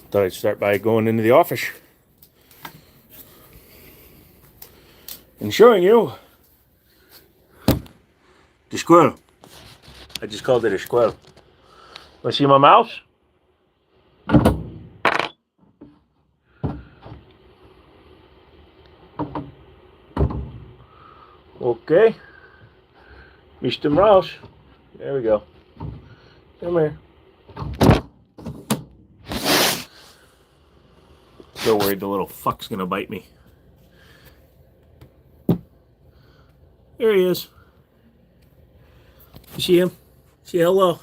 Thought I'd start by going into the office and showing you the squirrel. I just called it a squirrel. Want to see my mouse? Okay. Mr. Mouse. There we go. Come here. So worried the little fuck's gonna bite me. There he is. You see him? Say hello.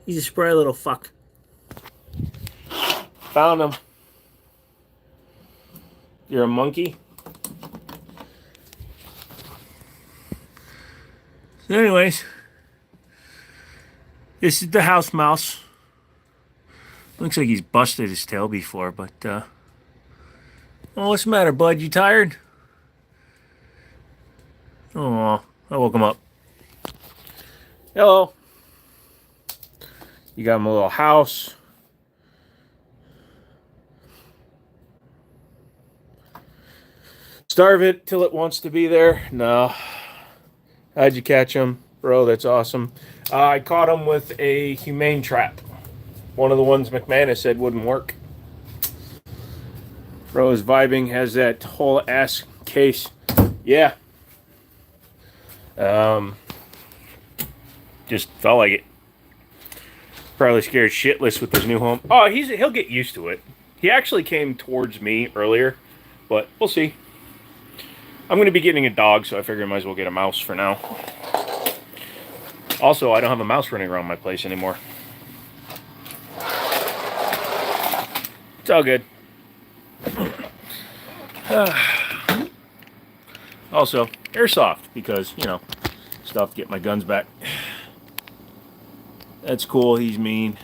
He's a spry little fuck. Found him. You're a monkey? So anyways, this is the house mouse. Looks like he's busted his tail before, but, oh, what's the matter, bud? You tired? Oh, I woke him up. Hello. You got him a little house. Starve it till it wants to be there? No. How'd you catch him? Bro, that's awesome. I caught him with a humane trap. One of the ones McManus said wouldn't work. Bro is vibing, has that whole ass case. Yeah. Just felt like it. Probably scared shitless with his new home. Oh, he'll get used to it. He actually came towards me earlier, but we'll see. I'm going to be getting a dog, so I figure I might as well get a mouse for now. Also, I don't have a mouse running around my place anymore. It's all good. Also, airsoft, because, you know, stuff to get my guns back. That's cool. He's mean.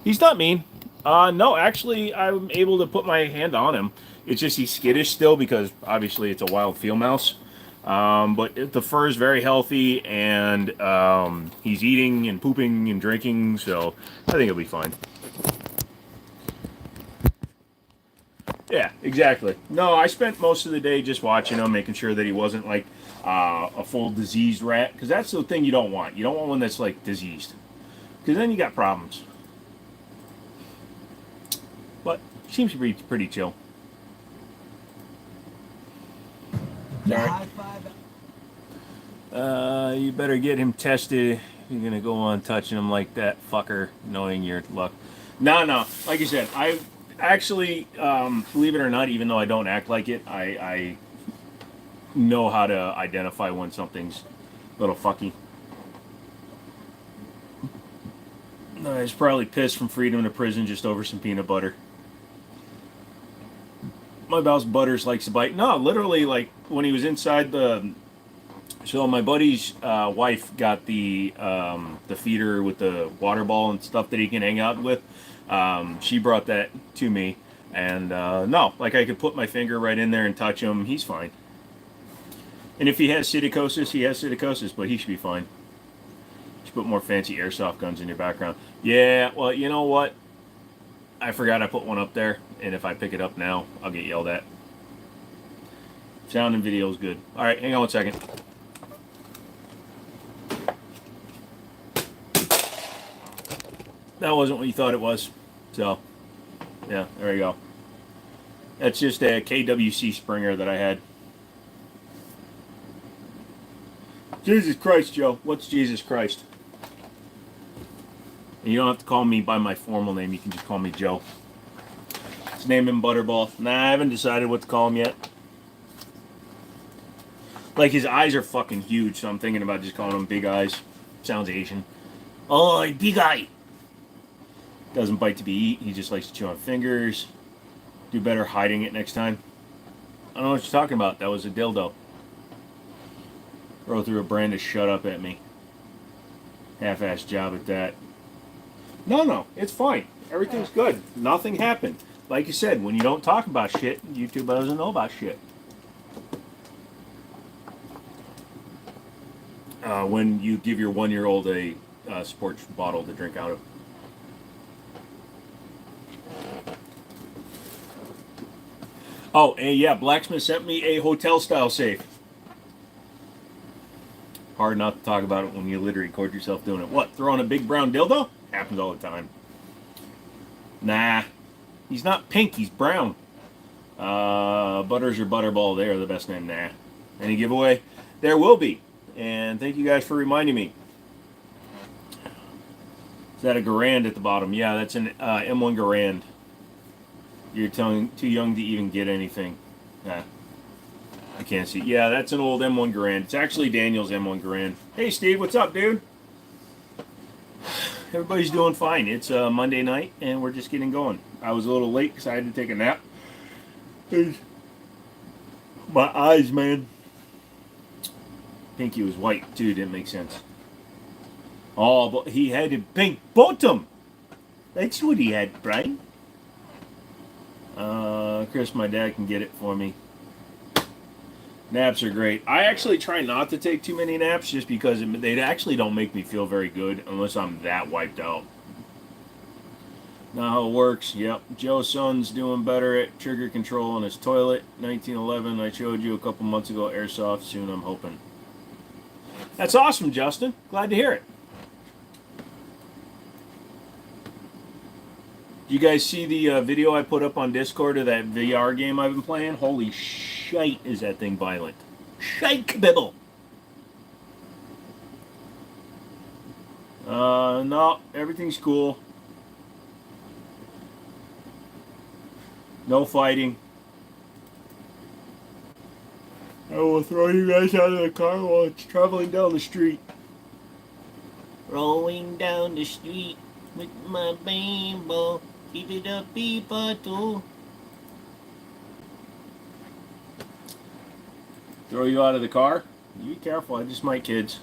He's not mean. No, actually, I'm able to put my hand on him. It's just he's skittish still because, obviously, it's a wild field mouse. But the fur is very healthy, and he's eating and pooping and drinking, so I think he'll be fine. Yeah, exactly. No, I spent most of the day just watching him, making sure that he wasn't like a full diseased rat, because that's the thing you don't want. You don't want one that's like diseased, because then you got problems. But he seems to be pretty chill. Yeah, You better get him tested. You're gonna go on touching him like that, fucker, knowing your luck. No, like I said, I actually, believe it or not, even though I don't act like it, I know how to identify when something's a little fucky. He's probably pissed from freedom to prison just over some peanut butter. My mouse Butters likes to bite. No, literally, like when he was inside the. So my buddy's wife got the feeder with the water ball and stuff that he can hang out with. She brought that to me, and no, like I could put my finger right in there and touch him. He's fine. And if he has psittacosis, he has psittacosis, but he should be fine. You should put more fancy airsoft guns in your background. Yeah, well, you know what? I forgot I put one up there, and if I pick it up now, I'll get yelled at. Sound and video is good. All right, hang on 1 second. That wasn't what you thought it was. So, yeah, there you go. That's just a KWC Springer that I had. Jesus Christ, Joe. What's Jesus Christ? And you don't have to call me by my formal name. You can just call me Joe. Let's name him Butterball. Nah, I haven't decided what to call him yet. Like, his eyes are fucking huge, so I'm thinking about just calling him Big Eyes. Sounds Asian. Oh, Big Eye! Doesn't bite to be eat. He just likes to chew on fingers. Do better hiding it next time. I don't know what you're talking about. That was a dildo. Throw through a brand to shut up at me. Half-assed job at that. No, it's fine. Everything's good. Nothing happened. Like you said, when you don't talk about shit, YouTube doesn't know about shit. When you give your 1-year-old a sports bottle to drink out of. Oh, and yeah, Blacksmith sent me a hotel-style safe. Hard not to talk about it when you literally record yourself doing it. What, throwing a big brown dildo? Happens all the time. Nah, he's not pink, he's brown. Butters or Butterball, they are the best name. Nah. Any giveaway? There will be. And thank you guys for reminding me. Is that a Garand at the bottom? Yeah, that's an M1 Garand. You're too young to even get anything. Nah, I can't see. Yeah, that's an old M1 Garand. It's actually Daniel's M1 Garand. Hey, Steve, what's up, dude? Everybody's doing fine. It's Monday night, and we're just getting going. I was a little late because I had to take a nap. My eyes, man. Pinky was white, too. Didn't make sense. Oh, but he had a pink bottom. That's what he had, Brian. Chris, my dad can get it for me. Naps are great. I actually try not to take too many naps just because they actually don't make me feel very good unless I'm that wiped out. Now how it works. Yep. Joe's son's doing better at trigger control on his toilet. 1911. I showed you a couple months ago. Airsoft soon, I'm hoping. That's awesome, Justin. Glad to hear it. You guys see the video I put up on Discord of that VR game I've been playing? Holy shite, is that thing violent. Shite bibble. No, everything's cool. No fighting. I will throw you guys out of the car while it's traveling down the street. Rolling down the street with my bimbo. Keep it up, people, too. Throw you out of the car? You be careful, I just might, kids.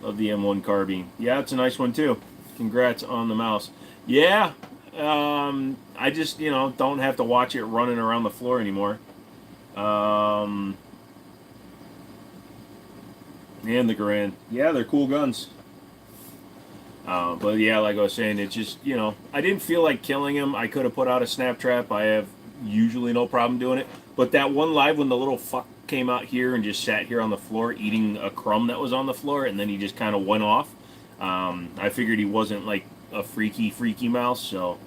Love the M1 carbine. Yeah, it's a nice one, too. Congrats on the mouse. Yeah, I just, don't have to watch it running around the floor anymore. And the Garand. Yeah, they're cool guns. But yeah, like I was saying, it's just, I didn't feel like killing him. I could have put out a snap trap. I have usually no problem doing it. But that one live when the little fuck came out here and just sat here on the floor eating a crumb that was on the floor, and then he just kind of went off. I figured he wasn't like a freaky mouse, so.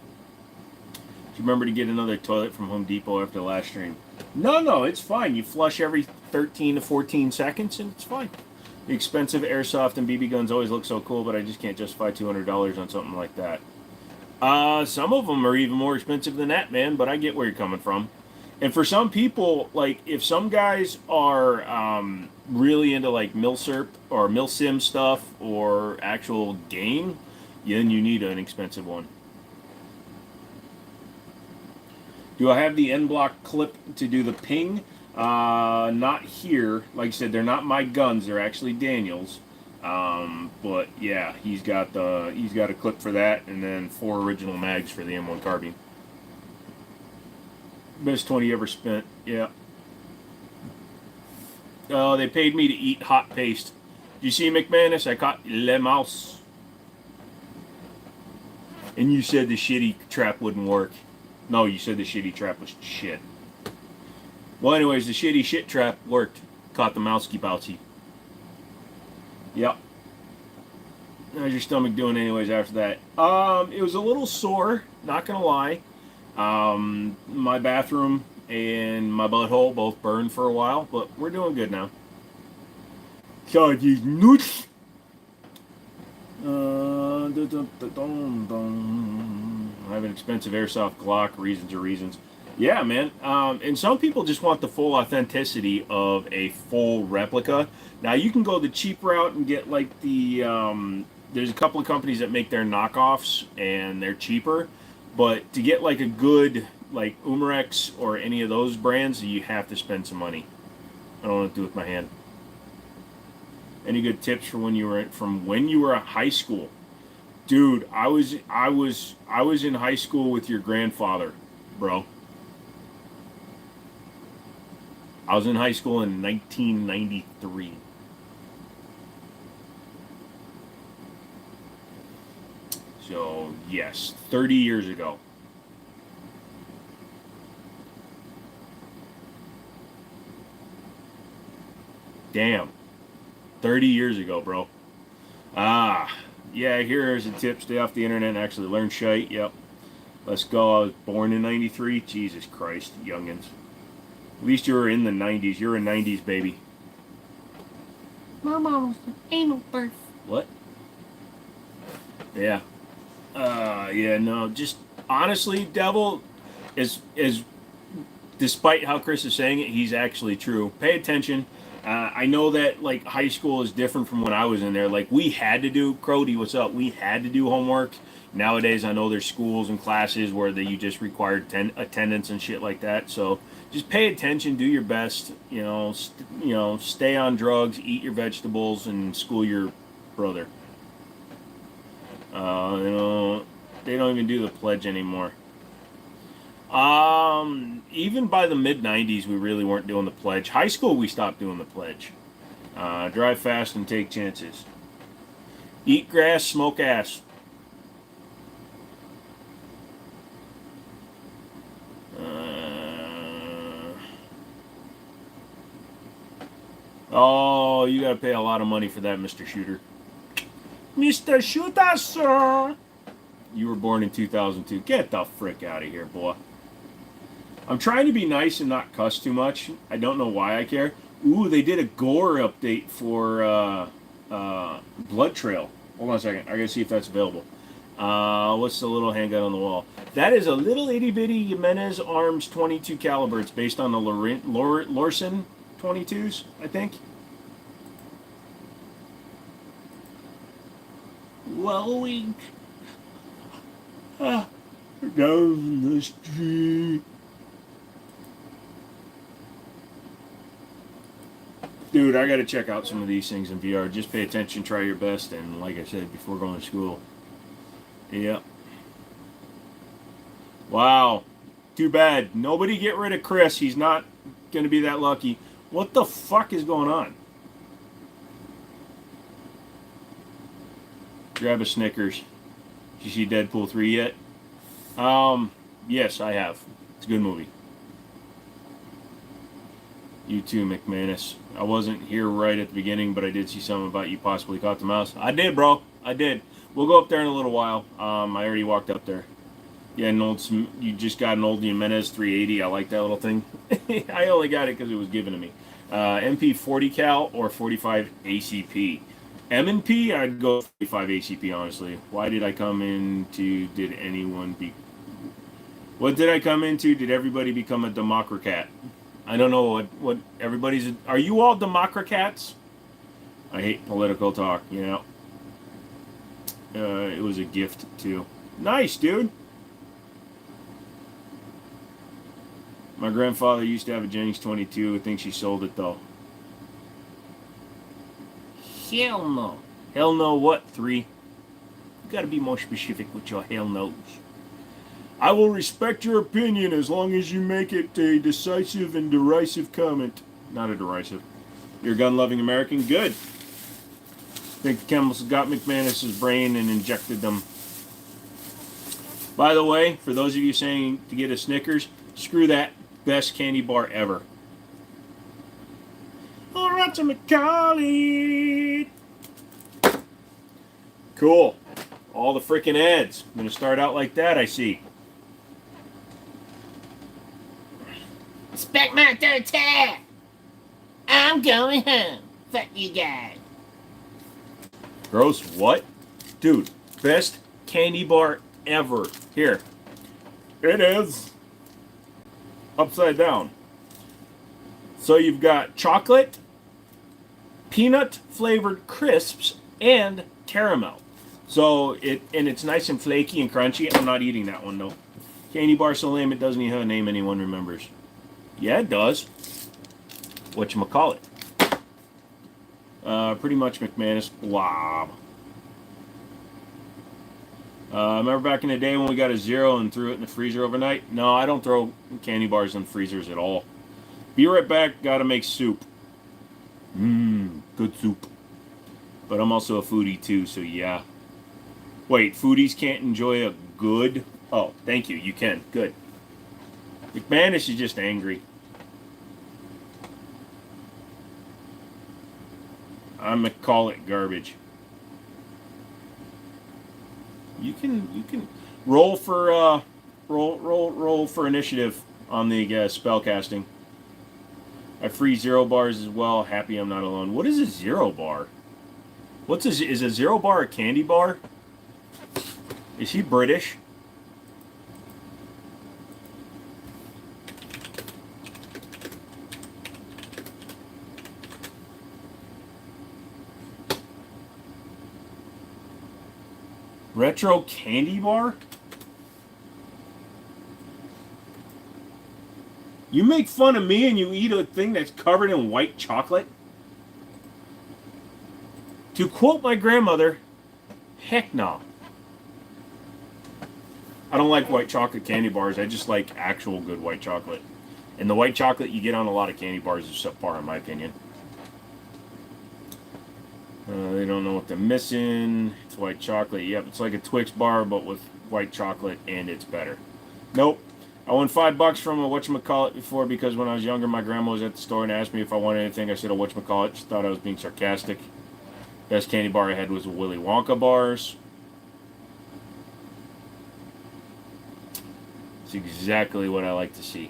Do you remember to get another toilet from Home Depot after the last stream? No, it's fine. You flush every 13 to 14 seconds, and it's fine. The expensive airsoft and BB guns always look so cool, but I just can't justify $200 on something like that. Some of them are even more expensive than that, man, but I get where you're coming from. And for some people, like, if some guys are really into, like, milsurp or milsim stuff or actual game, then you need an expensive one. Do I have the N-block clip to do the ping? Not here. Like I said, they're not my guns. They're actually Daniel's. But yeah, he's got a clip for that, and then 4 original mags for the M1 carbine. Best 20 ever spent. Yeah. Oh, they paid me to eat hot paste. You see, McManus? I caught Le Mouse. And you said the shitty trap wouldn't work. No, you said the shitty trap was shit. Well, anyways, the shitty shit trap worked. Caught the mousey bouncy. Yep. How's your stomach doing anyways after that? It was a little sore, not gonna lie. My bathroom and my butthole both burned for a while, but we're doing good now. So these nuts. I have an expensive airsoft Glock. Reasons are reasons. Yeah, man. And some people just want the full authenticity of a full replica. Now, you can go the cheap route and get like the... there's a couple of companies that make their knockoffs, and they're cheaper. But to get like a good, like Umarex or any of those brands, you have to spend some money. I don't know what to do with my hand. Any good tips for when you were in high school? Dude, I was in high school with your grandfather, bro. I was in high school in 1993. So, yes, 30 years ago. Damn. 30 years ago, bro. Ah. Yeah, here's a tip. Stay off the internet and actually learn shite. Yep. Let's go. I was born in 93. Jesus Christ, youngins. At least you were in the 90s. You're a 90s baby. My mom was an anal birth. What? Yeah. Yeah, no, just honestly, Devil is despite how Chris is saying it, he's actually true. Pay attention. I know that like high school is different from when I was in there. Like we had to do Crody, what's up? We had to do homework. Nowadays, I know there's schools and classes where you just required attendance and shit like that. So just pay attention, do your best. Stay on drugs, eat your vegetables, and school your brother. They don't even do the pledge anymore. Even by the mid 90s, we really weren't doing the pledge. High school, we stopped doing the pledge. Drive fast and take chances. Eat grass, smoke ass. Oh, you gotta pay a lot of money for that, Mr. Shooter. Mr. Shooter, sir! You were born in 2002. Get the frick out of here, boy. I'm trying to be nice and not cuss too much. I don't know why I care. Ooh, they did a gore update for Blood Trail. Hold on a second. I gotta see if that's available. What's the little handgun on the wall? That is a little itty bitty Jimenez Arms 22 caliber. It's based on the Lorson 22s, I think. Blowing down the street. Dude, I gotta check out some of these things in VR. Just pay attention, try your best, and like I said, before going to school. Yep. Wow. Too bad. Nobody get rid of Chris. He's not gonna be that lucky. What the fuck is going on? Grab a Snickers. Did you see Deadpool 3 yet? Yes, I have. It's a good movie. You too, McManus. I wasn't here right at the beginning, but I did see something about you possibly caught the mouse. I did, bro. I did. We'll go up there in a little while. I already walked up there. Yeah, you just got an old Jimenez 380. I like that little thing. I only got it because it was given to me. MP 40 cal or 45 ACP. M&P, I'd go 45 ACP, honestly. Why did I come into, did anyone be... What did I come into? Did everybody become a Democrat? I don't know what everybody's... Are you all Democrats? I hate political talk, you know. It was a gift, too. Nice, dude. My grandfather used to have a Jennings 22. I think she sold it, though. Hell no. Hell no what, 3? You gotta be more specific with your hell no's. I will respect your opinion as long as you make it a decisive and derisive comment. Not a derisive. You're a gun-loving American? Good. Think the chemicals got McManus's brain and injected them. By the way, for those of you saying to get a Snickers, screw that. Best candy bar ever. Alright, to McCarley. Cool. All the freaking ads. I'm going to start out like that, I see. Expect my third attack. I'm going home. Fuck you guys. Gross what? Dude, best candy bar ever. Here. It is. Upside down. So you've got chocolate, peanut flavored crisps, and caramel. So it's nice and flaky and crunchy. I'm not eating that one though. Candy bar so lame it doesn't even have a name anyone remembers. Yeah, it does. Whatchamacallit. Pretty much McManus blob. Remember back in the day when we got a 0 and threw it in the freezer overnight? No, I don't throw candy bars in freezers at all. Be right back, gotta make soup. Good soup. But I'm also a foodie too, so yeah. Wait, foodies can't enjoy a good... Oh, thank you. You can. Good. McManus is just angry. I'm gonna call it garbage. You can roll for roll for initiative on the spell casting. I free 0 bars as well. Happy I'm not alone. What is a 0 bar? Is a 0 bar a candy bar? Is he British? Retro candy bar? You make fun of me and you eat a thing that's covered in white chocolate? To quote my grandmother, heck no. I don't like white chocolate candy bars. I just like actual good white chocolate. And the white chocolate you get on a lot of candy bars is subpar in my opinion. They don't know what they're missing. It's white chocolate. Yep, it's like a Twix bar, but with white chocolate, and it's better. Nope. I won $5 from a whatchamacallit before because when I was younger, my grandma was at the store and asked me if I wanted anything. I said a whatchamacallit. She thought I was being sarcastic. Best candy bar I had was the Willy Wonka bars. It's exactly what I like to see.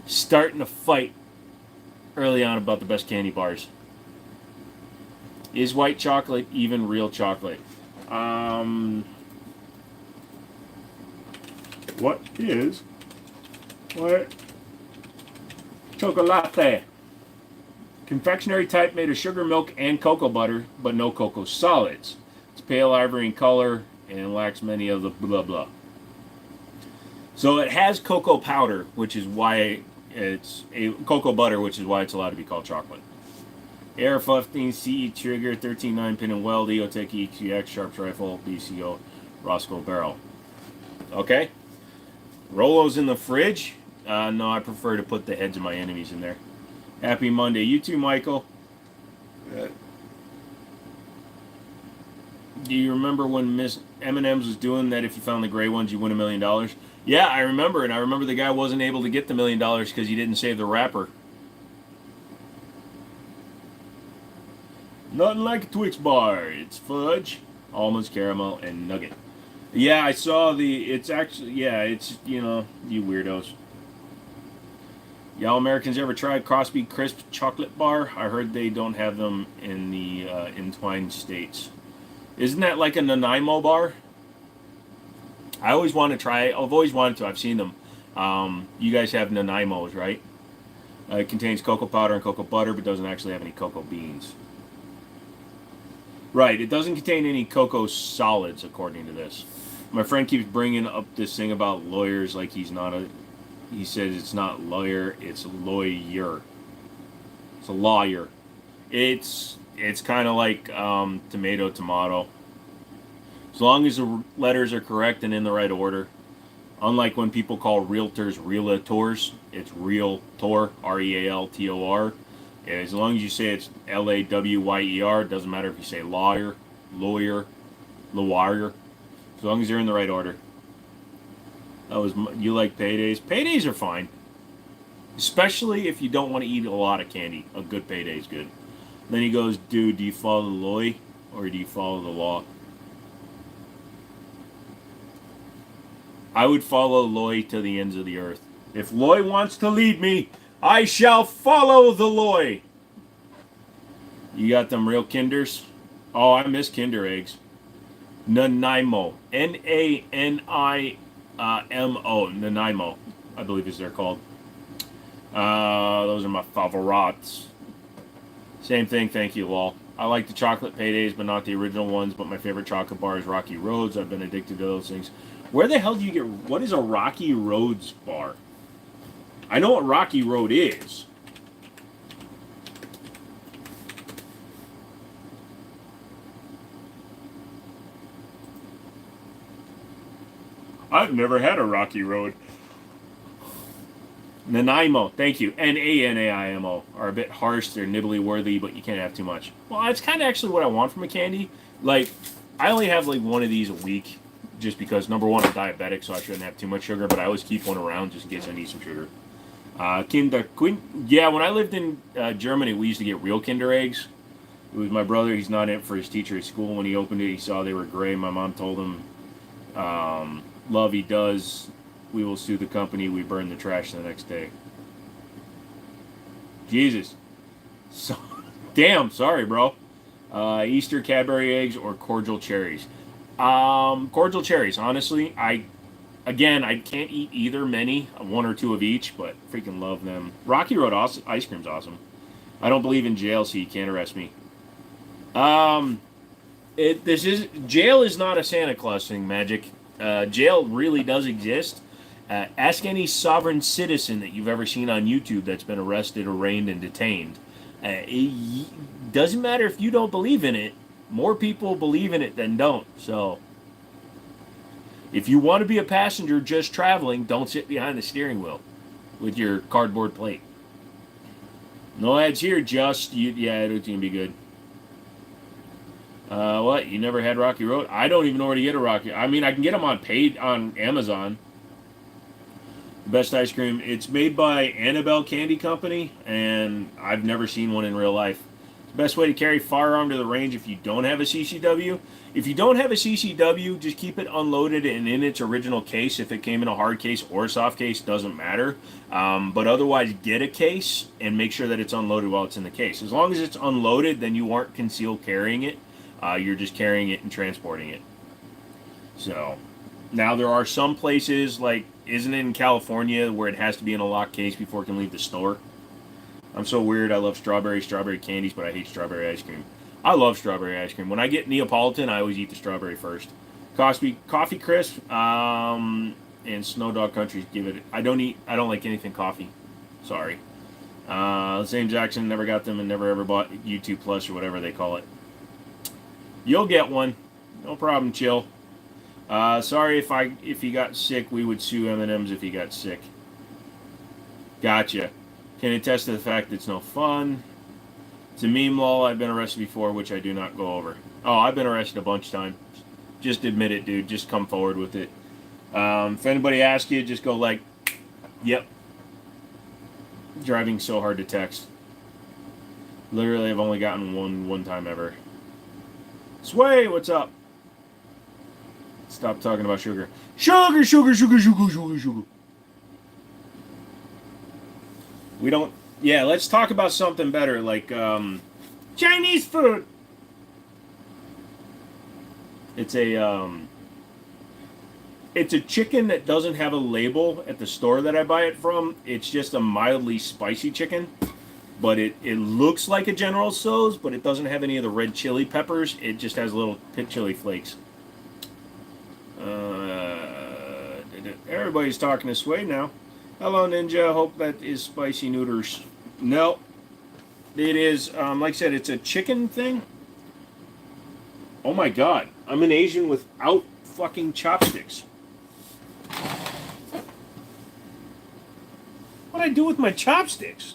Starting a fight early on about the best candy bars. Is white chocolate even real chocolate? What is white chocolate? Confectionery type made of sugar, milk, and cocoa butter, but no cocoa solids. It's pale ivory in color and lacks many of the blah blah. So it has cocoa powder, which is why it's a cocoa butter, which is why it's allowed to be called chocolate. Air 15 CE trigger, 13 9-pin and weld, EOTech EQX, Sharps rifle, BCO, Roscoe barrel. Okay. Rolo's in the fridge. No, I prefer to put the heads of my enemies in there. Happy Monday. You too, Michael. Do you remember when Miss M&M's was doing that if you found the gray ones, you win $1 million? Yeah, I remember. And I remember the guy wasn't able to get the $1 million because he didn't save the wrapper. Nothing like a Twix bar. It's fudge, almonds, caramel, and nugget. Yeah, I saw it's actually, yeah, it's, you know, you weirdos. Y'all Americans ever tried Crosby Crisp chocolate bar? I heard they don't have them in the entwined states. Isn't that like a Nanaimo bar? I always want to try it. I've always wanted to. I've seen them. You guys have Nanaimos, right? It contains cocoa powder and cocoa butter, but doesn't actually have any cocoa beans. Right, it doesn't contain any cocoa solids, according to this. My friend keeps bringing up this thing about lawyers like he's not a... He says it's not lawyer, it's lawyer. It's a lawyer. It's kind of like tomato. As long as the letters are correct and in the right order. Unlike when people call realtors realtors, it's realtor, R-E-A-L-T-O-R. As long as you say it's L-A-W-Y-E-R, it doesn't matter if you say lawyer, lawyer. As long as they're in the right order. You like paydays? Paydays are fine. Especially if you don't want to eat a lot of candy. A good payday is good. Then he goes, dude, do you follow the law or do you follow the law? I would follow Loy to the ends of the earth. If Loy wants to lead me, I shall follow the Loy. You got them real Kinders? Oh, I miss Kinder eggs. Nanaimo. N-A-N-I-M-O. Nanaimo, I believe is they're called. Those are my favorites. Same thing, thank you, lol. I like the chocolate paydays, but not the original ones. But my favorite chocolate bar is Rocky Roads. I've been addicted to those things. Where the hell do you get... What is a Rocky Roads bar? I know what Rocky Road is. I've never had a Rocky Road. Nanaimo, thank you. N-A-N-A-I-M-O are a bit harsh. They're nibbly worthy, but you can't have too much. Well, that's kind of actually what I want from a candy. Like, I only have like one of these a week, just because number one, I'm diabetic, so I shouldn't have too much sugar. But I always keep one around just in case I need some sugar. Kinder Queen. Yeah, when I lived in Germany, we used to get real Kinder eggs. It was my brother. He's not in for his teacher at school. When he opened it, he saw they were gray. My mom told him, "Love, he does. We will sue the company. We burn the trash the next day." Jesus. So, damn. Sorry, bro. Easter Cadbury eggs or cordial cherries. Cordial cherries. Honestly, I can't eat either. Many, one or two of each, but freaking love them. Rocky Road ice cream's awesome. I don't believe in jail, so you can't arrest me. Jail is not a Santa Claus thing, Magic. Jail really does exist. Ask any sovereign citizen that you've ever seen on YouTube that's been arrested, arraigned, and detained. It doesn't matter if you don't believe in it. More people believe in it than don't. So, if you want to be a passenger just traveling, don't sit behind the steering wheel with your cardboard plate. No ads here, it's going to be good. What? You never had Rocky Road? I don't even know where to get a Rocky. I mean, I can get them on Amazon. Best ice cream. It's made by Annabelle Candy Company, and I've never seen one in real life. It's the best way to carry firearm to the range if you don't have a CCW. If you don't have a CCW, just keep it unloaded and in its original case. If it came in a hard case or a soft case, doesn't matter. But otherwise, get a case and make sure that it's unloaded while it's in the case. As long as it's unloaded, then you aren't concealed carrying it. You're just carrying it and transporting it. So, now there are some places, like, isn't it in California, where it has to be in a locked case before it can leave the store? I'm so weird. I love strawberry candies, but I hate strawberry ice cream. I love strawberry ice cream. When I get Neapolitan, I always eat the strawberry first. Coffee crisp, and Snow Dog Country. I don't like anything coffee. Sorry. Same Jackson, never got them and never ever bought YouTube Plus or whatever they call it. You'll get one. No problem, chill. Sorry if he got sick, we would sue M&M's if he got sick. Gotcha. Can attest to the fact it's no fun. It's a meme lol. I've been arrested before, which I do not go over. Oh, I've been arrested a bunch of times. Just admit it, dude. Just come forward with it. If anybody asks you, just go like, yep. Driving so hard to text. Literally, I've only gotten one time ever. Sway, what's up? Stop talking about sugar. Sugar. We don't... Yeah, let's talk about something better, like, Chinese food! It's a chicken that doesn't have a label at the store that I buy it from. It's just a mildly spicy chicken. But it looks like a General Tso's, but it doesn't have any of the red chili peppers. It just has little pit chili flakes. Everybody's talking to Sway now. Hello, Ninja. Hope that is spicy noodles. No. It is, like I said, it's a chicken thing. Oh my god. I'm an Asian without fucking chopsticks. What'd I do with my chopsticks?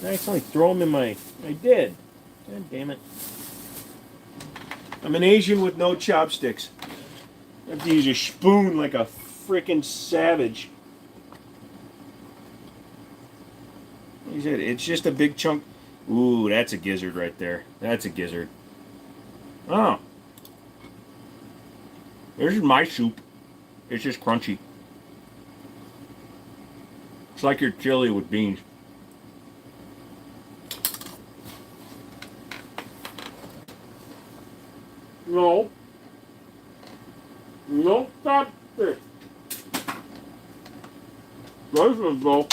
I accidentally throw them in my... I did. God damn it. I'm an Asian with no chopsticks. I have to use a spoon like a freaking savage. It's just a big chunk. Ooh, that's a gizzard right there. That's a gizzard. Oh. This is my soup. It's just crunchy. It's like your chili with beans. No. No, stop this. This is though.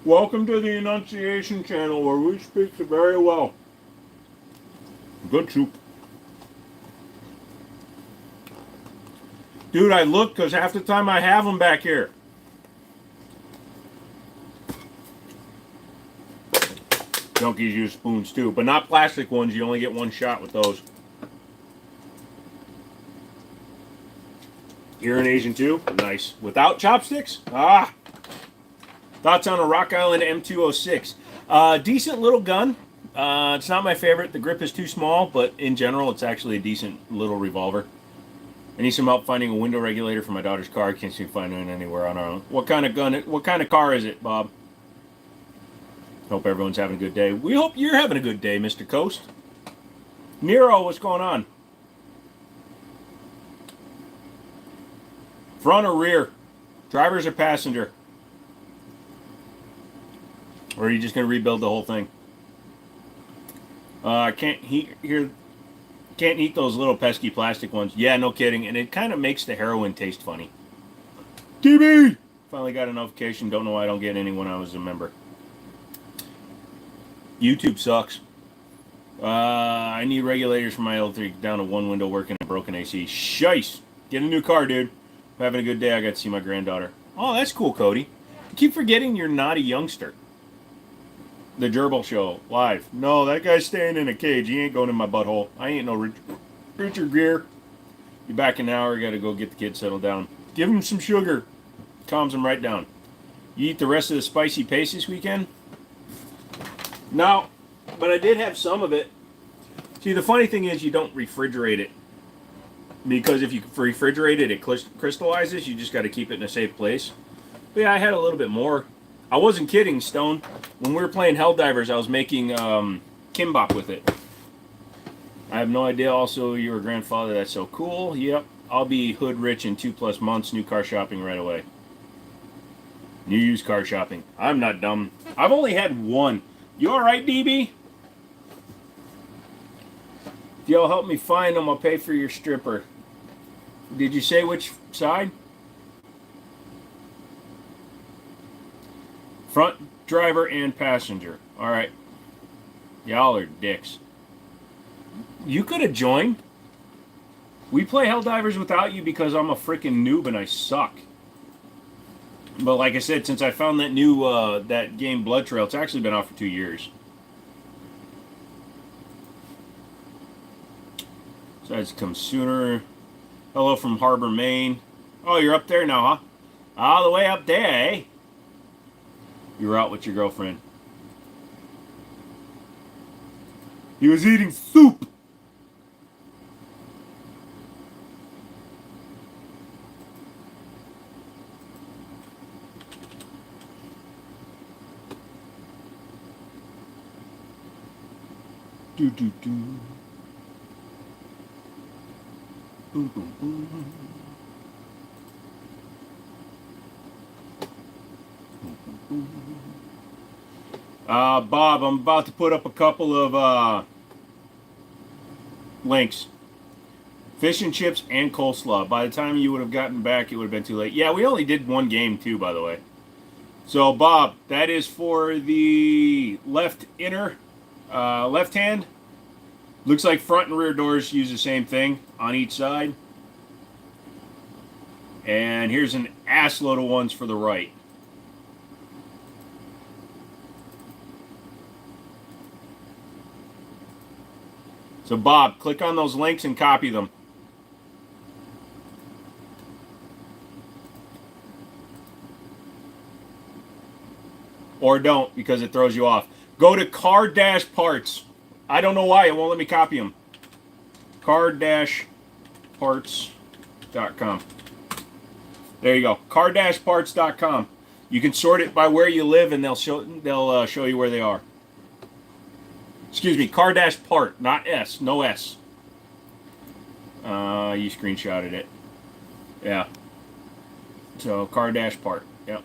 Welcome to the Enunciation Channel, where we speak very well. Good soup. Dude, I look because half the time I have them back here. Junkies use spoons too, but not plastic ones. You only get one shot with those. You're an Asian too? Nice. Without chopsticks? Ah! Thought Thoughts on a Rock Island M206? Decent little gun. It's not my favorite. The grip is too small, but in general, it's actually a decent little revolver. I need some help finding a window regulator for my daughter's car. Can't seem to find one anywhere on our own. What kind of gun? What kind of car is it, Bob? Hope everyone's having a good day. We hope you're having a good day, Mr. Coast. Nero, what's going on? Front or rear? Drivers or passenger? Or are you just going to rebuild the whole thing? Can't eat those little pesky plastic ones. Yeah, no kidding. And it kind of makes the heroin taste funny. DB! Finally got a notification. Don't know why I don't get any when I was a member. YouTube sucks. I need regulators for my L3 down to one window working and broken AC. Shice! Get a new car, dude. I'm having a good day. I got to see my granddaughter. Oh, that's cool, Cody. I keep forgetting you're not a youngster. The Gerbil Show, live. No, that guy's staying in a cage. He ain't going in my butthole. I ain't no Richard Gere. Be back in an hour. Got to go get the kids settled down. Give him some sugar. Calms him right down. You eat the rest of the spicy paste this weekend? No, but I did have some of it. See, the funny thing is you don't refrigerate it. Because if you refrigerate it, it crystallizes. You just got to keep it in a safe place. But yeah, I had a little bit more. I wasn't kidding, Stone. When we were playing Helldivers, I was making kimbap with it. I have no idea. Also, you're a grandfather. That's so cool. Yep. I'll be hood rich in 2+ months. New car shopping right away. New used car shopping. I'm not dumb. I've only had one. You all right, DB? If y'all help me find them, I'll pay for your stripper. Did you say which side? Front, driver, and passenger. All right. Y'all are dicks. You could have joined. We play Helldivers without you because I'm a freaking noob and I suck. But like I said, since I found that new that game Blood Trail, it's actually been out for 2 years. So it's come sooner. Hello from Harbor, Maine. Oh, you're up there now, huh? All the way up there, eh? You were out with your girlfriend. He was eating soup. Do do do. Boom boom boom. Bob, I'm about to put up a couple of links. Fish and chips and coleslaw. By the time you would have gotten back, it would have been too late. Yeah, we only did one game too, by the way. So, Bob, that is for the left inner, left hand. Looks like front and rear doors use the same thing on each side. And here's an ass load of ones for the right. So, Bob, click on those links and copy them. Or don't, because it throws you off. Go to car-parts. I don't know why. It won't let me copy them. car-parts.com. There you go. car-parts.com. You can sort it by where you live, and they'll show you where they are. Excuse me, car-part, not S, no S. You screenshotted it. Yeah. So, car-part, yep.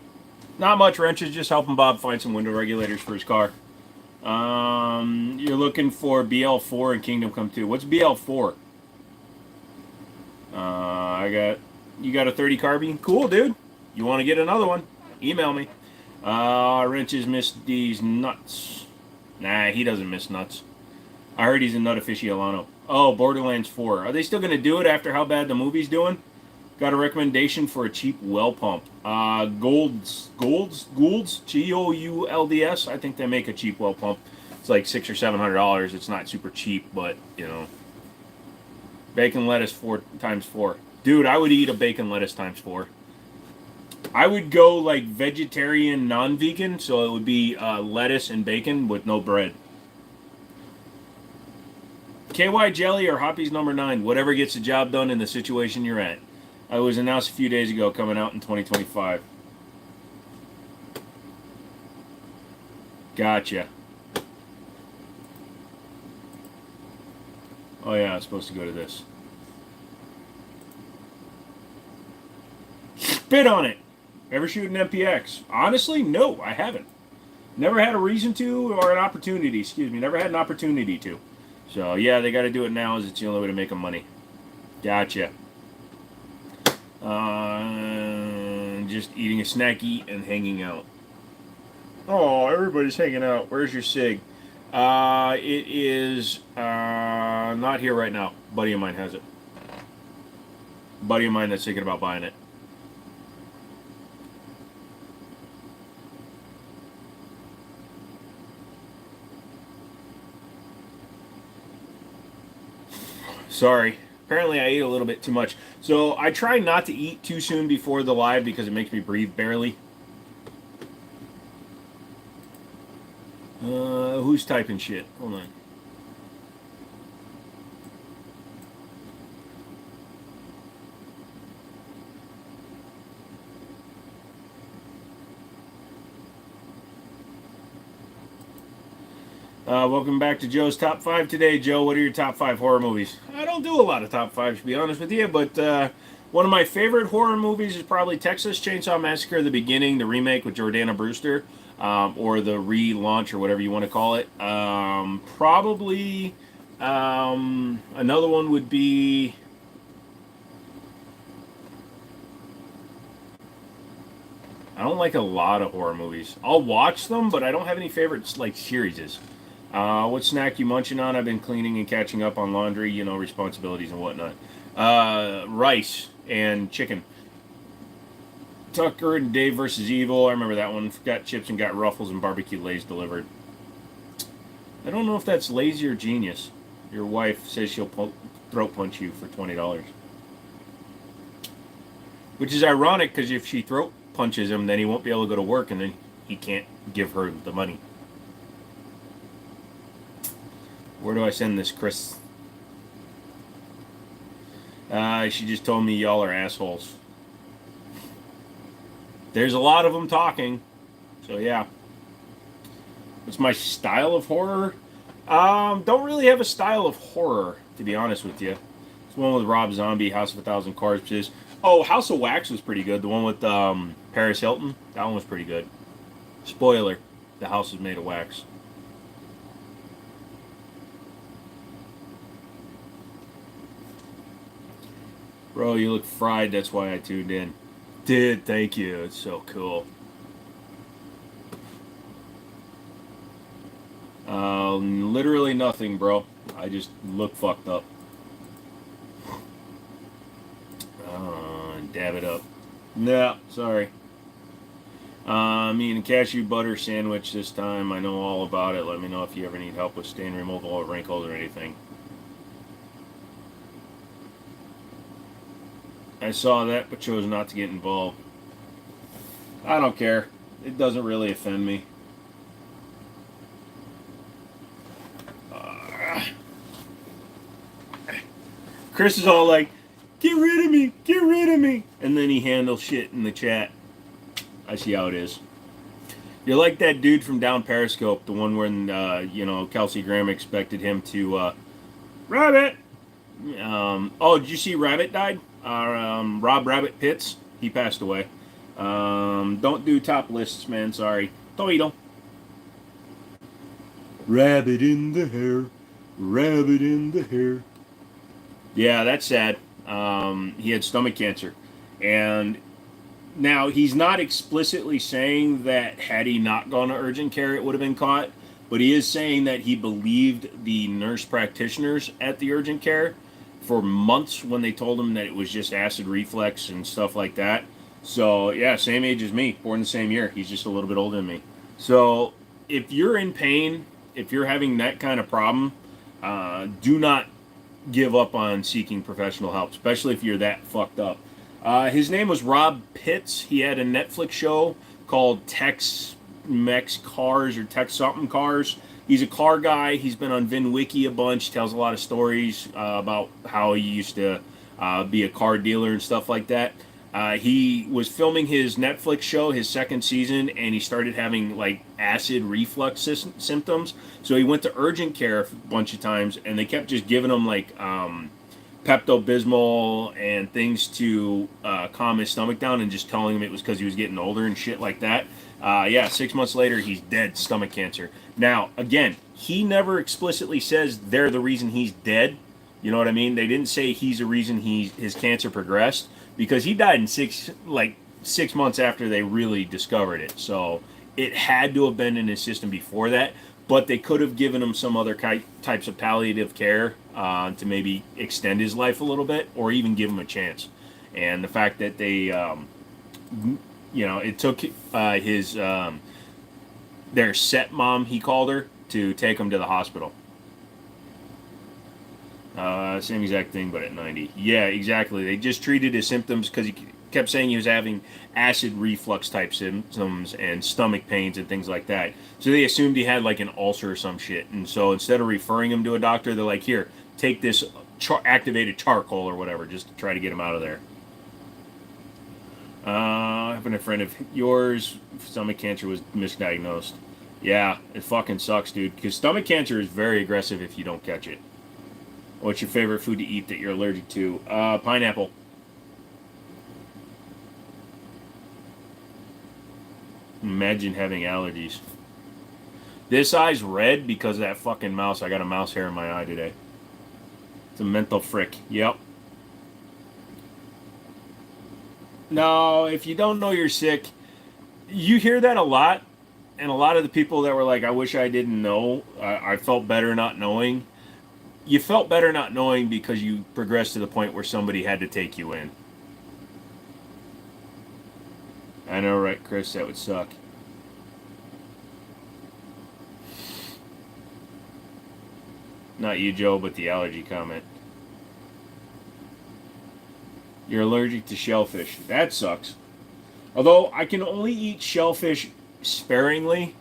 Not much, wrenches, just helping Bob find some window regulators for his car. You're looking for BL4 and Kingdom Come 2. What's BL4? You got a 30 carbine? Cool, dude. You want to get another one? Email me. Wrenches missed these nuts. Nah, he doesn't miss nuts. I heard he's a nut aficionado. Oh, Borderlands 4. Are they still going to do it after how bad the movie's doing? Got a recommendation for a cheap well pump. Goulds, Goulds, I think they make a cheap well pump. It's like $600 or $700. It's not super cheap, but, you know. Bacon lettuce 4 times 4. Dude, I would eat a bacon lettuce times 4. I would go like vegetarian, non-vegan, so it would be lettuce and bacon with no bread. KY jelly or Hoppy's number 9, whatever gets the job done in the situation you're at. I was announced a few days ago, coming out in 2025. Gotcha. Oh yeah, I was supposed to go to this. Spit on it. Ever shoot an MPX? Honestly, no, I haven't. Never had a reason to or an opportunity. Excuse me. Never had an opportunity to. So yeah, they got to do it now, as it's the only way to make them money. Gotcha. Just eating a snacky and hanging out. Oh, everybody's hanging out. Where's your cig? It is not here right now. Buddy of mine has it. Buddy of mine that's thinking about buying it. Sorry. Apparently I ate a little bit too much. So I try not to eat too soon before the live because it makes me breathe barely. Who's typing shit? Hold on. Welcome back to Joe's Top 5 today. Joe, what are your top 5 horror movies? I don't do a lot of top 5, to be honest with you, but one of my favorite horror movies is probably Texas Chainsaw Massacre: The Beginning, the remake with Jordana Brewster, or the relaunch, or whatever you want to call it. Probably another one would be... I don't like a lot of horror movies. I'll watch them, but I don't have any favorites like series. What snack you munching on? I've been cleaning and catching up on laundry, you know, responsibilities and whatnot. Rice and chicken. Tucker and Dave versus Evil. I remember that one. Got chips and got Ruffles and barbecue Lay's delivered. I don't know if that's lazy or genius. Your wife says she'll throat punch you for $20. Which is ironic, because if she throat punches him, then he won't be able to go to work, and then he can't give her the money. Where do I send this, Chris? She just told me y'all are assholes. There's a lot of them talking. So yeah. What's my style of horror? Don't really have a style of horror, to be honest with you. It's one with Rob Zombie, House of a Thousand Corpses. Oh, House of Wax was pretty good. The one with Paris Hilton. That one was pretty good. Spoiler. The house was made of wax. Bro, you look fried. That's why I tuned in. Dude, thank you. It's so cool. Literally nothing, bro. I just look fucked up. Dab it up. No, sorry. I'm eating a cashew butter sandwich this time. I know all about it. Let me know if you ever need help with stain removal or wrinkles or anything. I saw that, but chose not to get involved. I don't care. It doesn't really offend me. Chris is all like, get rid of me, get rid of me. And then he handles shit in the chat. I see how it is. You're like that dude from down Periscope, the one when, Kelsey Graham expected him to, Rabbit! Oh, did you see Rabbit died? Rob Rabbit Pitts, he passed away. Don't do top lists, man, sorry. Toido. Rabbit in the hair, rabbit in the hair. Yeah, that's sad. He had stomach cancer. And now, he's not explicitly saying that had he not gone to urgent care, it would have been caught. But he is saying that he believed the nurse practitioners at the urgent care for months when they told him that it was just acid reflux and stuff like that. So, yeah, same age as me. Born the same year. He's just a little bit older than me. So, if you're in pain, if you're having that kind of problem, do not give up on seeking professional help, especially if you're that fucked up. His name was Rob Pitts. He had a Netflix show called Tex Mex Cars or Tex something Cars. He's a car guy. He's been on VinWiki a bunch. Tells a lot of stories about how he used to be a car dealer and stuff like that. He was filming his Netflix show, his second season, and he started having like acid reflux symptoms. So he went to urgent care a bunch of times, and they kept just giving him like Pepto-Bismol and things to calm his stomach down, and just telling him it was because he was getting older and shit like that. Yeah, 6 months later, he's dead, stomach cancer. Now, again, he never explicitly says they're the reason he's dead. You know what I mean? They didn't say he's the reason his cancer progressed, because he died in 6 months after they really discovered it. So it had to have been in his system before that. But they could have given him some other types of palliative care to maybe extend his life a little bit, or even give him a chance. And the fact that they, it took his their set mom, he called her, to take him to the hospital. Same exact thing, but at 90. Yeah, exactly. They just treated his symptoms because he kept saying he was having acid reflux type symptoms and stomach pains and things like that. So they assumed he had like an ulcer or some shit. And so instead of referring him to a doctor, they're like, here, take this activated charcoal or whatever, just to try to get him out of there. Having a friend of yours, stomach cancer was misdiagnosed. Yeah, it fucking sucks, dude, because stomach cancer is very aggressive if you don't catch it. What's your favorite food to eat that you're allergic to? Pineapple. Imagine having allergies. This eye's red because of that fucking mouse. I got a mouse hair in my eye today. It's a mental frick. Yep. No, if you don't know you're sick, you hear that a lot. And a lot of the people that were like, I wish I didn't know. I felt better not knowing. You felt better not knowing because you progressed to the point where somebody had to take you in. I know, right, Chris? That would suck. Not you, Joe, but the allergy comment. You're allergic to shellfish. That sucks. Although I can only eat shellfish sparingly,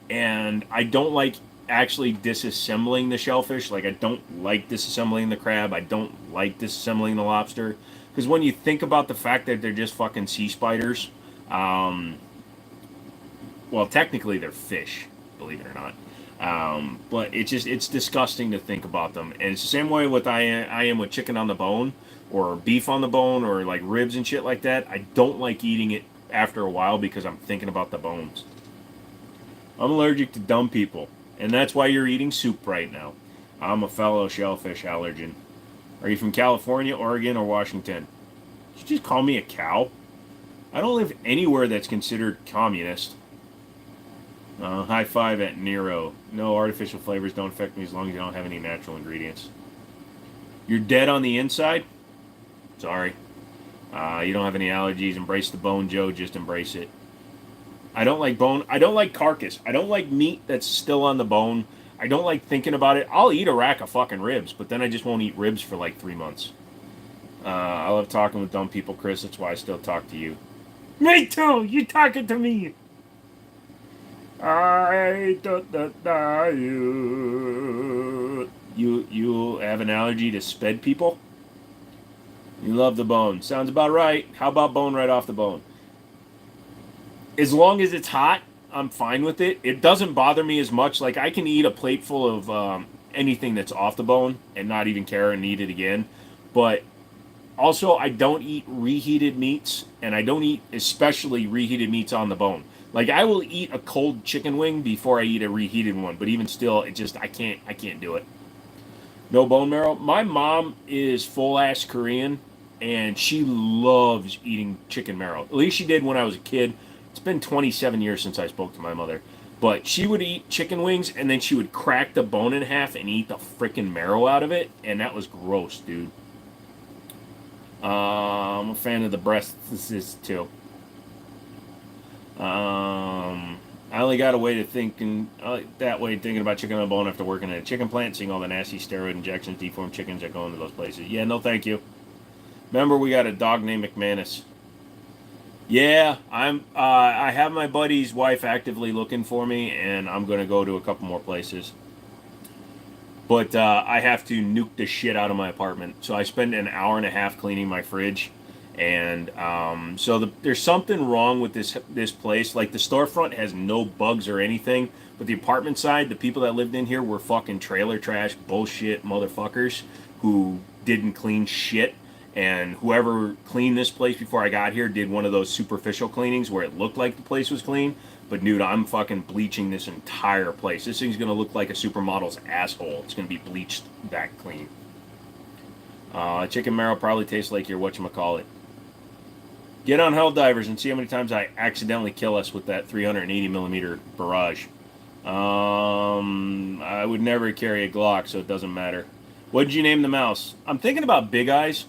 and I don't like actually disassembling the shellfish. Like, I don't like disassembling the crab. I don't like disassembling the lobster. Because when you think about the fact that they're just fucking sea spiders, well, technically they're fish, believe it or not. But it's disgusting to think about them. And it's the same way with I am with chicken on the bone, or beef on the bone, or like ribs and shit like that. I don't like eating it after a while because I'm thinking about the bones. I'm allergic to dumb people. And that's why you're eating soup right now. I'm a fellow shellfish allergen. Are you from California, Oregon, or Washington? Did you just call me a cow? I don't live anywhere that's considered communist. High five at Nero. No, artificial flavors don't affect me as long as you don't have any natural ingredients. You're dead on the inside? Sorry. You don't have any allergies. Embrace the bone, Joe. Just embrace it. I don't like bone. I don't like carcass. I don't like meat that's still on the bone. I don't like thinking about it. I'll eat a rack of fucking ribs, but then I just won't eat ribs for like 3 months. I love talking with dumb people, Chris. That's why I still talk to you. Me too. You talking to me. You have an allergy to sped people? You love the bone. Sounds about right. How about bone right off the bone? As long as it's hot, I'm fine with it. It doesn't bother me as much. Like, I can eat a plate full of anything that's off the bone and not even care and eat it again. But also, I don't eat reheated meats, and I don't eat especially reheated meats on the bone. Like, I will eat a cold chicken wing before I eat a reheated one, but even still, I can't do it. No bone marrow. My mom is full-ass Korean, and she loves eating chicken marrow. At least she did when I was a kid. It's been 27 years since I spoke to my mother. But she would eat chicken wings, and then she would crack the bone in half and eat the freaking marrow out of it, and that was gross, dude. I'm a fan of the breasts too. I only got a way to thinking thinking about chicken on the bone after working at a chicken plant, seeing all the nasty steroid injections, deformed chickens that go into those places. Yeah, no thank you. Remember, we got a dog named McManus. Yeah, I have my buddy's wife actively looking for me, and I'm gonna go to a couple more places. But I have to nuke the shit out of my apartment. So I spend an hour and a half cleaning my fridge, and there's something wrong with this place. Like the storefront has no bugs or anything, but the apartment side, the people that lived in here were fucking trailer trash bullshit motherfuckers who didn't clean shit. And whoever cleaned this place before I got here did one of those superficial cleanings where it looked like the place was clean. But dude, I'm fucking bleaching this entire place. This thing's gonna look like a supermodel's asshole. It's gonna be bleached that clean. Chicken marrow probably tastes like your whatchamacallit. Get on Helldivers and see how many times I accidentally kill us with that 380 millimeter barrage. I would never carry a Glock, so it doesn't matter. What did you name the mouse? I'm thinking about Big Eyes.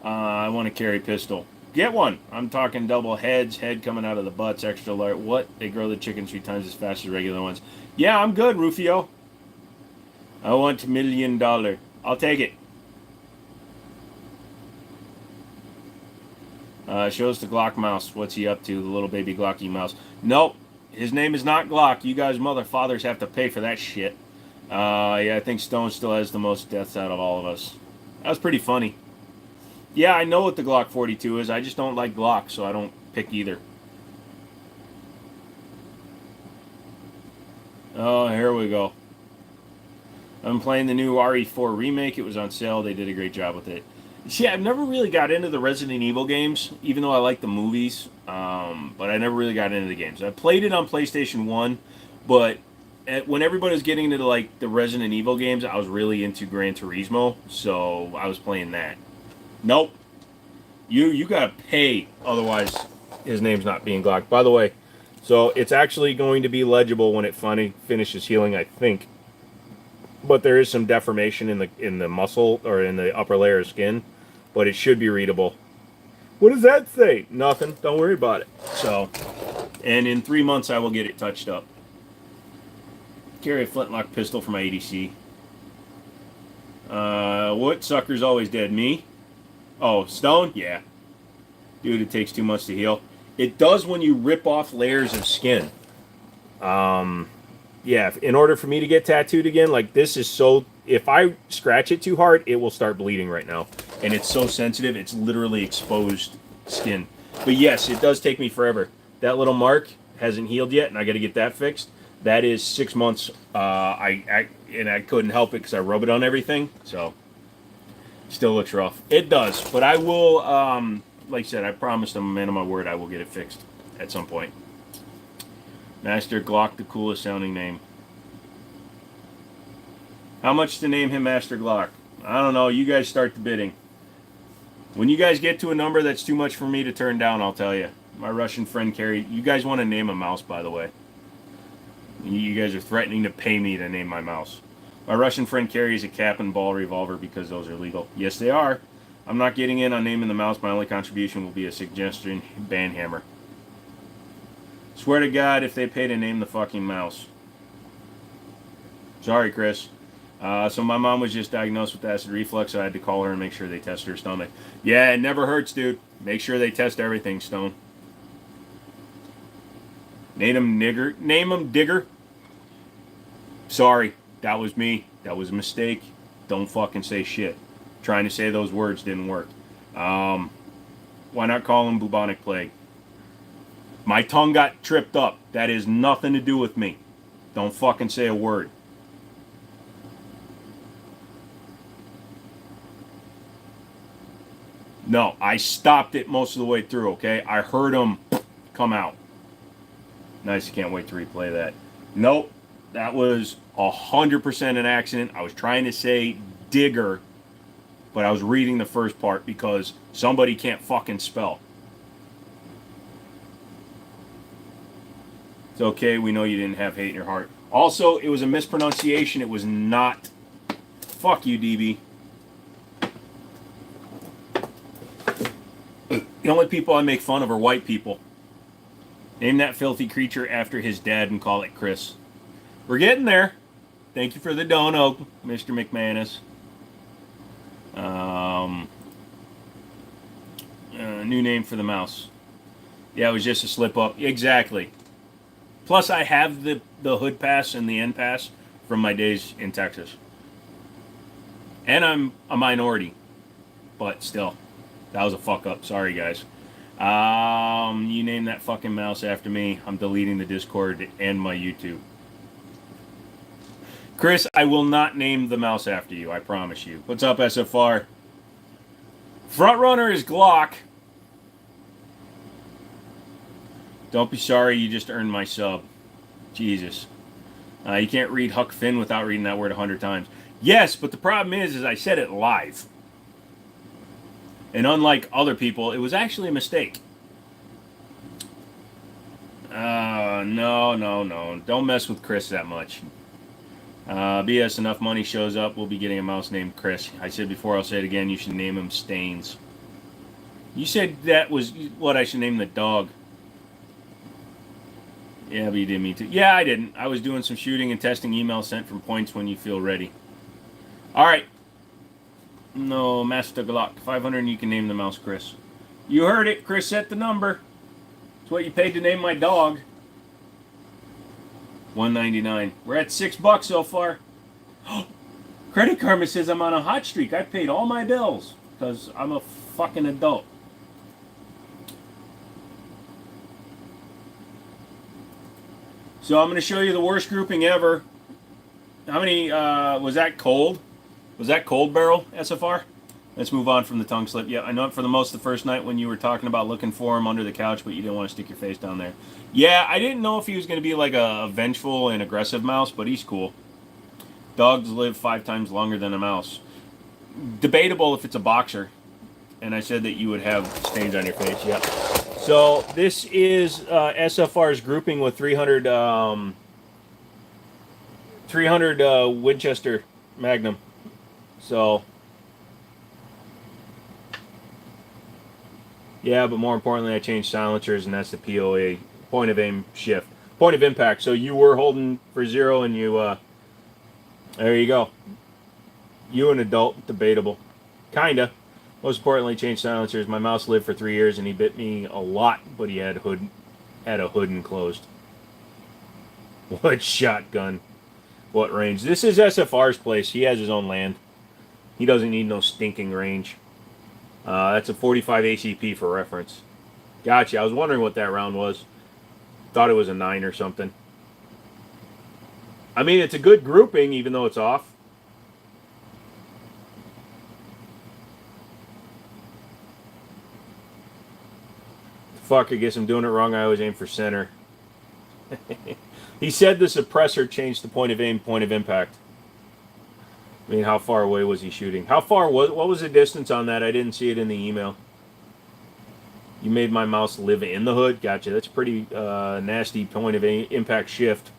I want to carry pistol. Get one. I'm talking double heads, head coming out of the butts, extra large. What? They grow the chicken 3 times as fast as regular ones. Yeah, I'm good, Rufio. I want $1 million. I'll take it. Shows the Glock mouse. What's he up to? The little baby Glocky mouse. Nope. His name is not Glock. You guys motherfathers have to pay for that shit. Yeah, I think Stone still has the most deaths out of all of us. That was pretty funny. Yeah, I know what the Glock 42 is. I just don't like Glock, so I don't pick either. Oh, here we go. I'm playing the new RE4 remake. It was on sale. They did a great job with it. See, I've never really got into the Resident Evil games, even though I like the movies. But I never really got into the games. I played it on PlayStation 1, but when everybody was getting into like the Resident Evil games, I was really into Gran Turismo, so I was playing that. Nope. You gotta pay, otherwise his name's not being Glock. By the way, so it's actually going to be legible when it finally finishes healing, I think. But there is some deformation in the muscle or in the upper layer of skin, but it should be readable. What does that say? Nothing. Don't worry about it. So, and in 3 months I will get it touched up. Carry a flintlock pistol for my ADC. What sucker's always dead? Me? Oh, Stone? Yeah. Dude, it takes 2 months to heal. It does when you rip off layers of skin. Yeah, in order for me to get tattooed again, like this is so... If I scratch it too hard, it will start bleeding right now. And it's so sensitive, it's literally exposed skin. But yes, it does take me forever. That little mark hasn't healed yet, and I got to get that fixed. That is 6 months. I couldn't help it because I rub it on everything. So, still looks rough. It does, but I will... like I said, I promised I'm a man of my word. I will get it fixed at some point. Master Glock, the coolest sounding name. How much to name him Master Glock? I don't know. You guys start the bidding. When you guys get to a number that's too much for me to turn down, I'll tell you. My Russian friend Carrie. You guys want to name a mouse, by the way. You guys are threatening to pay me to name my mouse. My Russian friend carries a cap and ball revolver because those are legal. Yes, they are. I'm not getting in on naming the mouse. My only contribution will be a suggestion banhammer. Swear to God, if they pay to name the fucking mouse. Sorry, Chris. So my mom was just diagnosed with acid reflux, so I had to call her and make sure they test her stomach. Yeah, it never hurts, dude. Make sure they test everything, Stone. Name him Nigger. Name him Digger. Sorry, that was me. That was a mistake. Don't fucking say shit. Trying to say those words didn't work. Why not call him bubonic plague? My tongue got tripped up. That has nothing to do with me. Don't fucking say a word. No, I stopped it most of the way through, okay? I heard him come out. Nice, can't wait to replay that. Nope, that was 100% an accident. I was trying to say digger, but I was reading the first part because somebody can't fucking spell. It's okay, we know you didn't have hate in your heart. Also, it was a mispronunciation. It was not. Fuck you, DB. The only people I make fun of are white people. Name that filthy creature after his dad and call it Chris. We're getting there. Thank you for the dono, Mr. McManus. A new name for the mouse. Yeah, it was just a slip up. Exactly. Plus, I have the hood pass and the end pass from my days in Texas. And I'm a minority. But still, that was a fuck up. Sorry, guys. You name that fucking mouse after me. I'm deleting the Discord and my YouTube. Chris, I will not name the mouse after you. I promise you. What's up, SFR? Front runner is Glock. Don't be sorry, you just earned my sub. Jesus. You can't read Huck Finn without reading that word 100 times. Yes, but the problem is I said it live. And unlike other people, it was actually a mistake. No. Don't mess with Chris that much. BS, enough money shows up, we'll be getting a mouse named Chris. I said before, I'll say it again, you should name him Stains. You said that was what I should name the dog. Yeah, but you didn't mean to. Yeah, I didn't. I was doing some shooting and testing emails sent from points when you feel ready. Alright. No, Master Glock. 500 and you can name the mouse Chris. You heard it. Chris set the number. It's what you paid to name my dog. $1.99. We're at $6 so far. Credit Karma says I'm on a hot streak. I paid all my bills because I'm a fucking adult. So I'm going to show you the worst grouping ever. How many, was that cold? Was that cold barrel, SFR? Let's move on from the tongue slip. Yeah, I know it for the most of the first night when you were talking about looking for him under the couch, but you didn't want to stick your face down there. Yeah, I didn't know if he was going to be like a vengeful and aggressive mouse, but he's cool. Dogs live 5 times longer than a mouse. Debatable if it's a boxer. And I said that you would have stains on your face, yeah. So this is SFR's grouping with 300 Winchester Magnum. So, yeah, but more importantly, I changed silencers, and that's the POA, point of aim shift, point of impact. So you were holding for 0, and you, there you go. You an adult, debatable, kinda. Most importantly, changed silencers. My mouse lived for 3 years, and he bit me a lot, but he had a hood enclosed. What shotgun? What range? This is SFR's place. He has his own land. He doesn't need no stinking range. That's a 45 ACP for reference. Gotcha. I was wondering what that round was. Thought it was a 9 or something. I mean, it's a good grouping, even though it's off. Fuck, I guess I'm doing it wrong. I always aim for center. He said the suppressor changed the point of aim, point of impact. I mean, how far away was he shooting? How far was, what was the distance on that? I didn't see it in the email. You made my mouse live in the hood? Gotcha. That's pretty nasty point of impact shift.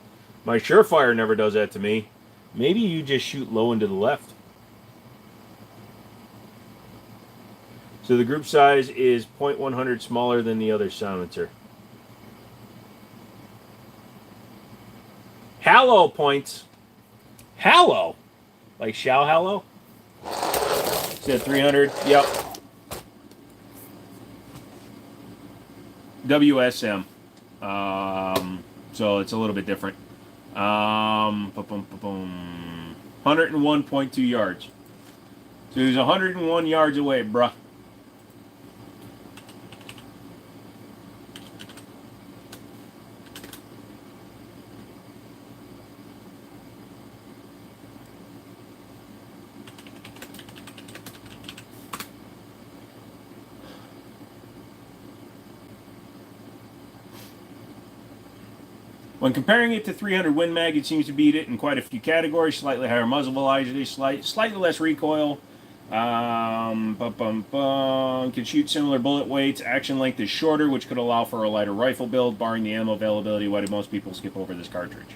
My Surefire never does that to me. Maybe you just shoot low and to the left. So the group size is 0.100 smaller than the other silencer. Hallow points. Hallow? Like shall hallow? Said 300. Yep. WSM. So it's a little bit different. 101.2 yards. So he's 101 yards away, bruh. When comparing it to 300 Win Mag, it seems to beat it in quite a few categories. Slightly higher muzzle velocity, slightly less recoil. Can shoot similar bullet weights. Action length is shorter, which could allow for a lighter rifle build. Barring the ammo availability, why do most people skip over this cartridge?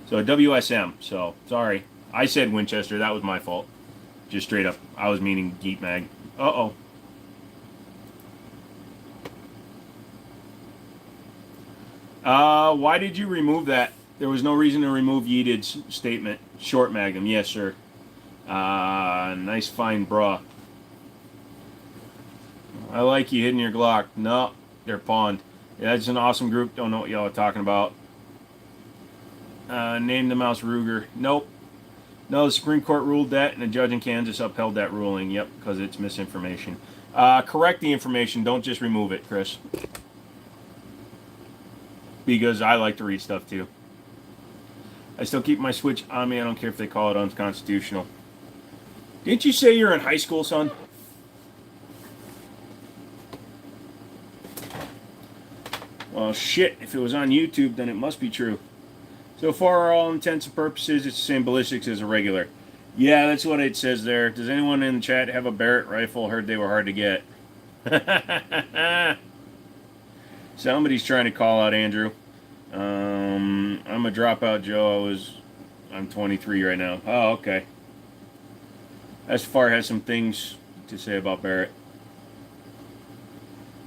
So WSM. So sorry, I said Winchester. That was my fault. Just straight up, I was meaning Geet Mag. Uh-oh. Why did you remove that? There was no reason to remove Yeeted's statement. Short Magnum, yes, sir. Nice fine bra. I like you hitting your Glock. No, they're pawned. Yeah, that's an awesome group. Don't know what y'all are talking about. Name the mouse Ruger. Nope. No, the Supreme Court ruled that, and a judge in Kansas upheld that ruling. Yep, because it's misinformation. Correct the information. Don't just remove it, Chris. Because I like to read stuff, too. I still keep my Switch on me. I don't care if they call it unconstitutional. Didn't you say you're in high school, son? Well, shit. If it was on YouTube, then it must be true. So far, all intents and purposes, it's the same ballistics as a regular. Yeah, that's what it says there. Does anyone in the chat have a Barrett rifle? Heard they were hard to get. Somebody's trying to call out Andrew. I'm a dropout, Joe. I'm 23 right now. Oh, okay. Asfar has some things to say about Barrett.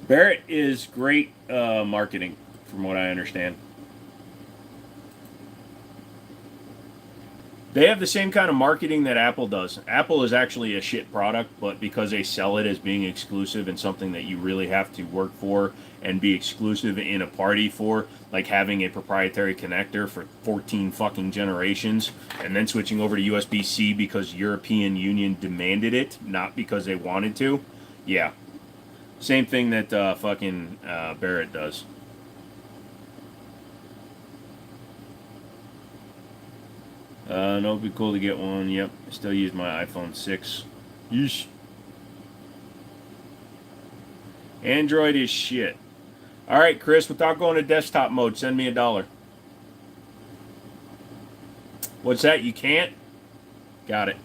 Barrett is great marketing, from what I understand. They have the same kind of marketing that Apple does. Apple is actually a shit product, but because they sell it as being exclusive and something that you really have to work for and be exclusive in a party for, like having a proprietary connector for 14 fucking generations and then switching over to USB-C because European Union demanded it, not because they wanted to. Yeah. Same thing that fucking Barrett does. No, it'd be cool to get one. Yep, I still use my iPhone 6. Yeesh. Android is shit. All right, Chris, without going to desktop mode, send me $1. What's that? You can't? Got it.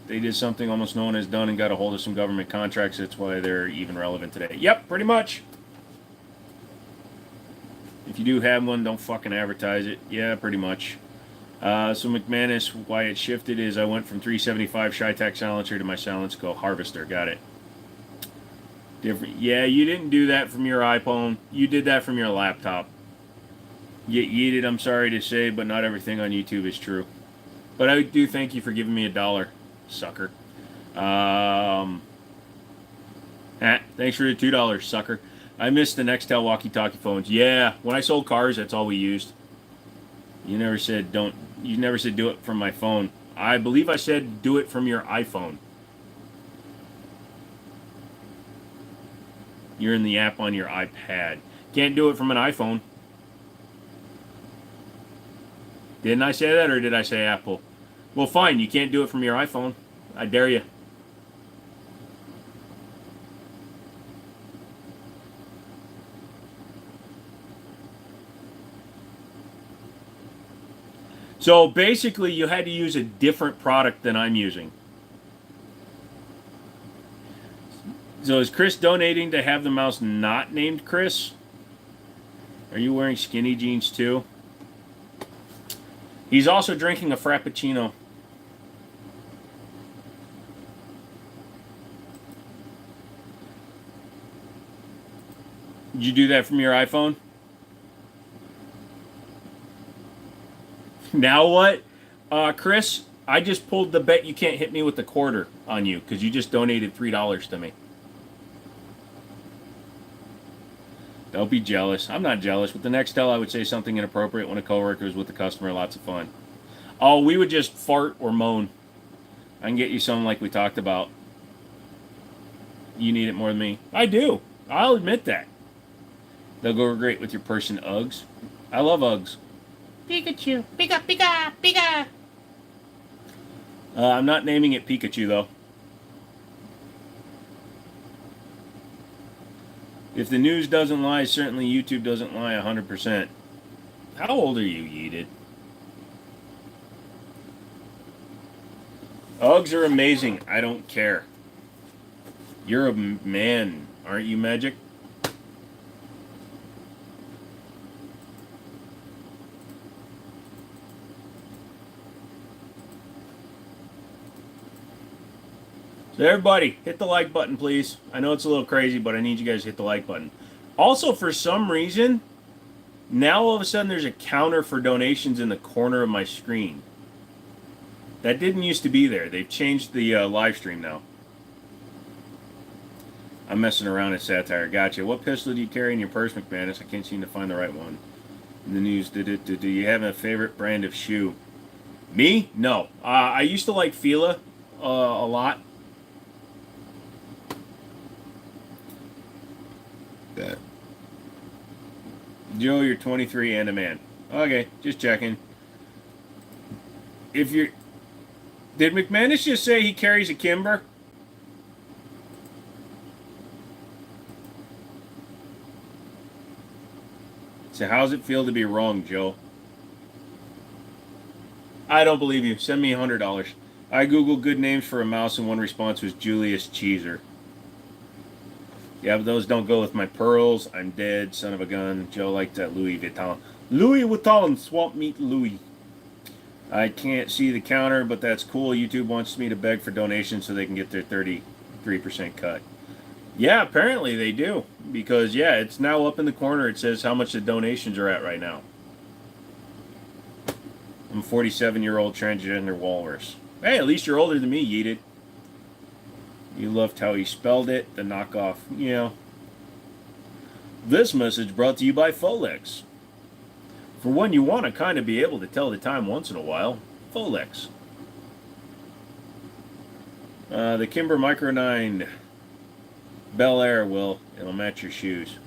They did something almost no one has done and got a hold of some government contracts. That's why they're even relevant today. Yep, pretty much. If you do have one, don't fucking advertise it. Yeah, pretty much. So McManus, why it shifted is I went from 375 Shytech silencer to my Silence Go Harvester. Got it. Different. Yeah, you didn't do that from your iPhone. You did that from your laptop. Yeeted, I'm sorry to say, but not everything on YouTube is true. But I do thank you for giving me $1, sucker. Thanks for the $2, sucker. I missed the Nextel walkie-talkie phones. Yeah, when I sold cars, that's all we used. You never said do it from my phone. I believe I said do it from your iPhone. You're in the app on your iPad. Can't do it from an iPhone. Didn't I say that, or did I say Apple? Well, fine, you can't do it from your iPhone. I dare you. So basically, you had to use a different product than I'm using. So is Chris donating to have the mouse not named Chris? Are you wearing skinny jeans too? He's also drinking a Frappuccino. Did you do that from your iPhone? Now what? Chris, I just pulled the bet you can't hit me with the quarter on you because you just donated $3 to me. Don't be jealous. I'm not jealous. With the Nextel, I would say something inappropriate when a coworker is with the customer. Lots of fun. Oh, we would just fart or moan. I can get you something like we talked about. You need it more than me. I do. I'll admit that. They'll go great with your person Uggs. I love Uggs. Pikachu. Pika, Pika, Pika. I'm not naming it Pikachu, though. If the news doesn't lie, certainly YouTube doesn't lie 100%. How old are you, Yeeted? Uggs are amazing. I don't care. You're a man, aren't you, Magic? So everybody, hit the like button, please. I know it's a little crazy, but I need you guys to hit the like button. Also, for some reason, now all of a sudden there's a counter for donations in the corner of my screen. That didn't used to be there. They've changed the live stream now. I'm messing around at satire. Gotcha. What pistol do you carry in your purse, McManus? I can't seem to find the right one. In the news, do you have a favorite brand of shoe? Me? No. I used to like Fila a lot. That. Joe, you're 23 and a man. Okay, just checking. If you're... Did McManus just say he carries a Kimber? So how's it feel to be wrong, Joe? I don't believe you. Send me $100. I googled good names for a mouse and one response was Julius Cheeser. Yeah, but those don't go with my pearls. I'm dead, son of a gun. Joe liked that Louis Vuitton. Louis Vuitton, swamp meat Louis. I can't see the counter, but that's cool. YouTube wants me to beg for donations so they can get their 33% cut. Yeah, apparently they do. Because, yeah, it's now up in the corner. It says how much the donations are at right now. I'm a 47-year-old transgender walrus. Hey, at least you're older than me, Yeet It. You loved how he spelled it, the knockoff. Yeah. This message brought to you by Folex. For when you want to kind of be able to tell the time once in a while, Folex. The Kimber Micro 9 Bel Air it'll match your shoes.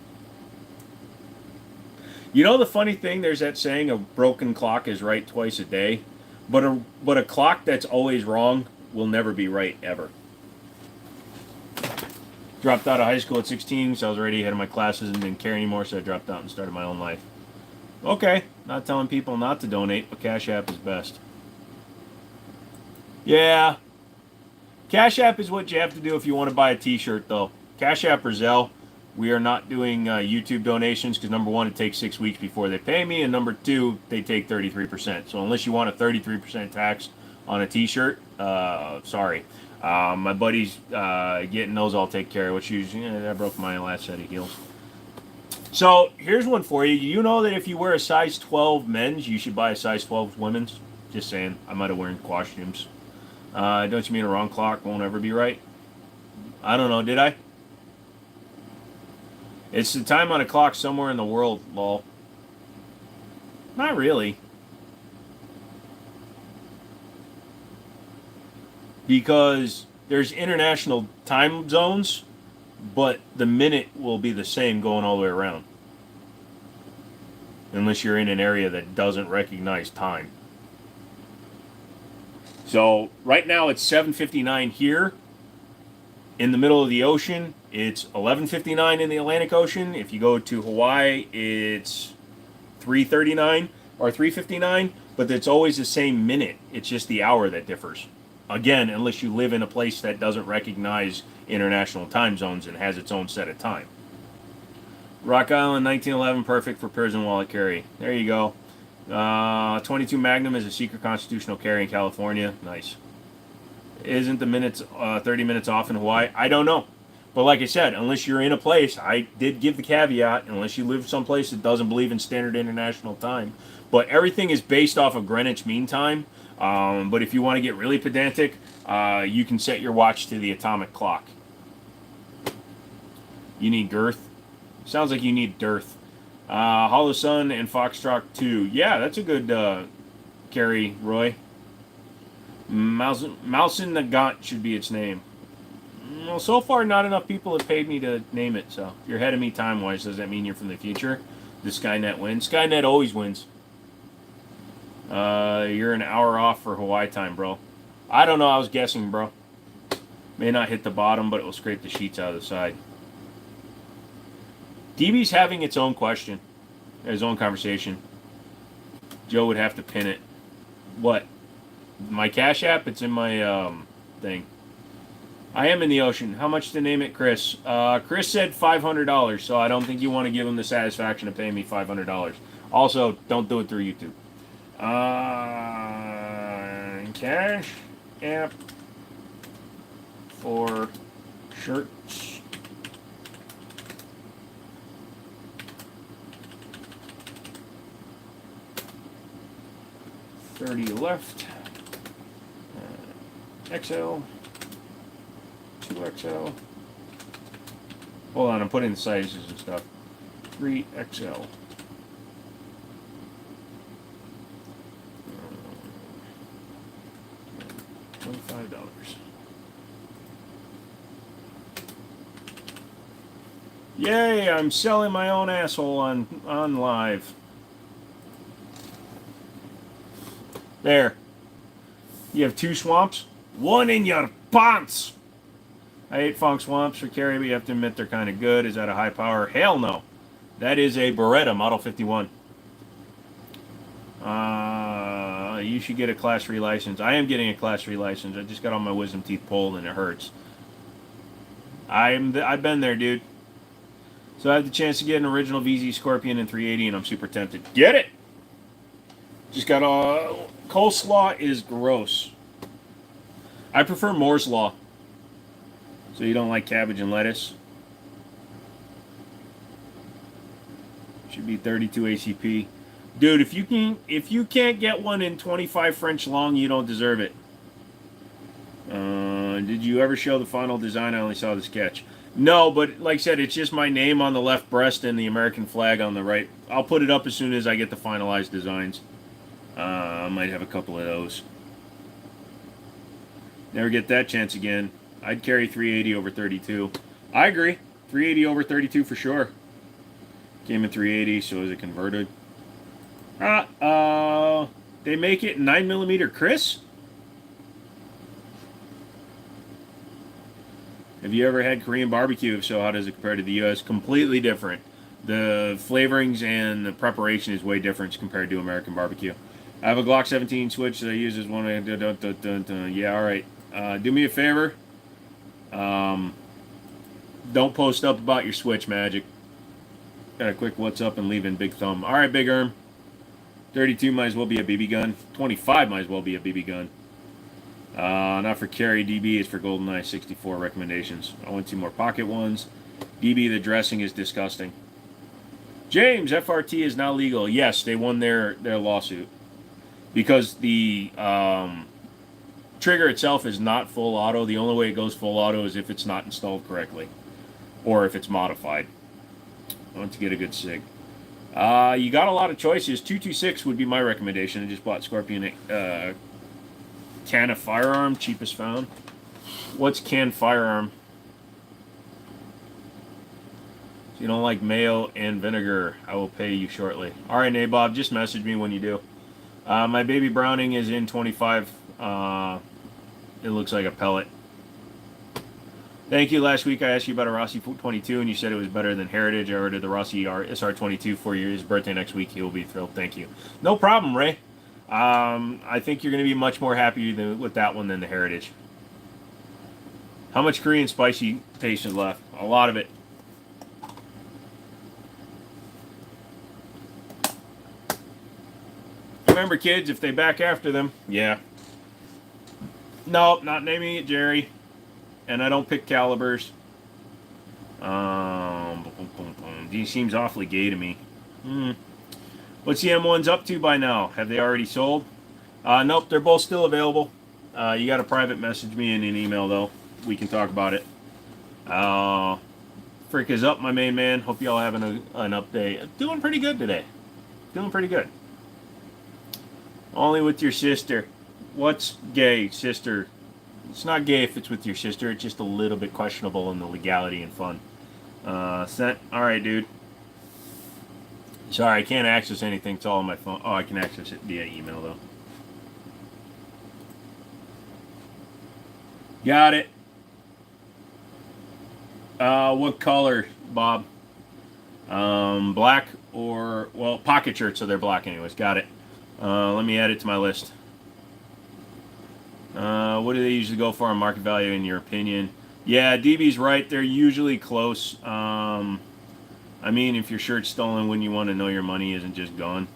You know the funny thing, there's that saying, a broken clock is right twice a day, but a clock that's always wrong will never be right ever. Dropped out of high school at 16, so I was already ahead of my classes and didn't care anymore, so I dropped out and started my own life. Okay, not telling people not to donate, but Cash App is best. Yeah. Cash App is what you have to do if you want to buy a t-shirt, though. Cash App or Zelle. We are not doing YouTube donations because, number one, it takes 6 weeks before they pay me, and number two, they take 33%. So unless you want a 33% tax on a t-shirt, sorry. My buddy's getting those all taken care of, which I broke my last set of heels. So here's one for you. You know that if you wear a size 12 men's, you should buy a size 12 women's? Just saying. I might have worn costumes. Don't you mean a wrong clock won't ever be right? I don't know. Did I? It's the time on a clock somewhere in the world, lol. Not really. Because there's international time zones, but the minute will be the same going all the way around. Unless you're in an area that doesn't recognize time. So right now it's 7:59 here. In the middle of the ocean, it's 11:59 in the Atlantic Ocean. If you go to Hawaii, it's 3:39 or 3:59, but it's always the same minute. It's just the hour that differs. Again, unless you live in a place that doesn't recognize international time zones and has its own set of time. Rock Island, 1911, perfect for prison wallet carry. There you go. 22 Magnum is a secret constitutional carry in California. Nice. Isn't the minutes 30 minutes off in Hawaii? I don't know. But like I said, unless you're in a place, I did give the caveat, unless you live someplace that doesn't believe in standard international time. But everything is based off of Greenwich Mean Time. But if you want to get really pedantic, you can set your watch to the atomic clock. You need girth? Sounds like you need dearth. Hollow Sun and Foxtrot 2. Yeah, that's a good carry, Roy. Mouse in the Gaunt should be its name. Well, so far, not enough people have paid me to name it, so if you're ahead of me time-wise, does that mean you're from the future? Does Skynet win? Skynet always wins. You're an hour off for Hawaii time, bro. I don't know, I was guessing, bro. May not hit the bottom, but it will scrape the sheets out of the side. DB's having its own question. Its own conversation. Joe would have to pin it. What? My Cash App? It's in my thing. I am in the ocean. How much to name it, Chris? Chris said $500, so I don't think you want to give him the satisfaction of paying me $500. Also, don't do it through YouTube. Cash App for shirts. $30 left. XL. 2XL. Hold on, I'm putting the sizes and stuff. 3XL. $25. Yay, I'm selling my own asshole on live. There. You have 2 swamps? One in your pants! I hate funk swamps for carry, but you have to admit they're kind of good. Is that a high power? Hell no. That is a Beretta Model 51. You should get a Class 3 license. I am getting a Class 3 license. I just got all my wisdom teeth pulled and it hurts. I've been there, dude. So I have the chance to get an original VZ Scorpion in 380 and I'm super tempted. Get it! Just got a... Coleslaw is gross. I prefer Moore's Law. So you don't like cabbage and lettuce? Should be 32 ACP. Dude, if you can't get one in 25 French long, you don't deserve it. Did you ever show the final design? I only saw the sketch. No, but like I said, it's just my name on the left breast and the American flag on the right. I'll put it up as soon as I get the finalized designs. I might have a couple of those. Never get that chance again. I'd carry 380 over 32. I agree. 380 over 32 for sure. Came in 380, so is it converted? They make it 9mm Chris? Have you ever had Korean barbecue? If so, how does it compare to the U.S.? Completely different. The flavorings and the preparation is way different compared to American barbecue. I have a Glock 17 switch that I use as one. Yeah, all right. Do me a favor. Don't post up about your switch, Magic. Got a quick what's up and leave in big thumb. All right, Big Erm. 32 might as well be a BB gun. 25 might as well be a BB gun. Not for carry. DB is for GoldenEye 64 recommendations. I want 2 more pocket ones. DB, the dressing is disgusting. James, FRT is now legal. Yes, they won their lawsuit. Because the trigger itself is not full auto. The only way it goes full auto is if it's not installed correctly. Or if it's modified. I want to get a good SIG. You got a lot of choices. 226 would be my recommendation. I just bought Scorpion can of firearm, cheapest found. What's can firearm? If you don't like mayo and vinegar, I will pay you shortly. All right, Nabob, just message me when you do. My baby Browning is in 25. It looks like a pellet. Thank you. Last week I asked you about a Rossi 22 and you said it was better than Heritage. I ordered the Rossi SR22 for his birthday next week. He will be thrilled. Thank you. No problem, Ray. I think you're going to be much more happy with that one than the Heritage. How much Korean spicy paste is left? A lot of it. Remember, kids, if they back after them, yeah. No, not naming it Jerry. And I don't pick calibers. He seems awfully gay to me. What's the M1s up to by now? Have they already sold? Nope, they're both still available. You got to private message me in an email, though. We can talk about it. Frick is up, my main man. Hope y'all having an update. Doing pretty good today. Doing pretty good. Only with your sister. What's gay, sister? It's not gay if it's with your sister. It's just a little bit questionable in the legality and fun. Sent. All right, dude. Sorry, I can't access anything. It's all on my phone. Oh, I can access it via email, though. Got it. What color, Bob? Black or... Well, pocket shirts, so they're black anyways. Got it. Let me add it to my list. What do they usually go for on market value, in your opinion? Yeah, DB's right. They're usually close. I mean, if your shirt's stolen, wouldn't you want to know your money isn't just gone?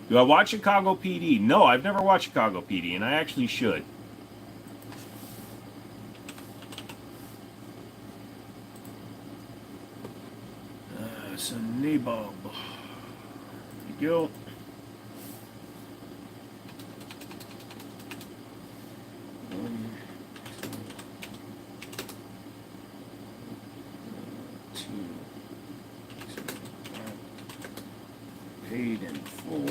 Do I watch Chicago PD? No, I've never watched Chicago PD, and I actually should. So, Nabob. There you go. Paid in full.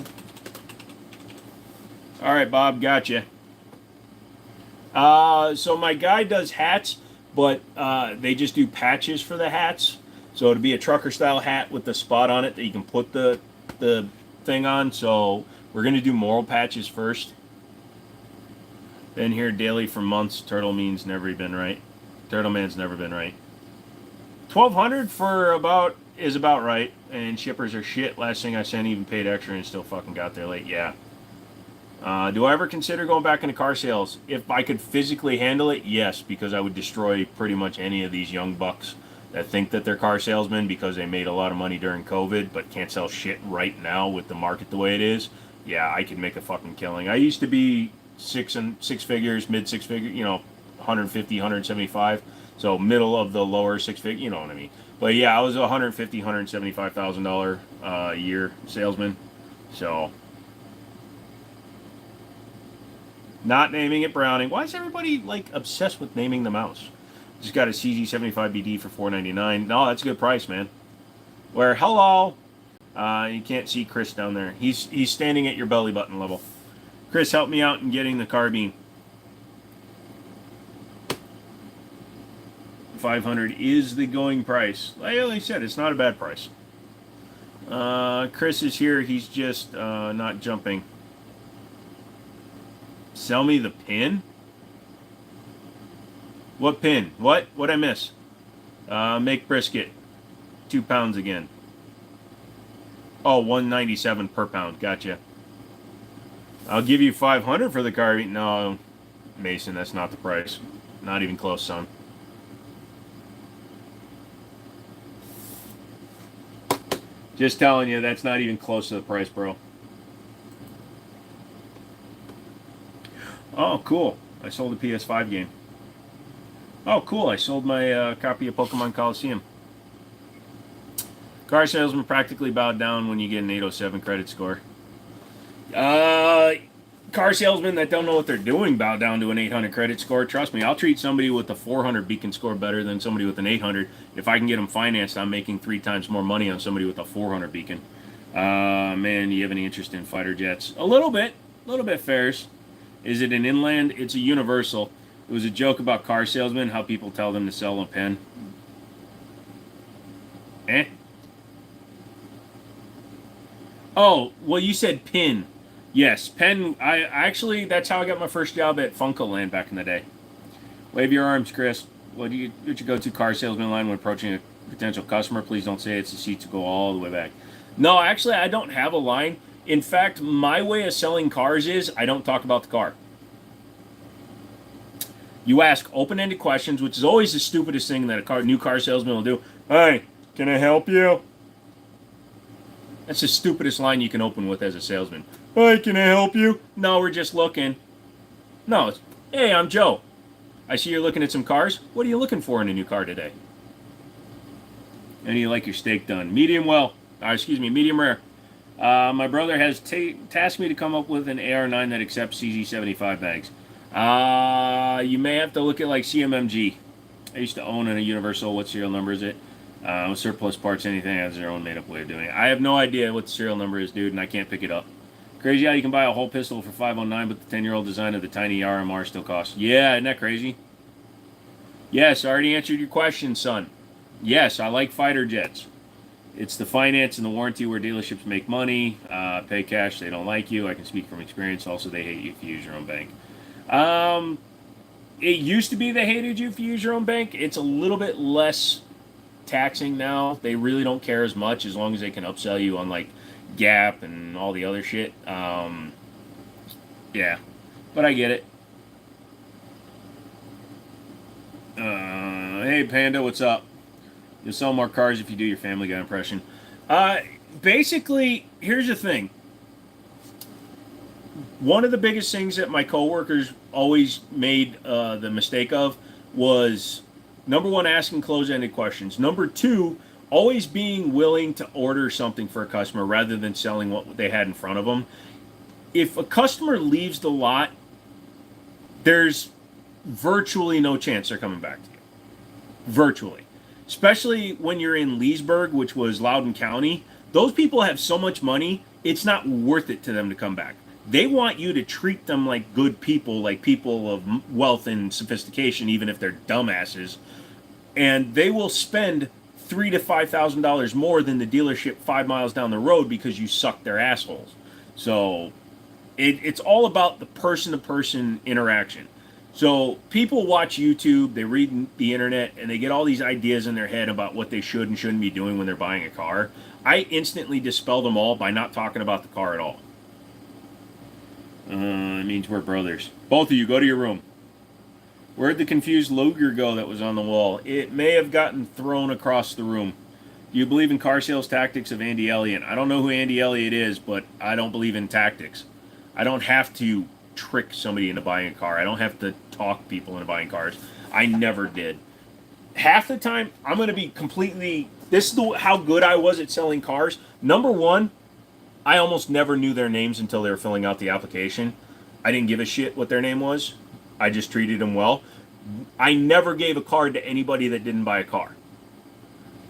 All right, Bob, gotcha. So my guy does hats, but they just do patches for the hats. So it'd be a trucker style hat with the spot on it that you can put the thing on. So we're gonna do moral patches first. Been here daily for months. Turtle Man's never been right. 1,200 for is about right. And shippers are shit. Last thing I sent even paid extra and still fucking got there late. Yeah. Do I ever consider going back into car sales? If I could physically handle it, yes, because I would destroy pretty much any of these young bucks that think that they're car salesmen because they made a lot of money during COVID but can't sell shit right now with the market the way it is. Yeah, I could make a fucking killing. I used to be six figures, mid six figure, 150, 175. So middle of the lower six figure, you know what I mean. But yeah, I was a $150,000, $175,000 a year salesman. So not naming it Browning. Why is everybody like obsessed with naming the mouse? Just got a CZ75BD for $499. No, that's a good price, man. Where hello, you can't see Chris down there. He's standing at your belly button level. Chris, help me out in getting the carbine. 500 is the going price. Like I said, it's not a bad price. Chris is here. He's just not jumping. Sell me the pin? What pin? What'd I miss? Make brisket. 2 pounds again. Oh, 197 per pound. Gotcha. I'll give you 500 for the carbine. No, Mason, that's not the price. Not even close, son. Just telling you, that's not even close to the price, bro. Oh, cool. I sold a PS5 game. Oh, cool. I sold my copy of Pokemon Coliseum. Car salesman practically bowed down when you get an 807 credit score. Car salesmen that don't know what they're doing bow down to an 800 credit score. Trust me, I'll treat somebody with a 400 beacon score better than somebody with an 800. If I can get them financed, I'm making 3 times more money on somebody with a 400 beacon. Man, do you have any interest in fighter jets? A little bit fares. Is it an inland? It's a universal. It was a joke about car salesmen, how people tell them to sell a pen. Oh, well, you said pin. Yes, pen. I actually, that's how I got my first job at Funko-Land back in the day. Wave your arms, Chris. What's your go-to car salesman line when approaching a potential customer? Please don't say it's the seat to go all the way back. No, actually, I don't have a line. In fact, my way of selling cars is I don't talk about the car. You ask open-ended questions, which is always the stupidest thing that a new car salesman will do. Hey, can I help you? That's the stupidest line you can open with as a salesman. Hey, can I help you? No, we're just looking. No, it's, hey, I'm Joe. I see you're looking at some cars. What are you looking for in a new car today? And you like your steak done. Medium well. Medium rare. My brother has tasked me to come up with an AR9 that accepts CZ75 bags. You may have to look at like CMMG. I used to own a Universal. What serial number is it? Surplus parts, anything has their own made-up way of doing it. I have no idea what the serial number is, dude, and I can't pick it up. Crazy how you can buy a whole pistol for $509, but the 10-year-old design of the tiny RMR still costs. Yeah, isn't that crazy? Yes, I already answered your question, son. Yes, I like fighter jets. It's the finance and the warranty where dealerships make money, pay cash, they don't like you. I can speak from experience. Also, they hate you if you use your own bank. It used to be they hated you if you use your own bank. It's a little bit less taxing now. They really don't care as much as long as they can upsell you on like Gap and all the other shit. Yeah, but I get it. Hey Panda, what's up? You'll sell more cars if you do your Family Guy impression. Basically, here's the thing. One of the biggest things that my coworkers always made the mistake of was, number one, asking close-ended questions. Number two, always being willing to order something for a customer rather than selling what they had in front of them. If a customer leaves the lot, there's virtually no chance they're coming back to you. Virtually. Especially when you're in Leesburg, which was Loudoun County. Those people have so much money, it's not worth it to them to come back. They want you to treat them like good people, like people of wealth and sophistication, even if they're dumbasses. And they will spend $3,000 to $5,000 more than the dealership 5 miles down the road because you suck their assholes. So it's all about the person-to-person interaction. So people watch YouTube, they read the internet, and they get all these ideas in their head about what they should and shouldn't be doing when they're buying a car. I instantly dispel them all by not talking about the car at all. It means we're brothers. Both of you, go to your room. Where'd the confused Luger go that was on the wall? It may have gotten thrown across the room. Do you believe in car sales tactics of Andy Elliott? I don't know who Andy Elliott is, but I don't believe in tactics. I don't have to trick somebody into buying a car. I don't have to talk people into buying cars. I never did. Half the time, I'm going to be completely... This is how good I was at selling cars. Number one, I almost never knew their names until they were filling out the application. I didn't give a shit what their name was. I just treated them well. I never gave a card to anybody that didn't buy a car.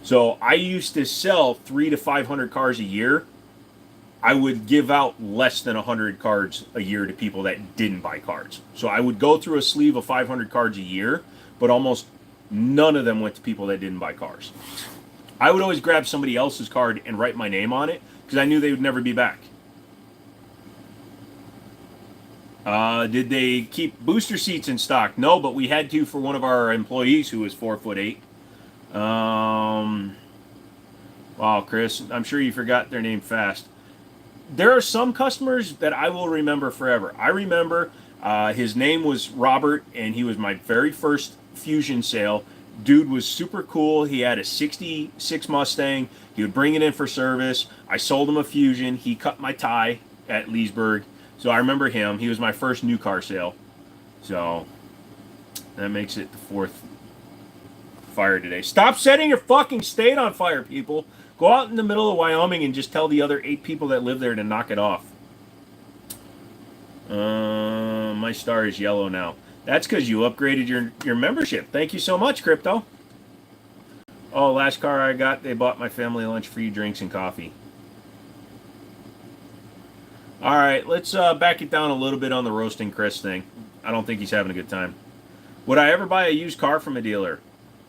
So I used to sell 300 to 500 cars a year. I would give out less than 100 cards a year to people that didn't buy cards. So I would go through a sleeve of 500 cards a year, but almost none of them went to people that didn't buy cars. I would always grab somebody else's card and write my name on it because I knew they would never be back. Did they keep booster seats in stock? No, but we had to for one of our employees who was 4'8". Wow, Chris, I'm sure you forgot their name fast. There are some customers that I will remember forever. I remember his name was Robert, and he was my very first Fusion sale. Dude was super cool. He had a 66 Mustang. He would bring it in for service. I sold him a Fusion. He cut my tie at Leesburg. So I remember him. He was my first new car sale. So that makes it the fourth fire today. Stop setting your fucking state on fire, people. Go out in the middle of Wyoming and just tell the other 8 people that live there to knock it off. My star is yellow now. That's because you upgraded your membership. Thank you so much, Crypto. Oh, last car I got, they bought my family lunch, free drinks, and coffee. All right, let's back it down a little bit on the roasting Chris thing. I don't think he's having a good time. Would I ever buy a used car from a dealer?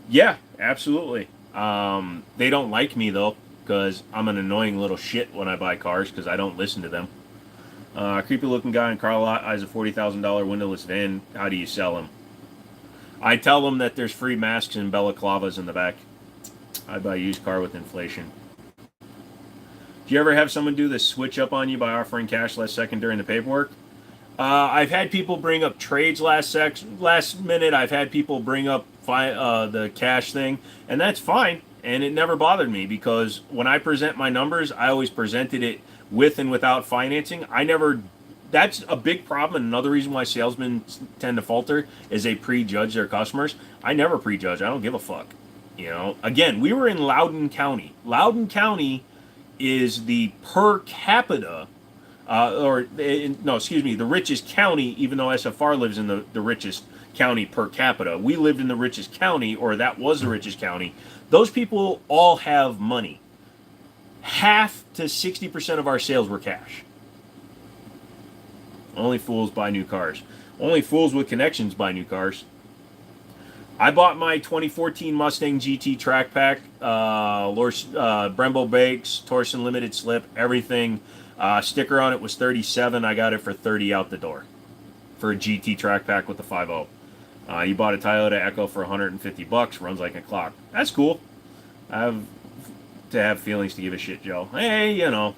Yeah, absolutely. They don't like me, though, because I'm an annoying little shit when I buy cars because I don't listen to them. Creepy-looking guy in car lot has a $40,000 windowless van. How do you sell him? I tell them that there's free masks and balaclavas in the back. I buy a used car with inflation. Do you ever have someone do the switch up on you by offering cash last second during the paperwork? I've had people bring up trades last minute. I've had people bring up the cash thing, and that's fine. And it never bothered me because when I present my numbers, I always presented it with and without financing. That's a big problem, and another reason why salesmen tend to falter is they prejudge their customers. I never prejudge. I don't give a fuck. You know, again, we were in Loudoun County. Loudoun County is the per capita, the richest county, even though SFR lives in the richest county per capita. We lived in the richest county, or that was the richest county. Those people all have money. Half to 60% of our sales were cash. Only fools buy new cars. Only fools with connections buy new cars. I bought my 2014 Mustang GT track pack, Brembo brakes, Torsen limited slip, everything. Sticker on it was 37. I got it for 30 out the door for a GT track pack with the 5.0. You bought a Toyota Echo for $150. Runs like a clock. That's cool. I have to have feelings to give a shit, Joe. Hey, you know.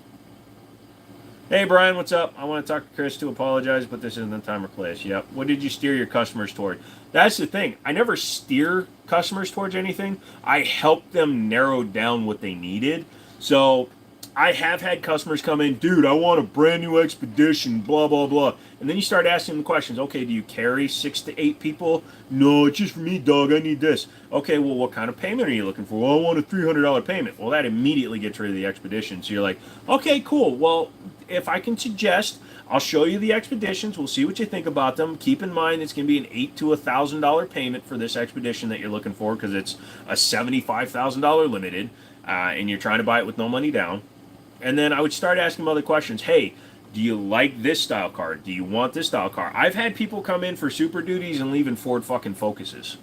Hey, Brian, what's up? I want to talk to Chris to apologize, but this isn't the time or place. Yep. What did you steer your customers toward? That's the thing. I never steer customers towards anything. I help them narrow down what they needed. So I have had customers come in, dude, I want a brand new Expedition, blah, blah, blah. And then you start asking them questions. Okay, do you carry 6 to 8 people? No, it's just for me, dog. I need this. Okay, well, what kind of payment are you looking for? Well, I want a $300 payment. Well, that immediately gets rid of the Expedition. So you're like, okay, cool. Well, if I can suggest, I'll show you the Expeditions. We'll see what you think about them. Keep in mind it's going to be an $8,000 to $1,000 payment for this Expedition that you're looking for because it's a $75,000 limited, and you're trying to buy it with no money down. And then I would start asking them other questions. Hey, do you like this style car? Do you want this style car? I've had people come in for Super Duties and leave in Ford fucking Focuses.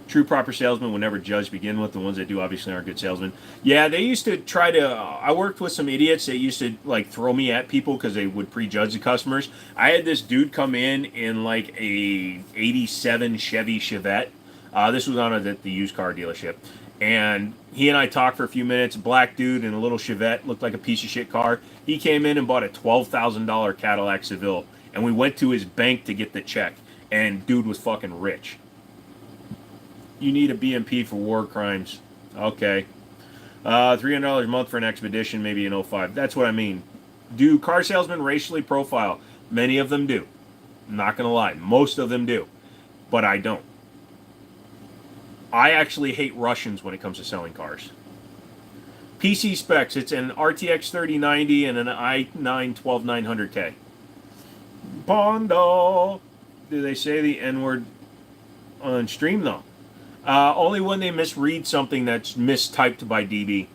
True proper salesmen would never judge to begin with. The ones that do obviously aren't good salesmen. Yeah, they used to try to. I worked with some idiots that used to like throw me at people because they would prejudge the customers. I had this dude come in like a '87 Chevy Chevette. This was on at the used car dealership, and he and I talked for a few minutes. Black dude in a little Chevette, looked like a piece of shit car. He came in and bought a $12,000 Cadillac Seville, and we went to his bank to get the check. And dude was fucking rich. You need a BMP for war crimes. Okay. $300 a month for an expedition, maybe an 05. That's what I mean. Do car salesmen racially profile? Many of them do. I'm not going to lie. Most of them do. But I don't. I actually hate Russians when it comes to selling cars. PC specs. It's an RTX 3090 and an i9 12900K. Bondo. Do they say the N-word on stream, though? Only when they misread something that's mistyped by DB.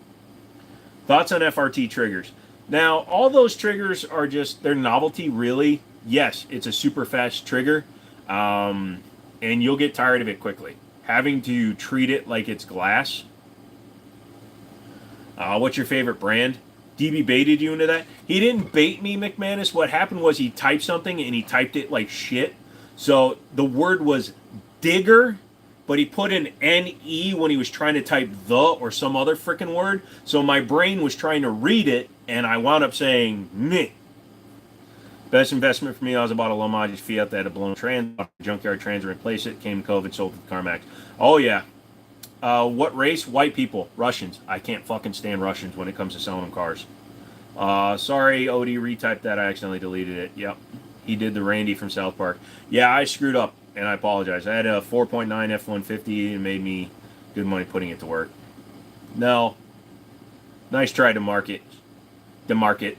Thoughts on FRT triggers? Now, all those triggers are just, they're novelty, really. Yes, it's a super fast trigger, and you'll get tired of it quickly. Having to treat it like it's glass. What's your favorite brand? DB baited you into that? He didn't bait me, McManus. What happened was he typed something, and he typed it like shit. So the word was digger, but he put an N-E when he was trying to type the or some other freaking word. So my brain was trying to read it, and I wound up saying meh. Best investment for me, I was about a low mileage Fiat that had a blown trans, junkyard trans, replace it, came COVID, sold to CarMax. Oh yeah. What race? White people. Russians. I can't fucking stand Russians when it comes to selling them cars. Sorry, Odie, retyped that. I accidentally deleted it. Yep. He did the Randy from South Park. Yeah, I screwed up. And I apologize. I had a 4.9 F-150 and made me good money putting it to work. No. Nice try to market. DeMarket.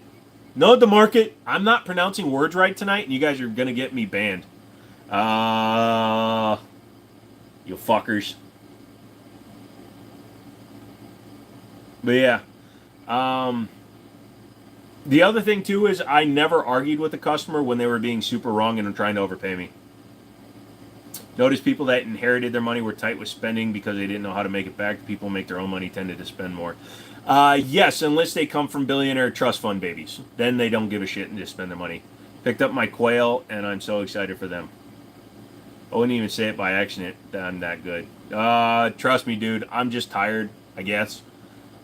No, DeMarket. I'm not pronouncing words right tonight, and you guys are going to get me banned. You fuckers. But yeah. The other thing, too, is I never argued with the customer when they were being super wrong and trying to overpay me. Notice people that inherited their money were tight with spending because they didn't know how to make it back. People who make their own money tended to spend more. Yes, unless they come from billionaire trust fund babies. Then they don't give a shit and just spend their money. Picked up my quail, and I'm so excited for them. I wouldn't even say it by accident. I'm that good. Trust me, dude. I'm just tired, I guess.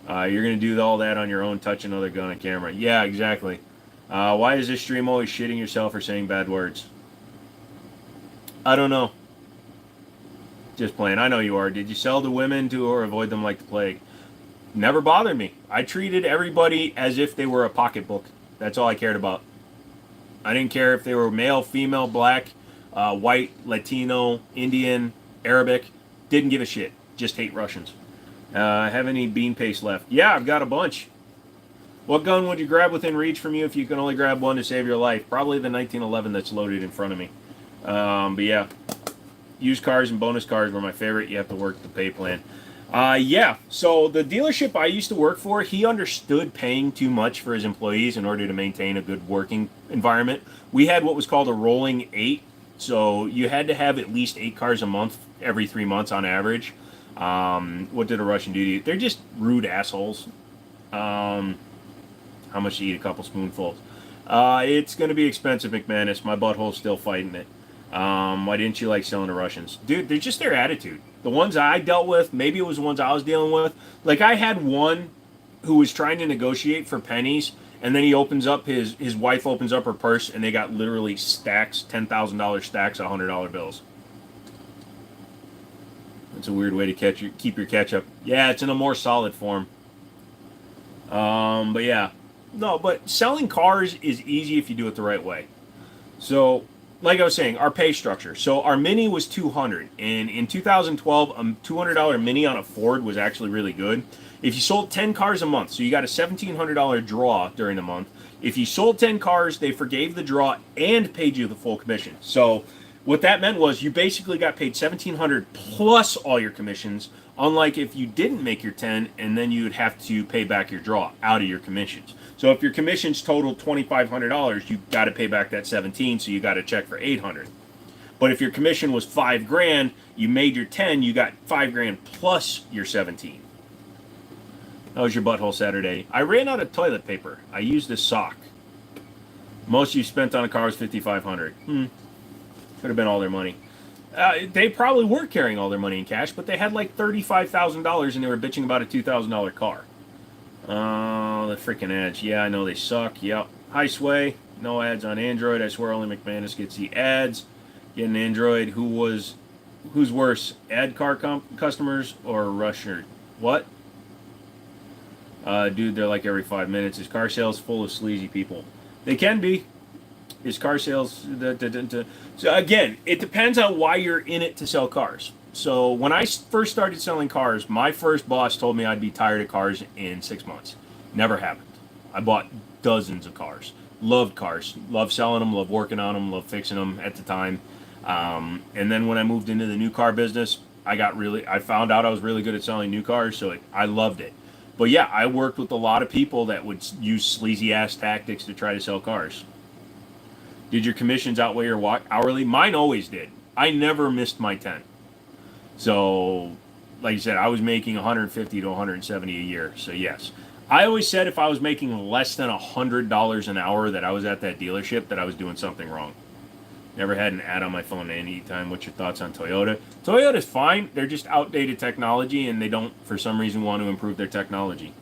You're going to do all that on your own, touch another gun on camera. Yeah, exactly. Why is this stream always shitting yourself or saying bad words? I don't know. Just playing. I know you are. Did you sell to women or avoid them like the plague? Never bothered me. I treated everybody as if they were a pocketbook. That's all I cared about. I didn't care if they were male, female, black, white, Latino, Indian, Arabic. Didn't give a shit. Just hate Russians. Have any bean paste left? Yeah, I've got a bunch. What gun would you grab within reach from you if you can only grab one to save your life? Probably the 1911 that's loaded in front of me. But yeah. Used cars and bonus cars were my favorite. You have to work the pay plan. Yeah, so the dealership I used to work for, he understood paying too much for his employees in order to maintain a good working environment. We had what was called a rolling 8, so you had to have at least 8 cars a month every 3 months on average. What did a Russian do to you? They're just rude assholes. How much to eat a couple spoonfuls? It's going to be expensive, McManus. My butthole's still fighting it. Why didn't you like selling to Russians? Dude, they're just their attitude. The ones I dealt with, maybe it was the ones I was dealing with. Like, I had one who was trying to negotiate for pennies, and then he opens up, his wife opens up her purse, and they got literally stacks, $10,000 stacks of $100 bills. That's a weird way to keep your ketchup. Yeah, it's in a more solid form. But yeah. No, but selling cars is easy if you do it the right way. So, like I was saying, our pay structure. So our Mini was $200, and in 2012, a $200 Mini on a Ford was actually really good. If you sold 10 cars a month, so you got a $1,700 draw during the month. If you sold 10 cars, they forgave the draw and paid you the full commission. So What that meant was you basically got paid $1,700 plus all your commissions. Unlike if you didn't make your 10, and then you would have to pay back your draw out of your commissions. So if your commissions totaled $2,500, you got to pay back that 17, so you got a check for 800. But if your commission was $5,000, you made your 10, you got $5,000 plus your 17. That was your butthole Saturday. I ran out of toilet paper. I used this sock. Most you spent on a car was $5,500. Could have been all their money. They probably were carrying all their money in cash, but they had like $35,000 and they were bitching about a $2,000 car. Oh, the freaking ads. Yeah, I know they suck. Yep. Hi, Sway. No ads on Android. I swear only McManus gets the ads. Get an Android. Who's worse? Ad car customers or Rusher? What? Dude, they're like every 5 minutes. Is car sales full of sleazy people? They can be. Is car sales... So again, it depends on why you're in it to sell cars. So when I first started selling cars, my first boss told me I'd be tired of cars in 6 months. Never happened. I bought dozens of cars. Loved cars. Loved selling them. Loved working on them. Loved fixing them at the time. And then when I moved into the new car business, I found out I was really good at selling new cars, so I loved it. But yeah, I worked with a lot of people that would use sleazy ass tactics to try to sell cars. Did your commissions outweigh your hourly? Mine always did. I never missed my 10. So, like you said, I was making 150 to 170 a year. So yes, I always said if I was making less than $100 an hour that I was at that dealership, that I was doing something wrong. Never had an ad on my phone at any time. What's your thoughts on Toyota? Toyota's fine. They're just outdated technology, and they don't, for some reason, want to improve their technology.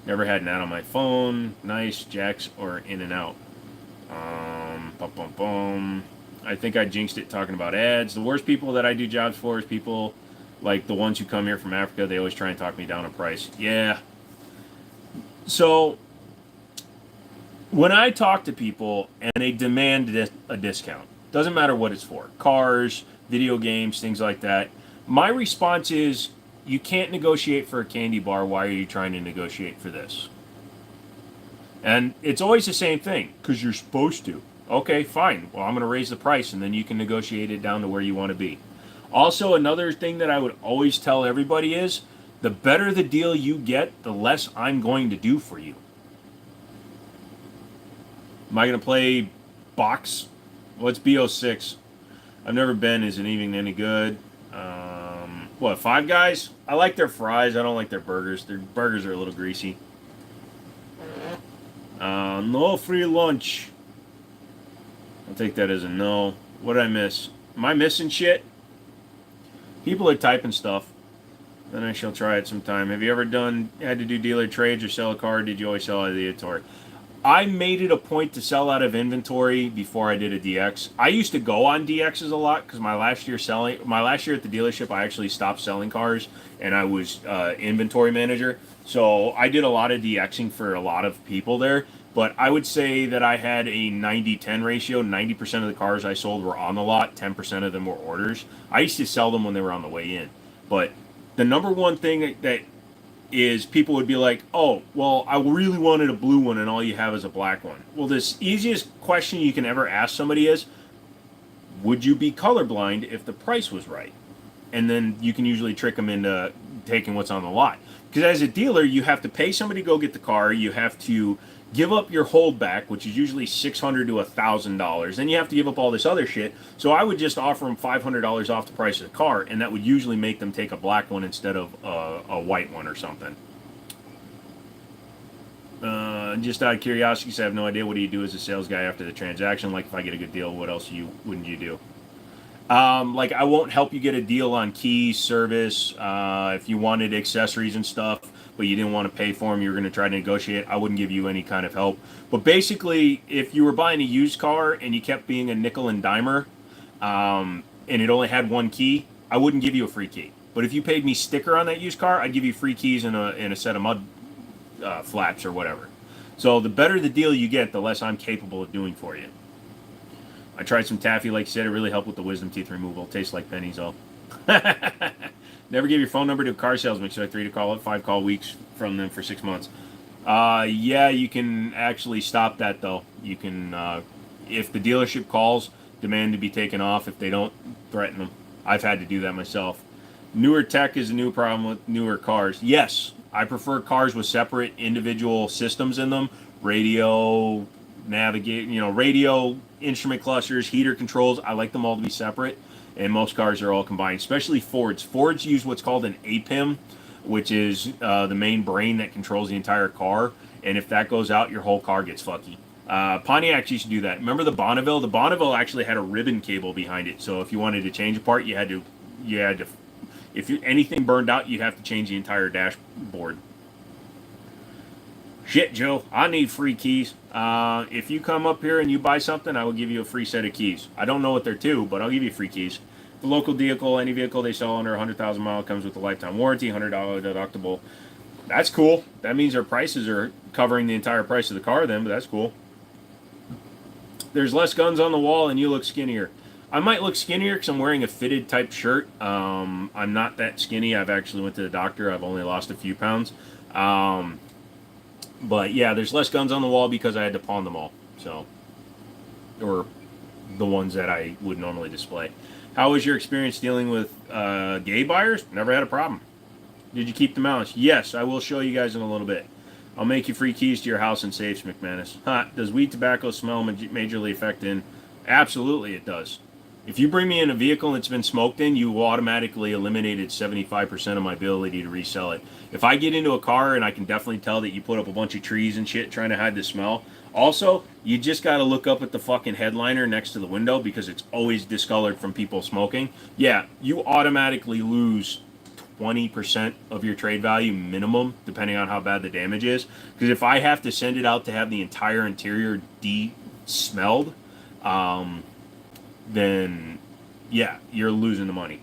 Never had an ad on my phone. Nice, Jacks, or In and Out. I think I jinxed it talking about ads. The worst people that I do jobs for is people like the ones who come here from Africa. They always try and talk me down on price. Yeah. So when I talk to people and they demand a discount, doesn't matter what it's for, cars, video games, things like that, my response is, you can't negotiate for a candy bar. Why are you trying to negotiate for this? And it's always the same thing, because you're supposed to. Okay, fine. Well, I'm going to raise the price, and then you can negotiate it down to where you want to be. Also, another thing that I would always tell everybody is, the better the deal you get, the less I'm going to do for you. Am I going to play box? What's BO6? I've never been. Is it even any good? What, Five Guys? I like their fries. I don't like their burgers. Their burgers are a little greasy. No free lunch. I'll take that as a no. What did I miss? Am I missing shit? People are typing stuff. Then I shall try it sometime. Have you ever had to do dealer trades or sell a car? Did you always sell out of the inventory? I made it a point to sell out of inventory before I did a DX. I used to go on DXs a lot because my last year at the dealership, I actually stopped selling cars and I was inventory manager. So I did a lot of DXing for a lot of people there. But I would say that I had a 90-10 ratio. 90% of the cars I sold were on the lot. 10% of them were orders. I used to sell them when they were on the way in. But the number one thing that is people would be like, oh, well, I really wanted a blue one and all you have is a black one. Well, this easiest question you can ever ask somebody is, would you be colorblind if the price was right? And then you can usually trick them into taking what's on the lot. Because as a dealer, you have to pay somebody to go get the car. You have to give up your holdback, which is usually $600 to $1,000. Then you have to give up all this other shit. So I would just offer them $500 off the price of the car, and that would usually make them take a black one instead of a white one or something. Just out of curiosity, because I have no idea, what do you do as a sales guy after the transaction? Like, if I get a good deal, what else wouldn't you do? Like, I won't help you get a deal on keys, service. If you wanted accessories and stuff, but you didn't want to pay for them, you were going to try to negotiate, I wouldn't give you any kind of help. But basically, if you were buying a used car and you kept being a nickel and dimer, and it only had one key, I wouldn't give you a free key. But if you paid me sticker on that used car, I'd give you free keys and a set of mud flaps or whatever. So the better the deal you get, the less I'm capable of doing for you. I tried some taffy, like you said, it really helped with the wisdom teeth removal. Tastes like pennies, though. Never give your phone number to a car salesman. Should I 3 to call up, 5 call weeks from them for 6 months? Yeah, you can actually stop that, though. You can, if the dealership calls, demand to be taken off if they don't threaten them. I've had to do that myself. Newer tech is a new problem with newer cars. Yes, I prefer cars with separate individual systems in them. Radio, radio, instrument clusters, heater controls. I like them all to be separate. And most cars are all combined, especially Fords. Fords use what's called an APIM, which is the main brain that controls the entire car. And if that goes out, your whole car gets fucky. Pontiacs used to do that. Remember the Bonneville? The Bonneville actually had a ribbon cable behind it. So if you wanted to change a part, you had to, if anything burned out, you'd have to change the entire dashboard. Shit, Joe, I need free keys. If you come up here and you buy something, I will give you a free set of keys. I don't know what they're to, but I'll give you free keys. The local vehicle, any vehicle they sell under 100,000 mile comes with a lifetime warranty, $100 deductible. That's cool. That means their prices are covering the entire price of the car then, but that's cool. There's less guns on the wall and you look skinnier. I might look skinnier because I'm wearing a fitted type shirt. I'm not that skinny. I've actually went to the doctor. I've only lost a few pounds. But yeah, there's less guns on the wall because I had to pawn them all. So, or the ones that I would normally display. How was your experience dealing with gay buyers? Never had a problem. Did you keep the mounts? Yes, I will show you guys in a little bit. I'll make you free keys to your house and safes, McManus. Does weed tobacco smell majorly affect in? Absolutely it does. If you bring me in a vehicle and it's been smoked in, you automatically eliminated 75% of my ability to resell it. If I get into a car and I can definitely tell that you put up a bunch of trees and shit trying to hide the smell. Also, you just got to look up at the fucking headliner next to the window because it's always discolored from people smoking. Yeah, you automatically lose 20% of your trade value minimum, depending on how bad the damage is. Because if I have to send it out to have the entire interior de-smelled, then yeah, you're losing the money.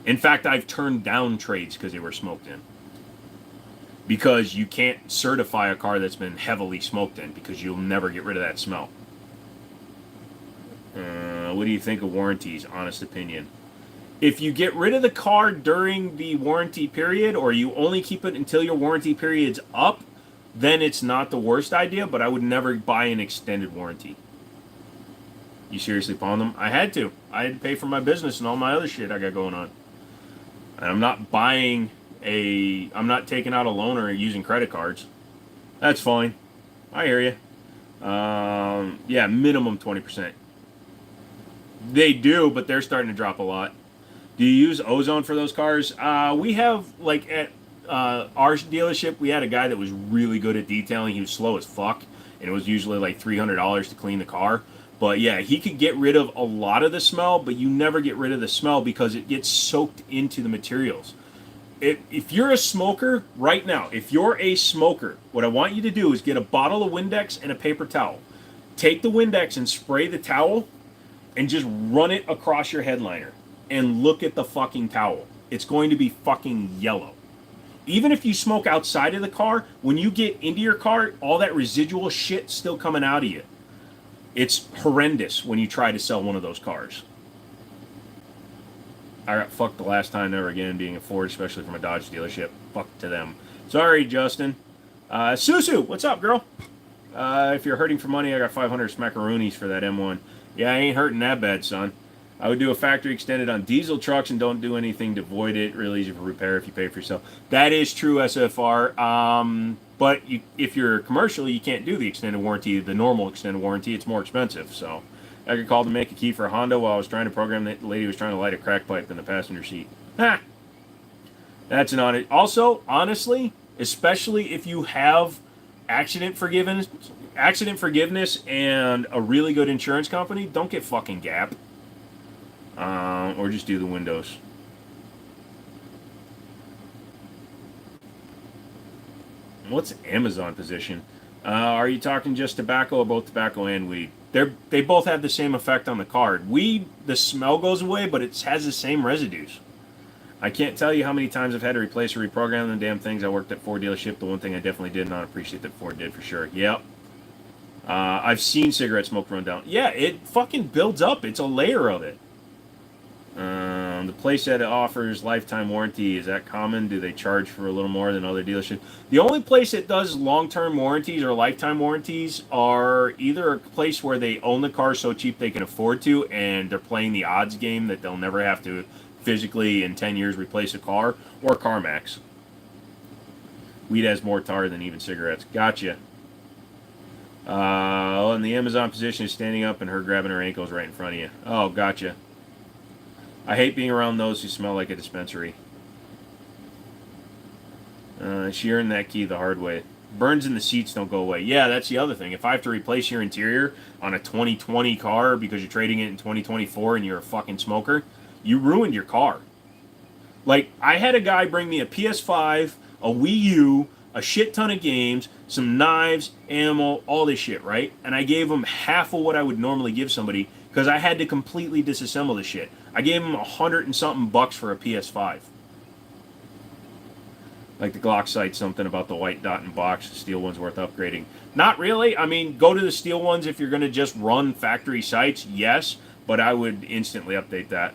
In fact, I've turned down trades because they were smoked in. Because you can't certify a car that's been heavily smoked in because you'll never get rid of that smell. What do you think of warranties? Honest opinion. If you get rid of the car during the warranty period or you only keep it until your warranty period's up, then it's not the worst idea, but I would never buy an extended warranty. You seriously pawn them? I had to. I had to pay for my business and all my other shit I got going on. And I'm not I'm not taking out a loan or using credit cards. That's fine. I hear you. Yeah, minimum 20%. They do, but they're starting to drop a lot. Do you use ozone for those cars? We have, like, at our dealership, we had a guy that was really good at detailing. He was slow as fuck, and it was usually like $300 to clean the car. But yeah, he could get rid of a lot of the smell, but you never get rid of the smell because it gets soaked into the materials. If you're a smoker, right now, if you're a smoker, what I want you to do is get a bottle of Windex and a paper towel. Take the Windex and spray the towel and just run it across your headliner. And look at the fucking towel. It's going to be fucking yellow. Even if you smoke outside of the car, when you get into your car, all that residual shit's still coming out of you. It's horrendous when you try to sell one of those cars. I got fucked the last time ever again being a Ford, especially from a Dodge dealership. Fuck to them. Sorry, Justin. Susu, what's up, girl? If you're hurting for money, I got 500 smackaroonies for that M1. Yeah, I ain't hurting that bad, son. I would do a factory extended on diesel trucks and don't do anything to void it. Really easy for repair if you pay for yourself. That is true, SFR. But if you're commercial, you can't do the extended warranty, the normal extended warranty. It's more expensive. So I got called to make a key for a Honda while I was trying to program. The lady was trying to light a crack pipe in the passenger seat. Ha! That's an honest. Also, honestly, especially if you have accident forgiveness and a really good insurance company, don't get fucking Gap. Or just do the windows. What's Amazon position? Are you talking just tobacco or both tobacco and weed? They both have the same effect on the card. Weed, the smell goes away, but it has the same residues. I can't tell you how many times I've had to replace or reprogram the damn things. I worked at Ford dealership. The one thing I definitely did not appreciate that Ford did for sure. Yep. I've seen cigarette smoke run down. Yeah, it fucking builds up. It's a layer of it. The place that offers lifetime warranty, is that common? Do they charge for a little more than other dealerships? The only place that does long-term warranties or lifetime warranties are either a place where they own the car so cheap they can afford to, and they're playing the odds game that they'll never have to physically in 10 years replace a car, or CarMax. Weed has more tar than even cigarettes. Gotcha. And the Amazon position is standing up and her grabbing her ankles right in front of you. Oh, gotcha. I hate being around those who smell like a dispensary. She earned that key the hard way. Burns in the seats don't go away. Yeah, that's the other thing. If I have to replace your interior on a 2020 car because you're trading it in 2024 and you're a fucking smoker, you ruined your car. Like, I had a guy bring me a PS5, a Wii U, a shit ton of games, some knives, ammo, all this shit, right? And I gave him half of what I would normally give somebody because I had to completely disassemble the shit. I gave him $100 and something for a PS5. Like the Glock site, something about the white dot and box, the steel one's worth upgrading. Not really. I mean, go to the steel ones if you're going to just run factory sites, yes, but I would instantly update that.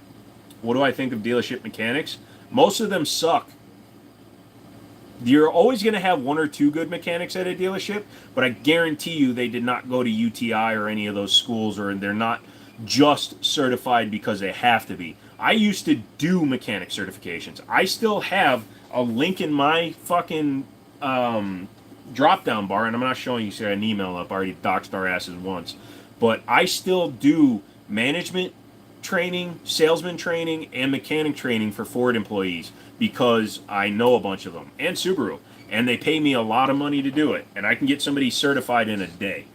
What do I think of dealership mechanics? Most of them suck. You're always going to have one or two good mechanics at a dealership, but I guarantee you they did not go to UTI or any of those schools, or they're not just certified because they have to be. I used to do mechanic certifications. I still have a link in my fucking drop-down bar, and I'm not showing you, an email up. I already doxed our asses once. But I still do management training, salesman training, and mechanic training for Ford employees because I know a bunch of them, and Subaru, and they pay me a lot of money to do it, and I can get somebody certified in a day.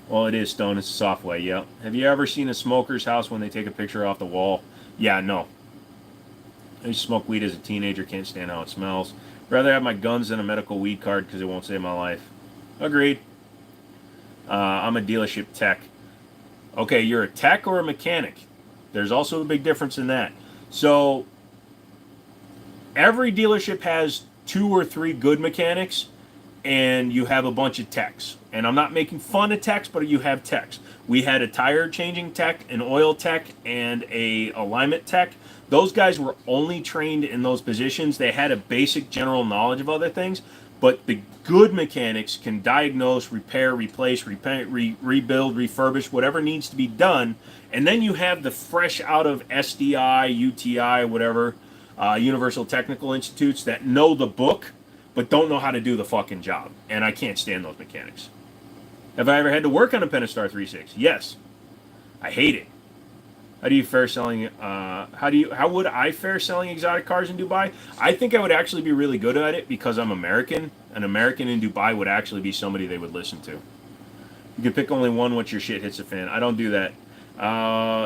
Well, it is, Stone. It's a soft way, yeah. Have you ever seen a smoker's house when they take a picture off the wall? Yeah, no. I used to smoke weed as a teenager, can't stand how it smells. Rather have my guns than a medical weed card because it won't save my life. Agreed. I'm a dealership tech. Okay, you're a tech or a mechanic? There's also a big difference in that. So, every dealership has 2 or 3 good mechanics, and you have a bunch of techs. And I'm not making fun of techs, but you have techs. We had a tire changing tech, an oil tech, and a alignment tech. Those guys were only trained in those positions. They had a basic general knowledge of other things, but the good mechanics can diagnose, repair, replace, rebuild, refurbish, whatever needs to be done. And then you have the fresh out of SDI, UTI, whatever, Universal Technical Institutes that know the book, but don't know how to do the fucking job. And I can't stand those mechanics. Have I ever had to work on a Pentastar 3.6? Yes. I hate it. How would I fare selling exotic cars in Dubai? I think I would actually be really good at it because I'm American. An American in Dubai would actually be somebody they would listen to. You could pick only one once your shit hits the fan. I don't do that.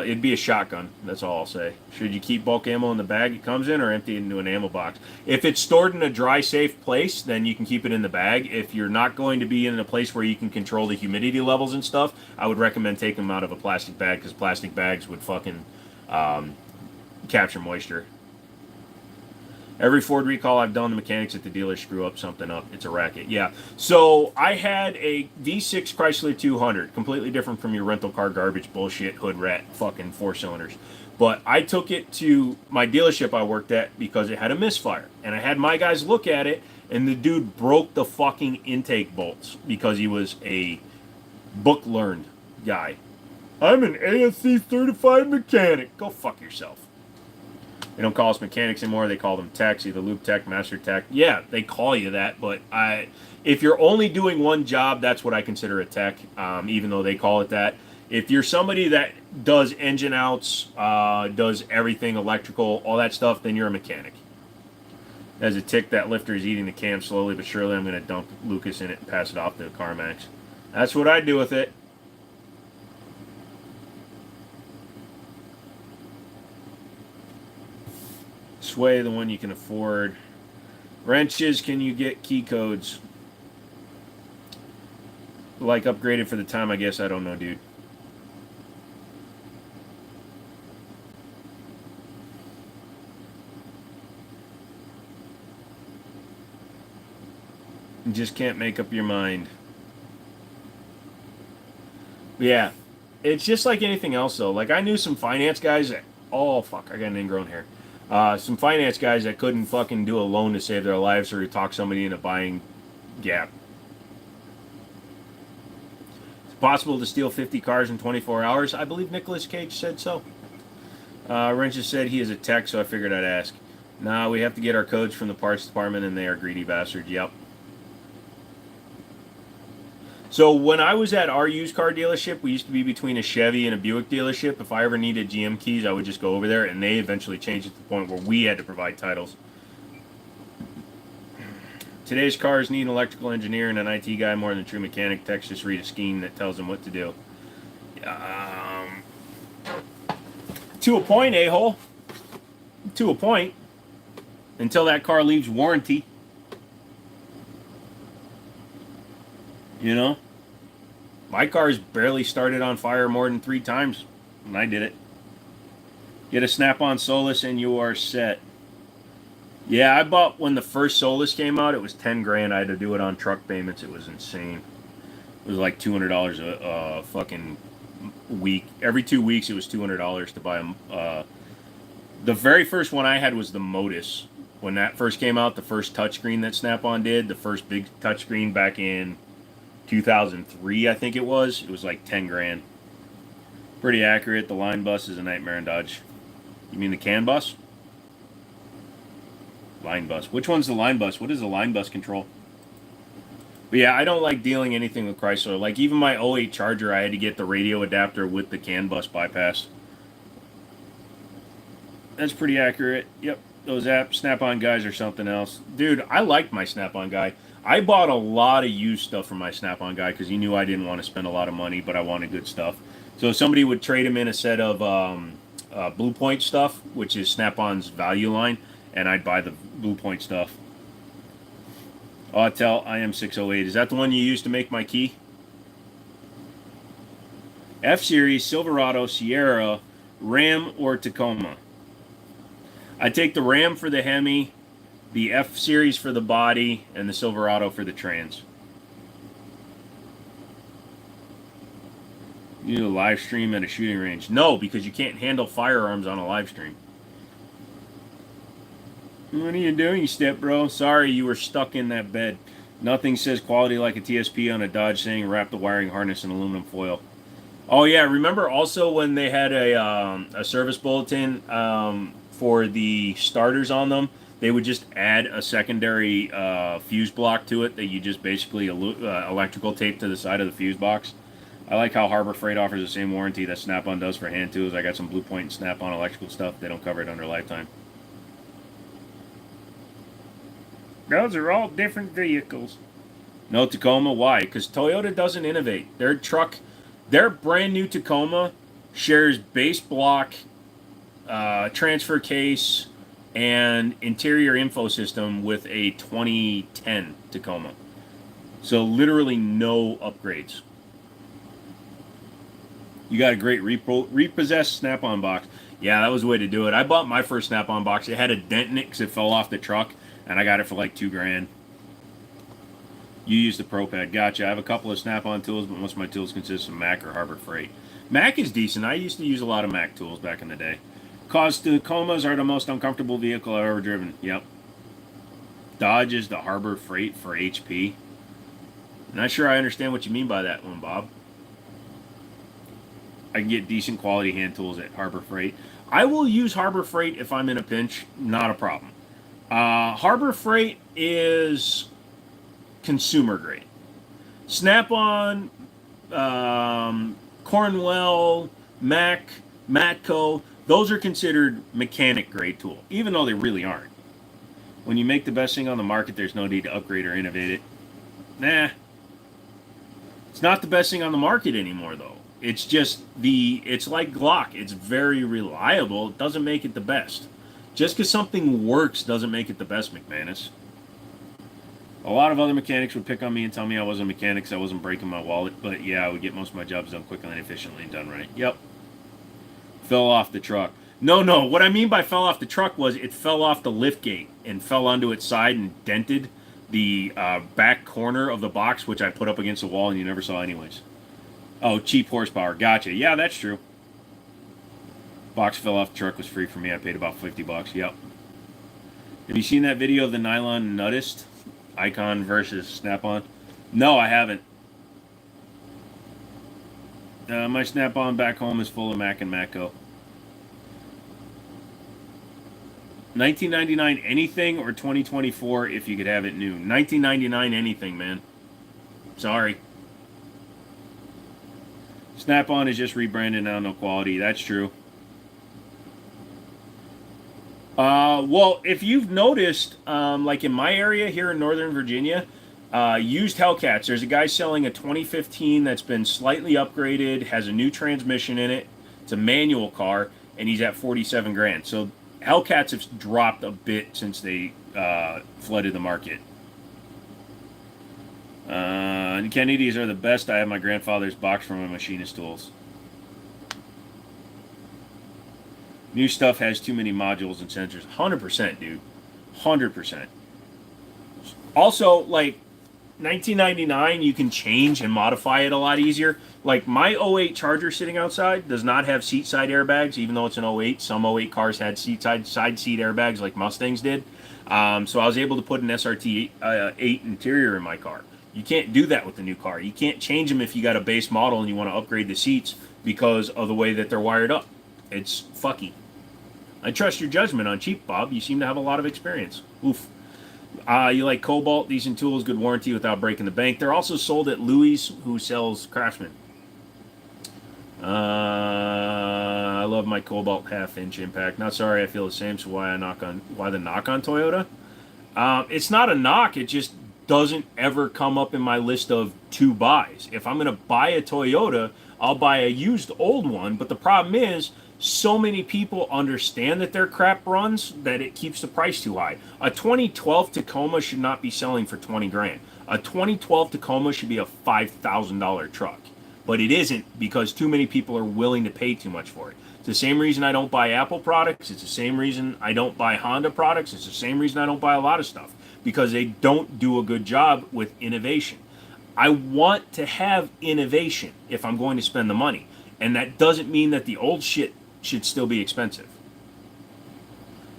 It'd be a shotgun. That's all I'll say. Should you keep bulk ammo in the bag it comes in or empty it into an ammo box? If it's stored in a dry, safe place, then you can keep it in the bag. If you're not going to be in a place where you can control the humidity levels and stuff, I would recommend taking them out of a plastic bag because plastic bags would fucking capture moisture. Every Ford recall I've done, the mechanics at the dealer screw something up. It's a racket. Yeah. So I had a V6 Chrysler 200, completely different from your rental car garbage bullshit hood rat fucking 4 cylinders. But I took it to my dealership I worked at because it had a misfire. And I had my guys look at it, and the dude broke the fucking intake bolts because he was a book-learned guy. I'm an ASC certified mechanic. Go fuck yourself. They don't call us mechanics anymore. They call them techs, either loop tech, master tech. Yeah, they call you that, but if you're only doing one job, that's what I consider a tech, even though they call it that. If you're somebody that does engine outs, does everything electrical, all that stuff, then you're a mechanic. As a tick, that lifter is eating the cam slowly but surely. I'm going to dunk Lucas in it and pass it off to CarMax. That's what I do with it. Sway, the one you can afford. Wrenches, can you get key codes? Like upgraded for the time, I guess. I don't know, dude. You just can't make up your mind. Yeah. It's just like anything else, though. Like, I knew some finance guys that Oh, fuck, I got an ingrown hair. Some finance guys that couldn't fucking do a loan to save their lives or to talk somebody into buying Gap. It's possible to steal 50 cars in 24 hours. I believe Nicolas Cage said so. Wrenches said he is a tech, so I figured I'd ask. Nah, we have to get our codes from the parts department, and they are greedy bastards. Yep. So when I was at our used car dealership, we used to be between a Chevy and a Buick dealership. If I ever needed GM keys, I would just go over there, and they eventually changed it to the point where we had to provide titles. Today's cars need an electrical engineer and an IT guy more than a true mechanic. Techs just read a scheme that tells them what to do. To a point, a-hole. To a point. Until that car leaves warranty. You know? My car's barely started on fire more than 3 times when I did it. Get a Snap-on Solus and you are set. Yeah, I bought when the first Solus came out. It was 10 grand. I had to do it on truck payments. It was insane. It was like $200 a fucking week. Every 2 weeks, it was $200 to buy them. The very first one I had was the Modus. When that first came out, the first touchscreen that Snap-on did, the first big touchscreen back in 2003, I think it was. It was like 10 grand. Pretty accurate. The line bus is a nightmare in Dodge. You mean the CAN bus? Line bus. Which one's the line bus? What is the line bus control? But yeah, I don't like dealing anything with Chrysler. Like even my '08 Charger, I had to get the radio adapter with the CAN bus bypass. That's pretty accurate. Yep. Those Snap-on guys are something else. Dude, I liked my Snap-on guy. I bought a lot of used stuff from my Snap-on guy because he knew I didn't want to spend a lot of money, but I wanted good stuff. So if somebody would trade him in a set of Blue Point stuff, which is Snap-on's value line, and I'd buy the Blue Point stuff. Autel IM608. Is that the one you used to make my key? F-Series, Silverado, Sierra, Ram, or Tacoma? I take the Ram for the Hemi, the F-Series for the body, and the Silverado for the trans. You do a live stream at a shooting range? No, because you can't handle firearms on a live stream. What are you doing, step bro? Sorry, you were stuck in that bed. Nothing says quality like a TSP on a Dodge saying wrap the wiring harness in aluminum foil. Oh yeah, remember also when they had a service bulletin for the starters on them? They would just add a secondary fuse block to it that you just basically electrical tape to the side of the fuse box. I like how Harbor Freight offers the same warranty that Snap-on does for hand tools. I got some Blue Point and Snap-on electrical stuff. They don't cover it under lifetime. Those are all different vehicles. No Tacoma. Why? Because Toyota doesn't innovate. Their brand new Tacoma shares base block, transfer case, and interior info system with a 2010 Tacoma. So literally no upgrades. You got a great repossessed Snap-on box. Yeah, that was the way to do it. I bought my first Snap-on box. It had a dent in it because it fell off the truck. And I got it for like $2 grand. You use the Pro Pad. Gotcha. I have a couple of Snap-on tools, but most of my tools consist of Mac or Harbor Freight. Mac is decent. I used to use a lot of Mac tools back in the day. Cause Tacomas are the most uncomfortable vehicle I've ever driven. Yep. Dodge is the Harbor Freight for HP. Not sure I understand what you mean by that one, Bob. I can get decent quality hand tools at Harbor Freight. I will use Harbor Freight if I'm in a pinch. Not a problem. Harbor Freight is consumer grade. Snap-on, Cornwell, Mac, Matco, those are considered mechanic grade tool, even though they really aren't. When you make the best thing on the market, there's no need to upgrade or innovate it. Nah. It's not the best thing on the market anymore, though. It's just it's like Glock. It's very reliable. It doesn't make it the best. Just because something works doesn't make it the best, McManus. A lot of other mechanics would pick on me and tell me I wasn't a mechanic because I wasn't breaking my wallet. But yeah, I would get most of my jobs done quickly and efficiently and done right. Yep. Fell off the truck. No. What I mean by fell off the truck was it fell off the lift gate and fell onto its side and dented the back corner of the box, which I put up against the wall and you never saw anyways. Oh, cheap horsepower. Gotcha. Yeah, that's true. Box fell off the truck, was free for me. I paid about $50. Yep. Have you seen that video of the nylon nudist? Icon versus Snap-on? No, I haven't. My Snap-on back home is full of Mac and Matco. 1999 anything or 2024 if you could have it new. 1999 anything, man. Sorry. Snap-on is just rebranded now, no quality. That's true. Well, if you've noticed, like in my area here in Northern Virginia, used Hellcats, there's a guy selling a 2015 that's been slightly upgraded, has a new transmission in it. It's a manual car, and he's at 47 grand. So Hellcats have dropped a bit since they flooded the market. Kennedys are the best. I have my grandfather's box from my machinist tools. New stuff has too many modules and sensors. 100%, dude. 100%. Also, like, 1999, you can change and modify it a lot easier. Like, my '08 Charger sitting outside does not have seat side airbags, even though it's an '08. Some '08 cars had side seat airbags like Mustangs did. So I was able to put an SRT 8 interior in my car. You can't do that with the new car. You can't change them if you got a base model and you want to upgrade the seats because of the way that they're wired up. It's fucky. I trust your judgment on cheap, Bob. You seem to have a lot of experience. Oof. You like Cobalt, decent tools, good warranty without breaking the bank. They're also sold at Louis, who sells Craftsman. I love my Cobalt half-inch impact. Not sorry, I feel the same. So why the knock on Toyota? It's not a knock. It just doesn't ever come up in my list of to buys. If I'm going to buy a Toyota, I'll buy a used old one. But the problem is, so many people understand that their crap runs that it keeps the price too high. A 2012 Tacoma should not be selling for 20 grand. A 2012 Tacoma should be a $5,000 truck. But it isn't because too many people are willing to pay too much for it. It's the same reason I don't buy Apple products. It's the same reason I don't buy Honda products. It's the same reason I don't buy a lot of stuff. Because they don't do a good job with innovation. I want to have innovation if I'm going to spend the money. And that doesn't mean that the old shit should still be expensive.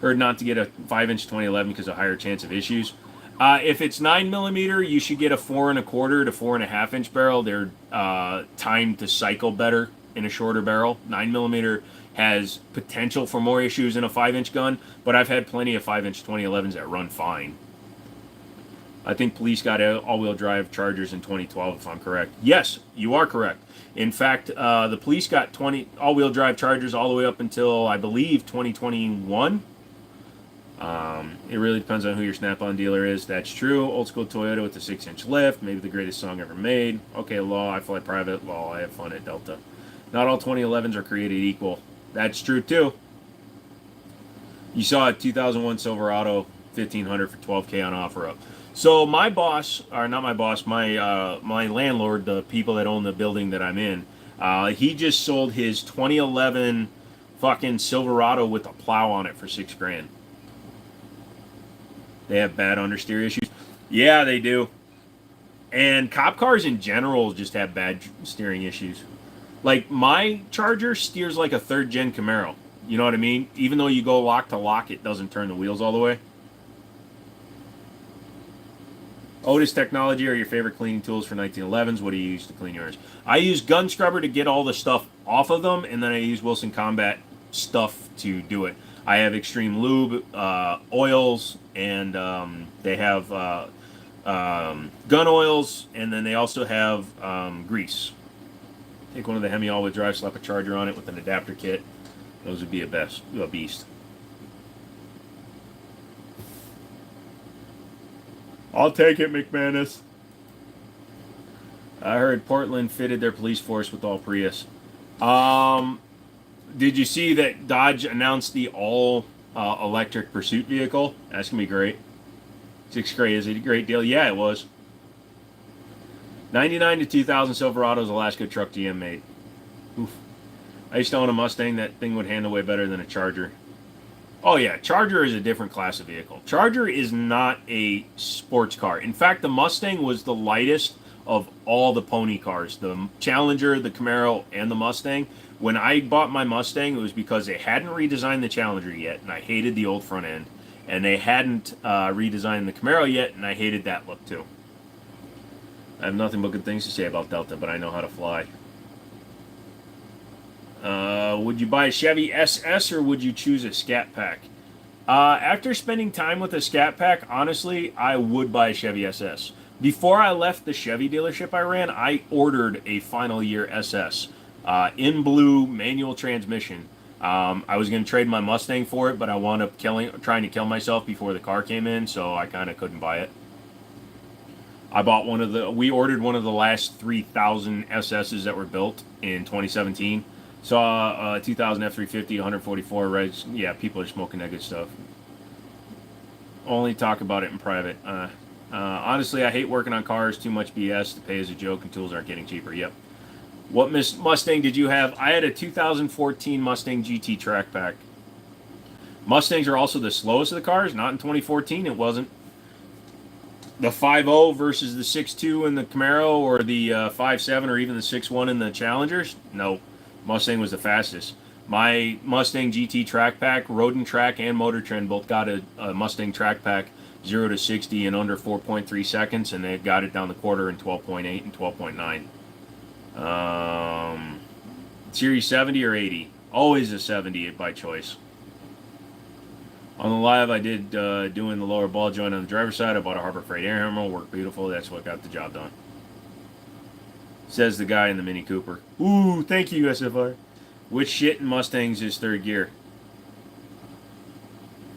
Heard not to get a 5-inch 2011 because of higher chance of issues. If it's 9mm, you should get a 4 1/4 to 4.5 inch barrel. They're timed to cycle better in a shorter barrel. 9mm has potential for more issues in a 5-inch gun, but I've had plenty of 5-inch 2011s that run fine. I think police got all-wheel drive Chargers in 2012, if I'm correct. Yes, you are correct. In fact, the police got 20 all-wheel drive Chargers all the way up until, I believe, 2021. It really depends on who your Snap-on dealer is. That's true. Old school Toyota with the 6-inch lift. Maybe the greatest song ever made. Okay, law, I fly private. Law, I have fun at Delta. Not all 2011s are created equal. That's true, too. You saw a 2001 Silverado 1500 for $12K on offer-up. So my boss, or not my boss, my landlord, the people that own the building that I'm in, he just sold his 2011 fucking Silverado with a plow on it for $6 grand. They have bad understeer issues. Yeah, they do. And cop cars in general just have bad steering issues. Like my Charger steers like a 3rd gen Camaro. You know what I mean? Even though you go lock to lock, it doesn't turn the wheels all the way. Otis Technology are your favorite cleaning tools for 1911s. What do you use to clean yours? I use gun scrubber to get all the stuff off of them, and then I use Wilson Combat stuff to do it. I have Extreme Lube, oils, and they have gun oils, and then they also have grease. Take one of the Hemi all-wheel drive, slap a Charger on it with an adapter kit. Those would be a beast. I'll take it, McManus. I heard Portland fitted their police force with all Prius. Did you see that Dodge announced the all-electric pursuit vehicle? That's going to be great. $6 grand is a great deal. Yeah, it was. 99 to 2000 Silverado's the last good truck GM made. Oof. I used to own a Mustang. That thing would handle way better than a Charger. Oh yeah, Charger is a different class of vehicle. Charger is not a sports car. In fact, the Mustang was the lightest of all the pony cars, the Challenger, the Camaro, and the Mustang. When I bought my Mustang, it was because they hadn't redesigned the Challenger yet, and I hated the old front end. And they hadn't redesigned the Camaro yet, and I hated that look too. I have nothing but good things to say about Delta, but I know how to fly. Would you buy a Chevy SS or would you choose a Scat Pack? After spending time with a Scat Pack, honestly, I would buy a Chevy SS. Before I left the Chevy dealership I ran, I ordered a final year SS in blue manual transmission. I was going to trade my Mustang for it, but I wound up trying to kill myself before the car came in, so I kind of couldn't buy it. We ordered one of the last 3,000 SSs that were built in 2017. Saw 2000 F350, 144 reds. Yeah, people are smoking that good stuff. Only talk about it in private. Honestly, I hate working on cars. Too much BS. The pay is a joke and tools aren't getting cheaper. Yep. What Mustang did you have? I had a 2014 Mustang GT Track Pack. Mustangs are also the slowest of the cars. Not in 2014, it wasn't. The 5.0 versus the 6.2 in the Camaro, or the 5.7, or even the 6.1 in the Challengers? No. Mustang was the fastest. My Mustang GT Track Pack, Road and Track and Motor Trend both got a Mustang Track Pack 0 to 60 in under 4.3 seconds, and they got it down the quarter in 12.8 and 12.9. Series 70 or 80? Always a 70 by choice. On the live, I did doing the lower ball joint on the driver's side. I bought a Harbor Freight air handle. Worked beautiful. That's what got the job done. Says the guy in the Mini Cooper. Ooh, thank you, SFR. Which shit in Mustangs is third gear?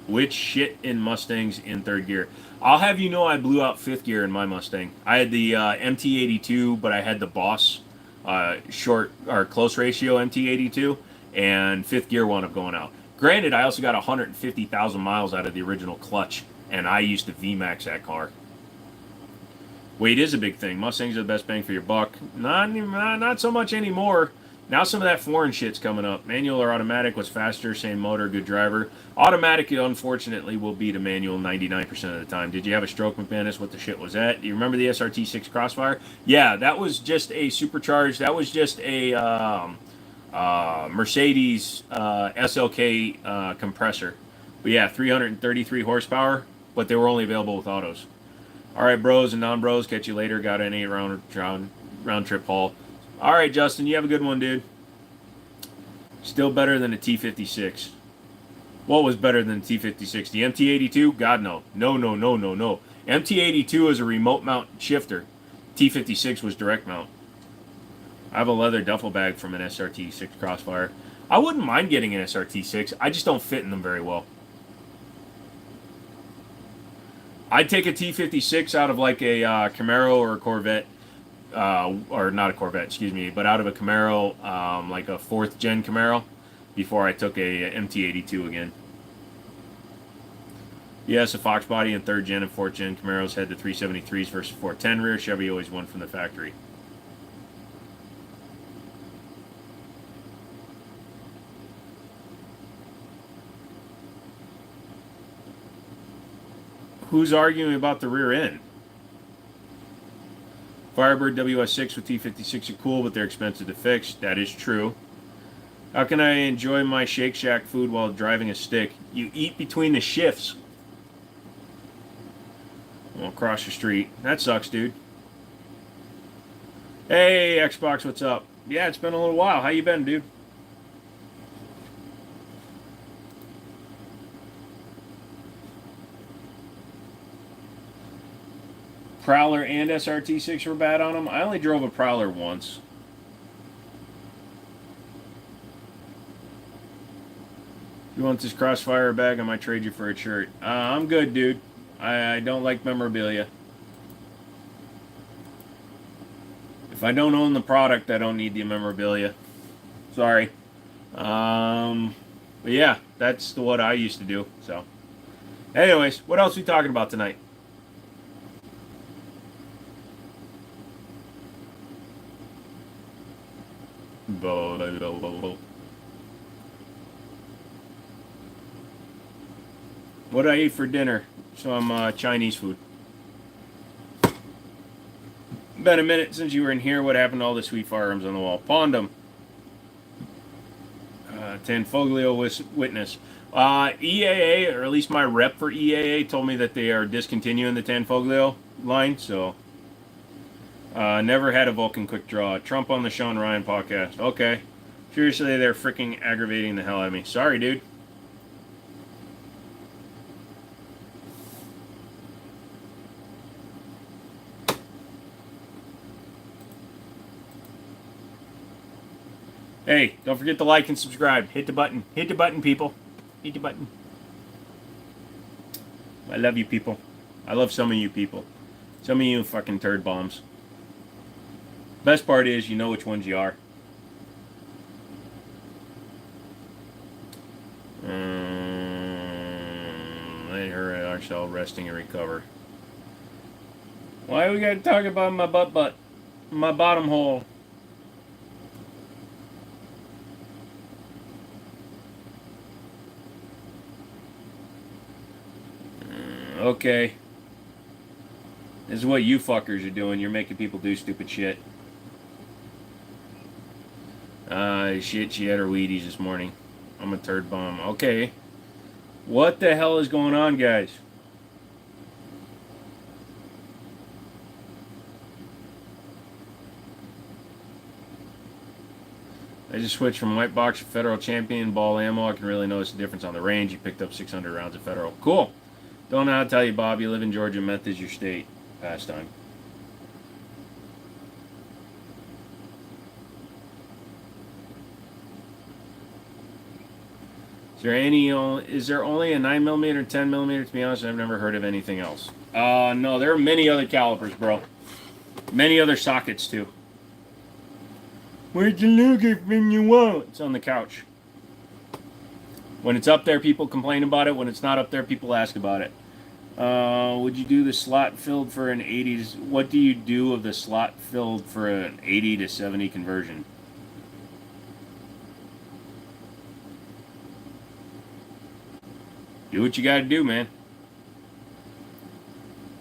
Which shit in Mustangs in third gear? I'll have you know I blew out fifth gear in my Mustang. I had the MT82, but I had the Boss short or close ratio MT82, and fifth gear wound up going out. Granted, I also got 150,000 miles out of the original clutch, and I used to VMAX that car. Weight is a big thing. Mustangs are the best bang for your buck. Not so much anymore. Now some of that foreign shit's coming up. Manual or automatic was faster, same motor, good driver. Automatic, unfortunately, will beat a manual 99% of the time. Did you have a stroke, McManus? What the shit was that? Do you remember the SRT6 Crossfire? Yeah, that was just a supercharged. That was just a Mercedes SLK compressor. But yeah, 333 horsepower, but they were only available with autos. All right, bros and non-bros, catch you later. Got an 8 round trip haul. All right, Justin, you have a good one, dude. Still better than a T56. What was better than the T56? The MT82? God, no. No. MT82 is a remote mount shifter. T56 was direct mount. I have a leather duffel bag from an SRT6 Crossfire. I wouldn't mind getting an SRT6. I just don't fit in them very well. I'd take a T56 out of like a Camaro or a Corvette. Or not a Corvette, excuse me, but out of a Camaro, like a 4th gen Camaro, before I took a MT82 again. Yes, a Fox body and 3rd gen and 4th gen Camaros had the 373s versus 410 rear. Chevy always won from the factory. Who's arguing about the rear end? Firebird WS6 with T56 are cool, but they're expensive to fix. That is true. How can I enjoy my Shake Shack food while driving a stick? You eat between the shifts. Well, across the street. That sucks, dude. Hey, Xbox, what's up? Yeah, it's been a little while. How you been, dude? Prowler and SRT6 were bad on them. I only drove a Prowler once. You want this Crossfire bag? I might trade you for a shirt. I'm good, dude. I don't like memorabilia. If I don't own the product, I don't need the memorabilia. Sorry. But yeah, that's what I used to do. So, anyways, what else are we talking about tonight? What did I eat for dinner? Some Chinese food. Been a minute since you were in here. What happened to all the sweet firearms on the wall? Pawned them. Tanfoglio witness. EAA, or at least my rep for EAA, told me that they are discontinuing the Tanfoglio line, so never had a Vulcan quick draw. Trump on the Sean Ryan podcast. Okay. Seriously, they're freaking aggravating the hell out of me. Sorry, dude. Hey, don't forget to like and subscribe. Hit the button. Hit the button, people. Hit the button. I love you, people. I love some of you people. Some of you fucking turd bombs. Best part is, you know which ones you are. Let her ourselves resting and recover. Why we gotta talk about my butt? My bottom hole. Okay. This is what you fuckers are doing. You're making people do stupid shit. Shit, she had her Wheaties this morning. I'm a turd bomb. Okay. What the hell is going on, guys? I just switched from white box to Federal Champion ball ammo. I can really notice the difference on the range. You picked up 600 rounds of Federal. Cool. Don't know how to tell you, Bob. You live in Georgia. Meth is your state. Pastime. Is there only a 9mm, 10mm? To be honest, I've never heard of anything else. No, there are many other calibers, bro. Many other sockets, too. Where'd you look at when you want? It's on the couch. When it's up there, people complain about it. When it's not up there, people ask about it. Would you do the slot filled for an 80? What do you do of the slot filled for an 80 to 70 conversion? Do what you gotta do, man.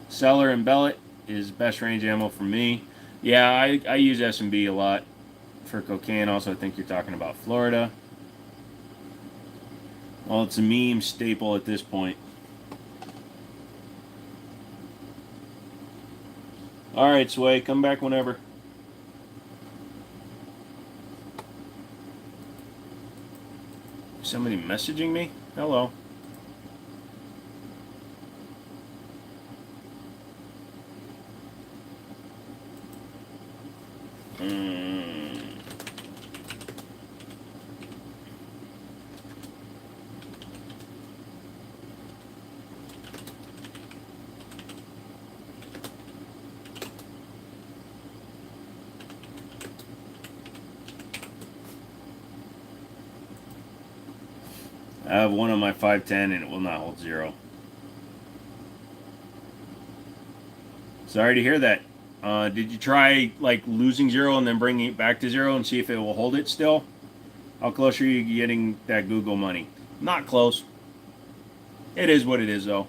Cellar and Bellet is best range ammo for me. Yeah, I use S&B a lot for cocaine. Also, I think you're talking about Florida. Well, it's a meme staple at this point. Alright, Sway, come back whenever. Somebody messaging me? Hello. I have one on my 510 and it will not hold 0. Sorry to hear that. Did you try like losing 0 and then bringing it back to 0 and see if it will hold it still? How close are you getting that Google money? Not close. It is what it is though.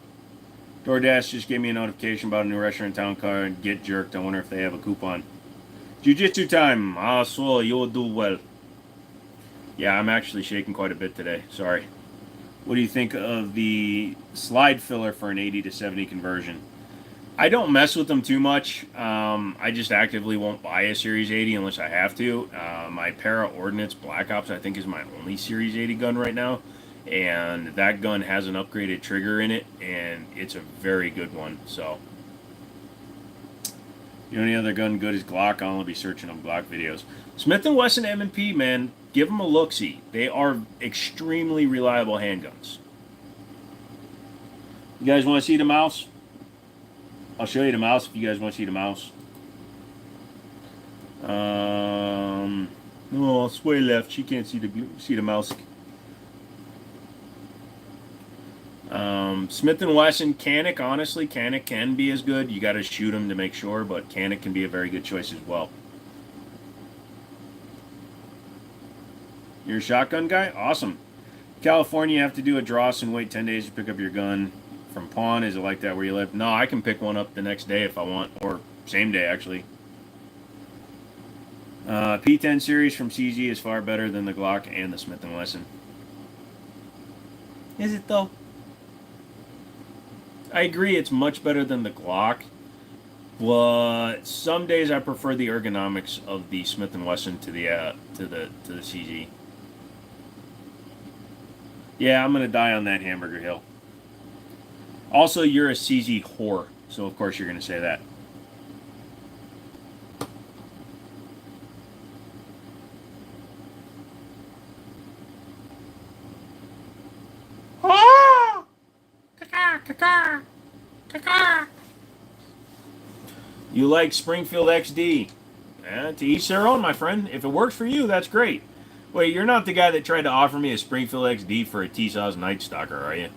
DoorDash just gave me a notification about a new restaurant in town called Get Jerked. I wonder if they have a coupon. Jiu-Jitsu time. Ah, so you will do well. Yeah, I'm actually shaking quite a bit today. Sorry. What do you think of the slide filler for an 80 to 70 conversion? I don't mess with them too much. I just actively won't buy a Series 80 unless I have to. My Para Ordnance Black Ops, I think, is my only Series 80 gun right now. And that gun has an upgraded trigger in it, and it's a very good one. So, the only other gun good is Glock. I'll only be searching on Glock videos. Smith & Wesson M&P, man, give them a look-see. They are extremely reliable handguns. You guys want to see the mouse? I'll show you the mouse if you guys want to see the mouse. Oh, Sway left. She can't see the mouse. Smith & Wesson, Canic, honestly, Canic can be as good. You got to shoot them to make sure, but Canic can be a very good choice as well. You're a shotgun guy? Awesome. California, you have to do a dross and wait 10 days to pick up your gun from pawn. Is it like that where you live? No, I can pick one up the next day if I want, or same day, actually. P10 series from CZ is far better than the Glock and the Smith & Wesson. Is it though? I agree it's much better than the Glock, but some days I prefer the ergonomics of the Smith & Wesson to the CZ. Yeah, I'm gonna die on that hamburger hill. Also, you're a CZ whore, so of course you're gonna say that. You like Springfield XD? To each their own, my friend. If it works for you, that's great. Wait, you're not the guy that tried to offer me a Springfield XD for a T-Saw's Night Stalker, are you?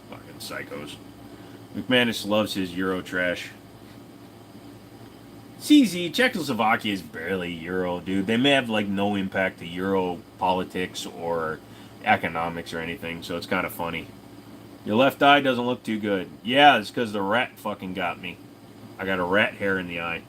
Fucking psychos. McManus loves his Euro trash. CZ, Czechoslovakia is barely Euro, dude. They may have like no impact to Euro politics or economics or anything, so it's kind of funny. Your left eye doesn't look too good. Yeah, it's because the rat fucking got me. I got a rat hair in the eye.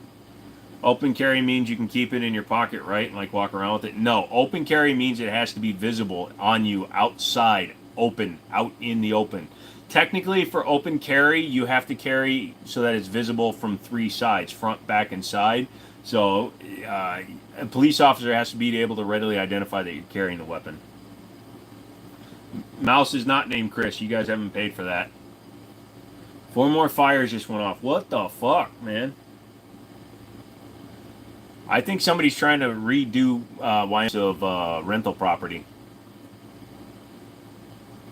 Open carry means you can keep it in your pocket, right? And like walk around with it. No, open carry means it has to be visible on you outside, open, out in the open. Technically, for open carry, you have to carry so that it's visible from 3 sides, front, back, and side. So a police officer has to be able to readily identify that you're carrying the weapon. Mouse is not named Chris. You guys haven't paid for that. 4 more fires just went off. What the fuck, man? I think somebody's trying to redo of rental property.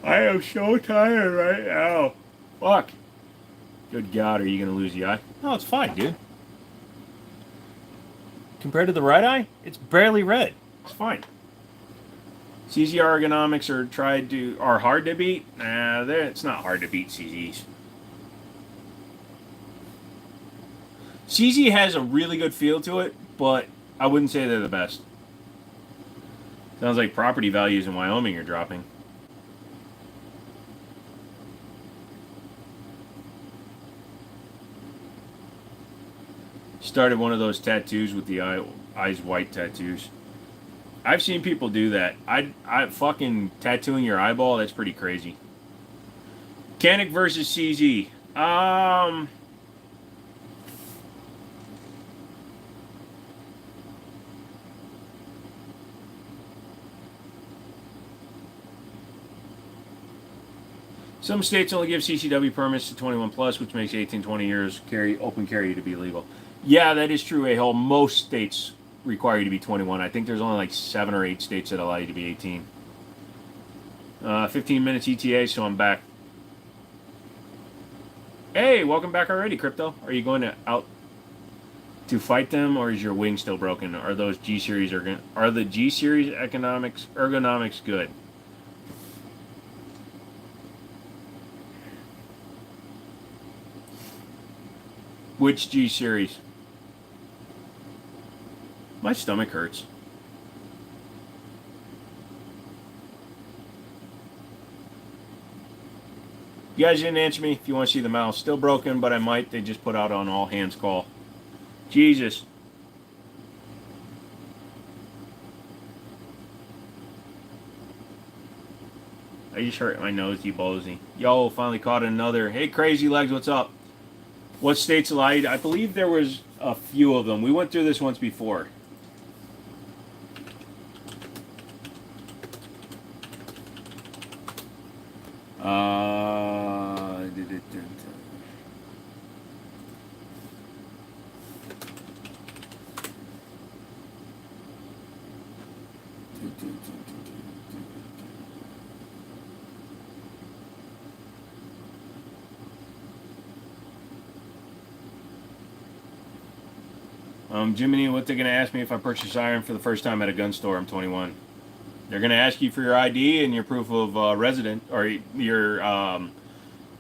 I am so tired right now. Fuck. Good God, are you going to lose the eye? No, it's fine, dude. Compared to the right eye, it's barely red. It's fine. CZ ergonomics are hard to beat. Nah, it's not hard to beat CZs. CZ has a really good feel to it, but I wouldn't say they're the best. Sounds like property values in Wyoming are dropping. Started one of those tattoos with the eyes white tattoos. I've seen people do that. I fucking tattooing your eyeball, that's pretty crazy. Canik versus CZ. Some states only give CCW permits to 21 plus, which makes 18, 20 years open carry to be legal. Yeah, that is true, A-hole. Most states require you to be 21. I think there's only like 7 or 8 states that allow you to be 18. 15 minutes ETA, so I'm back. Hey, welcome back already, Crypto. Are you going out to fight them, or is your wing still broken? Are those G-Series are the G-Series ergonomics good? Which G-Series? My stomach hurts. You guys didn't answer me if you want to see the mouse. Still broken, but I might. They just put out on all hands call. Jesus. I just hurt my nose, you bozy. Yo, finally caught another. Hey, Crazy Legs, what's up? What states allowed? I believe there was a few of them. We went through this once before. Jimmini, what they're going to ask me if I purchase iron for the first time at a gun store. I'm 21. They're going to ask you for your ID and your proof of resident, or your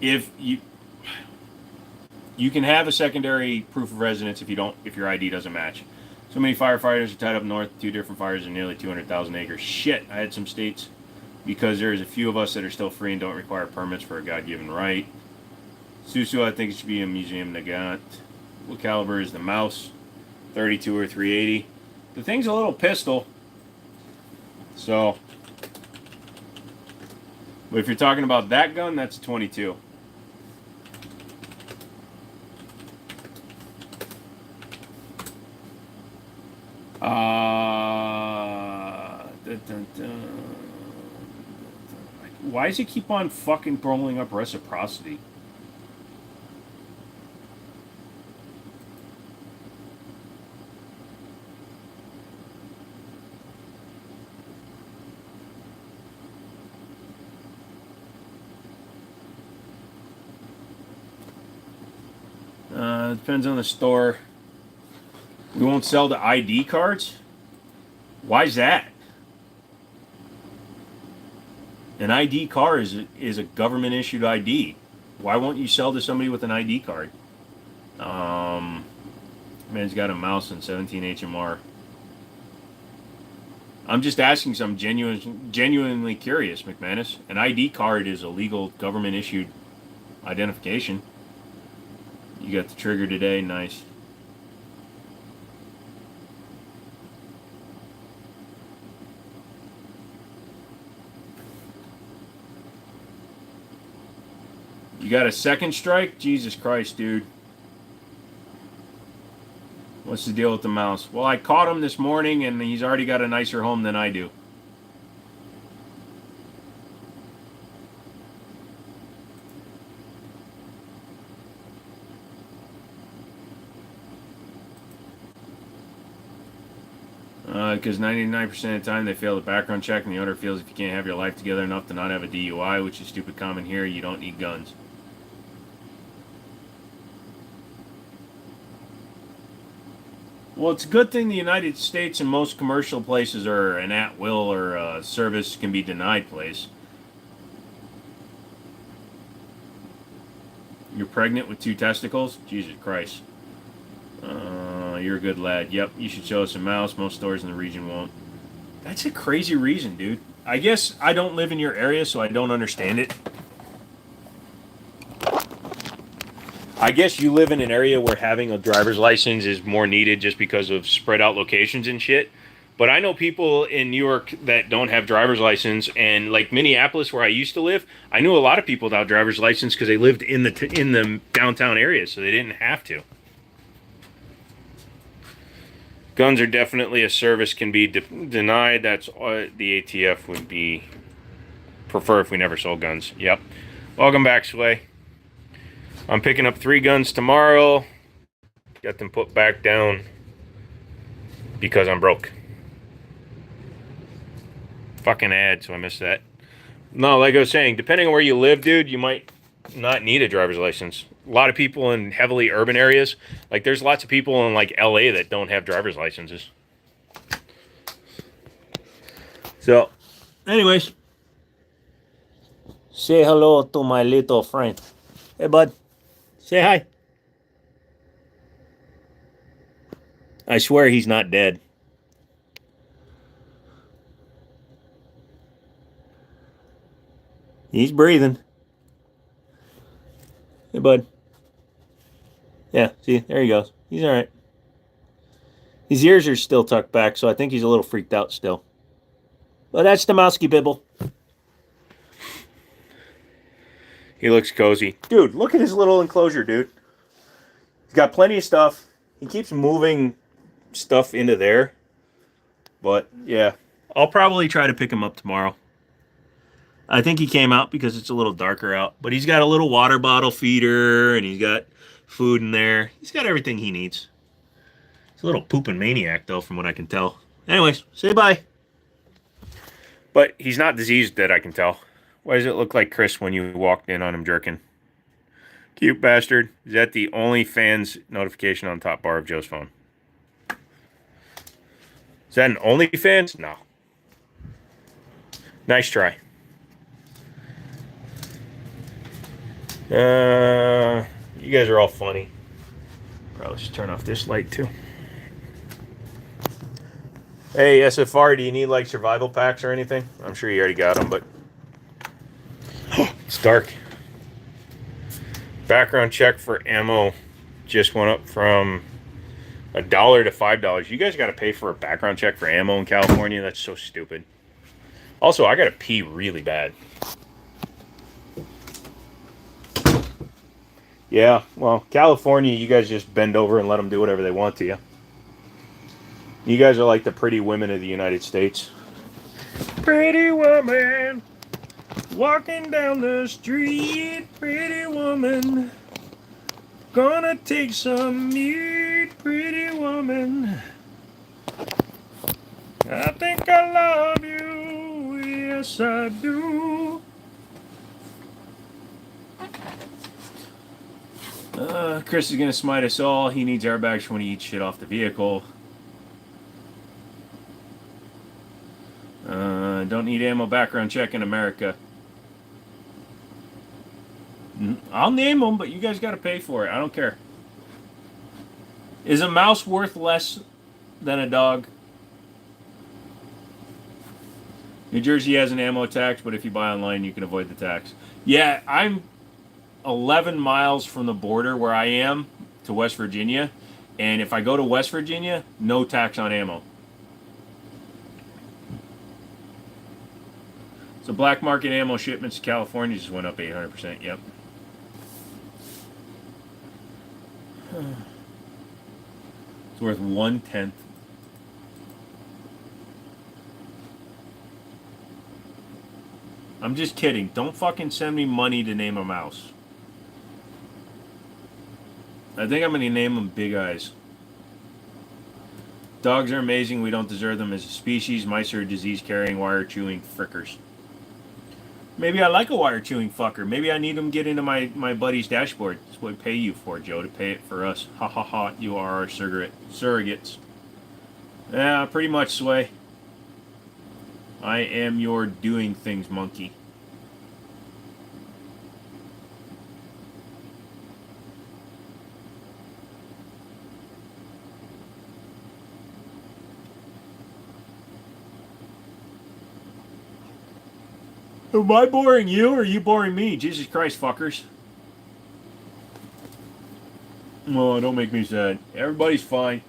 if you can have a secondary proof of residence if your ID doesn't match. So many firefighters are tied up north, 2 different fires in nearly 200,000 acres. Shit, I had some states because there's a few of us that are still free and don't require permits for a God-given right. Susu, I think it should be a museum. Nagant. What caliber is the mouse? 32 or 380. The thing's a little pistol. So, but if you're talking about that gun, that's a 22. Why does it keep on fucking rolling up reciprocity? Depends on the store. We won't sell the ID cards? Why's that? An ID card is a government issued ID. Why won't you sell to somebody with an ID card? Man's got a mouse and 17 HMR. I'm just asking some genuinely curious, McManus. An ID card is a legal government issued identification. You got the trigger today, nice. You got a second strike? Jesus Christ, dude. What's the deal with the mouse? Well, I caught him this morning, and he's already got a nicer home than I do. Because 99% of the time they fail the background check, and the owner feels if you can't have your life together enough to not have a DUI, which is stupid common here, you don't need guns. Well, it's a good thing the United States and most commercial places are an at-will or a service can be denied place. You're pregnant with 2 testicles? Jesus Christ. You're a good lad. Yep, you should show us a mouse. Most stores in the region won't. That's a crazy reason, dude. I guess I don't live in your area, so I don't understand it. I guess you live in an area where having a driver's license is more needed just because of spread out locations and shit. But I know people in New York that don't have driver's license, and like Minneapolis, where I used to live, I knew a lot of people without driver's license because they lived in the downtown area, so they didn't have to. Guns are definitely a service can be denied. That's the ATF would be prefer if we never sold guns. Yep. Welcome back, Sway. I'm picking up 3 guns tomorrow. Got them put back down because I'm broke. Fucking ad, so I missed that. No, like I was saying, depending on where you live, dude, you might not need a driver's license. A lot of people in heavily urban areas, like there's lots of people in like LA that don't have driver's licenses. So, anyways, say hello to my little friend. Hey, bud. Say hi. I swear he's not dead. He's breathing. Hey, bud. Yeah, see, there he goes. He's all right. His ears are still tucked back, so I think he's a little freaked out still. But that's the Mousky Bibble. He looks cozy. Dude, look at his little enclosure, dude. He's got plenty of stuff. He keeps moving stuff into there. But, yeah. I'll probably try to pick him up tomorrow. I think he came out because it's a little darker out. But he's got a little water bottle feeder, and he's got food in there. He's got everything he needs. He's a little pooping maniac, though, from what I can tell. Anyways, say bye. But he's not diseased that I can tell. Why does it look like Chris when you walked in on him jerking? Cute bastard. Is that the only fans notification on the top bar of Joe's phone? Is that an OnlyFans? No. Nice try. You guys are all funny. Probably should turn off this light too. Hey, SFR, do you need like survival packs or anything? I'm sure you already got them, but it's dark. Background check for ammo just went up from $1 to $5. You guys got to pay for a background check for ammo in California? That's so stupid. Also, I got to pee really bad. Yeah, well, California, you guys just bend over and let them do whatever they want to you. You guys are like the pretty women of the United States. Pretty woman, walking down the street, pretty woman, gonna take some meat, pretty woman. I think I love you, yes I do. Chris is gonna smite us all. He needs airbags when he eats shit off the vehicle. Don't need ammo background check in America. I'll name them, but you guys gotta pay for it. I don't care. Is a mouse worth less than a dog? New Jersey has an ammo tax, but if you buy online, you can avoid the tax. Yeah, I'm 11 miles from the border where I am to West Virginia, and if I go to West Virginia, no tax on ammo. So black market ammo shipments to California just went up 800%. Yep. It's worth 1/10. I'm just kidding. Don't fucking send me money to name a mouse. I think I'm going to name them Big Eyes. Dogs are amazing. We don't deserve them as a species. Mice are disease-carrying, wire-chewing frickers. Maybe I like a wire-chewing fucker. Maybe I need them get into my buddy's dashboard. That's what we pay you for, Joe, to pay it for us. Ha ha ha, you are our surrogates. Yeah, pretty much, Sway. I am your doing things monkey. Am I boring you or are you boring me? Jesus Christ, fuckers. Oh, don't make me sad. Everybody's fine.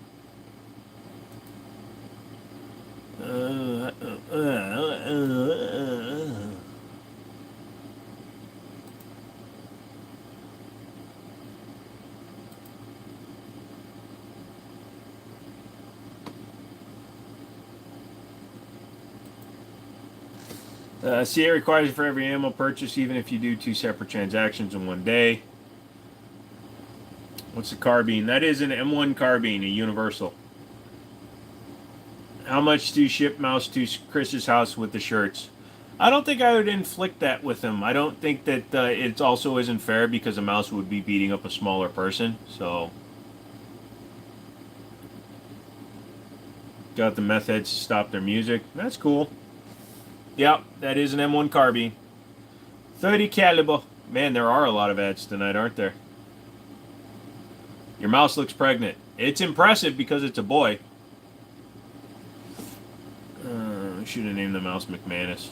CA requires it for every ammo purchase, even if you do 2 separate transactions in one day. What's the carbine? That is an M1 carbine, a universal. How much do you ship mouse to Chris's house with the shirts? I don't think I would inflict that with him. I don't think that it also isn't fair because a mouse would be beating up a smaller person. So, got the meth heads to stop their music. That's cool. Yep, that is an M1 carbine. 30 caliber. Man, there are a lot of ads tonight, aren't there? Your mouse looks pregnant. It's impressive because it's a boy. Should have named the mouse McManus.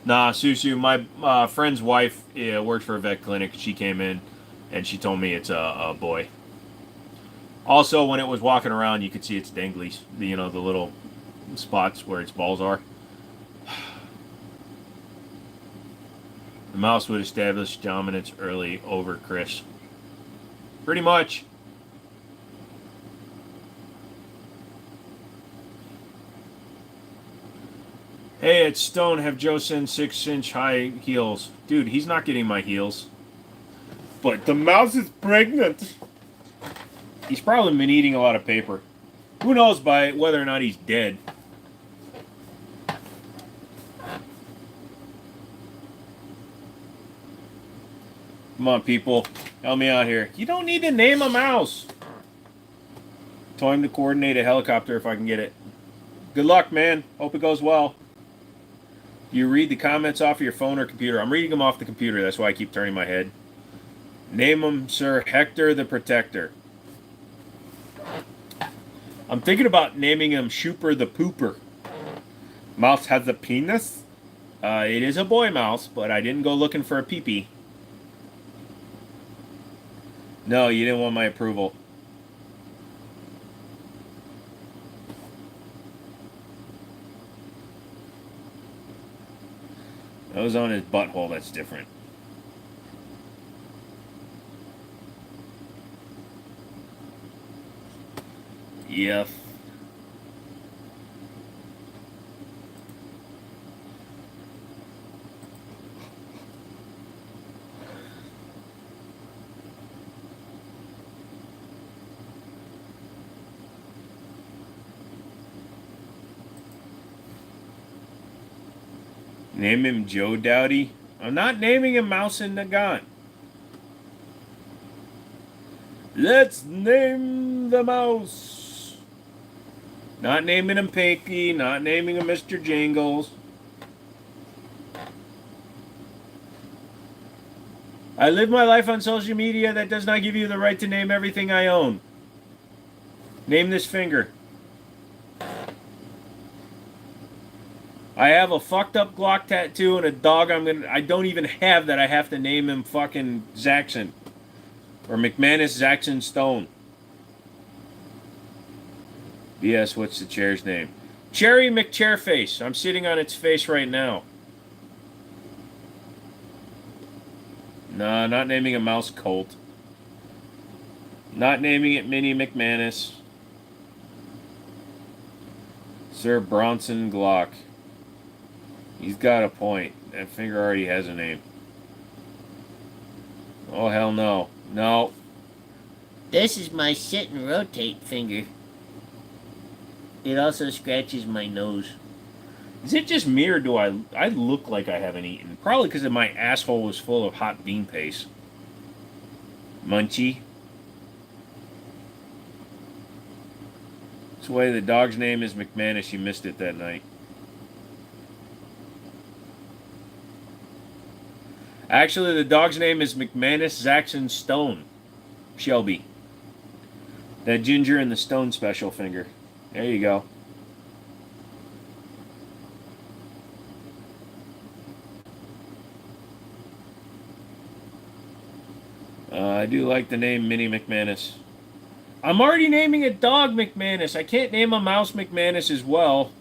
Nah, Susu, my friend's wife works for a vet clinic. She came in and she told me it's a boy. Also, when it was walking around, you could see its danglies. The little spots where its balls are. The mouse would establish dominance early over Chris. Pretty much. Hey, it's Stone. Have Joe send 6-inch high heels. Dude, he's not getting my heels. But the mouse is pregnant. He's probably been eating a lot of paper. Who knows by whether or not he's dead. Come on, people. Help me out here. You don't need to name a mouse. Time to coordinate a helicopter if I can get it. Good luck, man. Hope it goes well. You read the comments off of your phone or computer. I'm reading them off the computer. That's why I keep turning my head. Name him Sir Hector the Protector. I'm thinking about naming him Shooper the Pooper. Mouse has a penis? It is a boy mouse, but I didn't go looking for a pee-pee. No, you didn't want my approval. That was on his butthole. That's different. Yep. Name him Joe Dowdy. I'm not naming him Mouse and Nagant. Let's name the mouse. Not naming him Pinky. Not naming him Mr. Jingles. I live my life on social media. That does not give you the right to name everything I own. Name this finger. I have a fucked up Glock tattoo and a dog I don't even have that I have to name him fucking Zaxxon. Or McManus Zaxxon Stone. BS, what's the chair's name? Cherry McChairface. I'm sitting on its face right now. Nah, not naming a mouse Colt. Not naming it Minnie McManus. Sir Bronson Glock. He's got a point. That finger already has a name. Oh, hell no. No. This is my sit and rotate finger. It also scratches my nose. Is it just me or do I look like I haven't eaten? Probably because my asshole was full of hot bean paste. Munchie. That's the way the dog's name is McManus. You missed it that night. Actually, the dog's name is McManus Zaxxon Stone. Shelby. That ginger and the stone special finger. There you go. I do like the name Minnie McManus. I'm already naming a dog McManus. I can't name a mouse McManus as well.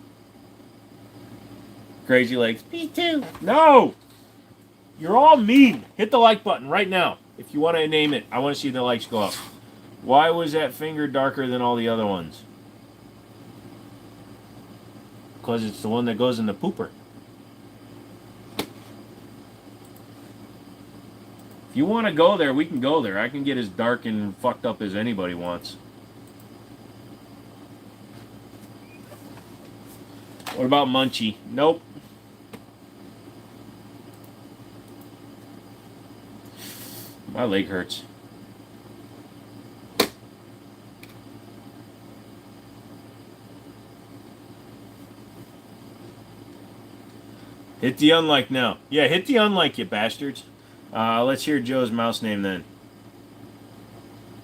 Crazy Legs. Me too. No! You're all mean. Hit the like button right now. If you want to name it, I want to see the likes go up. Why was that finger darker than all the other ones? Because it's the one that goes in the pooper. If you want to go there, we can go there. I can get as dark and fucked up as anybody wants. What about Munchie? Nope. My leg hurts. Hit the unlike now. Yeah, hit the unlike, you bastards. Let's hear Joe's mouse name then.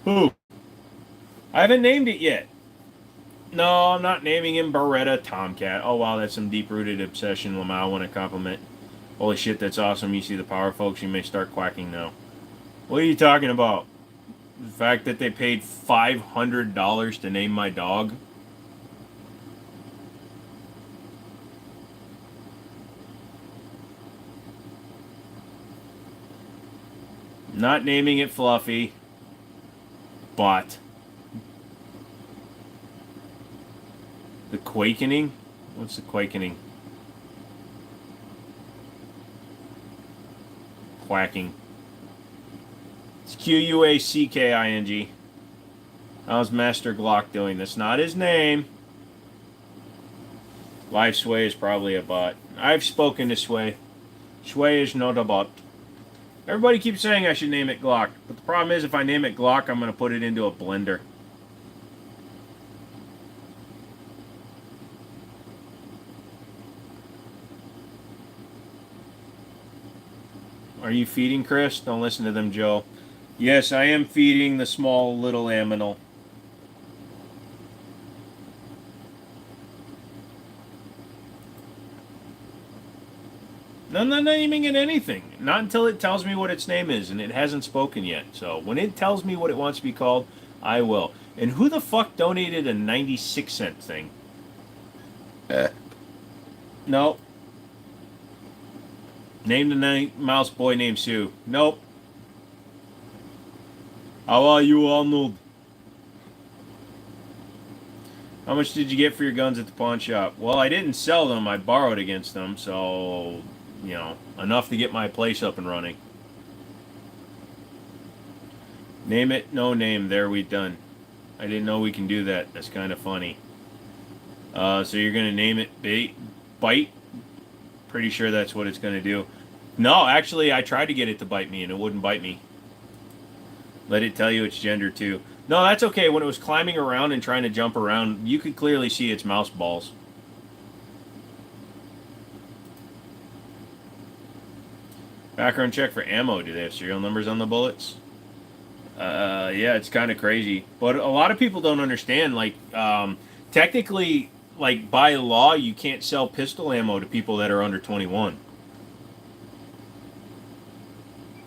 Who? I haven't named it yet. No, I'm not naming him Beretta Tomcat. Oh, wow, that's some deep-rooted obsession, Lamau. I want to compliment. Holy shit, that's awesome. You see the power, folks. You may start quacking now. What are you talking about? The fact that they paid $500 to name my dog? Not naming it Fluffy, but the Quakening? What's the Quakening? Quacking. It's Quacking. How's Master Glock doing? That's not his name. Live Sway is probably a bot. I've spoken to Sway. Sway is not a bot. Everybody keeps saying I should name it Glock, but the problem is if I name it Glock, I'm going to put it into a blender. Are you feeding Chris? Don't listen to them, Joe. Yes, I am feeding the small little aminal. No, I'm not naming it anything. Not until it tells me what its name is, and it hasn't spoken yet. So when it tells me what it wants to be called, I will. And who the fuck donated a 96-cent thing? No. Name the mouse boy named Sue. Nope. How are you, Arnold? How much did you get for your guns at the pawn shop? Well, I didn't sell them. I borrowed against them, so, you know, enough to get my place up and running. Name it, no name. There, we done. I didn't know we can do that. That's kind of funny. So you're going to name it Bite? Pretty sure that's what it's going to do. No, actually, I tried to get it to bite me, and it wouldn't bite me. Let it tell you its gender, too. No, that's okay. When it was climbing around and trying to jump around, you could clearly see its mouse balls. Background check for ammo. Do they have serial numbers on the bullets? Yeah, it's kind of crazy. But a lot of people don't understand, like, technically, like, by law, you can't sell pistol ammo to people that are under 21.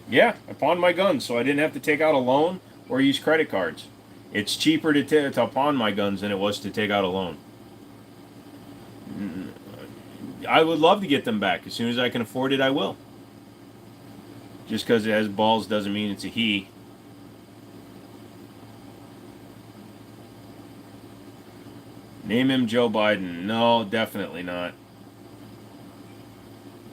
Yeah, I pawned my guns, so I didn't have to take out a loan or use credit cards. It's cheaper to pawn my guns than it was to take out a loan. I would love to get them back. As soon as I can afford it, I will. Just because it has balls doesn't mean it's a he. Name him Joe Biden. No, definitely not.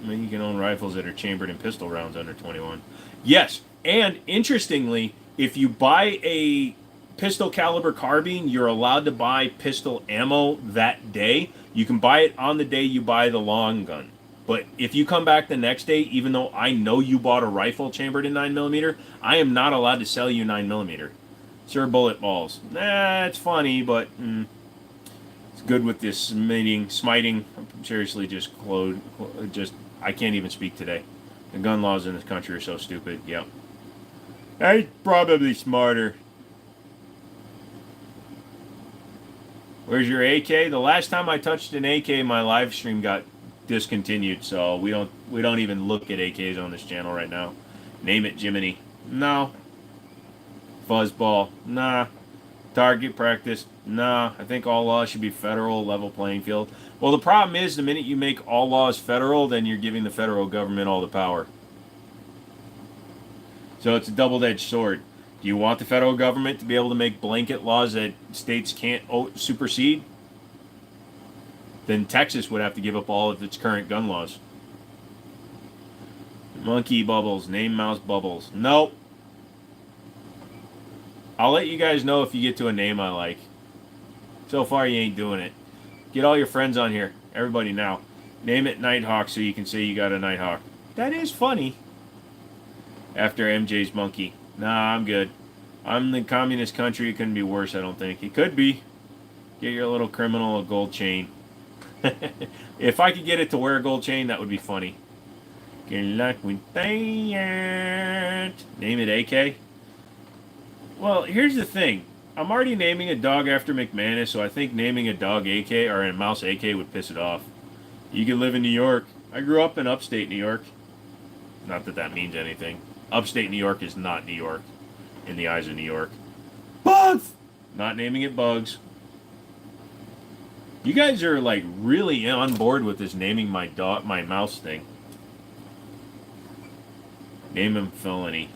I mean, you can own rifles that are chambered in pistol rounds under 21. Yes, and interestingly, if you buy a pistol caliber carbine, you're allowed to buy pistol ammo that day. You can buy it on the day you buy the long gun. But if you come back the next day, even though I know you bought a rifle chambered in 9mm, I am not allowed to sell you 9mm. Sir, bullet balls. Nah, it's funny, but it's good with this smiting. I'm seriously just I can't even speak today. The gun laws in this country are so stupid. Yep. I'm probably smarter. Where's your AK? The last time I touched an AK, my live stream got discontinued, so we don't even look at AKs on this channel right now. Name it Jimmini. No. Fuzzball. Nah. Target practice. Nah. I think all laws should be federal, level playing field. Well, the problem is the minute you make all laws federal, then you're giving the federal government all the power. So it's a double-edged sword. Do you want the federal government to be able to make blanket laws that states can't supersede? Then Texas would have to give up all of its current gun laws. Monkey Bubbles. Name Mouse Bubbles. Nope. I'll let you guys know if you get to a name I like. So far, you ain't doing it. Get all your friends on here. Everybody now. Name it Nighthawk so you can say you got a Nighthawk. That is funny. After MJ's monkey. Nah, I'm good. I'm the communist country. It couldn't be worse, I don't think. It could be. Get your little criminal a gold chain. If I could get it to wear a gold chain, that would be funny. Name it AK. Well, here's the thing. I'm already naming a dog after McManus, so I think naming a dog AK or a mouse AK would piss it off. You can live in New York. I grew up in upstate New York. Not that that means anything. Upstate New York is not New York in the eyes of New York. Bugs! Not naming it Bugs. You guys are like really on board with this naming my mouse thing. Name him Felony.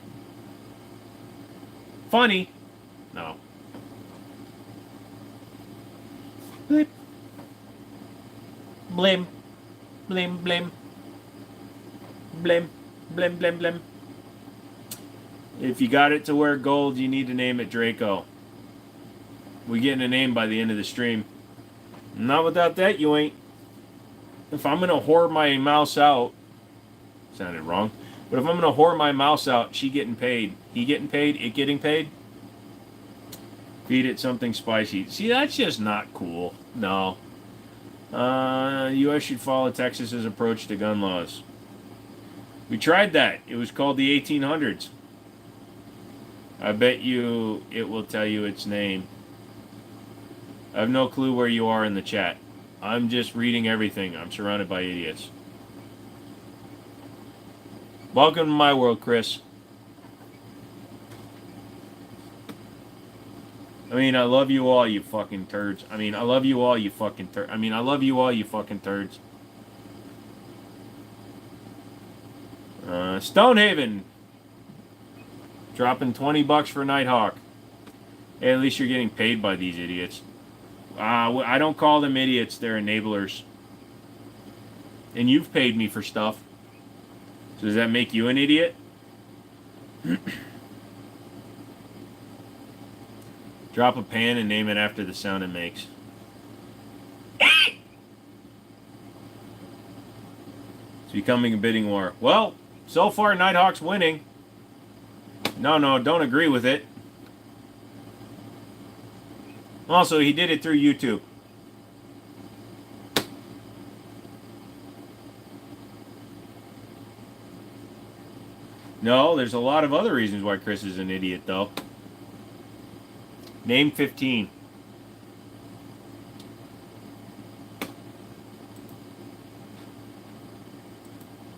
Funny. No. Blip. Blim. Blim, blim. Blim. Blim, blim, blim. If you got it to wear gold, you need to name it Draco. We getting a name by the end of the stream. Not without that, you ain't. If I'm going to whore my mouse out, sounded wrong, but if I'm going to whore my mouse out, she getting paid. He getting paid, it getting paid. Feed it something spicy. See, that's just not cool. No. U.S. should follow Texas's approach to gun laws. We tried that. It was called the 1800s. I bet you it will tell you its name. I have no clue where you are in the chat. I'm just reading everything. I'm surrounded by idiots. Welcome to my world, Chris. I mean, I love you all, you fucking turds. I mean, I love you all, you fucking turds. I mean, I love you all, you fucking turds. Stonehaven. Dropping $20 for Nighthawk. Hey, at least you're getting paid by these idiots. I don't call them idiots. They're enablers. And you've paid me for stuff. So does that make you an idiot? Drop a pan and name it after the sound it makes. It's becoming a bidding war. Well, so far Nighthawk's winning. No, don't agree with it. Also, he did it through YouTube. No, there's a lot of other reasons why Chris is an idiot, though. Name 15.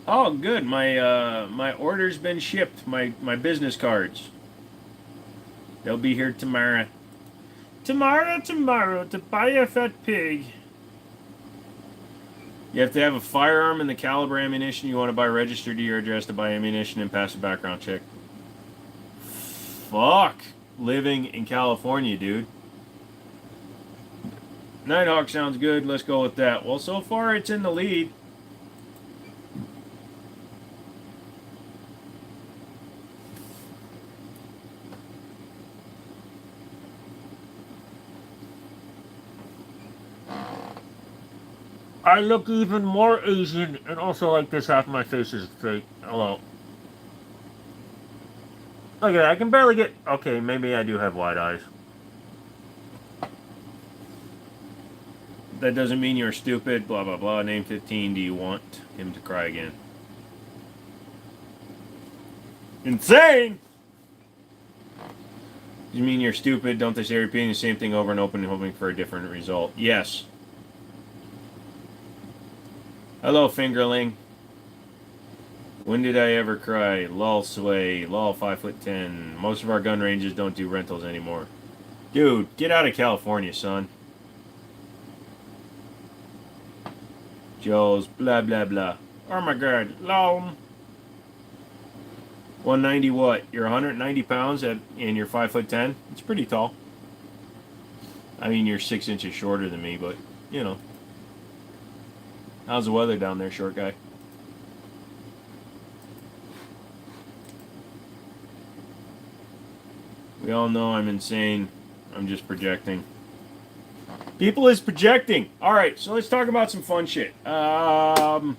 Oh, good. My order's been shipped. My business cards. They'll be here tomorrow. Tomorrow to buy a fat pig. You have to have a firearm and the caliber ammunition you want to buy registered to your address to buy ammunition and pass a background check. Fuck. Living in California, dude. Nighthawk sounds good. Let's go with that. Well, so far it's in the lead. I look even more Asian, and also like this half of my face is fake. Hello. Look at that, I can barely get... Okay, maybe I do have wide eyes. That doesn't mean you're stupid, blah, blah, blah. Name 15, do you want him to cry again? Insane! You mean you're stupid? Don't they say repeating the same thing over and over and hoping for a different result? Yes. Hello, fingerling. When did I ever cry? Lol sway. Lol 5'10". Most of our gun ranges don't do rentals anymore. Dude, get out of California, son. Joe's blah blah blah. Oh my god, lol. 190 what? You're 190 pounds and you're 5'10". It's pretty tall. I mean, you're 6 inches shorter than me, but you know. How's the weather down there, short guy? We all know I'm insane. I'm just projecting. People is projecting. All right, so let's talk about some fun shit. I don't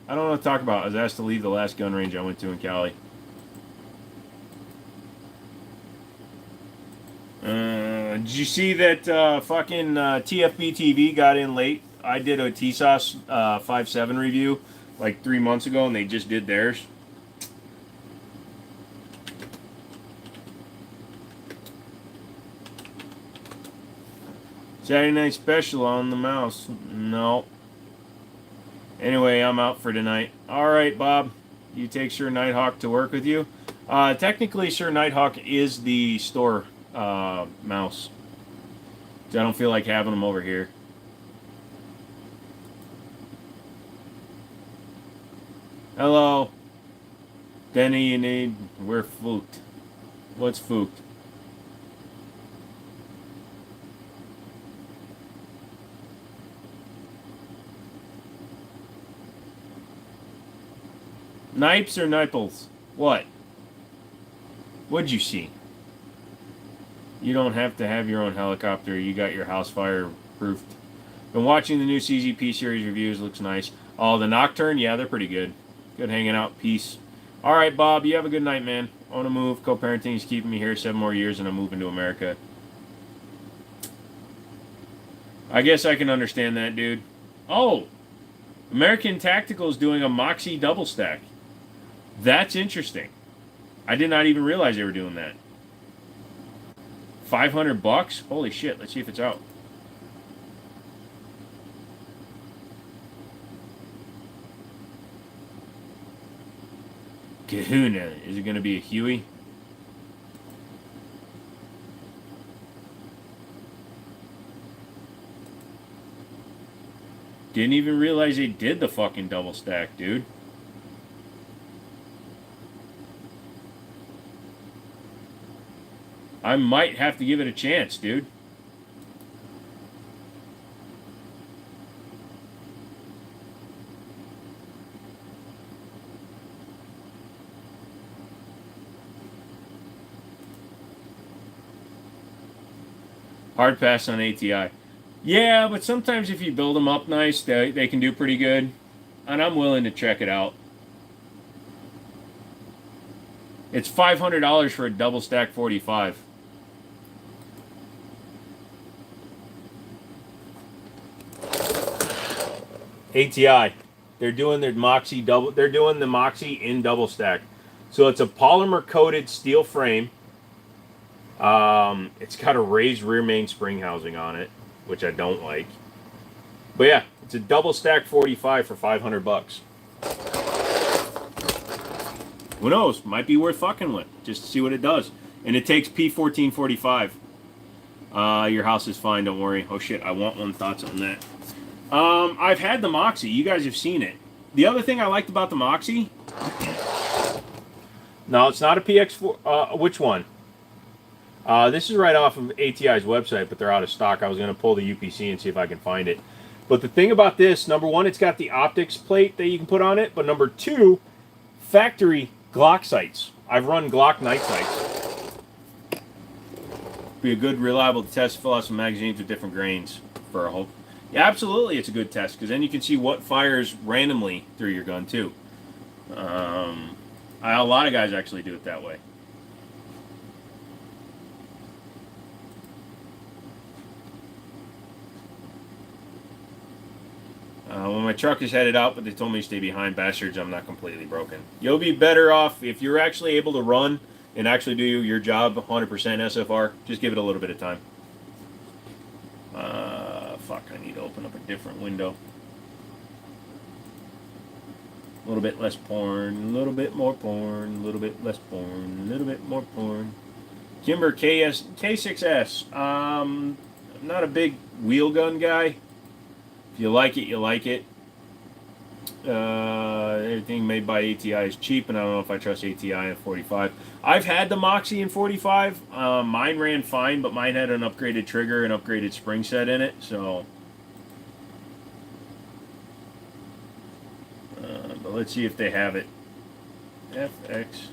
know what to talk about. I was asked to leave the last gun range I went to in Cali. Did you see that fucking TFB TV got in late? I did a TSOS 5.7 review like 3 months ago, and they just did theirs. Saturday night special on the mouse. No. Anyway, I'm out for tonight. Alright, Bob. You take Sir Nighthawk to work with you? Technically, Sir Nighthawk is the store mouse. I don't feel like having him over here. Hello. Denny, you need... We're fooked. What's fooked? Nipes or Niples? What? What'd you see? You don't have to have your own helicopter. You got your house fire proofed. Been watching the new CZP series reviews. Looks nice. Oh, the Nocturne? Yeah, they're pretty good. Good hanging out. Peace. All right, Bob. You have a good night, man. I want to move. Co-parenting is keeping me here 7 more years, and I'm moving to America. I guess I can understand that, dude. Oh, American Tactical is doing a Moxie double stack. That's interesting. I did not even realize they were doing that. $500? Holy shit! Let's see if it's out. Kahuna. Is it going to be a Huey? Didn't even realize they did the fucking double stack, dude. I might have to give it a chance, dude. Hard pass on ATI. Yeah, but sometimes if you build them up nice, they can do pretty good. And I'm willing to check it out. It's $500 for a double stack 45. ATI. They're doing their Moxie double. They're doing the Moxie in double stack. So it's a polymer coated steel frame. It's got a raised rear main spring housing on it, which I don't like. But yeah, it's a double stack 45 for $500. Who knows? Might be worth fucking with. Just to see what it does. And it takes P1445. Your house is fine, don't worry. Oh shit, I want one. Thoughts on that? I've had the Moxie. You guys have seen it. The other thing I liked about the Moxie... No, it's not a PX4. Which one? This is right off of ATI's website, but they're out of stock. I was going to pull the UPC and see if I can find it. But the thing about this, number one, it's got the optics plate that you can put on it. But number two, factory Glock sights. I've run Glock night sights. Be a good, reliable test. Fill out some magazines with different grains for a whole... Yeah, absolutely, it's a good test, because then you can see what fires randomly through your gun, too. A lot of guys actually do it that way. When my truck is headed out, but they told me to stay behind, bastards, I'm not completely broken. You'll be better off if you're actually able to run and actually do your job 100% SFR. Just give it a little bit of time. Fuck, I need to open up a different window. A little bit less porn, a little bit more porn, a little bit less porn, a little bit more porn. Kimber K6S. I'm not a big wheel gun guy. If you like it, you like it. Everything made by ATI is cheap, and I don't know if I trust ATI in 45. I've had the Moxie in 45. Mine ran fine, but mine had an upgraded trigger and upgraded spring set in it, so... but let's see if they have it. FX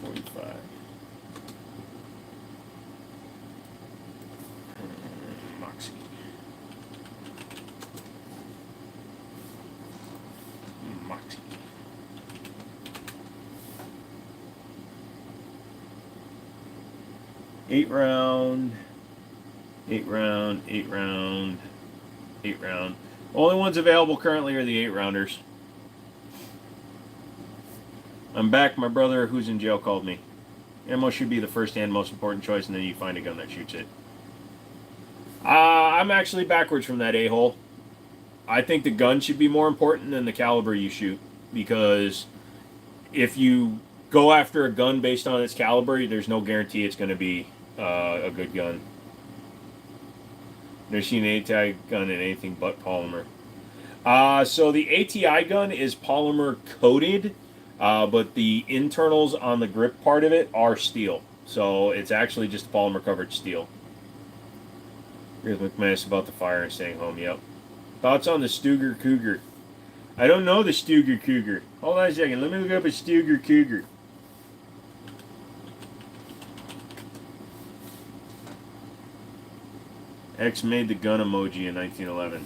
45. Moxie. Moxie. Eight round. Only ones available currently are the 8-rounders. I'm back. My brother, who's in jail, called me. Ammo should be the first and most important choice, and then you find a gun that shoots it. I'm actually backwards from that a-hole. I think the gun should be more important than the caliber you shoot, because if you go after a gun based on its caliber, there's no guarantee it's going to be a good gun. Never seen an ATI gun in anything but polymer. So the ATI gun is polymer coated, but the internals on the grip part of it are steel. So it's actually just polymer covered steel. Here's McManus about the fire and staying home. Yep. Thoughts on the Stuger Cougar? I don't know the Stuger Cougar. Hold on a second. Let me look up a Stuger Cougar. X made the gun emoji in 1911.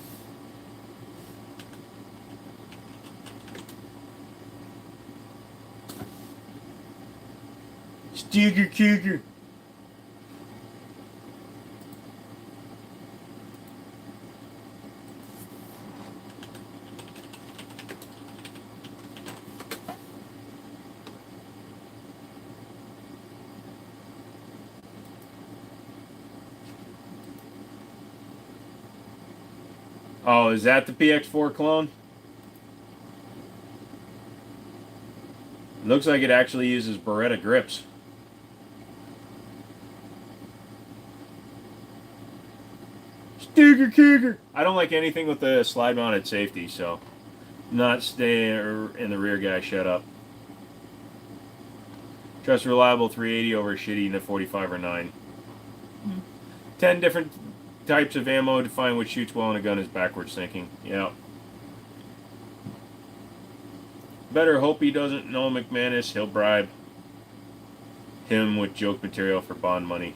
Stuger Cougar. Oh, is that the PX4 clone? Looks like it actually uses Beretta grips. Stuger Cougar! I don't like anything with the slide-mounted safety, so... Not staying in the rear, guy. Shut up. Trust reliable 380 over shitty net 45 or 9. Hmm. 10 different types of ammo to find what shoots well in a gun is backwards thinking. Yeah. Better hope he doesn't know McManus. He'll bribe him with joke material for bond money.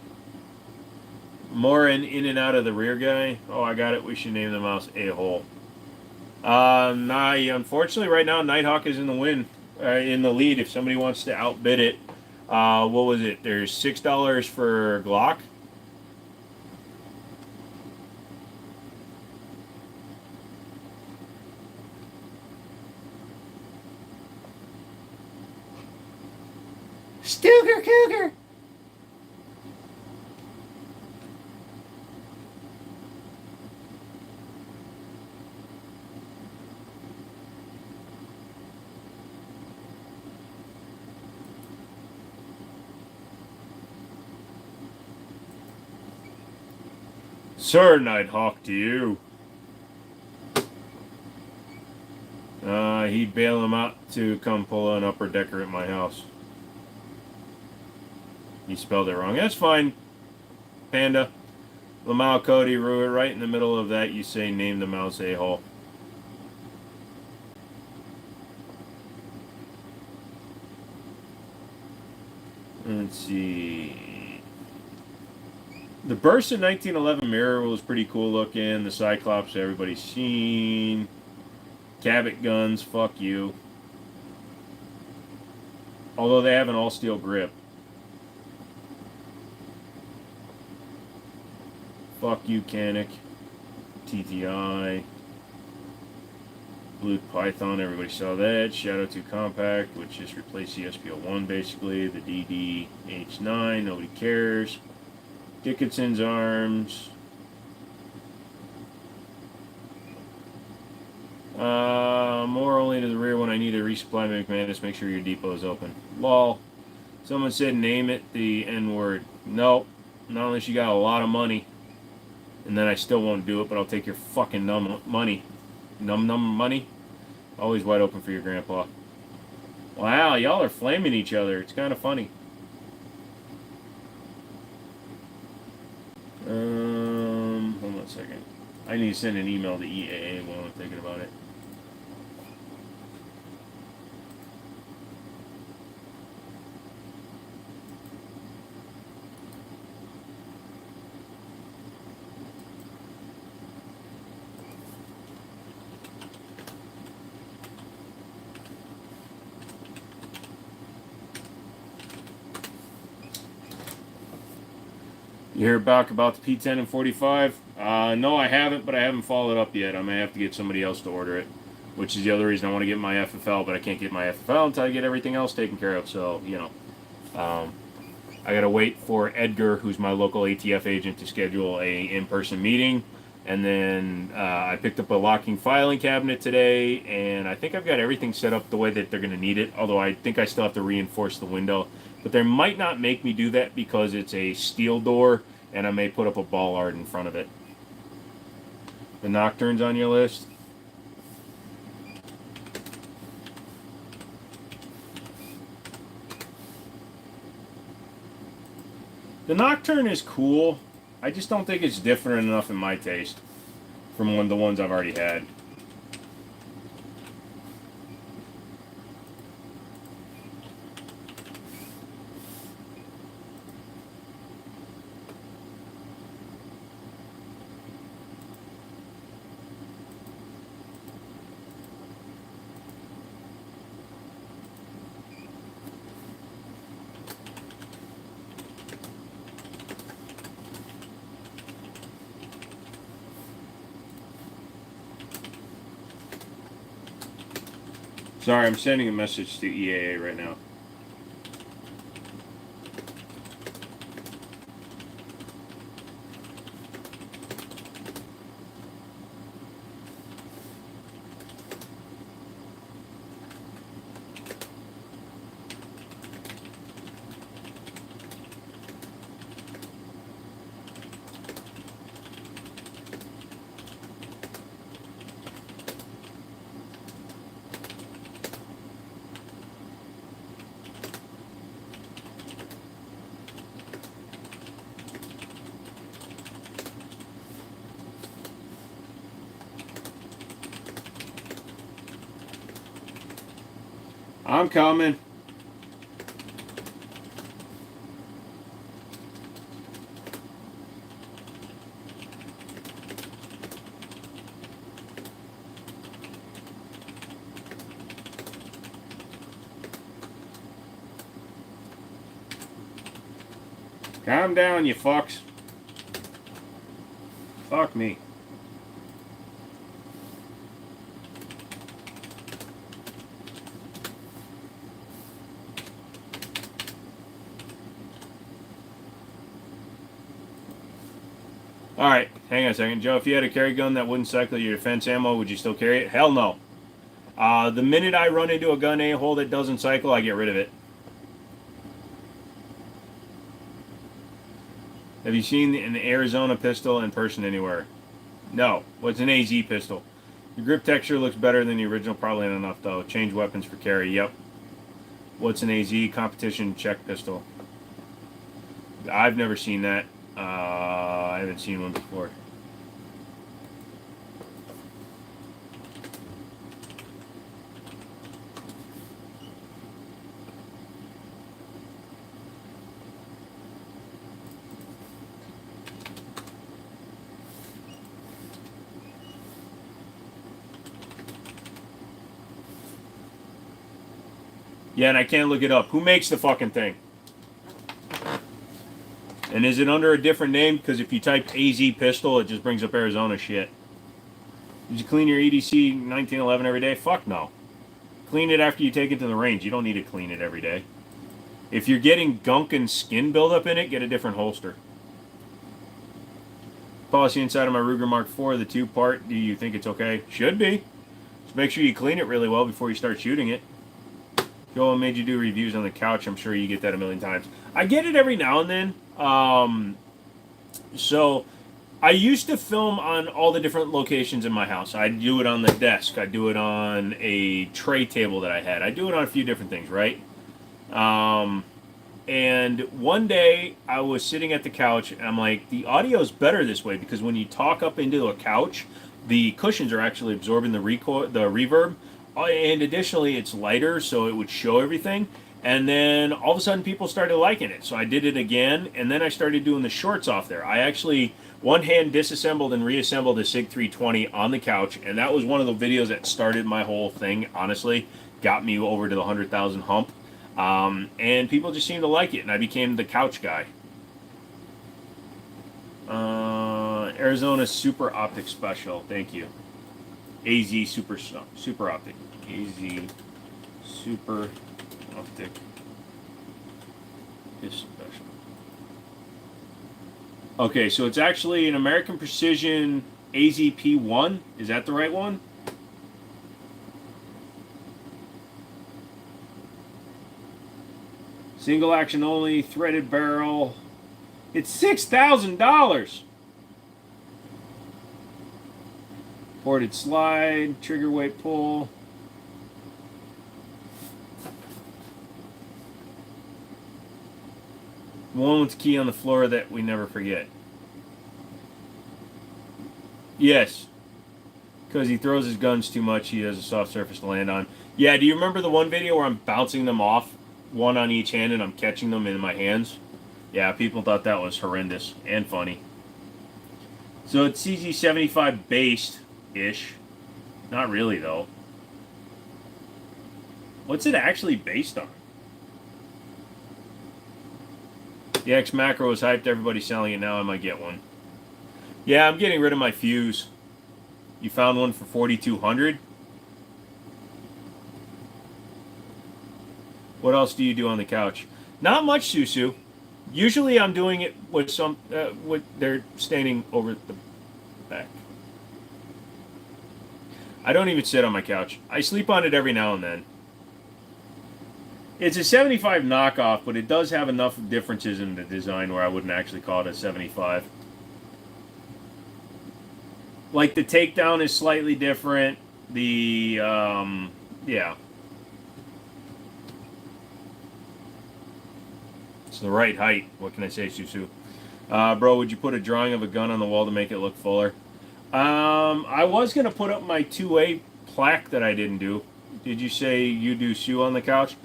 More in and out of the rear guy. Oh, I got it. We should name the mouse A-hole. Nah, unfortunately, right now, Nighthawk is in the in the lead. If somebody wants to outbid it, what was it? There's $6 for Glock. Stuger Cougar. Sir Nighthawk, to you. He'd bail him out to come pull an upper decker at my house. You spelled it wrong. That's fine, Panda. Lamau Cody Rue, right in the middle of that, you say name the mouse a-hole. Let's see. The Burst in 1911 mirror was pretty cool looking. The Cyclops everybody's seen. Cabot guns, fuck you. Although they have an all-steel grip. Fuck you, Canic. TTI. Blue Python, everybody saw that. Shadow 2 Compact, which just replaced the SPO1 basically. The DD-H9, nobody cares. Dickinson's Arms. More only to the rear when I need a resupply McManus. Make sure your depot is open. Lol. Someone said name it the N-word. Nope. Not unless you got a lot of money. And then I still won't do it, but I'll take your fucking money. Num money. Always wide open for your grandpa. Wow, y'all are flaming each other. It's kind of funny. Hold on a second. I need to send an email to EAA while I'm thinking about it. You hear about the P10 and 45? No, I haven't, but I haven't followed up yet. I may have to get somebody else to order it, which is the other reason I want to get my FFL, but I can't get my FFL until I get everything else taken care of. So, you know, I got to wait for Edgar, who's my local ATF agent, to schedule a in-person meeting. And then I picked up a locking filing cabinet today, and I think I've got everything set up the way that they're going to need it, although I think I still have to reinforce the window. But they might not make me do that because it's a steel door, and I may put up a ball art in front of it. The Nocturne's on your list? The Nocturne is cool. I just don't think it's different enough in my taste from the ones I've already had. Sorry, I'm sending a message to EAA right now. I'm coming. Calm down, you fucks. Fuck me. Alright, hang on a second. Joe, if you had a carry gun that wouldn't cycle your defense ammo, would you still carry it? Hell no. The minute I run into a gun a-hole that doesn't cycle, I get rid of it. Have you seen an Arizona pistol in person anywhere? No. What's an AZ pistol? The grip texture looks better than the original, probably not enough though. Change weapons for carry, yep. What's an AZ? Competition check pistol. I've never seen that. I haven't seen one before. Yeah, and I can't look it up. Who makes the fucking thing? And is it under a different name? Because if you type AZ pistol, it just brings up Arizona shit. Did you clean your EDC 1911 every day? Fuck no. Clean it after you take it to the range. You don't need to clean it every day. If you're getting gunk and skin buildup in it, get a different holster. Policy inside of my Ruger Mark IV, the 2-part, do you think it's okay? Should be. Just make sure you clean it really well before you start shooting it. Joel made you do reviews on the couch. I'm sure you get that a million times. I get it every now and then. So I used to film on all the different locations in my house. I'd do it on the desk. I'd do it on a tray table that I had. I'd do it on a few different things, right? And one day I was sitting at the couch and I'm like, the audio's better this way because when you talk up into a couch, the cushions are actually absorbing the reverb. And additionally, it's lighter, so it would show everything. And then all of a sudden, people started liking it. So I did it again, and then I started doing the shorts off there. I actually one-hand disassembled and reassembled a SIG 320 on the couch, and that was one of the videos that started my whole thing, honestly. Got me over to the 100,000 hump. And people just seemed to like it, and I became the couch guy. Arizona Super Optic Special, thank you. AZ Super Optic. AZ Super Optic is special. Okay, so it's actually an American Precision AZP1. Is that the right one? Single action only, threaded barrel. It's $6,000. Ported slide, trigger weight pull. One with key on the floor that we never forget. Yes. Because he throws his guns too much, he has a soft surface to land on. Yeah, do you remember the one video where I'm bouncing them off, one on each hand, and I'm catching them in my hands? Yeah, people thought that was horrendous and funny. So it's CZ75 based. Ish. Not really, though. What's it actually based on? The X Macro is hyped. Everybody's selling it now. I might get one. Yeah, I'm getting rid of my fuse. You found one for $4,200? What else do you do on the couch? Not much, Susu. Usually I'm doing it with some... they're standing over the back. I don't even sit on my couch. I sleep on it every now and then. It's a 75 knockoff, but it does have enough differences in the design where I wouldn't actually call it a 75. Like, the takedown is slightly different. The, yeah. It's the right height. What can I say, Susu? Bro, would you put a drawing of a gun on the wall to make it look fuller? I was going to put up my 2A plaque that I didn't do. Did you say you do Sue on the couch?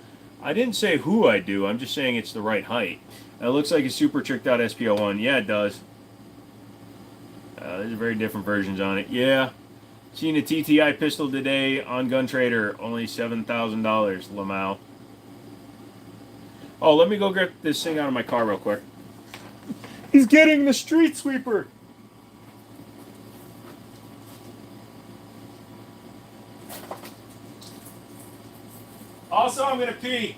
I didn't say who I do. I'm just saying it's the right height. It looks like a super tricked out SPO1. Yeah, it does. There's very different versions on it. Yeah. Seen a TTI pistol today on Gun Trader. Only $7,000, Lamau. Oh, let me go get this thing out of my car real quick. He's getting the street sweeper. Also, I'm going to pee.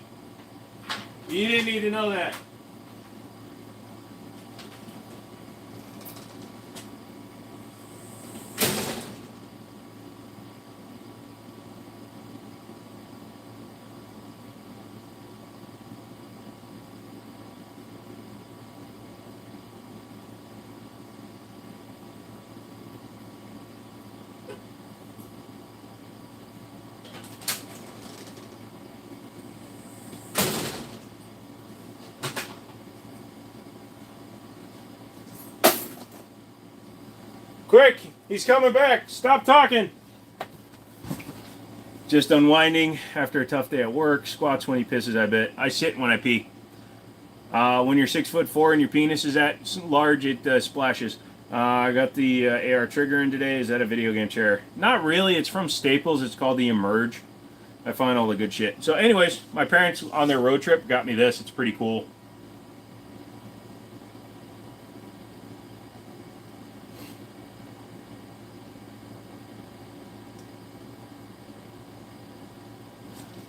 You didn't need to know that. Quick, he's coming back. Stop talking. Just unwinding after a tough day at work. Squats when he pisses, I bet. I sit when I pee. When you're 6'4" and your penis is that large, it splashes. I got the AR trigger in today. Is that a video game chair? Not really. It's from Staples. It's called the Emerge. I find all the good shit. So anyways, my parents on their road trip got me this. It's pretty cool.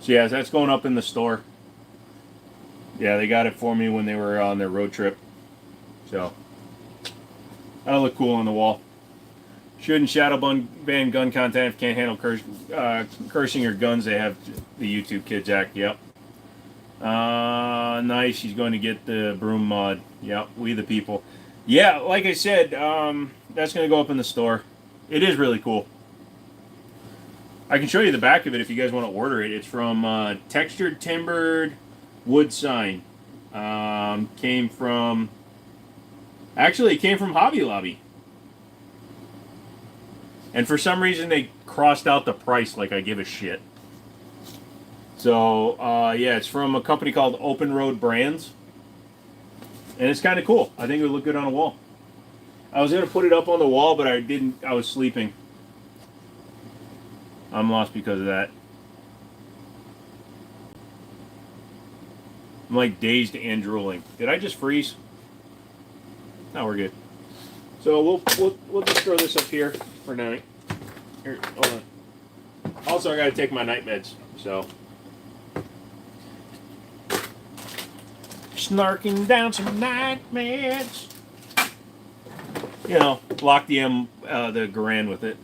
So yeah, that's going up in the store. Yeah, they got it for me when they were on their road trip. So that'll look cool on the wall. Shouldn't shadow ban gun content if can't handle cursing or guns. They have the YouTube Kids Act. Yep. Nice. She's going to get the broom mod. Yep. We the people. Yeah, like I said, that's going to go up in the store. It is really cool. I can show you the back of it if you guys want to order it. It's from Textured Timbered Wood Sign. Came from... Actually, it came from Hobby Lobby. And for some reason, they crossed out the price like I give a shit. So, yeah, it's from a company called Open Road Brands. And it's kind of cool. I think it would look good on a wall. I was going to put it up on the wall, but I didn't. I was sleeping. I'm lost because of that. I'm like dazed and drooling. Did I just freeze? No, we're good. So we'll just throw this up here for now. Here, hold on. Also, I got to take my night meds. So snarking down some night meds. You know, lock the the Garand with it.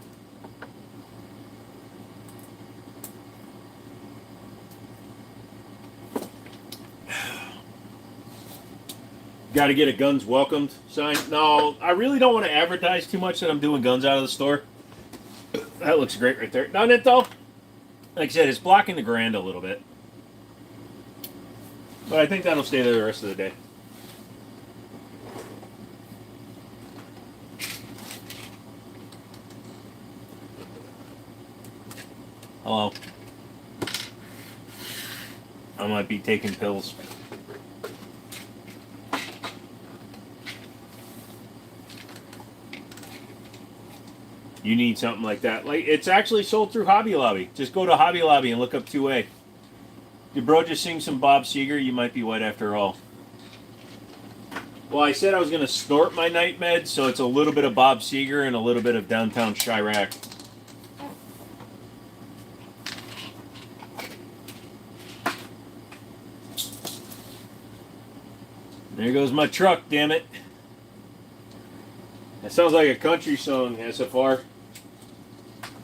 Got to get a guns welcomed sign. No, I really don't want to advertise too much that I'm doing guns out of the store. That looks great right there. Doesn't it though? Like I said, it's blocking the Garand a little bit. But I think that'll stay there the rest of the day. Hello. I might be taking pills. You need something like that. Like, it's actually sold through Hobby Lobby. Just go to Hobby Lobby and look up 2A. Did bro just sing some Bob Seger? You might be wet after all. Well, I said I was going to snort my night meds, so it's a little bit of Bob Seger and a little bit of Downtown Chirac. There goes my truck, damn it. That sounds like a country song, SFR.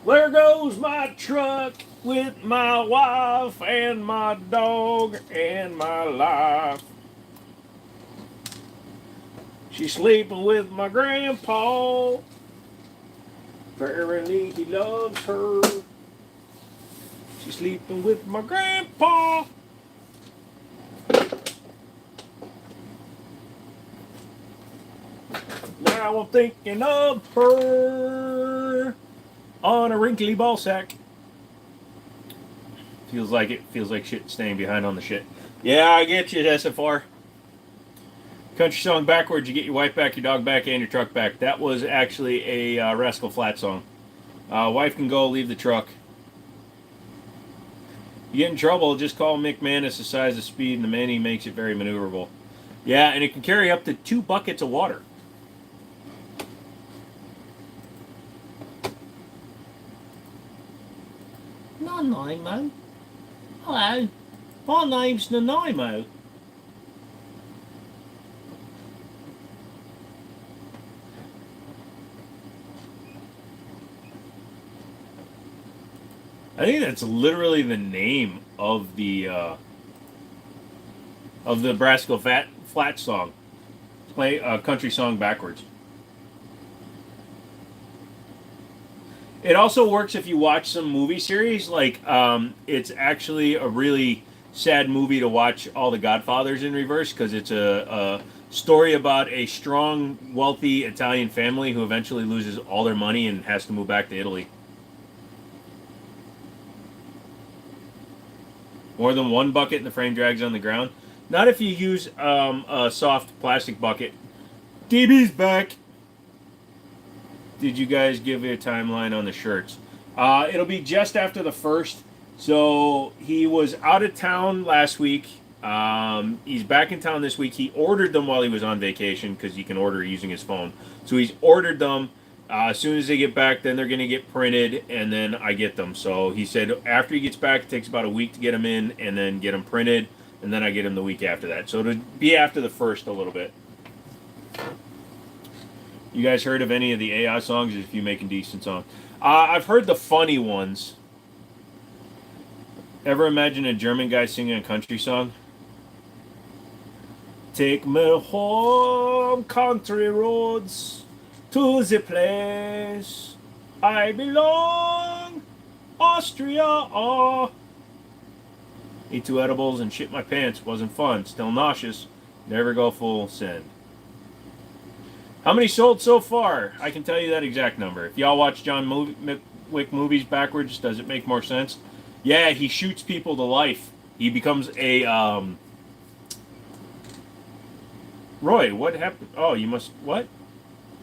There goes my truck with my wife and my dog and my life. She's sleeping with my grandpa. Verily he loves her. She's sleeping with my grandpa. Now I'm thinking of her on a wrinkly ball sack. Feels like it. Feels like shit staying behind on the shit. Yeah, I get you, SFR. Country song backwards. You get your wife back, your dog back, and your truck back. That was actually a Rascal Flatts song. Wife can go, leave the truck. You get in trouble, just call McManus the size of speed, and the Manny makes it very maneuverable. Yeah, and it can carry up to 2 buckets of water. Nanaimo. Hello. My name's Nanaimo. I think that's literally the name of the Brasco Flat song. Play a country song backwards. It also works if you watch some movie series. Like, it's actually a really sad movie to watch all the Godfathers in reverse, because it's a story about a strong, wealthy Italian family who eventually loses all their money and has to move back to Italy. More than one bucket and the frame drags on the ground. Not if you use a soft plastic bucket. DB's back. Did you guys give me a timeline on the shirts? It'll be just after the 1st. So he was out of town last week. He's back in town this week. He ordered them while he was on vacation, because you can order using his phone. So he's ordered them. As soon as they get back, then they're going to get printed, and then I get them. So he said after he gets back, it takes about a week to get them in, and then get them printed, and then I get them the week after that. So it'll be after the 1st a little bit. You guys heard of any of the AI songs? If you making decent songs, I've heard the funny ones. Ever imagine a German guy singing a country song? Take me home, country roads, to the place I belong, Austria. Oh. Eat 2 edibles and shit my pants. Wasn't fun. Still nauseous. Never go full send. How many sold so far? I can tell you that exact number. If y'all watch John Wick movies backwards, does it make more sense? Yeah, he shoots people to life. He becomes a Roy, what happened? Oh, you must what?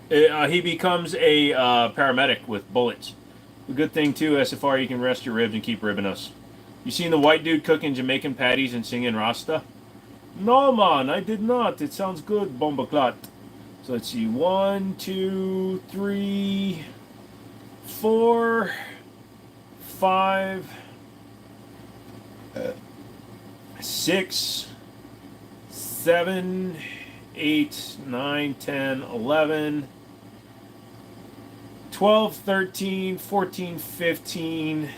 He becomes a paramedic with bullets. A good thing too, SFR, you can rest your ribs and keep ribbing us. You seen the white dude cooking Jamaican patties and singing Rasta? No, man, I did not. It sounds good, bombaclat. So let's see. 1, 2, 3, 4, 5, 6, 7, 8, 9, 10, 11, 12, 13, 14, 15,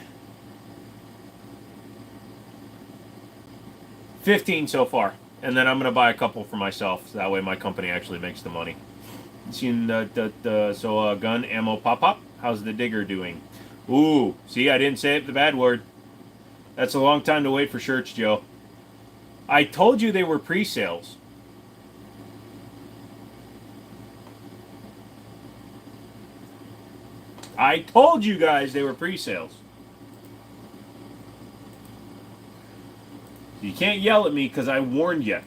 15 so far. And then I'm going to buy a couple for myself, so that way my company actually makes the money. Seen so gun ammo pop. How's the digger doing? Ooh, see, I didn't say it the bad word. That's a long time to wait for shirts, Joe. I told you they were pre-sales. I told you guys they were pre-sales. You can't yell at me because I warned you.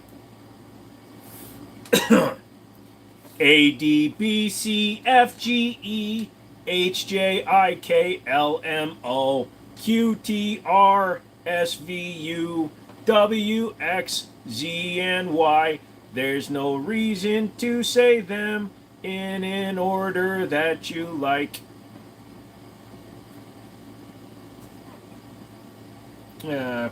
A, D, B, C, F, G, E, H, J, I, K, L, M, O, Q, T, R, S, V, U, W, X, Z, and Y. There's no reason to say them in an order that you like.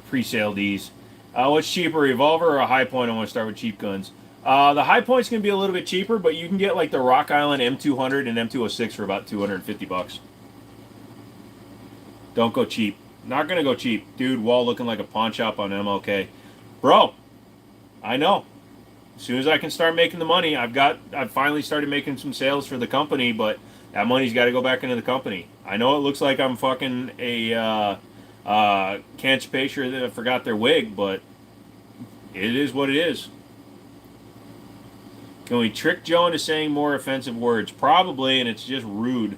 Pre-sale these. What's cheaper, revolver or a high point? I want to start with cheap guns. The high point's going to be a little bit cheaper, but you can get like the Rock Island M200 and M206 for about $250. Don't go cheap. Not going to go cheap. Dude, wall looking like a pawn shop on MLK. Bro, I know. As soon as I can start making the money, I've finally started making some sales for the company, but that money's got to go back into the company. I know it looks like I'm fucking a cancer patient that forgot their wig, but it is what it is. Can we trick Joe into saying more offensive words? Probably, and it's just rude.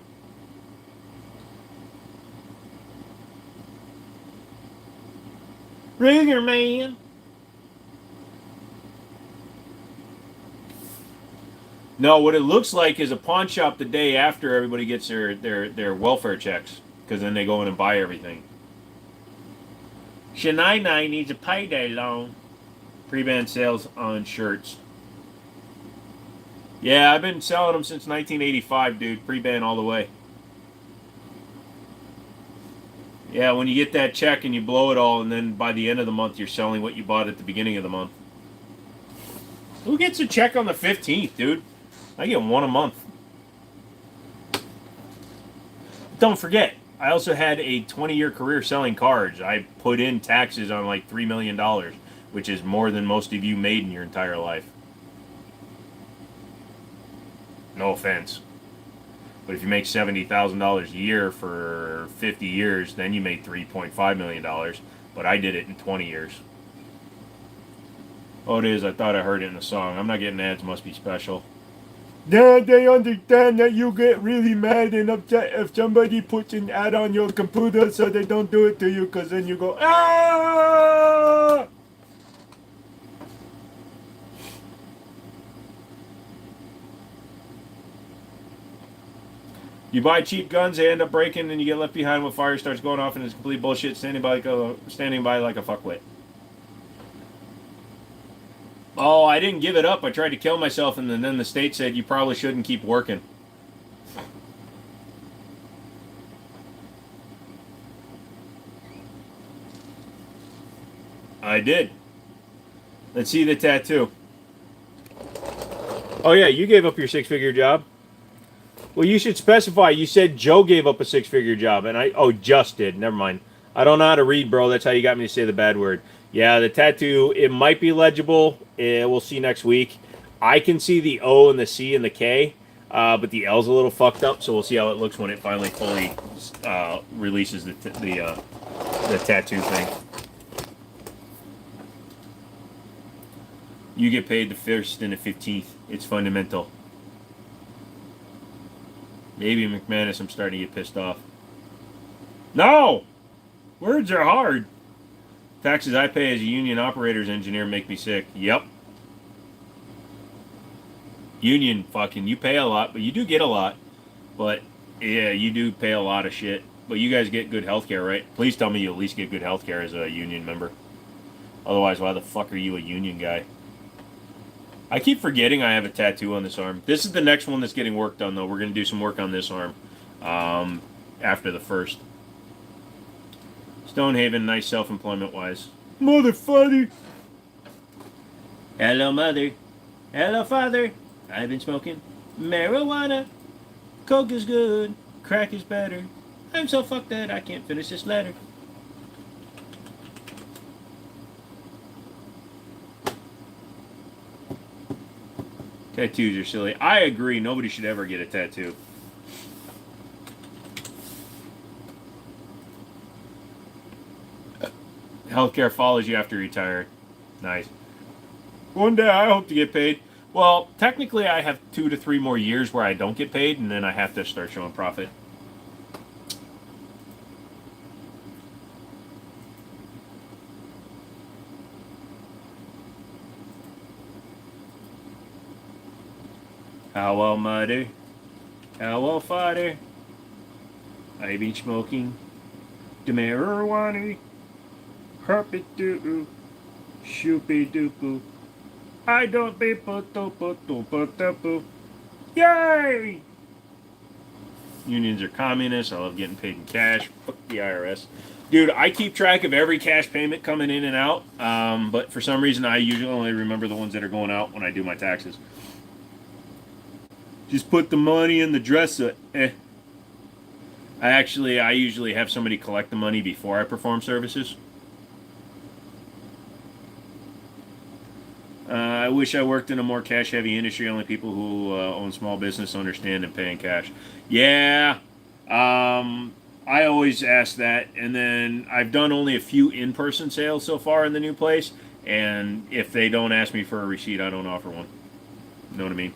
Ruger, man. No, what it looks like is a pawn shop the day after everybody gets their welfare checks. Because then they go in and buy everything. Shania needs a payday loan. Pre-band sales on shirts. Yeah, I've been selling them since 1985, dude. Pre-band all the way. Yeah, when you get that check and you blow it all, and then by the end of the month, you're selling what you bought at the beginning of the month. Who gets a check on the 15th, dude? I get one a month. Don't forget, I also had a 20-year career selling cards. I put in taxes on like $3 million, which is more than most of you made in your entire life. No offense. But if you make $70,000 a year for 50 years, then you made $3.5 million. But I did it in 20 years. Oh, it is. I thought I heard it in the song. I'm not getting ads. Must be special. Yeah, they understand that you get really mad and upset if somebody puts an ad on your computer, so they don't do it to you, because then you go, ah! You buy cheap guns, they end up breaking, and you get left behind when fire starts going off, and it's complete bullshit, standing by like a fuckwit. Oh, I didn't give it up. I tried to kill myself, and then the state said you probably shouldn't keep working. I did. Let's see the tattoo. Oh, yeah, you gave up your six-figure job. Well, you should specify. You said Joe gave up a six-figure job, and just did. Never mind. I don't know how to read, bro. That's how you got me to say the bad word. Yeah, the tattoo, it might be legible. We'll see next week. I can see the O and the C and the K, but the L's a little fucked up, so we'll see how it looks when it finally fully releases the tattoo thing. You get paid the 1st and the 15th. It's fundamental. Maybe McManus, I'm starting to get pissed off. No! Words are hard. Taxes I pay as a union operator's engineer make me sick. Yep. Union, fucking, you pay a lot, but you do get a lot. But, yeah, you do pay a lot of shit. But you guys get good health care, right? Please tell me you at least get good health care as a union member. Otherwise, why the fuck are you a union guy? I keep forgetting I have a tattoo on this arm. This is the next one that's getting worked on, though. We're going to do some work on this arm after the 1st. Stonehaven, nice self-employment-wise. Motherfucker! Hello, mother. Hello, father. I've been smoking marijuana. Coke is good. Crack is better. I'm so fucked that I can't finish this letter. Tattoos are silly. I agree. Nobody should ever get a tattoo. Healthcare follows you after you retire. Nice. One day I hope to get paid. Well, technically I have 2 to 3 more years where I don't get paid, and then I have to start showing profit. Hello, mother. Hello, father. I've been smoking the marijuana. Herpy-doo, shoopy-doo-boo. I don't be put-do-put-do-put-do-boo. Yay! Unions are communists. I love getting paid in cash. Fuck the IRS. Dude, I keep track of every cash payment coming in and out, but for some reason I usually only remember the ones that are going out when I do my taxes. Just put the money in the dresser. I usually have somebody collect the money before I perform services. I wish I worked in a more cash-heavy industry. Only people who own small business understand and pay in cash. Yeah, I always ask that, and then I've done only a few in-person sales so far in the new place, and if they don't ask me for a receipt, I don't offer one. You know what I mean?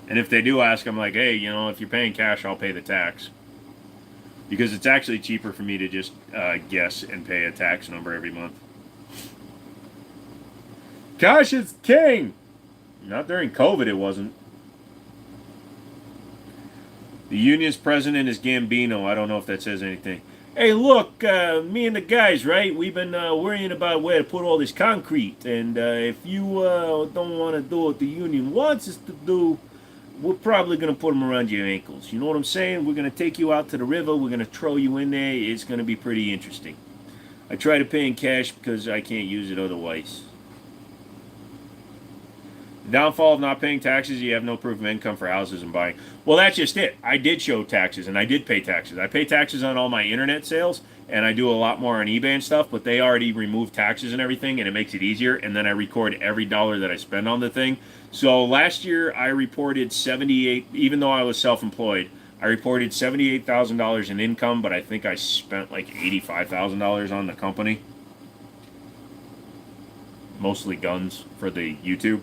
And if they do ask, I'm like, hey, if you're paying cash, I'll pay the tax. because it's actually cheaper for me to just guess and pay a tax number every month. Cash is king. Not during COVID, it wasn't. The union's president is Gambino. I don't know if that says anything. Hey, look, me and the guys, right? We've been worrying about where to put all this concrete. And if you don't want to do what the union wants us to do, we're probably going to put them around your ankles. You know what I'm saying? We're going to take you out to the river. We're going to throw you in there. It's going to be pretty interesting. I try to pay in cash because I can't use it otherwise. The downfall of not paying taxes, you have no proof of income for houses and buying. Well, that's just it. I did show taxes, and I did pay taxes. I pay taxes on all my internet sales, and I do a lot more on eBay and stuff, but they already remove taxes and everything, and it makes it easier, and then I record every dollar that I spend on the thing. So last year, I reported 78, even though I was self-employed, I reported $78,000 in income, but I think I spent like $85,000 on the company. Mostly guns for the YouTube.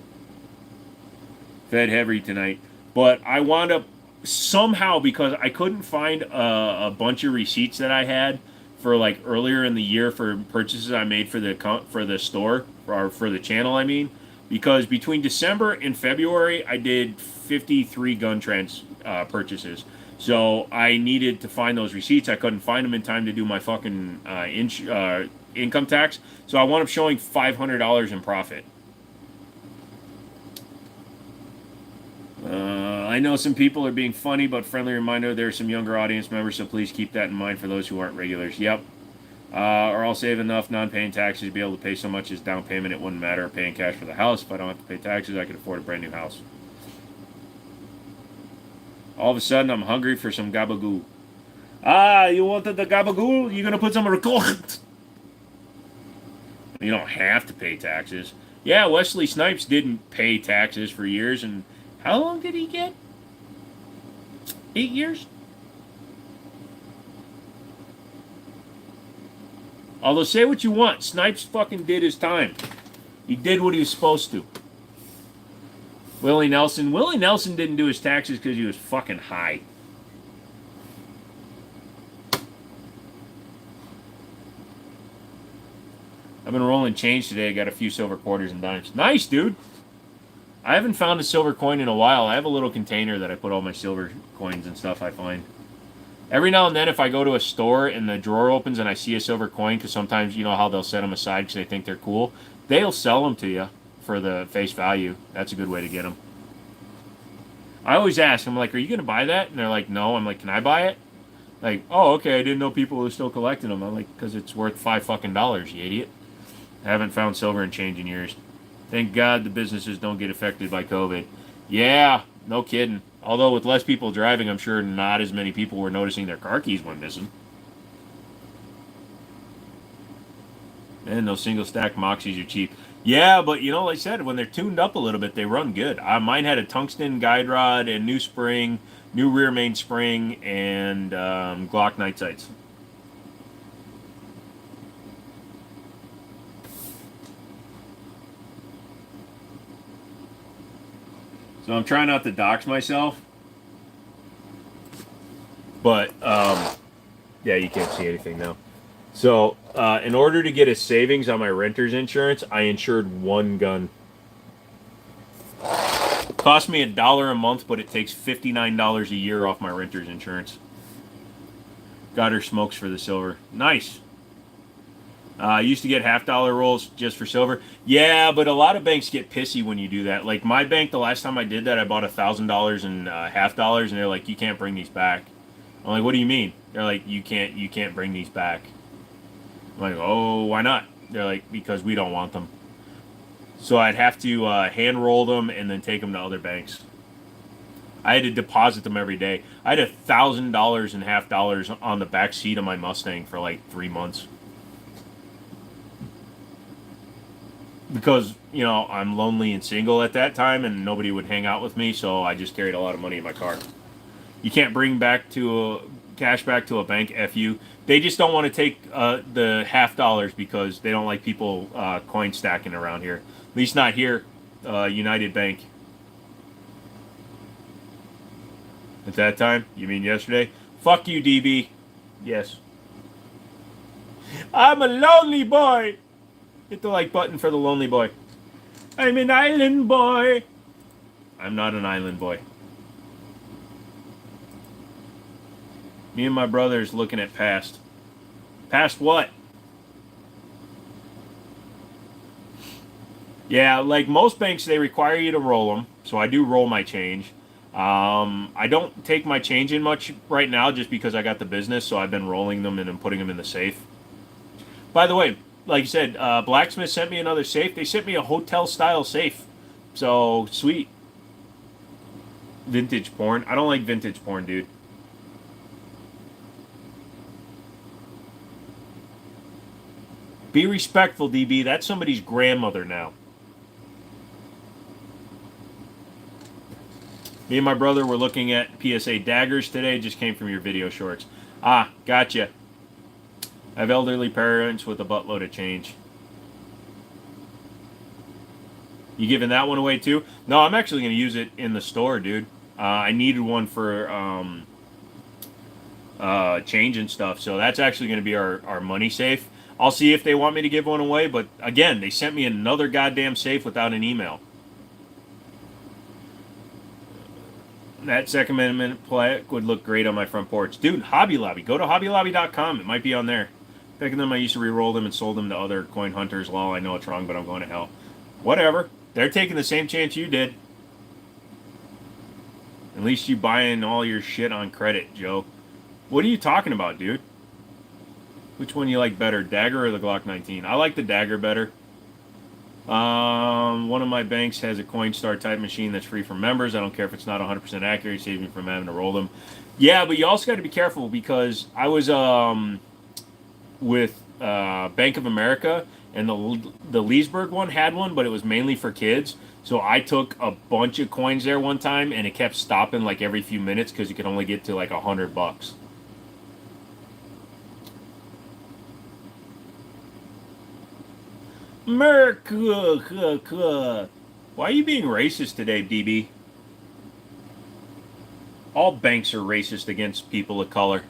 Fed heavy tonight. But I wound up somehow, because I couldn't find a bunch of receipts that I had for like earlier in the year for purchases I made for the store, or for the channel, I mean. Because between December and February, I did 53 gun purchases. So I needed to find those receipts. I couldn't find them in time to do my fucking income tax. So I wound up showing $500 in profit. I know some people are being funny, but friendly reminder, there are some younger audience members, so please keep that in mind for those who aren't regulars. Yep. Or I'll save enough non-paying taxes to be able to pay so much as down payment, it wouldn't matter paying cash for the house. If I don't have to pay taxes, I can afford a brand new house. All of a sudden, I'm hungry for some gabagoo. Ah, you wanted the gabagoo? You're going to put some record. You don't have to pay taxes. Yeah, Wesley Snipes didn't pay taxes for years, and how long did he get? 8 years? Although, say what you want, Snipes fucking did his time. He did what he was supposed to. Willie Nelson didn't do his taxes because he was fucking high. I've been rolling change today. I got a few silver quarters and dimes. Nice, dude. I haven't found a silver coin in a while. I have a little container that I put all my silver coins and stuff I find. Every now and then, if I go to a store and the drawer opens and I see a silver coin, because sometimes you know how they'll set them aside because they think they're cool, they'll sell them to you for the face value. That's a good way to get them. I always ask, I'm like, are you going to buy that? And they're like, no. I'm like, can I buy it? Like, oh, okay, I didn't know people were still collecting them. I'm like, because it's worth $5 fucking, you idiot. I haven't found silver and change in years. Thank God the businesses don't get affected by COVID. Yeah, no kidding. Although with less people driving, I'm sure not as many people were noticing their car keys went missing. And those single stack Moxies are cheap. Yeah, but you know, like I said, when they're tuned up a little bit, they run good. Mine had a tungsten guide rod and new spring, new rear main spring, and Glock night sights. So I'm trying not to dox myself. But, yeah, you can't see anything now. So, in order to get a savings on my renter's insurance, I insured one gun. Cost me $1 a month, but it takes $59 a year off my renter's insurance. Got her smokes for the silver. Nice. I used to get $50 rolls just for silver. Yeah, but a lot of banks get pissy when you do that. Like my bank, the last time I did that, I bought $1,000 and $50, and they're like, "You can't bring these back." I'm like, "What do you mean?" They're like, "You can't bring these back." I'm like, "Oh, why not?" They're like, "Because we don't want them." So I'd have to hand roll them and then take them to other banks. I had to deposit them every day. I had $1,000 and $50 on the back seat of my Mustang for like 3 months. Because, you know, I'm lonely and single at that time and nobody would hang out with me, so I just carried a lot of money in my car. You can't bring cash back to a bank, F you. They just don't want to take the $50 because they don't like people coin stacking around here. At least not here, United Bank. At that time? You mean yesterday? Fuck you, DB. Yes. I'm a lonely boy. Hit the like button for the lonely boy. I'm an island boy. I'm not an island boy. Me and my brother's looking at past. Past what? Yeah, like most banks, they require you to roll them. So I do roll my change. I don't take my change in much right now just because I got the business. So I've been rolling them and then putting them in the safe. By the way, like you said, Blacksmith sent me another safe. They sent me a hotel-style safe. So, sweet. Vintage porn. I don't like vintage porn, dude. Be respectful, DB. That's somebody's grandmother now. Me and my brother were looking at PSA daggers today. Just came from your video shorts. Ah, gotcha. I have elderly parents with a buttload of change. You giving that one away too? No, I'm actually going to use it in the store, dude. I needed one for change and stuff. So that's actually going to be our money safe. I'll see if they want me to give one away. But again, they sent me another goddamn safe without an email. That Second Amendment plaque would look great on my front porch. Dude, Hobby Lobby. Go to hobbylobby.com. It might be on there. Picking them, I used to re-roll them and sold them to other coin hunters. Lol, I know it's wrong, but I'm going to hell. Whatever. They're taking the same chance you did. At least you buying all your shit on credit, Joe. What are you talking about, dude? Which one you like better, Dagger or the Glock 19? I like the Dagger better. One of my banks has a Coinstar type machine that's free for members. I don't care if it's not 100% accurate. Save me from having to roll them. Yeah, but you also got to be careful because I was with Bank of America, and the Leesburg one had one, but it was mainly for kids. So I took a bunch of coins there one time, and it kept stopping like every few minutes because you could only get to like $100. Merc. Why are you being racist today, DB? All banks are racist against people of color,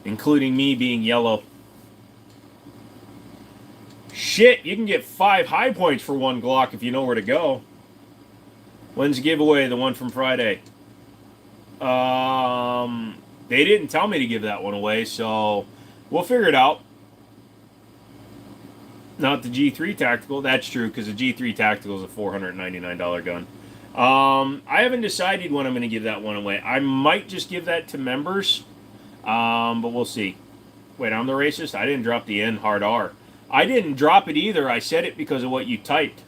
including me being yellow. Shit, you can get 5 high points for 1 Glock if you know where to go. When's the giveaway? The one from Friday. They didn't tell me to give that one away, so we'll figure it out. Not the G3 Tactical. That's true, because the G3 Tactical is a $499 gun. I haven't decided when I'm going to give that one away. I might just give that to members, but we'll see. Wait, I'm the racist? I didn't drop the N hard R. I didn't drop it either. I said it because of what you typed.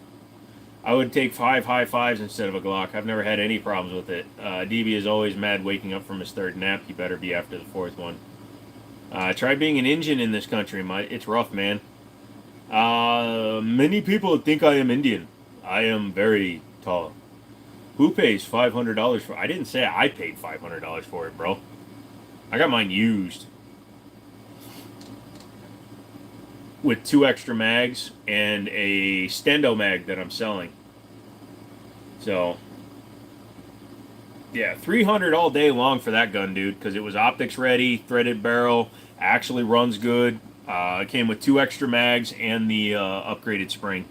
I would take 5 high fives instead of a Glock. I've never had any problems with it. DB is always mad waking up from his 3rd nap. He better be after the 4th one. Try being an Indian in this country. It's rough, man. Many people think I am Indian. I am very tall. Who pays $500 for? I didn't say I paid $500 for it, bro. I got mine used with 2 extra mags and a stendo mag that I'm selling. So, yeah, $300 all day long for that gun, dude, because it was optics ready, threaded barrel, actually runs good. It came with 2 extra mags and the upgraded spring.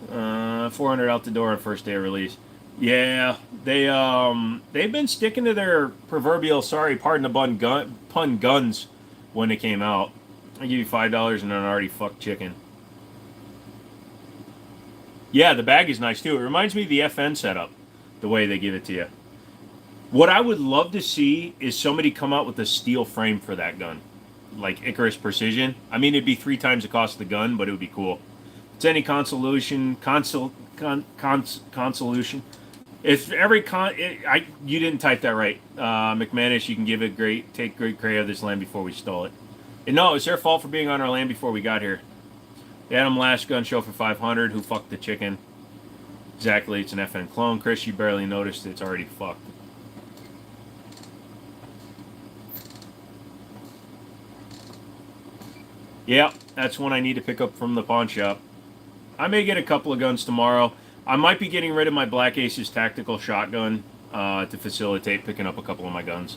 400 out the door on first day of release. Yeah, they've been sticking to their proverbial, sorry, pardon the pun guns when they came out. I give you $5 and an already fucked chicken. Yeah, the bag is nice too. It reminds me of the FN setup, the way they give it to you. What I would love to see is somebody come out with a steel frame for that gun. Like Icarus Precision. I mean, it'd be 3 times the cost of the gun, but it would be cool. If it's any consolation. If every you didn't type that right, McManus. You can give it take great care of this land before we stole it. And no, it's their fault for being on our land before we got here. They had them last gun show for 500. Who fucked the chicken? Exactly, it's an FN clone. Chris, you barely noticed it's already fucked. Yeah, that's one I need to pick up from the pawn shop. I may get a couple of guns tomorrow. I might be getting rid of my Black Aces tactical shotgun to facilitate picking up a couple of my guns.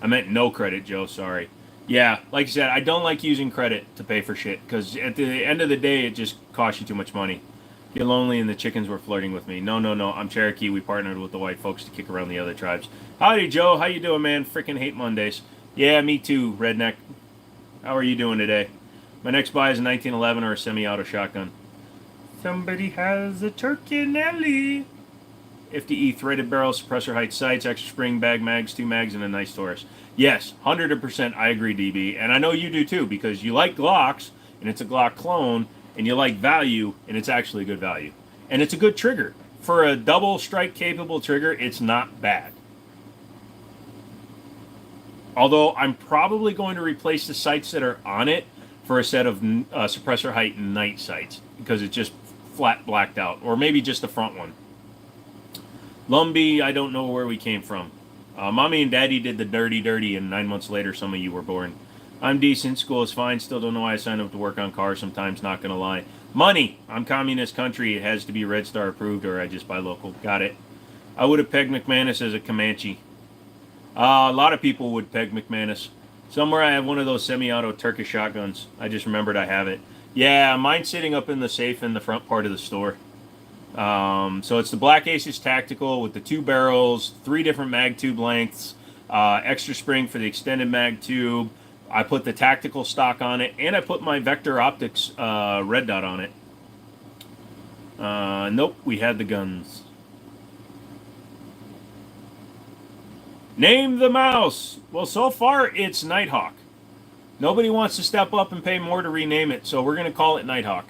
I meant no credit, Joe. Sorry. Yeah, like I said, I don't like using credit to pay for shit because at the end of the day, it just costs you too much money. Get lonely and the chickens were flirting with me. No, no, no. I'm Cherokee. We partnered with the white folks to kick around the other tribes. Howdy, Joe. How you doing, man? Freaking hate Mondays. Yeah, me too, redneck. How are you doing today? My next buy is a 1911 or a semi-auto shotgun. Somebody has a turkey Nelly. FDE threaded barrel, suppressor height sights, extra spring, bag mags, 2 mags, and a nice Taurus. Yes, 100% I agree, DB. And I know you do too, because you like Glocks, and it's a Glock clone, and you like value, and it's actually good value. And it's a good trigger. For a double strike capable trigger, it's not bad. Although I'm probably going to replace the sights that are on it for a set of suppressor height night sights, because it's just flat blacked out. Or maybe just the front one. Lumbee, I don't know where we came from. Mommy and Daddy did the dirty, and 9 months later, some of you were born. I'm decent. School is fine. Still don't know why I signed up to work on cars sometimes. Not going to lie. Money. I'm communist country. It has to be Red Star approved or I just buy local. Got it. I would have pegged McManus as a Comanche. A lot of people would peg McManus. Somewhere I have one of those semi-auto Turkish shotguns. I just remembered I have it. Yeah, mine's sitting up in the safe in the front part of the store. So it's the Black Aces Tactical with the 2 barrels, 3 different mag tube lengths, extra spring for the extended mag tube. I put the tactical stock on it, and I put my Vector Optics red dot on it. Nope, we had the guns. Name the mouse. Well, so far it's Nighthawk. Nobody wants to step up and pay more to rename it, so we're going to call it Nighthawk.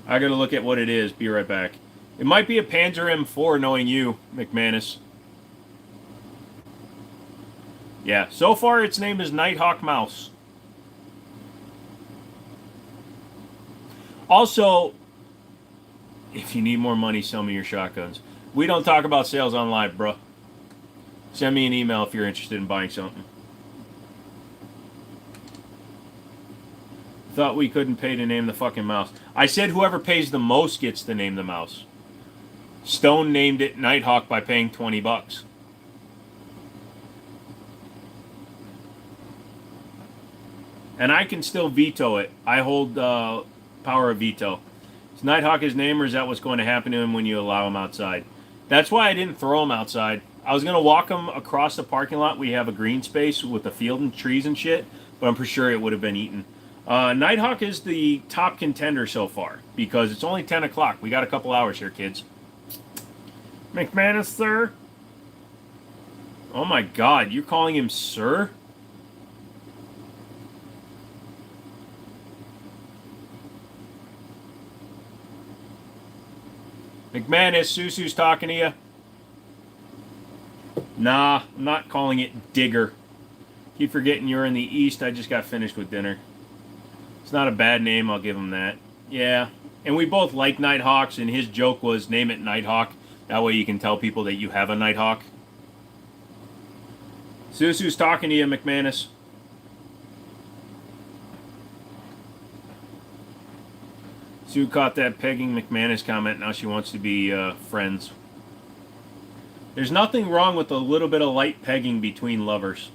I got to look at what it is. Be right back. It might be a Panzer M4, knowing you, McManus. Yeah, so far its name is Nighthawk Mouse. Also, if you need more money, sell me your shotguns. We don't talk about sales on live, bruh. Send me an email if you're interested in buying something. Thought we couldn't pay to name the fucking mouse. I said whoever pays the most gets to name the mouse. Stone named it Nighthawk by paying $20. And I can still veto it. I hold power of veto. Is Nighthawk his name, or is that what's going to happen to him when you allow him outside? That's why I didn't throw him outside. I was going to walk him across the parking lot. We have a green space with a field and trees and shit, but I'm pretty sure it would have been eaten. Nighthawk is the top contender so far, because it's only 10 o'clock. We got a couple hours here, kids. McManus, sir? Oh my god, you're calling him sir? McManus, Susu's talking to you. Nah, I'm not calling it Digger. Keep forgetting you're in the East. I just got finished with dinner. It's not a bad name, I'll give him that. Yeah, and we both like Nighthawks, and his joke was name it Nighthawk. That way you can tell people that you have a Nighthawk. Susu's talking to you, McManus. Sue caught that pegging McManus comment. Now she wants to be friends. There's nothing wrong with a little bit of light pegging between lovers.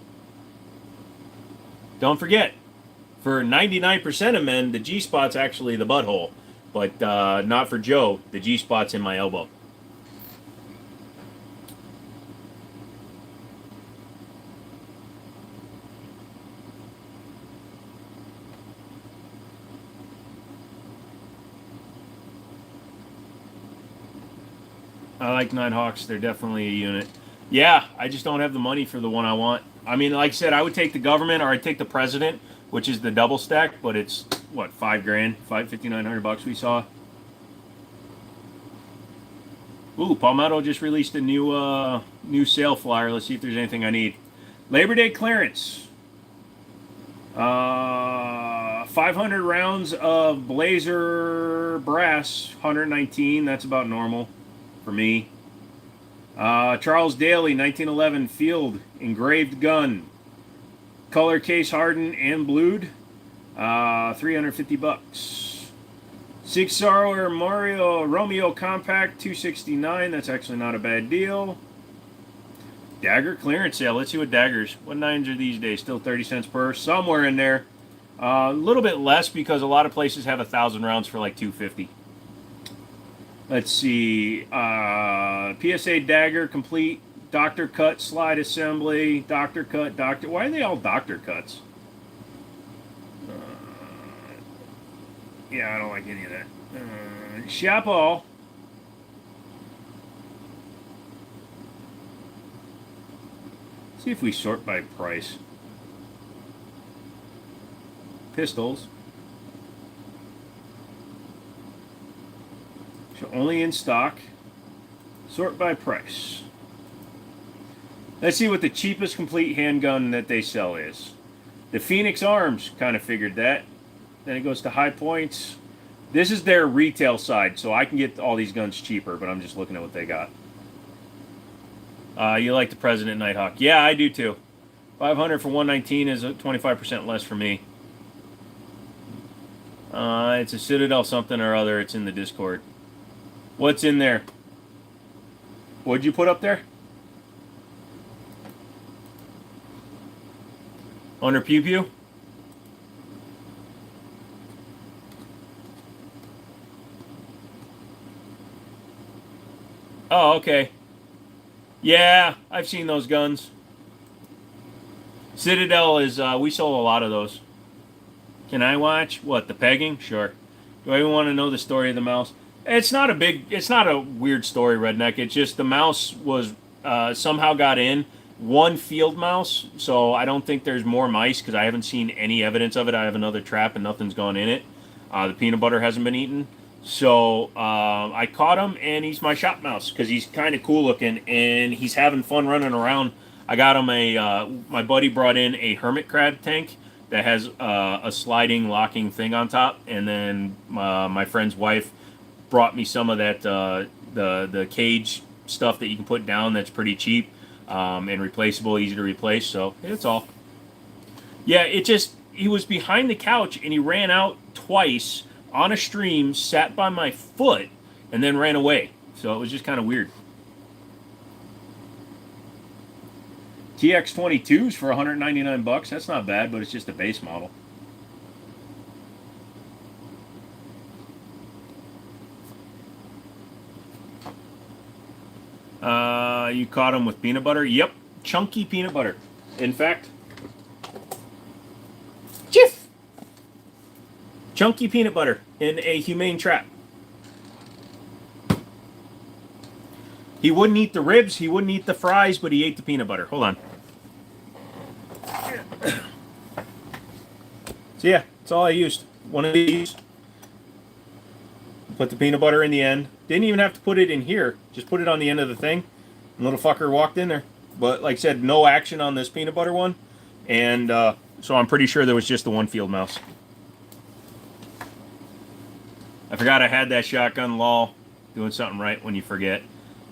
Don't forget, for 99% of men, the G-spot's actually the butthole. But not for Joe. The G-spot's in my elbow. I like Nighthawks. They're definitely a unit. Yeah, I just don't have the money for the one I want. I mean, like I said, I would take the government or I'd take the president, which is the double stack, but it's, what, $5,000? $5,900 we saw. Ooh, Palmetto just released a new sale flyer. Let's see if there's anything I need. Labor Day clearance. 500 rounds of Blazer brass, 119. That's about normal for me. Charles Daly, 1911 Field engraved gun, color case hardened and blued, $350. Sig Sauer Romeo Compact, $269. That's actually not a bad deal. Dagger clearance sale. Let's see what daggers. What 9s are these days? Still 30 cents per. Somewhere in there. A little bit less because a lot of places have 1,000 rounds for like 250. Let's see. PSA dagger complete. Doctor cut slide assembly. Doctor cut. Doctor. Why are they all doctor cuts? Yeah, I don't like any of that. Chapeau. See if we sort by price. Pistols. So only in stock. Sort by price. Let's see what the cheapest complete handgun that they sell is. The Phoenix Arms kind of figured that. Then it goes to High Points. This is their retail side, so I can get all these guns cheaper, but I'm just looking at what they got. You like the President Nighthawk. Yeah, I do too. 500 for 119 is 25% less for me. It's a Citadel something or other. It's in the Discord. What's in there? What'd you put up there? Under Pew Pew? Oh, okay. Yeah, I've seen those guns. Citadel is, we sold a lot of those. Can I watch? What, the pegging? Sure. Do I even want to know the story of the mouse? It's not a weird story, Redneck. It's just the mouse was, somehow got in. One field mouse, so I don't think there's more mice because I haven't seen any evidence of it. I have another trap and nothing's gone in it. The peanut butter hasn't been eaten. So I caught him, and he's my shop mouse because he's kind of cool looking, and he's having fun running around. I got him my buddy brought in a hermit crab tank that has a sliding locking thing on top, and then my friend's wife brought me some of that the cage stuff that you can put down that's pretty cheap and replaceable, easy to replace. So it's all. Yeah, he was behind the couch and he ran out twice on a stream, sat by my foot, and then ran away. So it was just kind of weird. TX22s for 199 bucks. That's not bad, but it's just a base model. You caught him with peanut butter? Yep, chunky peanut butter. In fact, Jiff! Chunky peanut butter in a humane trap. He wouldn't eat the ribs, he wouldn't eat the fries, but he ate the peanut butter. Hold on. So yeah, that's all I used. One of these. Put the peanut butter in the end. Didn't even have to put it in here. Just put it on the end of the thing. And little fucker walked in there. But like I said, no action on this peanut butter one. And so I'm pretty sure there was just the one field mouse. I forgot I had that shotgun, lol. Doing something right when you forget.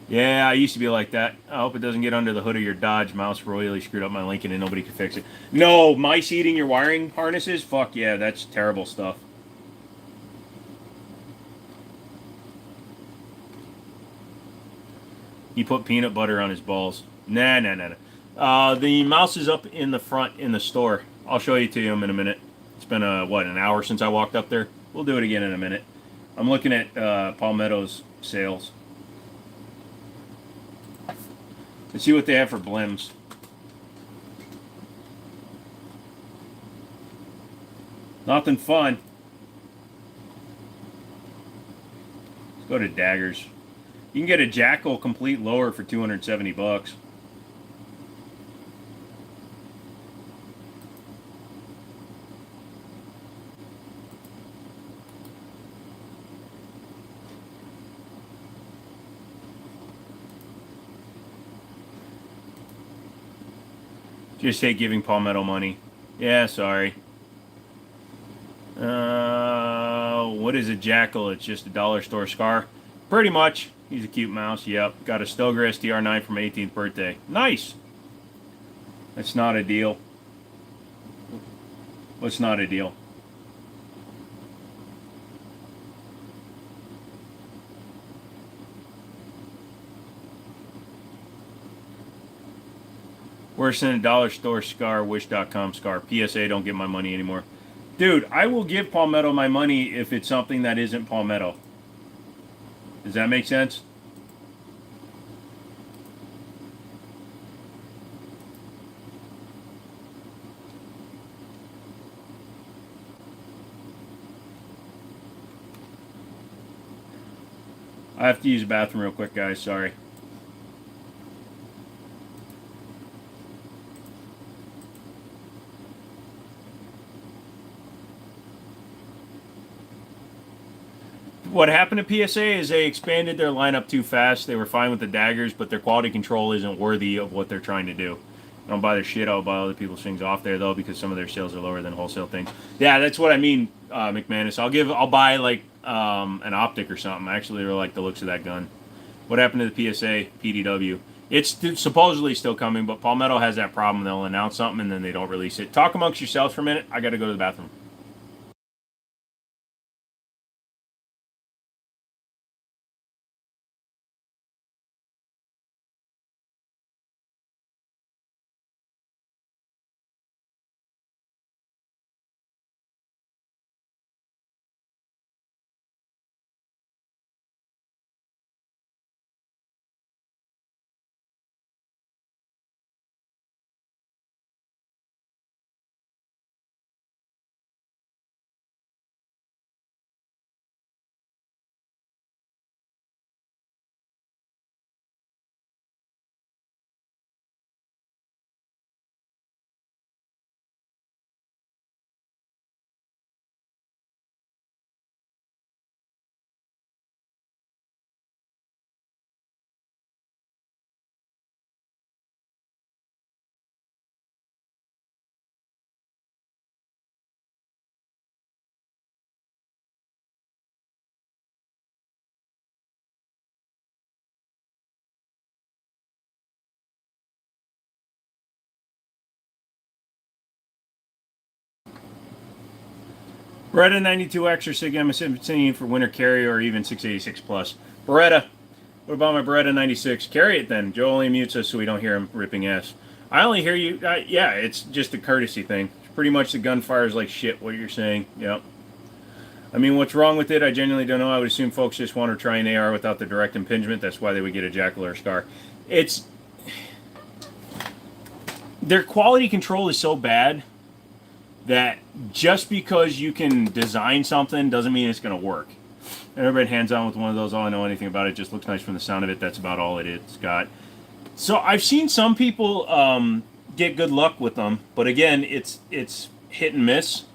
Yeah, I used to be like that. I hope it doesn't get under the hood of your Dodge. Mouse royally screwed up my Lincoln and nobody could fix it. No, mice eating your wiring harnesses? Fuck yeah, that's terrible stuff. He put peanut butter on his balls. Nah. The mouse is up in the front in the store. I'll show you to him in a minute. It's been, an hour since I walked up there? We'll do it again in a minute. I'm looking at Palmetto's sales. Let's see what they have for blims. Nothing fun. Let's go to daggers. You can get a Jackal complete lower for 270 bucks. Just hate giving Palmetto money. Yeah, sorry. What is a Jackal? It's just a dollar store scar. Pretty much. He's a cute mouse. Yep. Got a Stoger STR9 for my 18th birthday. Nice. That's not a deal. What's not a deal? Worse than a dollar store scar, wish.com scar. PSA, don't get my money anymore. Dude, I will give Palmetto my money if it's something that isn't Palmetto. Does that make sense? I have to use the bathroom real quick, guys. Sorry. What happened to PSA is they expanded their lineup too fast. They were fine with the daggers, but their quality control isn't worthy of what they're trying to do. I don't buy their shit. I'll buy other people's things off there though, because some of their sales are lower than wholesale things. Yeah, that's what I mean, McManus. I'll buy like an optic or something. I actually really like the looks of that gun. What happened to the PSA PDW? It's supposedly still coming, but Palmetto has that problem. They'll announce something and then they don't release it. Talk amongst yourselves for a minute. I got to go to the bathroom. Beretta 92X or Sig M17 for winter carry or even 686 plus. Beretta. What about my Beretta 96? Carry it then. Joe only mutes us so we don't hear him ripping ass. I only hear you. Yeah, it's just a courtesy thing. It's pretty much the gun fires like shit, what you're saying. Yep. I mean, what's wrong with it? I genuinely don't know. I would assume folks just want to try an AR without the direct impingement. That's why they would get a Jackal or a Scar. It's... Their quality control is so bad that just because you can design something doesn't mean it's going to work. I never been hands-on with one of those. All I know anything about it just looks nice from the sound of it. That's about all it's got. So I've seen some people get good luck with them, but again, it's hit and miss.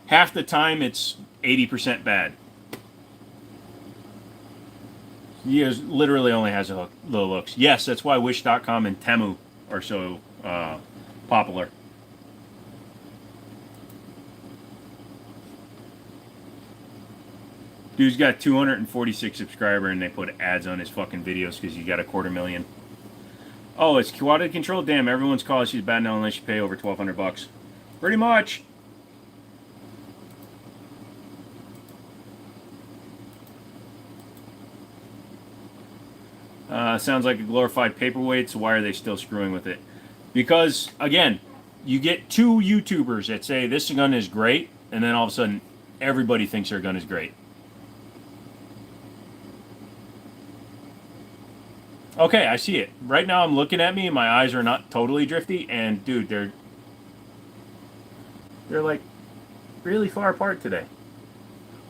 Half the time, it's 80% bad. He literally only has a low looks. Yes, that's why Wish.com and Temu are so popular. Dude's got 246 subscribers and they put ads on his fucking videos because he got 250,000. Oh, it's quality control? Damn, everyone's calling she's bad now unless you pay over $1,200. Pretty much. Sounds like a glorified paperweight, so why are they still screwing with it? Because, again, you get two YouTubers that say this gun is great, and then all of a sudden everybody thinks their gun is great. Okay, I see it. Right now I'm looking at me and my eyes are not totally drifty, and dude, they're like really far apart today.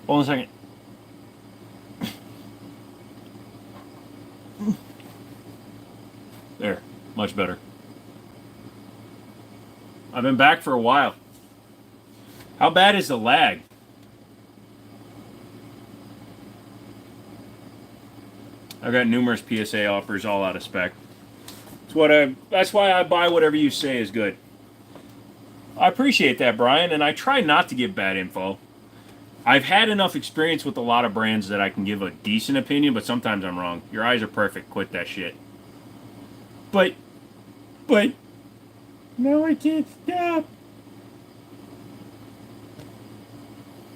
Hold on a second. There, much better. I've been back for a while. How bad is the lag? I've got numerous PSA offers, all out of spec. That's why I buy whatever you say is good. I appreciate that, Brian, and I try not to give bad info. I've had enough experience with a lot of brands that I can give a decent opinion, but sometimes I'm wrong. Your eyes are perfect. Quit that shit. But, no, I can't stop.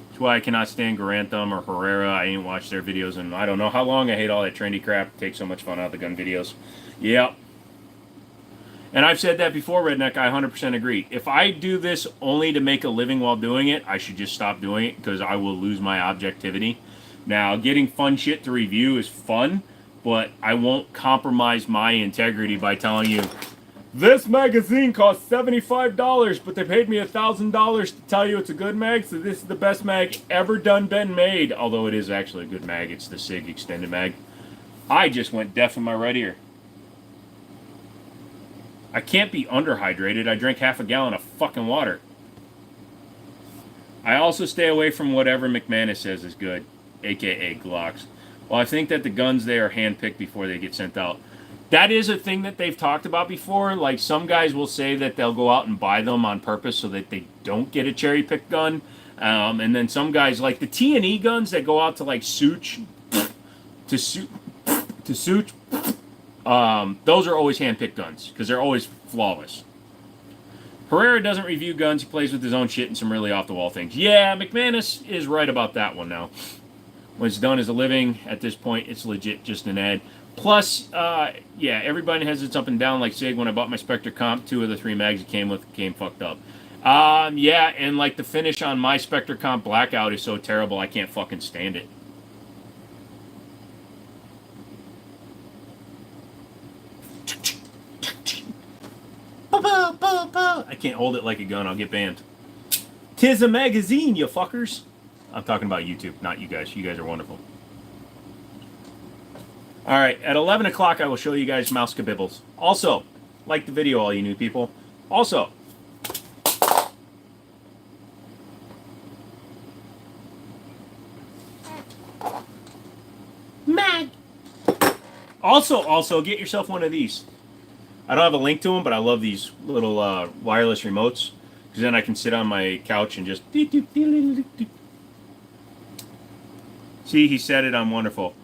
That's why I cannot stand Garantham or Herrera. I ain't watched their videos in I don't know how long. I hate all that trendy crap. It takes so much fun out of the gun videos. Yep. And I've said that before, Redneck. I 100% agree. If I do this only to make a living while doing it, I should just stop doing it because I will lose my objectivity. Now, getting fun shit to review is fun, but I won't compromise my integrity by telling you, this magazine costs $75, but they paid me $1,000 to tell you it's a good mag, so this is the best mag ever been made. Although it is actually a good mag. It's the SIG extended mag. I just went deaf in my right ear. I can't be underhydrated. I drank half a gallon of fucking water. I also stay away from whatever McManus says is good, aka Glocks. Well, I think that the guns there are handpicked before they get sent out. That is a thing that they've talked about before. Like, some guys will say that they'll go out and buy them on purpose so that they don't get a cherry-picked gun. And then some guys, like the T&E guns that go out to, like, Such, those are always hand-picked guns because they're always flawless. Herrera doesn't review guns. He plays with his own shit and some really off-the-wall things. Yeah, McManus is right about that one now. When it's done as a living, at this point, it's legit just an ad. Plus, yeah, everybody has its up and down. Like SIG, when I bought my Spectre Comp, 2 of the 3 mags it came with came fucked up. Yeah, and like the finish on my Spectre Comp Blackout is so terrible, I can't fucking stand it. I can't hold it like a gun, I'll get banned. 'Tis a magazine, you fuckers. I'm talking about YouTube, not you guys. You guys are wonderful. Alright, at 11 o'clock I will show you guys Mouse Kabibbles. Also, like the video, all you new people. Also, mag. Also, get yourself one of these. I don't have a link to them, but I love these little wireless remotes. Because then I can sit on my couch and just... See, he said it, I'm wonderful.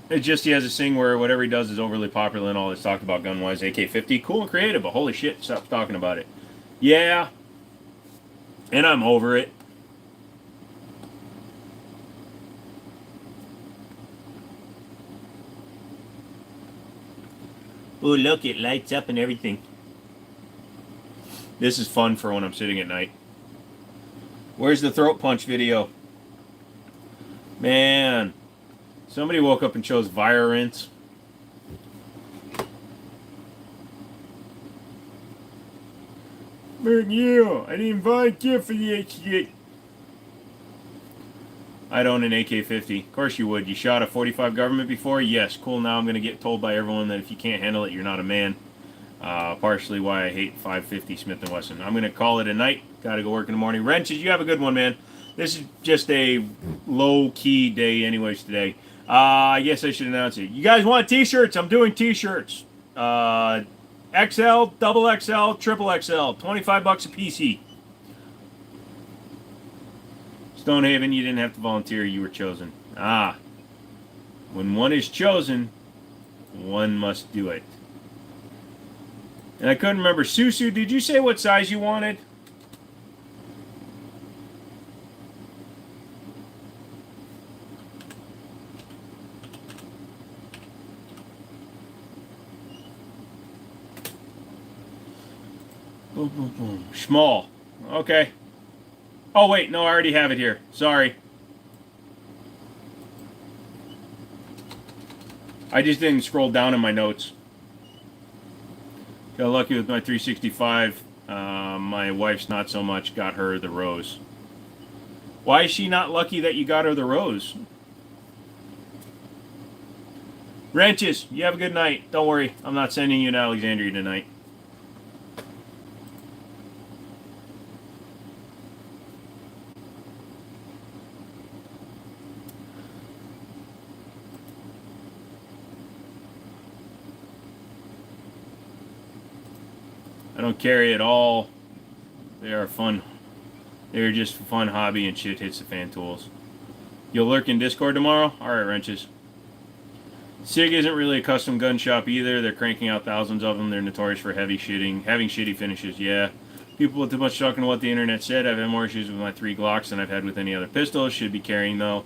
It just, he has this thing where whatever he does is overly popular and all that's talked about gun-wise. AK-50, cool and creative, but holy shit, stop talking about it. Yeah. And I'm over it. Oh, look, it lights up and everything. This is fun for when I'm sitting at night. Where's the throat punch video? Man. Somebody woke up and chose Virulence. Man, yeah, I didn't volunteer for the shit. I'd own an AK-50. Of course you would. You shot a 45 government before? Yes. Cool, now I'm going to get told by everyone that if you can't handle it, you're not a man. Partially why I hate 550 Smith & Wesson. I'm going to call it a night. Got to go work in the morning. Wrenches, you have a good one, man. This is just a low-key day anyways today. I guess I should announce it. You guys want t-shirts? I'm doing t-shirts. XL, double XL, triple XL. 25 bucks a piece. Stonehaven, you didn't have to volunteer. You were chosen. Ah. When one is chosen, one must do it. And I couldn't remember. Susu, did you say what size you wanted? Boom, boom, boom. Small. Okay. Oh, wait. No, I already have it here. Sorry. I just didn't scroll down in my notes. Got lucky with my 365. My wife's not so much. Got her the Rose. Why is she not lucky that you got her the Rose? Wrenches, you have a good night. Don't worry. I'm not sending you to Alexandria tonight. I don't carry at all. They are fun. They're just a fun hobby and shit hits the fan tools. You'll lurk in Discord tomorrow? Alright, Wrenches. SIG isn't really a custom gun shop either. They're cranking out thousands of them. They're notorious for having shitty finishes. Yeah. People with too much talking to what the internet said. I've had more issues with my 3 Glocks than I've had with any other pistol. Should be carrying though.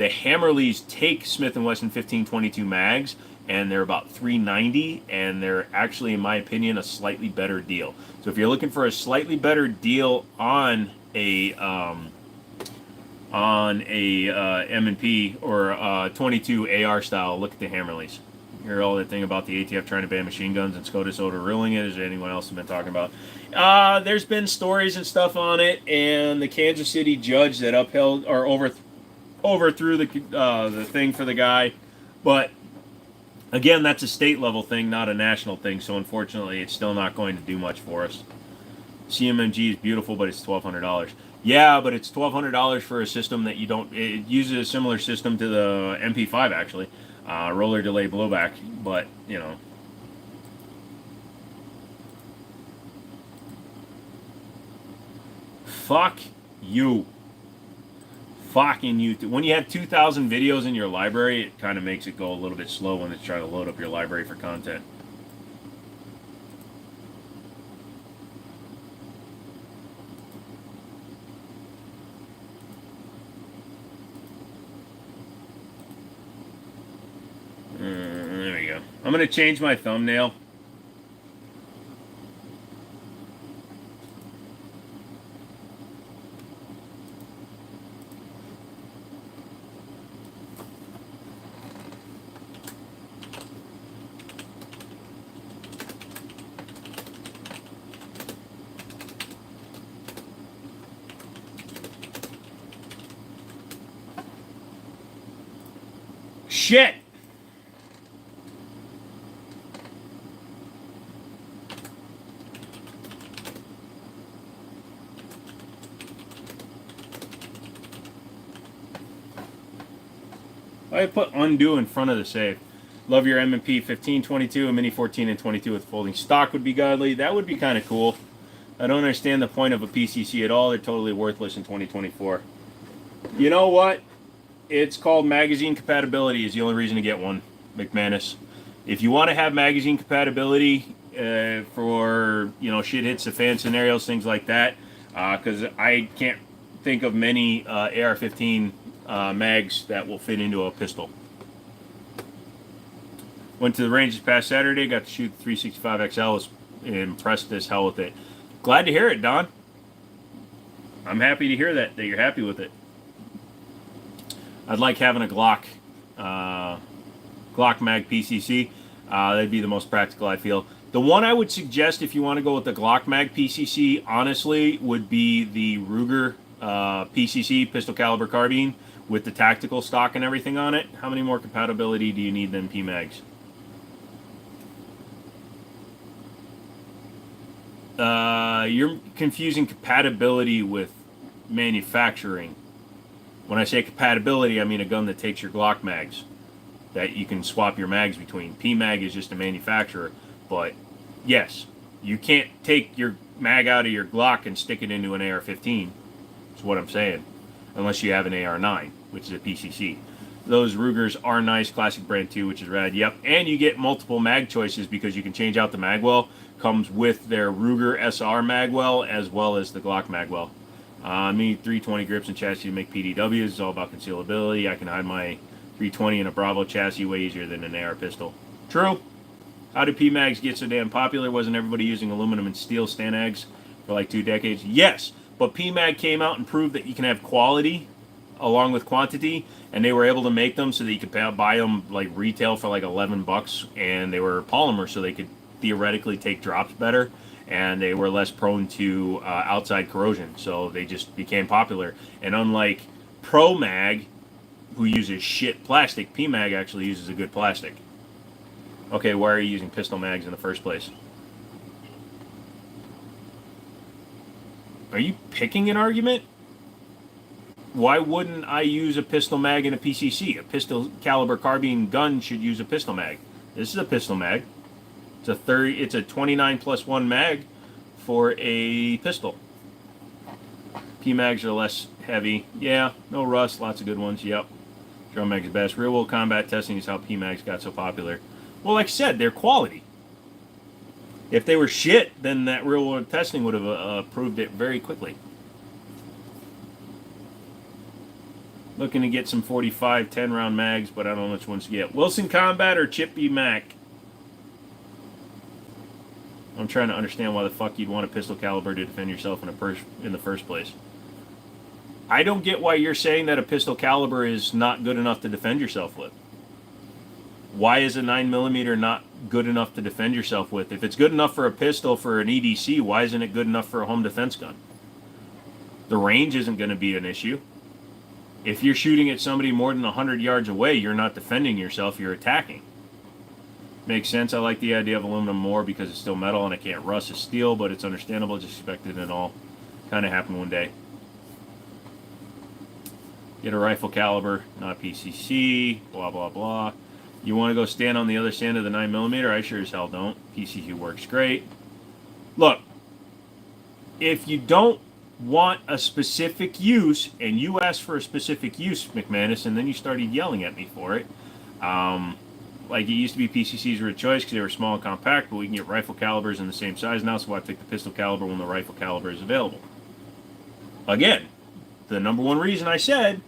The Hammerleys take Smith & Wesson 1522 mags, and they're about $390, and they're actually, in my opinion, a slightly better deal. So if you're looking for a slightly better deal on a M&P or 22 AR style, look at the Hammerleys. You hear all that thing about the ATF trying to ban machine guns and SCOTUS overruling it? Is there anyone else been talking about? There's been stories and stuff on it, and the Kansas City judge that upheld or overthrew the thing for the guy, but again, that's a state level thing, not a national thing. So unfortunately, it's still not going to do much for us. CMMG is beautiful, but it's $1,200. Yeah, but it's $1,200 for a system that you don't. It uses a similar system to the MP5 actually, roller delay blowback. But you know, fuck you. Fucking YouTube. When you have 2,000 videos in your library, it kind of makes it go a little bit slow when it's trying to load up your library for content. There we go. I'm going to change my thumbnail. Shit! I put undo in front of the save. Love your M&P 1522, a Mini 14 and 22 with folding stock would be godly. That would be kind of cool. I don't understand the point of a PCC at all. They're totally worthless in 2024. You know what? It's called magazine compatibility is the only reason to get one, McManus. If you want to have magazine compatibility for, you know, shit hits the fan scenarios, things like that, because I can't think of many AR-15 mags that will fit into a pistol. Went to the range this past Saturday, got to shoot the 365 XL, was impressed as hell with it. Glad to hear it, Don. I'm happy to hear that you're happy with it. I'd like having a Glock mag PCC. That'd be the most practical, I feel. The one I would suggest if you want to go with the Glock mag PCC, honestly, would be the Ruger PCC, pistol caliber carbine, with the tactical stock and everything on it. How many more compatibility do you need than PMags? You're confusing compatibility with manufacturing. When I say compatibility, I mean a gun that takes your Glock mags, that you can swap your mags between. PMag is just a manufacturer, but yes, you can't take your mag out of your Glock and stick it into an AR-15. That's what I'm saying, unless you have an AR-9, which is a PCC. Those Rugers are nice, classic brand 2, which is rad. Yep, and you get multiple mag choices because you can change out the magwell. Comes with their Ruger SR magwell as well as the Glock magwell. Me 320 grips and chassis to make PDWs. It's all about concealability. I can hide my 320 in a Bravo chassis way easier than an AR pistol. True. How did PMags get so damn popular? Wasn't everybody using aluminum and steel Stanags for like 2 decades? Yes, but PMag came out and proved that you can have quality along with quantity, and they were able to make them so that you could buy them like retail for like $11, and they were polymer, so they could theoretically take drops better, and they were less prone to outside corrosion, so they just became popular. And unlike Pro Mag, who uses shit plastic, PMag actually uses a good plastic. Okay, why are you using pistol mags in the first place? Are you picking an argument? Why wouldn't I use a pistol mag in a PCC? A pistol caliber carbine gun should use a pistol mag. This is a pistol mag. It's a 29 plus 1 mag for a pistol. PMags are less heavy. Yeah, no rust, lots of good ones. Yep. Drum mag is best. Real world combat testing is how PMags got so popular. Well, like I said, they're quality. If they were shit, then that real world testing would have proved it very quickly. Looking to get some 45 10-round mags, but I don't know which ones to get. Wilson Combat or Chip B Mac? I'm trying to understand why the fuck you'd want a pistol caliber to defend yourself in the first place. I don't get why you're saying that a pistol caliber is not good enough to defend yourself with. Why is a 9mm not good enough to defend yourself with? If it's good enough for a pistol for an EDC, why isn't it good enough for a home defense gun? The range isn't going to be an issue. If you're shooting at somebody more than 100 yards away, you're not defending yourself, you're attacking. Makes sense. I like the idea of aluminum more because it's still metal and it can't rust as steel, but it's understandable, just expected and all. Kind of happened one day. Get a rifle caliber, not PCC, blah, blah, blah. You want to go stand on the other stand of the 9mm? I sure as hell don't. PCC works great. Look, if you don't want a specific use, and you asked for a specific use, McManus, and then you started yelling at me for it, like it used to be PCCs were a choice because they were small and compact, but we can get rifle calibers in the same size now, so I pick the pistol caliber when the rifle caliber is available. Again, the number one reason I said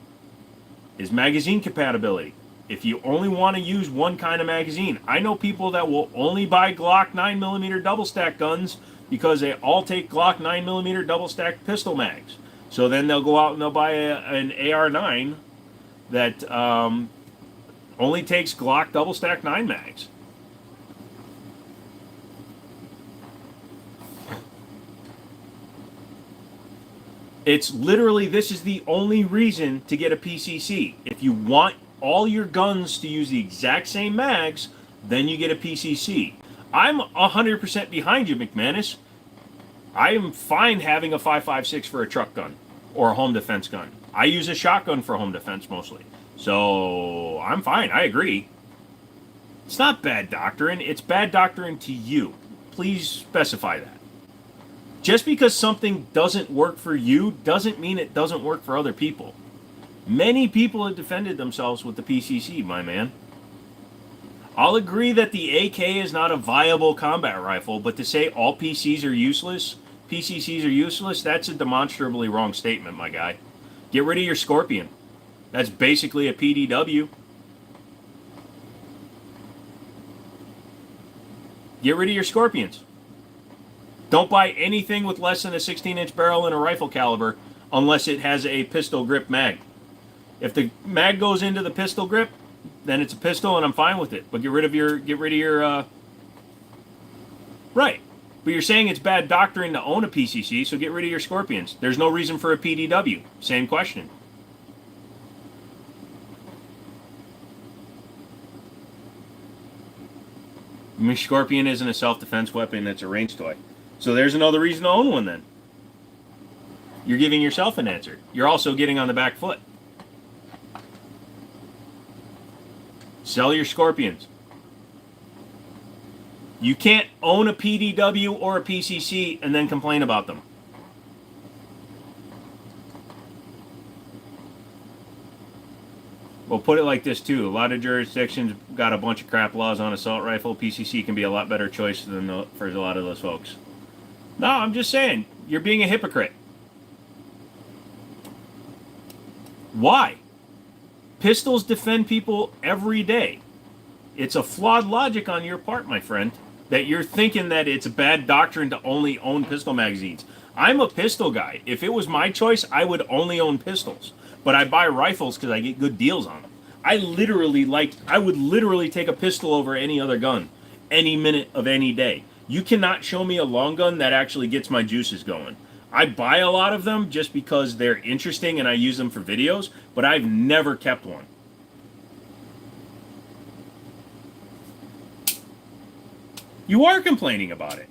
is magazine compatibility. If you only want to use one kind of magazine, I know people that will only buy Glock 9mm double stack guns because they all take Glock 9mm double stack pistol mags. So then they'll go out and they'll buy an AR9 that only takes Glock double stack 9 mags. It's literally, this is the only reason to get a PCC. If you want all your guns to use the exact same mags, then you get a PCC. I'm 100% behind you, McManus. I am fine having a 5.56 for a truck gun or a home defense gun. I use a shotgun for home defense mostly. So I'm fine. I agree. It's not bad doctrine. It's bad doctrine to you. Please specify that. Just because something doesn't work for you doesn't mean it doesn't work for other people. Many people have defended themselves with the PCC, my man. I'll agree that the AK is not a viable combat rifle, but to say all PCCs are useless, that's a demonstrably wrong statement, my guy. Get rid of your Scorpion. That's basically a PDW. Get rid of your Scorpions. Don't buy anything with less than a 16-inch barrel and a rifle caliber unless it has a pistol grip mag. If the mag goes into the pistol grip, then it's a pistol and I'm fine with it. But get rid of your right. But you're saying it's bad doctrine to own a PCC, so get rid of your Scorpions. There's no reason for a PDW. Same question. My Scorpion isn't a self-defense weapon, it's a range toy. So there's another reason to own one then. You're giving yourself an answer. You're also getting on the back foot. Sell your Scorpions. You can't own a PDW or a PCC and then complain about them. Well, put it like this too. A lot of jurisdictions got a bunch of crap laws on assault rifle. PCC can be a lot better choice than for a lot of those folks. No, I'm just saying, you're being a hypocrite. Why? Pistols defend people every day. It's a flawed logic on your part, my friend, that you're thinking that it's a bad doctrine to only own pistol magazines. I'm a pistol guy. If it was my choice, I would only own pistols. But I buy rifles because I get good deals on them. I would literally take a pistol over any other gun, any minute of any day. You cannot show me a long gun that actually gets my juices going. I buy a lot of them just because they're interesting and I use them for videos, but I've never kept one. You are complaining about it.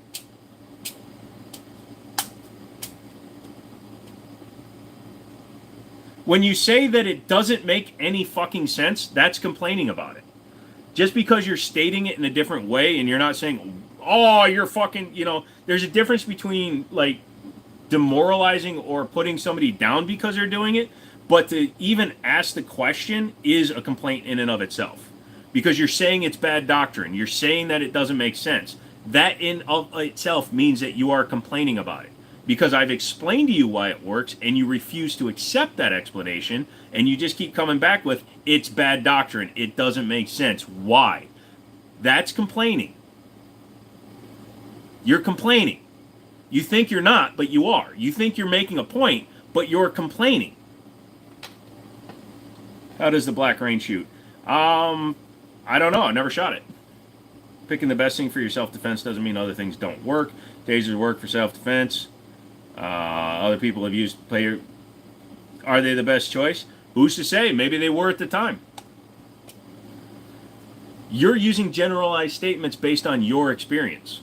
When you say that it doesn't make any fucking sense, that's complaining about it. Just because you're stating it in a different way and you're not saying, oh, you're fucking, there's a difference between, like, demoralizing or putting somebody down because they're doing it, but to even ask the question is a complaint in and of itself. Because you're saying it's bad doctrine. You're saying that it doesn't make sense. That in of itself means that you are complaining about it. because I've explained to you why it works and you refuse to accept that explanation and you just keep coming back with, it's bad doctrine. It doesn't make sense. Why? That's complaining. You're complaining. You think you're not, but you are. You think you're making a point, but you're complaining. How does the Black Rain shoot? I don't know. I never shot it. Picking the best thing for your self-defense doesn't mean other things don't work. Tasers work for self-defense. Other people have used player. Are they the best choice? Who's to say? Maybe they were at the time. You're using generalized statements based on your experience.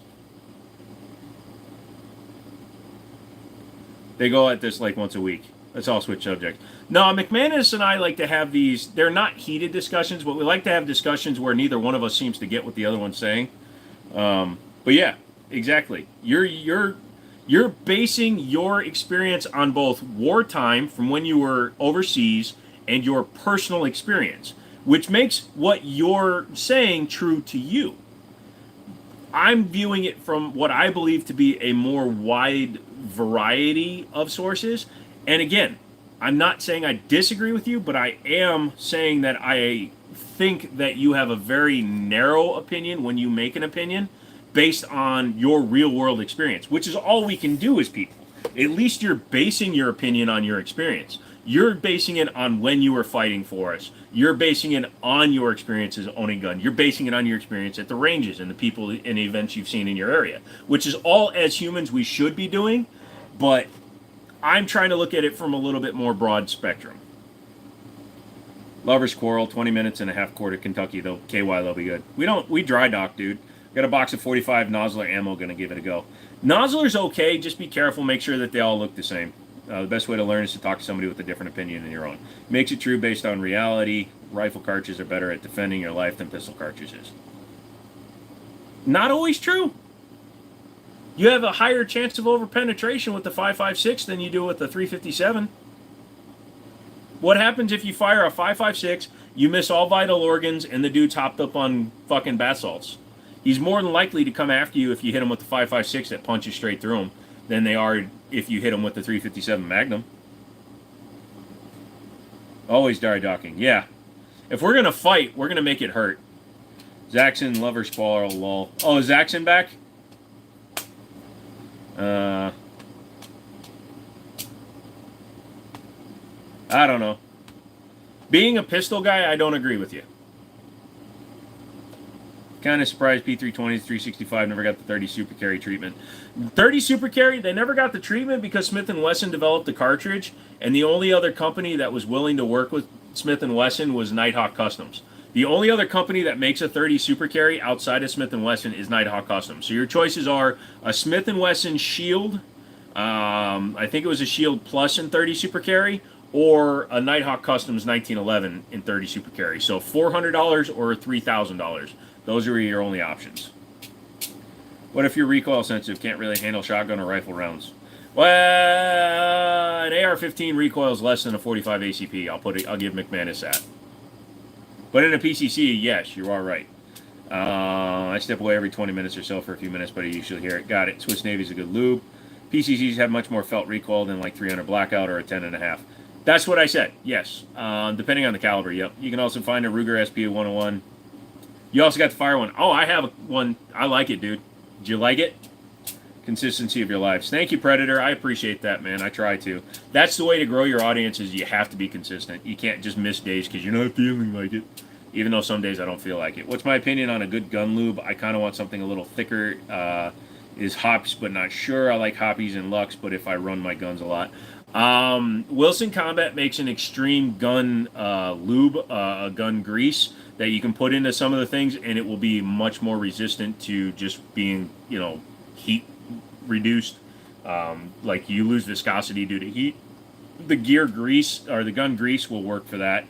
They go at this like once a week. Let's all switch subject. No, McManus and I like to have these. They're not heated discussions, but we like to have discussions where neither one of us seems to get what the other one's saying. But yeah, exactly. You're basing your experience on both wartime from when you were overseas and your personal experience, which makes what you're saying true to you. I'm viewing it from what I believe to be a more wide variety of sources. And again, I'm not saying I disagree with you, but I am saying that I think that you have a very narrow opinion when you make an opinion based on your real world experience, which is all we can do as people. At least you're basing your opinion on your experience. You're basing it on when you were fighting for us. You're basing it on your experiences owning a gun. You're basing it on your experience at the ranges and the people and the events you've seen in your area, which is all as humans we should be doing, but I'm trying to look at it from a little bit more broad spectrum. Lover's Quarrel, 20 minutes and a half quart of Kentucky, though. KY, they'll be good. We dry dock, dude. Got a box of 45 Nosler ammo, gonna give it a go. Nosler's okay, just be careful, make sure that they all look the same. The best way to learn is to talk to somebody with a different opinion than your own. Makes it true based on reality. Rifle cartridges are better at defending your life than pistol cartridges. Not always true. You have a higher chance of overpenetration with the 5.56 than you do with the 357. What happens if you fire a 5.56, you miss all vital organs, and the dude's hopped up on fucking bath salts? He's more than likely to come after you if you hit him with the 5.56 that punches straight through him than they are if you hit him with the 357 Magnum. Always dry docking. Yeah. If we're going to fight, we're going to make it hurt. Zaxxon, Lover's Quarrel, lol. Oh, is Zaxxon back? I don't know. Being a pistol guy, I don't agree with you. Kind of surprised P320, 365 never got the 30 Super Carry treatment. 30 Super Carry, they never got the treatment because Smith & Wesson developed the cartridge, and the only other company that was willing to work with Smith & Wesson was Nighthawk Customs. The only other company that makes a 30 Super Carry outside of Smith & Wesson is Nighthawk Customs. So your choices are a Smith & Wesson Shield, I think it was a Shield Plus in 30 Super Carry, or a Nighthawk Customs 1911 in 30 Super Carry. So $400 or $3,000. Those are your only options. What if you're recoil sensitive, can't really handle shotgun or rifle rounds? Well, an AR-15 recoils less than a 45 ACP. I'll give McManus that. But in a PCC, yes, you are right. I step away every 20 minutes or so for a few minutes, but I usually hear it. Got it. Swiss Navy's a good lube. PCCs have much more felt recoil than like 300 Blackout or a 10.5. That's what I said. Yes. Depending on the caliber. Yep. You can also find a Ruger SP 101. You also got the fire one. Oh, I have one. I like it, dude. Did you like it? Consistency of your lives. Thank you, Predator. I appreciate that, man. I try to. That's the way to grow your audience is you have to be consistent. You can't just miss days because you're not feeling like it. Even though some days I don't feel like it. What's my opinion on a good gun lube? I kind of want something a little thicker. Is hops, but not sure. I like hoppies and Lux, but if I run my guns a lot. Wilson Combat makes an extreme gun lube, a gun grease that you can put into some of the things, and it will be much more resistant to just being, heat reduced. Like you lose viscosity due to heat. The gear grease or the gun grease will work for that.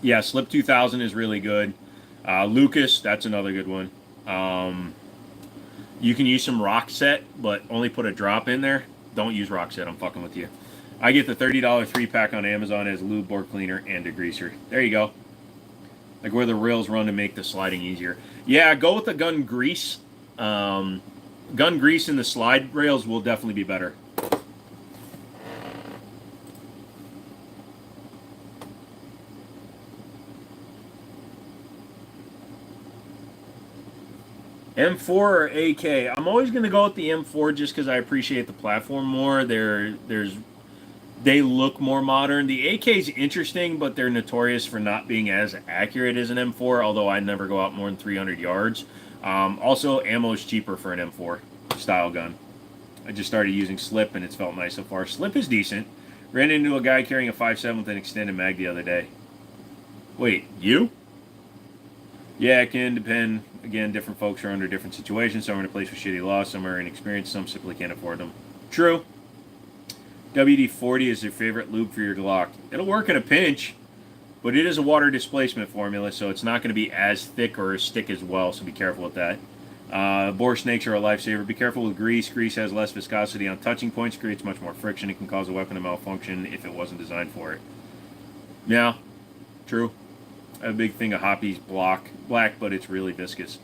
Yeah, Slip 2000 is really good. Lucas, that's another good one. You can use some Rockset, but only put a drop in there. Don't use Rockset, I'm fucking with you. I get the $30 3-pack on Amazon as lube, bore cleaner, and degreaser. There you go. Where the rails run to make the sliding easier. Yeah, go with the gun grease. gun grease in the slide rails will definitely be better. M4 or AK? I'm always going to go with the M4 just because I appreciate the platform more. They look more modern. The AK is interesting, but they're notorious for not being as accurate as an M4, although I never go out more than 300 yards. Also, ammo is cheaper for an M4 style gun. I just started using slip, and it's felt nice so far. Slip is decent. Ran into a guy carrying a 5.7 with an extended mag the other day. Wait, you? Yeah, it can depend. Again, different folks are under different situations. Some are in a place with shitty laws, some are inexperienced, some simply can't afford them. True. WD-40 is your favorite lube for your Glock. It'll work in a pinch, but it is a water displacement formula, so it's not going to be as thick or as stick as well, so be careful with that. Bore snakes are a lifesaver. Be careful with grease. Grease has less viscosity on touching points, creates much more friction. It can cause a weapon to malfunction if it wasn't designed for it. Yeah, true. I have a big thing of Hoppy's black, but it's really viscous.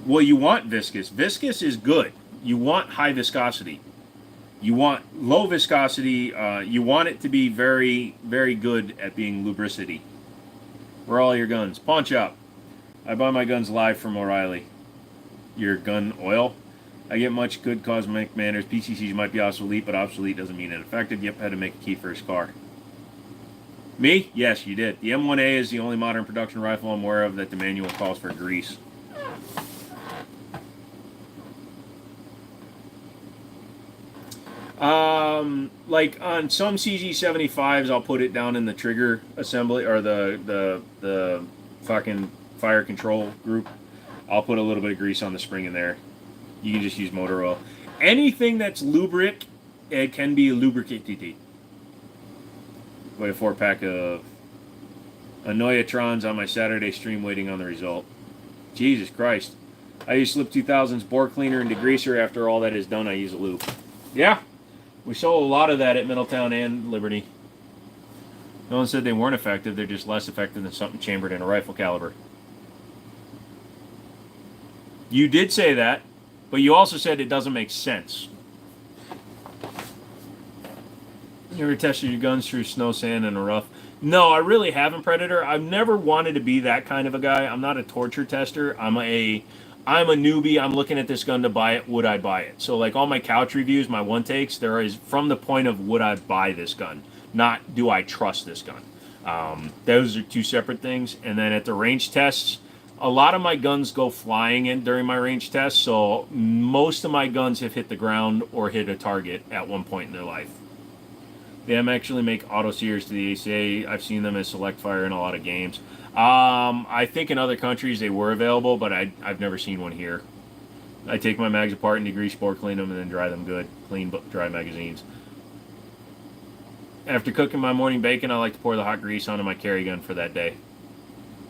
Well, you want viscous. Viscous is good. You want high viscosity. You want low viscosity. You want it to be very, very good at being lubricity. Where are all your guns? Pawn shop. I buy my guns live from O'Reilly. Your gun oil? I get much good cosmetic manners. PCCs might be obsolete, but obsolete doesn't mean ineffective. Yep, had to make a key for his car. Me? Yes, you did. The M1A is the only modern production rifle I'm aware of that the manual calls for grease. Like on some CZ75s, I'll put it down in the trigger assembly or the fucking fire control group. I'll put a little bit of grease on the spring in there. You can just use motor oil. Anything that's lubric, it can be lubricated. Wait, a 4-pack of Anoyatrons on my Saturday stream waiting on the result. Jesus Christ. I use Slip 2000's bore cleaner and degreaser. After all that is done, I use a lube. Yeah, we sold a lot of that at Middletown and Liberty. No one said they weren't effective. They're just less effective than something chambered in a rifle caliber. You did say that, but you also said it doesn't make sense. You ever tested your guns through snow, sand, and a rough? No, I really haven't, Predator. I've never wanted to be that kind of a guy. I'm not a torture tester. I'm a newbie. I'm looking at this gun to buy it. Would I buy it? So like all my couch reviews, my one takes, there is from the point of would I buy this gun, not do I trust this gun. Those are two separate things. And then at the range tests, a lot of my guns go flying in during my range tests. So most of my guns have hit the ground or hit a target at one point in their life. They actually make auto sears to the ACA. I've seen them as select fire in a lot of games. I think in other countries they were available, but I've never seen one here. I take my mags apart and degrease, bore clean them, and then dry them good. Clean, dry magazines. After cooking my morning bacon, I like to pour the hot grease onto my carry gun for that day.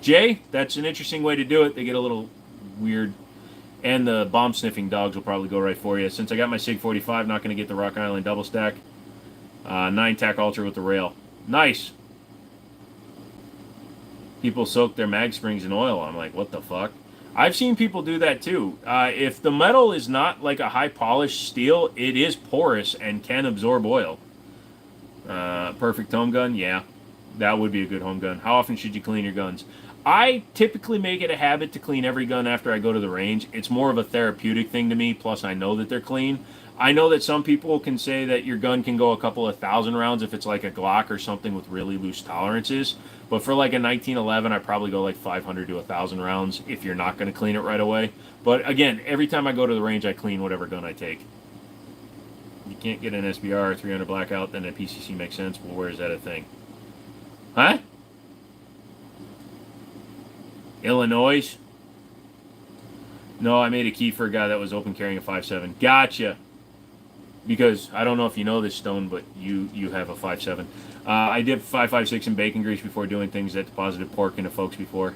Jay, that's an interesting way to do it. They get a little weird. And the bomb sniffing dogs will probably go right for you. Since I got my SIG 45, not going to get the Rock Island double stack. 9-tack Ultra with the rail. Nice. People soak their mag springs in oil. I'm like, what the fuck? I've seen people do that too. If the metal is not like a high polished steel, it is porous and can absorb oil. Perfect home gun? Yeah. That would be a good home gun. How often should you clean your guns? I typically make it a habit to clean every gun after I go to the range. It's more of a therapeutic thing to me, plus I know that they're clean. I know that some people can say that your gun can go a couple of thousand rounds if it's like a Glock or something with really loose tolerances. But for like a 1911, I probably go like 500 to 1,000 rounds if you're not going to clean it right away. But again, every time I go to the range, I clean whatever gun I take. You can't get an SBR or 300 blackout, then a PCC makes sense. Well, where is that a thing? Huh? Illinois? No, I made a key for a guy that was open carrying a 5.7. Gotcha. Because I don't know if you know this, Stone, but you have a 5.7. I did 5.56 in bacon grease before doing things that deposited pork into folks before.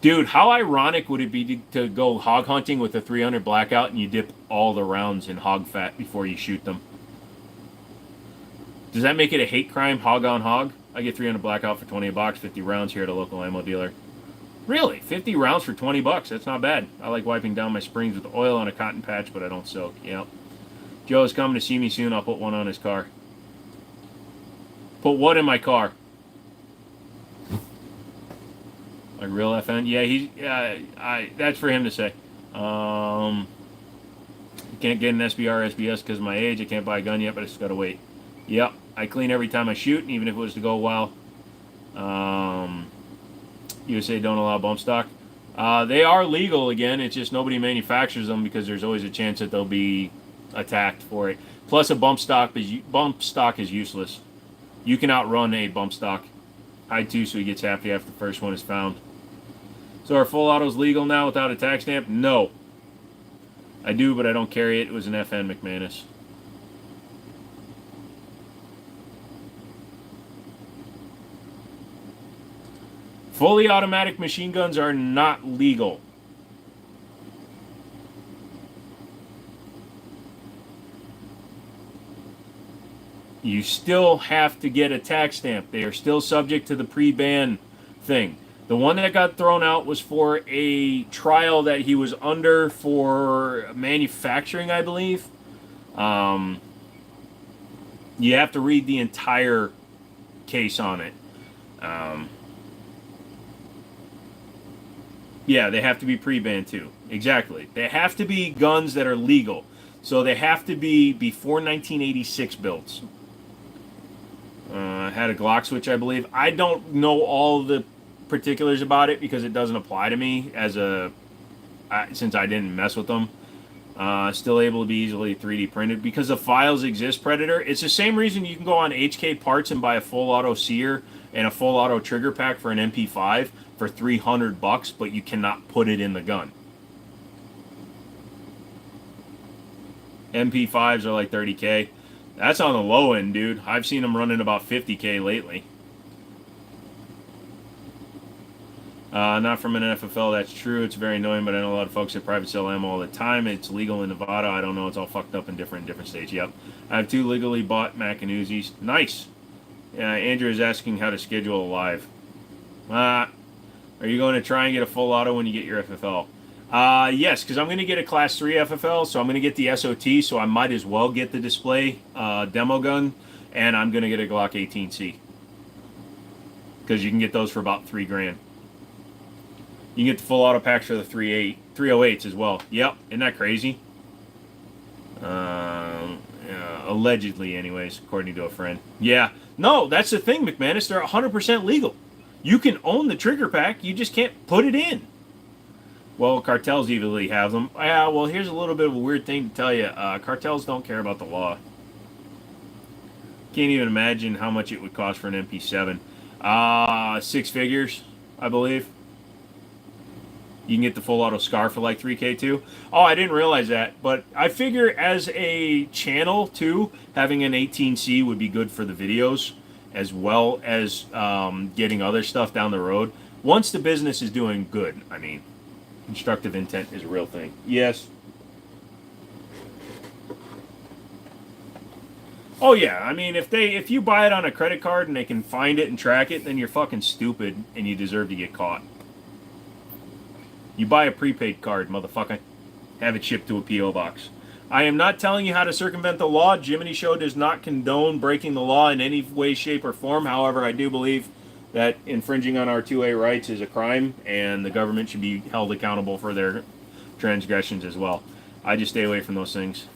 Dude, how ironic would it be to go hog hunting with a 300 blackout and you dip all the rounds in hog fat before you shoot them? Does that make it a hate crime, hog on hog? I get 300 blackout for 20 a box, 50 rounds here at a local ammo dealer. Really? 50 rounds for 20 bucks. That's not bad. I like wiping down my springs with oil on a cotton patch, but I don't soak. Yep. Joe is coming to see me soon. I'll put one on his car. Put what in my car? Like real FN? Yeah, that's for him to say. Can't get an SBR SBS because of my age. I can't buy a gun yet, but I just gotta wait. Yep. I clean every time I shoot, and even if it was to go well. USA don't allow bump stock. They are legal again. It's just nobody manufactures them because there's always a chance that they'll be attacked for it. Plus, a bump stock is useless. You can outrun a bump stock. Hide two, so he gets happy after the first one is found. So are full autos legal now without a tax stamp? No. I do, but I don't carry it. It was an FN McManus. Fully automatic machine guns are not legal. You still have to get a tax stamp. They are still subject to the pre-ban thing. The one that got thrown out was for a trial that he was under for manufacturing, I believe. You have to read the entire case on it. Yeah, they have to be pre-banned too. Exactly. They have to be guns that are legal. So they have to be before 1986 builds. Had a Glock switch, I believe. I don't know all the particulars about it because it doesn't apply to me since I didn't mess with them. Still able to be easily 3D printed because the files exist, Predator. It's the same reason you can go on HK Parts and buy a full auto sear and a full auto trigger pack for an MP5 for $300, but you cannot put it in the gun. MP5s are like 30K. That's on the low end, dude. I've seen them running about 50K lately. Not from an FFL, that's true. It's very annoying, but I know a lot of folks that private sell ammo all the time. It's legal in Nevada. I don't know. It's all fucked up in different states. Yep. I have 2 legally bought Mac and Uzis. Nice. Andrew is asking how to schedule a live. Are you going to try and get a full auto when you get your FFL? Yes, because I'm going to get a Class 3 FFL, so I'm going to get the SOT, so I might as well get the display demo gun, and I'm going to get a Glock 18C. Because you can get those for about $3 grand. You can get the full auto packs for the 308s as well. Yep, isn't that crazy? Allegedly, anyways, according to a friend. Yeah, no, that's the thing, McManus. They're 100% legal. You can own the trigger pack, you just can't put it in. Well, cartels evilly have them. Yeah, well, here's a little bit of a weird thing to tell you. Cartels don't care about the law. Can't even imagine how much it would cost for an MP7. 6 figures, I believe. You can get the full auto SCAR for like 3K too. Oh, I didn't realize that. But I figure as a channel too, having an 18C would be good for the videos as well as getting other stuff down the road. Once the business is doing good, I mean, constructive intent is a real thing. Yes. Oh yeah, I mean, if you buy it on a credit card and they can find it and track it, then you're fucking stupid and you deserve to get caught. You buy a prepaid card, motherfucker. Have it shipped to a P.O. box. I am not telling you how to circumvent the law. Jimmini Show does not condone breaking the law in any way, shape, or form. However, I do believe that infringing on our 2A rights is a crime, and the government should be held accountable for their transgressions as well. I just stay away from those things.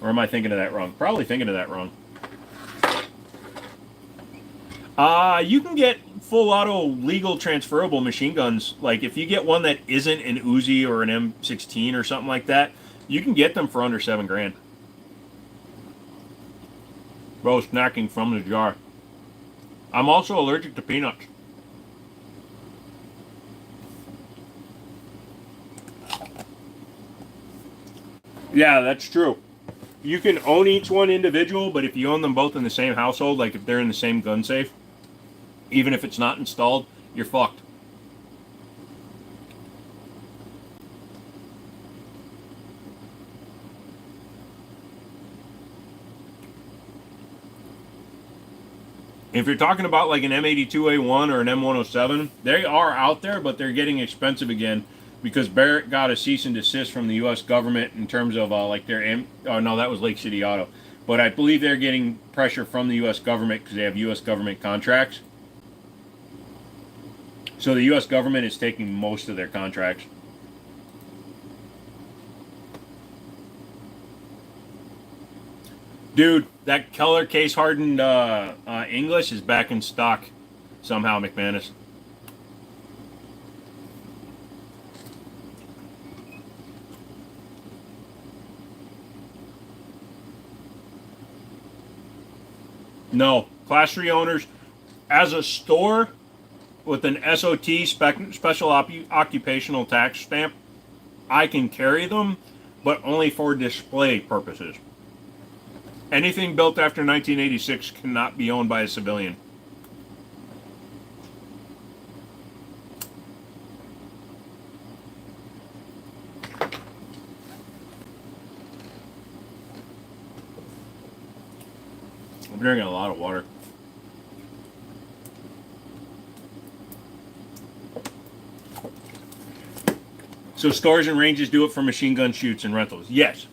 Or am I thinking of that wrong? Probably thinking of that wrong. You can get full auto legal transferable machine guns. Like if you get one that isn't an Uzi or an M16 or something like that, you can get them for under $7 grand. Bro, snacking from the jar. I'm also allergic to peanuts. Yeah, that's true. You can own each one individual, but if you own them both in the same household, like if they're in the same gun safe, even if it's not installed, you're fucked. If you're talking about like an M82A1 or an M107, they are out there, but they're getting expensive again because Barrett got a cease and desist from the U.S. government in terms of like their. Oh no, that was Lake City Auto, but I believe they're getting pressure from the U.S. government because they have U.S. government contracts. So the U.S. government is taking most of their contracts. Dude, that Keller case hardened English is back in stock somehow, McManus. No, Class 3 owners, as a store with an SOT, special occupational tax stamp, I can carry them, but only for display purposes. Anything built after 1986 cannot be owned by a civilian. I'm drinking a lot of water. So stores and ranges do it for machine gun shoots and rentals. Yes.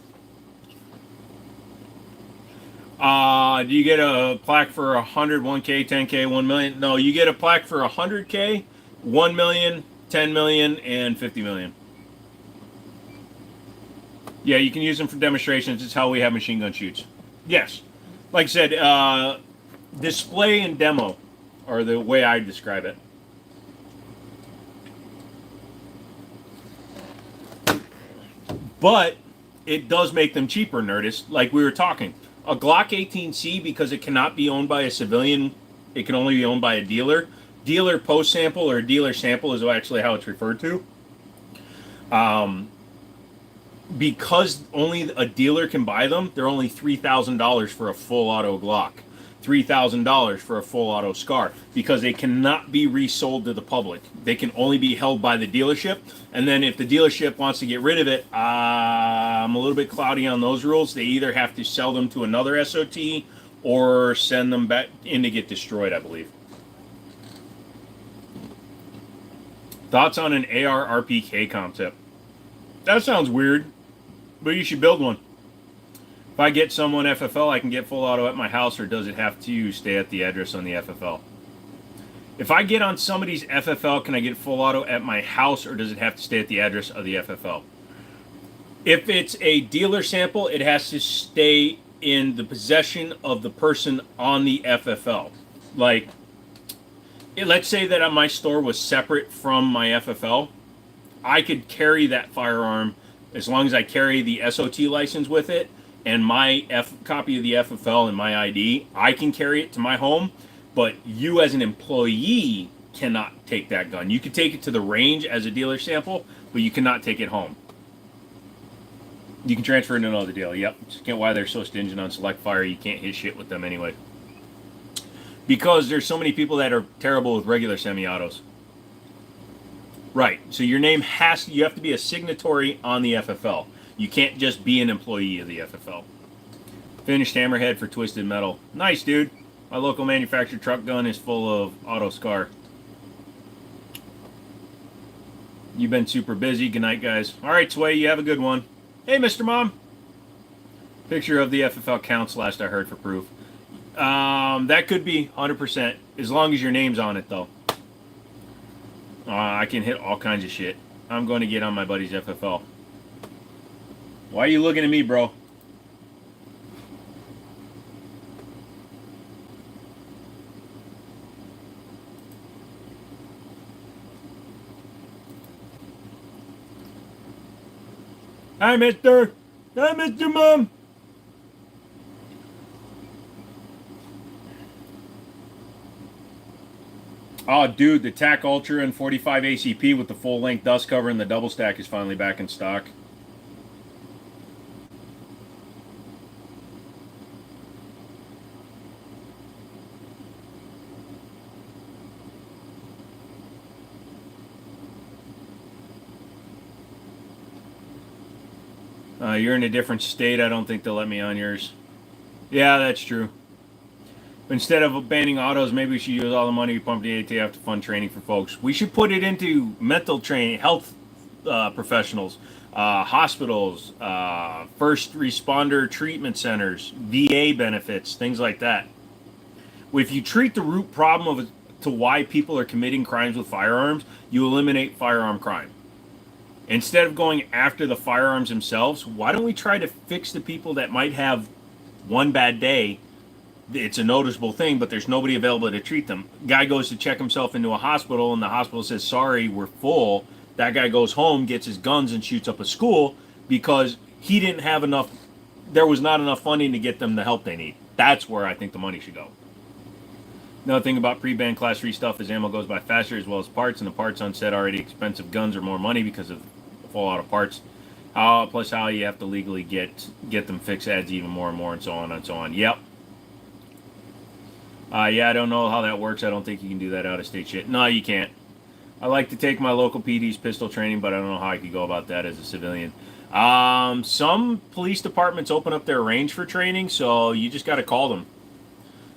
Do you get a plaque for 100, 1K, 10K, 1 million? No, you get a plaque for 100K, 1 million, 10 million, and 50 million. Yeah, you can use them for demonstrations. It's how we have machine gun shoots. Yes. Like I said, display and demo are the way I describe it. But it does make them cheaper, Nerdist, like we were talking. A Glock 18C, because it cannot be owned by a civilian, it can only be owned by a dealer. Dealer post sample or dealer sample is actually how it's referred to. Because only a dealer can buy them, they're only $3,000 for a full auto Glock. $3,000 for a full auto Scar because they cannot be resold to the public. They can only be held by the dealership. And then if the dealership wants to get rid of it, I'm a little bit cloudy on those rules. They either have to sell them to another SOT or send them back in to get destroyed, I believe. Thoughts on an AR RPK concept? That sounds weird, but you should build one. If I get someone FFL, I can get full auto at my house, or does it have to stay at the address on the FFL? If I get on somebody's FFL, can I get full auto at my house, or does it have to stay at the address of the FFL? If it's a dealer sample, it has to stay in the possession of the person on the FFL. Like, let's say that my store was separate from my FFL. I could carry that firearm as long as I carry the SOT license with it and my copy of the FFL and my ID. I can carry it to my home, but you as an employee cannot take that gun. You can take it to the range as a dealer sample, but you cannot take it home. You can transfer it to another dealer. Yep. Just get why they're so stingent on select fire. You can't hit shit with them anyway. Because there's so many people that are terrible with regular semi-autos. Right. So your name you have to be a signatory on the FFL. You can't just be an employee of the FFL. Finished hammerhead for Twisted Metal. Nice, dude. My local manufactured truck gun is full of auto Scar. You've been super busy. Good night, guys. All right, Sway, you have a good one. Hey, Mr. Mom. Picture of the FFL counts last I heard for proof. That could be 100%, as long as your name's on it, though. I can hit all kinds of shit. I'm going to get on my buddy's FFL. Why are you looking at me, bro? Hi, mister. Hi, Mr. Mom. Oh, dude, the TAC Ultra and 45 ACP with the full-length dust cover and the double stack is finally back in stock. You're in a different state. I don't think they'll let me on yours. Yeah, that's true. Instead of banning autos, maybe we should use all the money we pump the ATF to fund training for folks. We should put it into mental training, health professionals, hospitals, first responder treatment centers, VA benefits, things like that. If you treat the root problem of to why people are committing crimes with firearms, you eliminate firearm crime. Instead of going after the firearms themselves, why don't we try to fix the people that might have one bad day? It's a noticeable thing, but there's nobody available to treat them. Guy goes to check himself into a hospital, and the hospital says, sorry, we're full. That guy goes home, gets his guns, and shoots up a school because he didn't have enough, there was not enough funding to get them the help they need. That's where I think the money should go. Another thing about pre-ban Class 3 stuff is ammo goes by faster as well as parts, and the parts on set already expensive guns are more money because of the fallout of parts. Plus how you have to legally get them fixed adds even more and more, and so on and so on. Yep. Yeah, I don't know how that works. I don't think you can do that out of state shit. No, you can't. I like to take my local PD's pistol training, but I don't know how I could go about that as a civilian. Some police departments open up their range for training, so you just got to call them.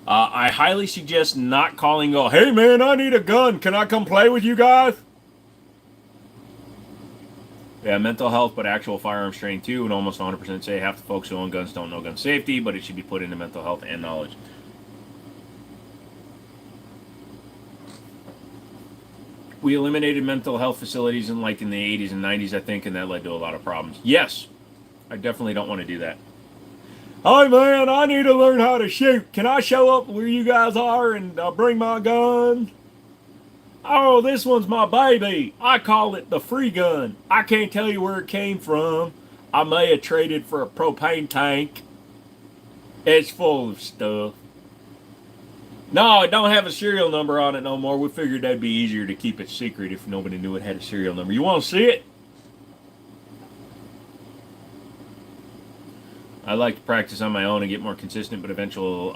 I highly suggest not calling, go, hey man, I need a gun. Can I come play with you guys? Yeah, mental health, but actual firearms training too, and almost 100% say half the folks who own guns don't know gun safety, but it should be put into mental health and knowledge. We eliminated mental health facilities in the 80s and 90s, I think, and that led to a lot of problems. Yes, I definitely don't want to do that. Hi, man, I need to learn how to shoot. Can I show up where you guys are and bring my gun? Oh, this one's my baby. I call it the free gun. I can't tell you where it came from. I may have traded for a propane tank. It's full of stuff. No, it don't have a serial number on it no more. We figured that'd be easier to keep it secret if nobody knew it had a serial number. You want to see it? I like to practice on my own and get more consistent, but eventual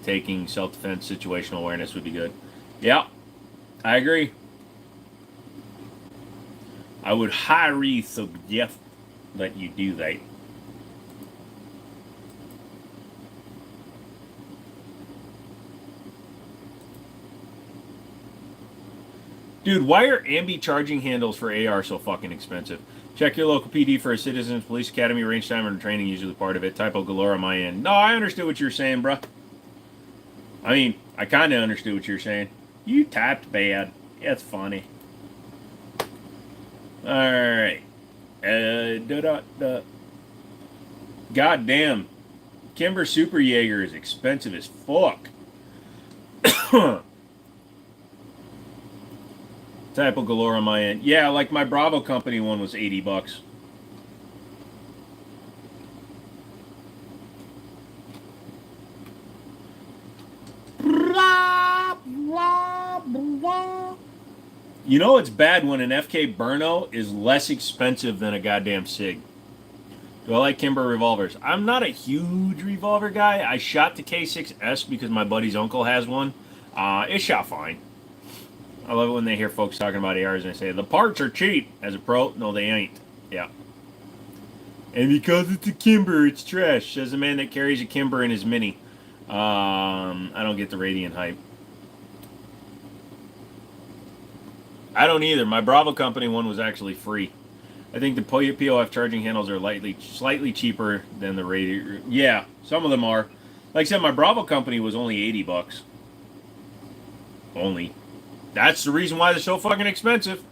taking self-defense situational awareness would be good. Yeah, I agree. I would highly suggest that you do that. Dude, why are ambi charging handles for AR so fucking expensive? Check your local PD for a Citizens Police Academy. Range time and training usually part of it. Typo galore on my end. No, I understood what you're saying, bruh. I mean, I kind of understood what you're saying. You typed bad. That's funny. Alright. God damn. Kimber Super Jaeger is expensive as fuck. Typo galore on my end. Yeah, like my Bravo Company one was $80. You know it's bad when an FK Burno is less expensive than a goddamn SIG. Do I like Kimber revolvers? I'm not a huge revolver guy. I shot the K6S because my buddy's uncle has one. It shot fine. I love it when they hear folks talking about ARs and they say, the parts are cheap. As a pro, no, they ain't. Yeah. And because it's a Kimber, it's trash, says the man that carries a Kimber in his Mini. I don't get the Radiant hype. I don't either. My Bravo Company one was actually free. I think the POF charging handles are slightly cheaper than the Radiant. Yeah, some of them are. Like I said, my Bravo Company was only $80. Only. That's the reason why they're so fucking expensive.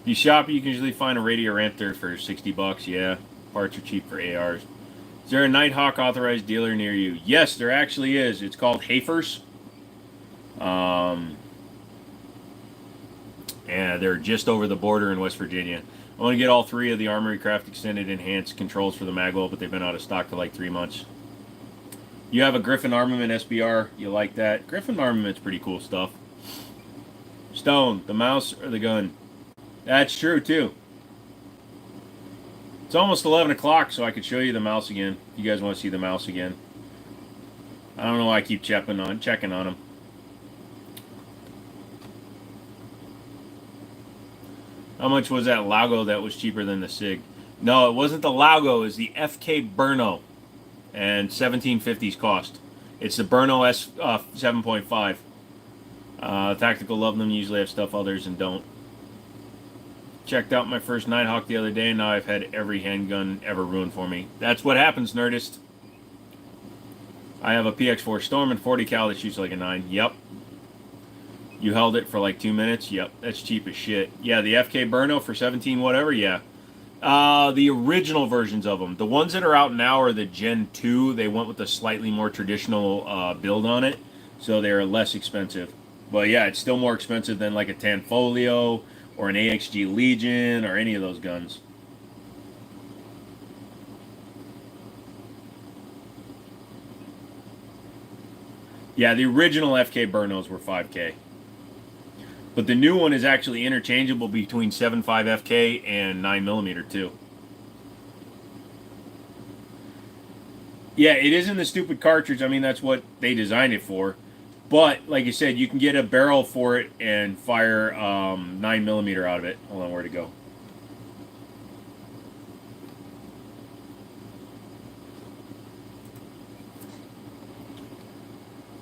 If you shop, you can usually find a Radio Raptor for $60. Yeah, parts are cheap for ARs. Is there a Nighthawk authorized dealer near you? Yes, there actually is. It's called Hafers. And they're just over the border in West Virginia. I want to get all three of the Armory Craft Extended Enhanced controls for the Magwell, but they've been out of stock for like 3 months. You have a Griffin Armament SBR. You like that? Griffin Armament's pretty cool stuff. Stone, the mouse or the gun? That's true, too. It's almost 11 o'clock, so I could show you the mouse again. If you guys want to see the mouse again. I don't know why I keep checking on them. How much was that Lago that was cheaper than the SIG? No, it wasn't the Lago. It was the FK Burno, and 1750s cost. It's the Burno S 7.5. Tactical love them. Usually have stuff others and don't. Checked out my first Nighthawk the other day, and now I've had every handgun ever ruined for me. That's what happens, Nerdist. I have a PX4 Storm and 40 cal that shoots like a 9. Yep. You held it for like 2 minutes? Yep. That's cheap as shit. Yeah, the FK Burno for 17 whatever? Yeah. The original versions of them. The ones that are out now are the Gen 2. They went with a slightly more traditional build on it, so they're less expensive. But yeah, it's still more expensive than like a Tanfolio or an AXG Legion or any of those guns. Yeah, the original FK Burnos were 5K. But the new one is actually interchangeable between 7.5 FK and 9mm too. Yeah, it isn't the stupid cartridge. I mean, that's what they designed it for. But, like you said, you can get a barrel for it and fire 9mm out of it. Hold on, where'd it go?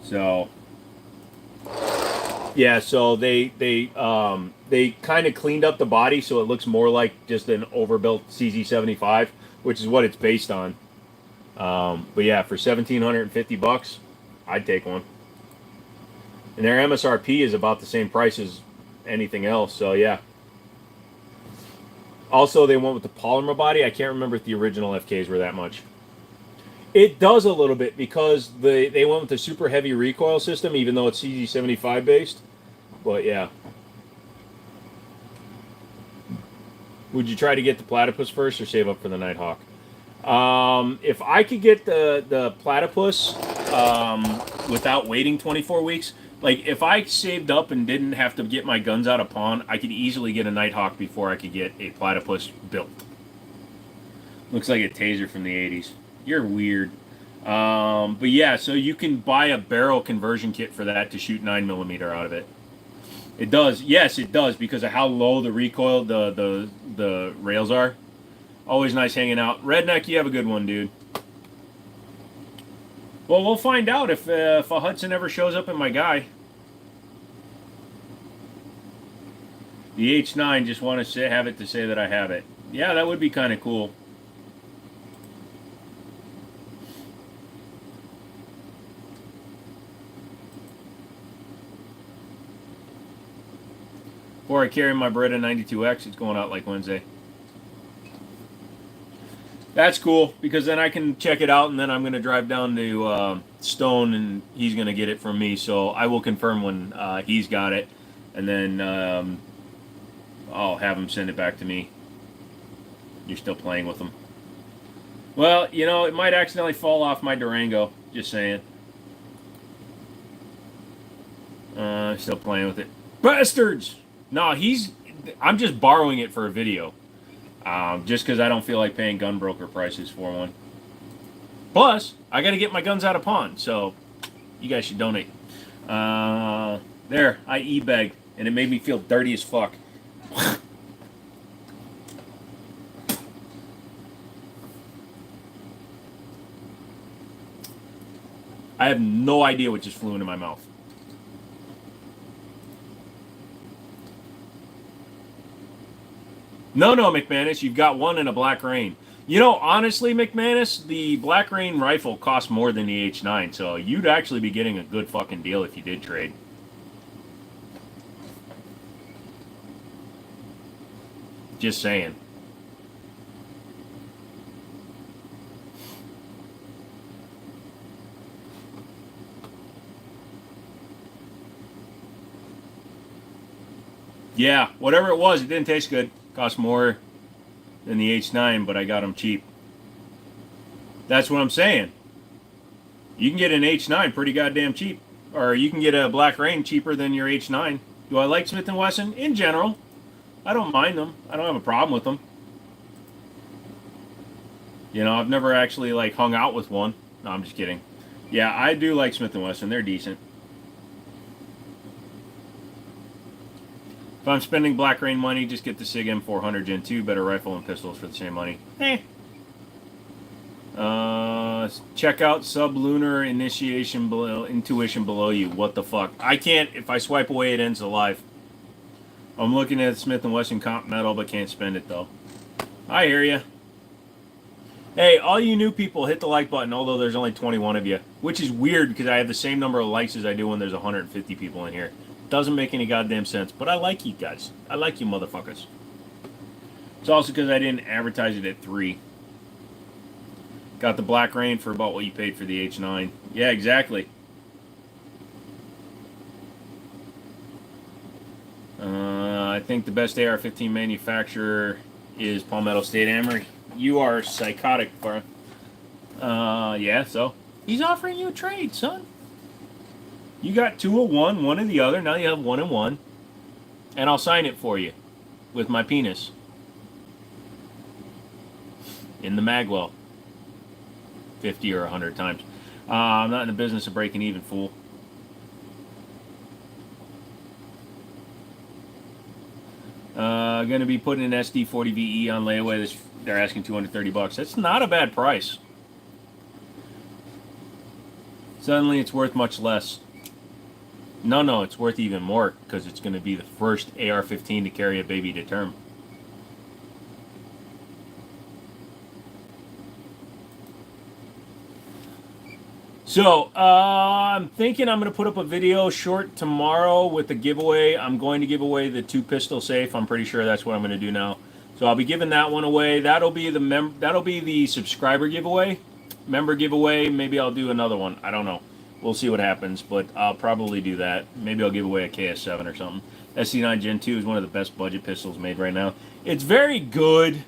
So, yeah, so they kind of cleaned up the body so it looks more like just an overbuilt CZ75, which is what it's based on. But yeah, for $1,750, I'd take one. And their MSRP is about the same price as anything else, so yeah. Also, they went with the polymer body. I can't remember if the original FKs were that much. It does a little bit because they went with the super heavy recoil system, even though it's CZ75 based. But yeah. Would you try to get the Platypus first or save up for the Nighthawk? If I could get the Platypus without waiting 24 weeks, like if I saved up and didn't have to get my guns out of pawn, I could easily get a Nighthawk before I could get a Platypus built. Looks like a taser from the 80s. You're weird. But yeah, so you can buy a barrel conversion kit for that to shoot 9mm out of it. It does. Yes, it does, because of how low the recoil, the rails are. Always nice hanging out. Redneck, you have a good one, dude. Well, we'll find out if a Hudson ever shows up in my guy. The H9, just want to have it to say that I have it. Yeah, that would be kind of cool. Before I carry my Beretta 92X, it's going out like Wednesday. That's cool, because then I can check it out, and then I'm going to drive down to Stone, and he's going to get it from me. So I will confirm when he's got it, and then I'll have him send it back to me. You're still playing with them. Well, you know, it might accidentally fall off my Durango. Just saying. Still playing with it. Bastards! No, I'm just borrowing it for a video. Just because I don't feel like paying gun broker prices for one. Plus, I got to get my guns out of pawn, so you guys should donate. There, I e-bagged, and it made me feel dirty as fuck. I have no idea what just flew into my mouth. No, McManus, you've got one in a Black Rain. You know, honestly, McManus, the Black Rain rifle costs more than the H9, so you'd actually be getting a good fucking deal if you did trade. Just saying. Yeah, whatever it was, it didn't taste good. Cost more than the H9, but I got them cheap. That's what I'm saying. You can get an H9 pretty goddamn cheap. Or you can get a Black Rain cheaper than your H9. Do I like Smith & Wesson? In general. I don't mind them. I don't have a problem with them. You know, I've never actually, like, hung out with one. No, I'm just kidding. Yeah, I do like Smith & Wesson. They're decent. If I'm spending Black Rain money, just get the SIG M400 Gen 2. Better rifle and pistols for the same money. Check out Sublunar Intuition below you. What the fuck? I can't. If I swipe away, it ends the live. I'm looking at Smith & Wesson Comp Metal, but can't spend it, though. I hear ya. Hey, all you new people, hit the like button, although there's only 21 of you. Which is weird, because I have the same number of likes as I do when there's 150 people in here. Doesn't make any goddamn sense, but I like you guys. I like you motherfuckers. It's also because I didn't advertise it at 3. Got the Black Rain for about what you paid for the H9. Yeah, exactly. I think the best AR-15 manufacturer is Palmetto State Armory. You are psychotic, bro. Yeah, so he's offering you a trade, son. You got 2 of one, 1 of the other. Now you have 1 and 1, and I'll sign it for you with my penis in the magwell 50 or 100 times. I'm not in the business of breaking even, fool. Going to be putting an SD40VE on layaway. They're asking $230. That's not a bad price. Suddenly it's worth much less. No, it's worth even more because it's going to be the first AR-15 to carry a baby to term. So, I'm thinking I'm going to put up a video short tomorrow with the giveaway. I'm going to give away the 2 pistol safe. I'm pretty sure that's what I'm going to do now. So I'll be giving that one away. That'll be the subscriber giveaway, member giveaway. Maybe I'll do another one. I don't know. We'll see what happens, but I'll probably do that. Maybe I'll give away a KS7 or something. SC9 Gen 2 is one of the best budget pistols made right now. It's very good.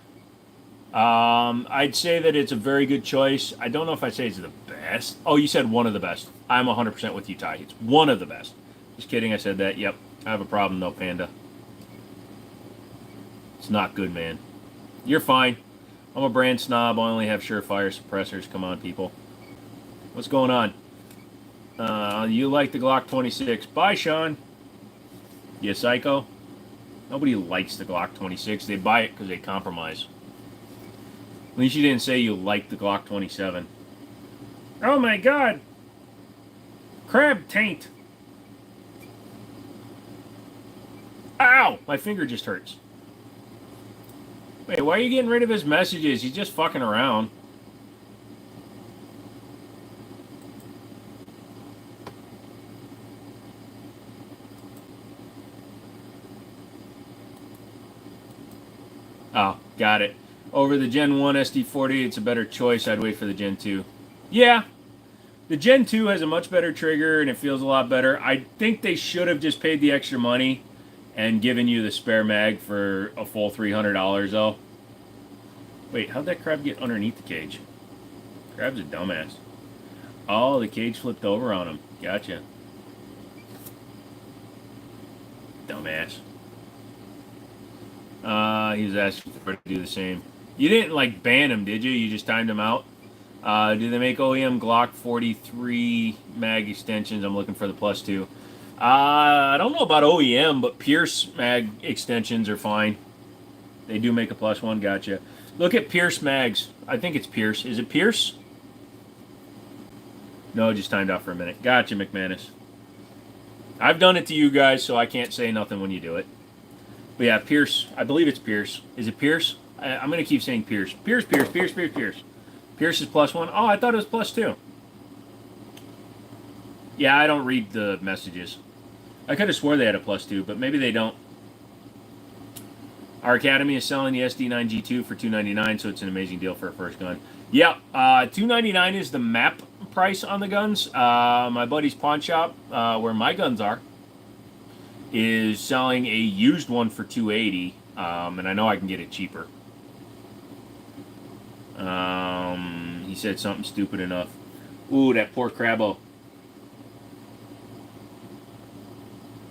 I'd say that it's a very good choice. I don't know if I'd say it's the best. Oh, you said one of the best. I'm 100% with you, Ty. It's one of the best. Just kidding, I said that. Yep. I have a problem, though, Panda. It's not good, man. You're fine. I'm a brand snob. I only have Surefire suppressors. Come on, people. What's going on? You like the Glock 26. Bye, Sean. You psycho? Nobody likes the Glock 26. They buy it because they compromise. At least you didn't say you liked the Glock 27. Oh my god! Crab taint! Ow! My finger just hurts. Wait, why are you getting rid of his messages? He's just fucking around. Oh, got it. Over the Gen 1 SD40, it's a better choice. I'd wait for the Gen 2. Yeah. The Gen 2 has a much better trigger, and it feels a lot better. I think they should have just paid the extra money and given you the spare mag for a full $300, though. Wait, how'd that crab get underneath the cage? Crab's a dumbass. Oh, the cage flipped over on him. Gotcha. Dumbass. He was asking for it to do the same. You didn't, like, ban him, did you? You just timed him out? Do they make OEM Glock 43 mag extensions? I'm looking for the +2. I don't know about OEM, but Pierce mag extensions are fine. They do make a +1, gotcha. Look at Pierce mags. I think it's Pierce. Is it Pierce? No, it just timed out for a minute. Gotcha, McManus. I've done it to you guys, so I can't say nothing when you do it. But yeah, Pierce. I believe it's Pierce. Is it Pierce? I'm going to keep saying Pierce. Pierce. Pierce is +1. Oh, I thought it was +2. Yeah, I don't read the messages. I could have swore they had a +2, but maybe they don't. Our Academy is selling the SD9 G2 for $299, so it's an amazing deal for a first gun. Yeah, $299 is the map price on the guns. My buddy's pawn shop, where my guns are, is selling a used one for $280, and I know I can get it cheaper. He said something stupid enough. Ooh, that poor Crabbo.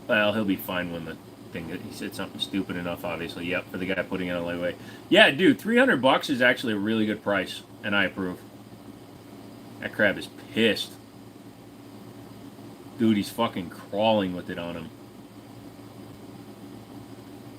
Well, he'll be fine when the thing. He said something stupid enough, obviously. Yep, for the guy putting it on layaway. Yeah, dude, $300 is actually a really good price, and I approve. That crab is pissed. Dude, he's fucking crawling with it on him.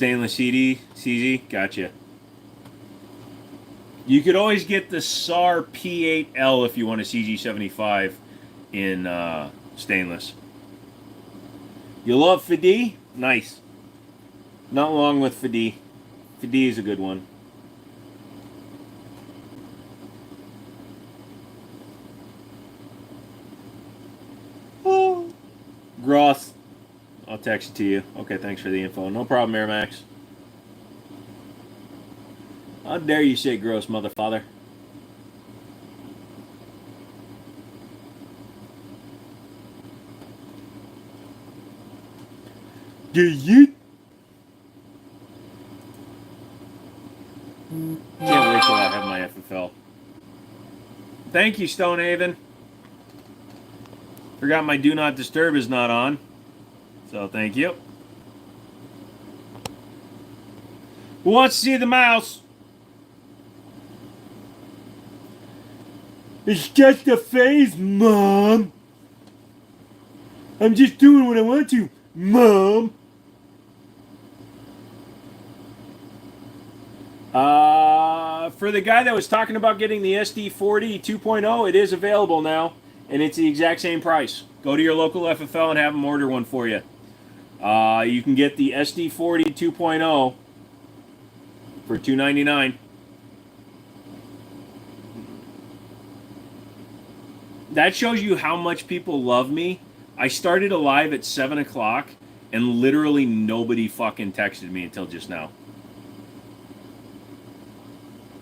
Stainless CZ, gotcha. You could always get the SAR P8L if you want a CG75 in stainless. You love Fiddy? Nice. Not long with Fiddy. Fiddy is a good one. Oh. Gross. I'll text it to you. Okay, thanks for the info. No problem, Miramax. How dare you say gross, motherfather? Do you? Can't wait till I have my FFL. Thank you, Stonehaven. Forgot my Do Not Disturb is not on. So thank you. Who wants to see the mouse? It's just a phase, Mom. I'm just doing what I want to, Mom. For the guy that was talking about getting the SD40 2.0, it is available now, and it's the exact same price. Go to your local FFL and have them order one for you. You can get the SD40 2.0 for $299. That shows you how much people love me. I started a live at 7 o'clock, and literally nobody fucking texted me until just now.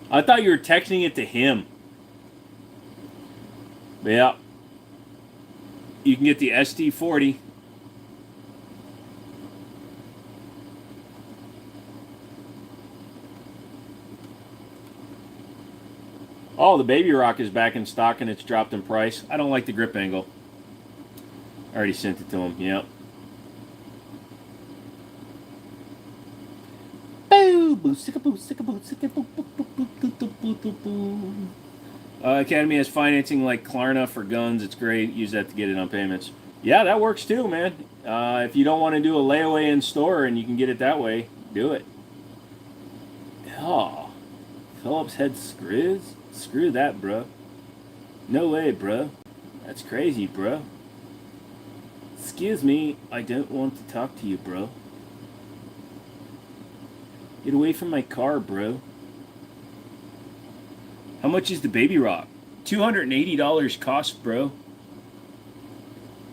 I thought you were texting it to him. But yeah. You can get the SD40. Oh, the Baby Rock is back in stock and it's dropped in price. I don't like the grip angle. I already sent it to him. Yep. Academy has financing like Klarna for guns. It's great. Use that to get it on payments. Yeah, that works too, man. If you don't want to do a layaway in store and you can get it that way, do it. Oh, Phillips head screws? Screw that, bro. No way, bro. That's crazy, bro. Excuse me, I don't want to talk to you, bro. Get away from my car, bro. How much is the Baby Rock? $280 cost, bro.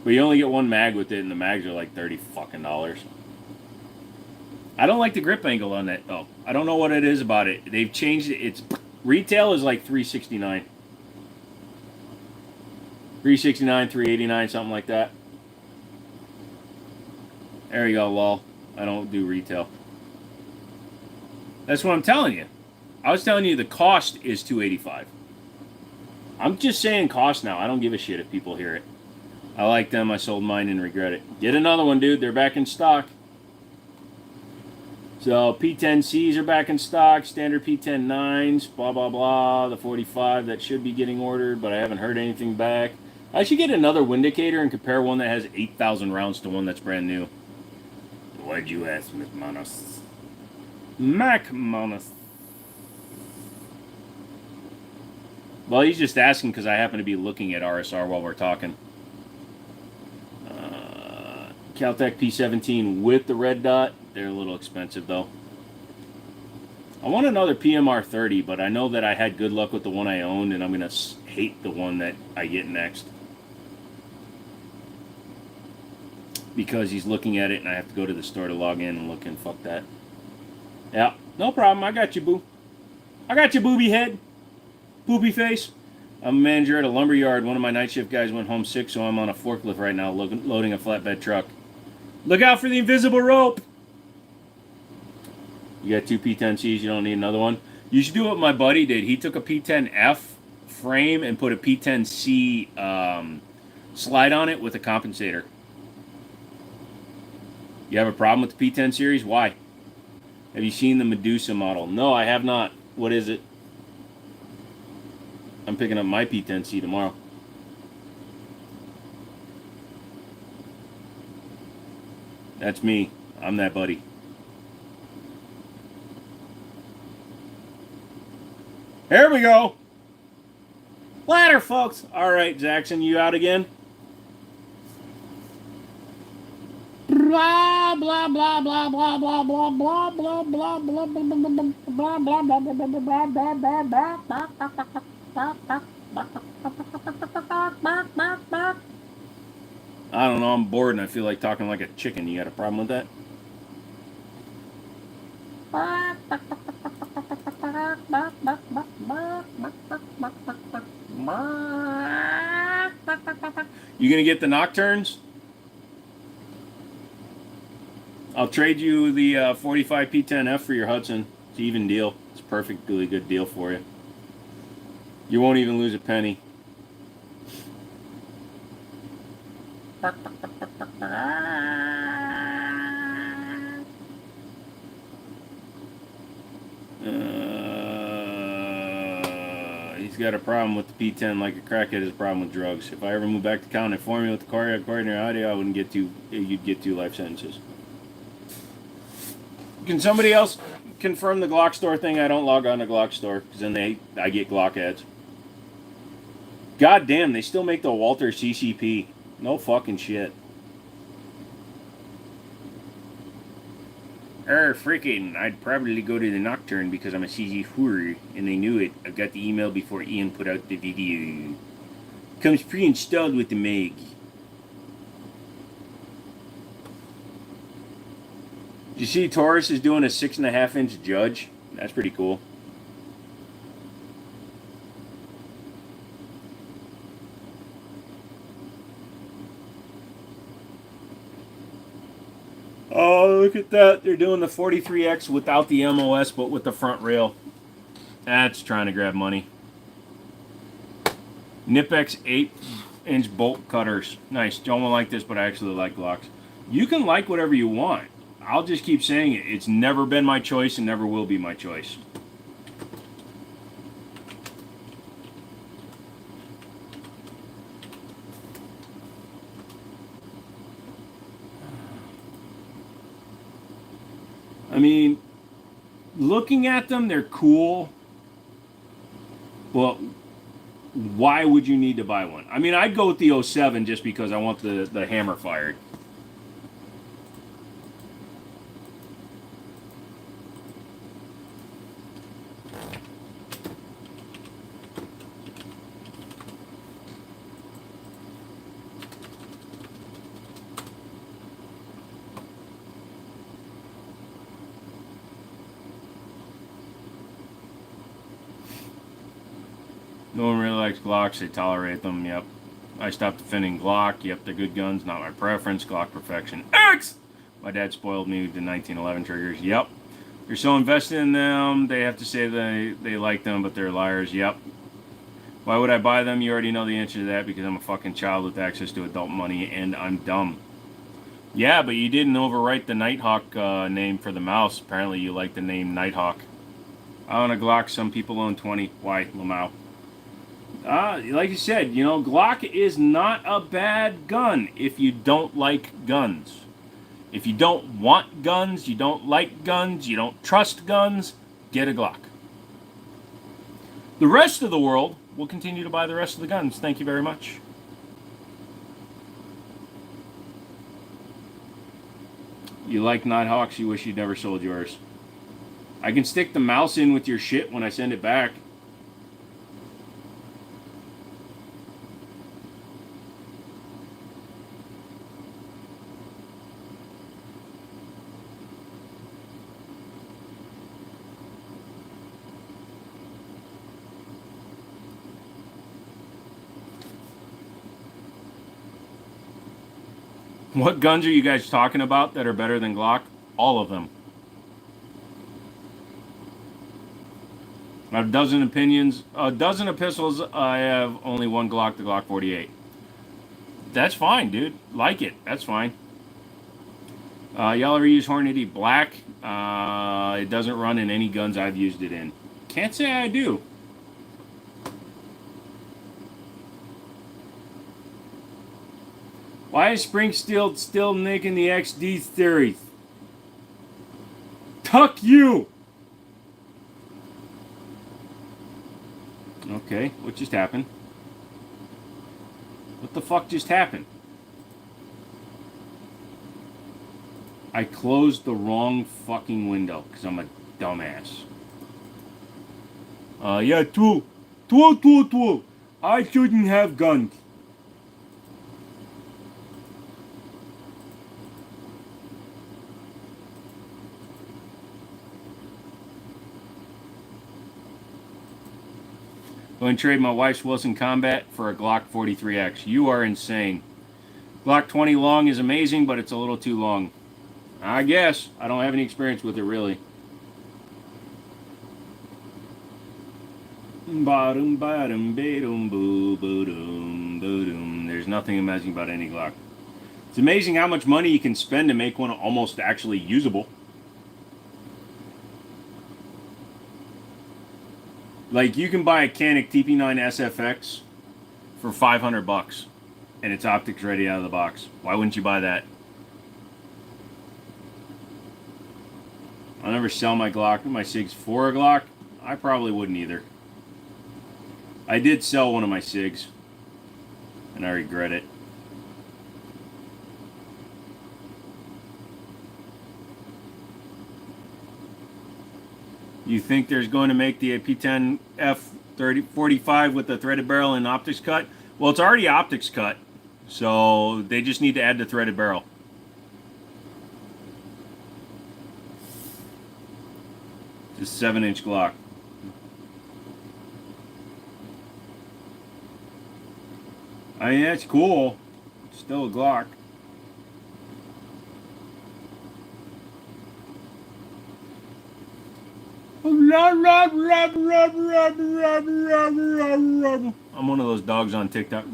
But you only get one mag with it, and the mags are like $30 fucking dollars. I don't like the grip angle on that, though. I don't know what it is about it. They've changed it. It's retail is like $369. $369, $389, something like that. There you go, lol. I don't do retail. That's what I'm telling you. I was telling you the cost is $285. I'm just saying cost now. I don't give a shit if people hear it. I like them. I sold mine and regret it. Get another one, dude. They're back in stock. So P10Cs are back in stock. Standard P10-9s. Blah, blah, blah. The 45 that should be getting ordered, but I haven't heard anything back. I should get another Windicator and compare one that has 8,000 rounds to one that's brand new. Why'd you ask, Miss Monos? Mac Monos. Well, he's just asking because I happen to be looking at RSR while we're talking. Caltech P17 with the red dot. They're a little expensive, though. I want another PMR 30, but I know that I had good luck with the one I owned, and I'm going to hate the one that I get next. Because he's looking at it, and I have to go to the store to log in and look, and fuck that. Yeah, no problem. I got you, boo. I got you, booby head. Poopy face. I'm a manager at a lumber yard. One of my night shift guys went home sick, so I'm on a forklift right now loading a flatbed truck. Look out for the invisible rope. You got two P10Cs. You don't need another one. You should do what my buddy did. He took a P10F frame and put a P10C slide on it with a compensator. You have a problem with the P10 series? Why? Have you seen the Medusa model? No, I have not. What is it? I'm picking up my P10C tomorrow. That's me. I'm that buddy. Here we go. Ladder, folks. All right, Jackson, you out again? Blah blah blah blah blah blah blah blah blah blah blah blah blah blah blah. I don't know. I'm bored and I feel like talking like a chicken. You got a problem with that? You gonna get the nocturnes? I'll trade you the 45 P10F for your Hudson. It's an even deal. It's a perfectly good deal for you. You won't even lose a penny. He's got a problem with the P10 like a crackhead has a problem with drugs. If I ever move back to California with the coordinator audio, I wouldn't get two. You'd get 2 life sentences. Can somebody else confirm the Glock store thing? I don't log on to Glock store because then I get Glock ads. God damn, they still make the Walter CCP. No fucking shit. Freaking, I'd probably go to the Nocturne because I'm a CG4 and they knew it. I got the email before Ian put out the video. Comes pre-installed with the Meg. Did you see Taurus is doing a 6.5-inch Judge? That's pretty cool. Oh, look at that. They're doing the 43X without the MOS, but with the front rail. That's trying to grab money. Nipex 8-inch bolt cutters. Nice. Don't like this, but I actually like Glocks. You can like whatever you want. I'll just keep saying it. It's never been my choice and never will be my choice. I mean, looking at them, they're cool. But why would you need to buy one? I mean, I'd go with the 07 just because I want the hammer fired. No one really likes Glocks. They tolerate them. Yep. I stopped defending Glock. Yep, they're good guns. Not my preference. Glock perfection. X! My dad spoiled me with the 1911 triggers. Yep. You're so invested in them, they have to say they like them, but they're liars. Yep. Why would I buy them? You already know the answer to that because I'm a fucking child with access to adult money and I'm dumb. Yeah, but you didn't overwrite the Nighthawk name for the mouse. Apparently you like the name Nighthawk. I own a Glock. Some people own 20. Why, Lamau? Like you said, you know, Glock is not a bad gun if you don't like guns. If you don't want guns, you don't like guns, you don't trust guns, get a Glock. The rest of the world will continue to buy the rest of the guns. Thank you very much. You like Nighthawks, you wish you'd never sold yours. I can stick the mouse in with your shit when I send it back. What guns are you guys talking about that are better than Glock? All of them. I have a dozen opinions. A dozen of pistols. I have only one Glock, the Glock 48. That's fine, dude. Like it. That's fine. Y'all ever use Hornady Black? It doesn't run in any guns I've used it in. Can't say I do. Why is Springfield still making the XD series? Tuck you! Okay, what just happened? What the fuck just happened? I closed the wrong fucking window because I'm a dumbass. Yeah, two. I shouldn't have guns. Going to trade my wife's Wilson Combat for a Glock 43X. You are insane. Glock 20 long is amazing, but it's a little too long. I guess. I don't have any experience with it, really. There's nothing amazing about any Glock. It's amazing how much money you can spend to make one almost actually usable. Like, you can buy a Canik TP9 SFX for $500, and it's optics ready out of the box. Why wouldn't you buy that? I'll never sell my Glock, my SIGs for a Glock. I probably wouldn't either. I did sell one of my SIGs, and I regret it. You think there's going to make the P10 F45 with the threaded barrel and optics cut? Well, it's already optics cut, so they just need to add the threaded barrel. Just 7-inch Glock. I mean, that's cool. It's still a Glock. I'm one of those dogs on TikTok.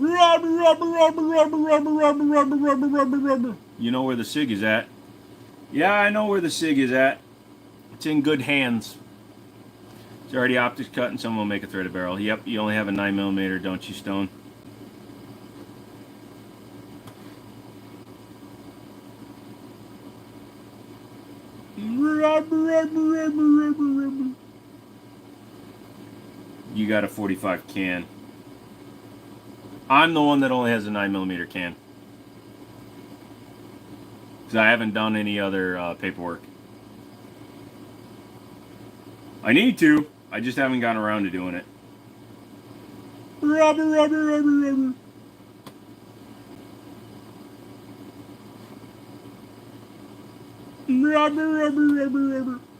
You know where the SIG is at? Yeah, I know where the SIG is at. It's in good hands. It's already optics cut, and someone will make a threaded barrel. Yep, you only have a 9mm, don't you, Stone? You got a 45 can. I'm the one that only has a 9mm can. Because I haven't done any other paperwork. I need to. I just haven't gotten around to doing it.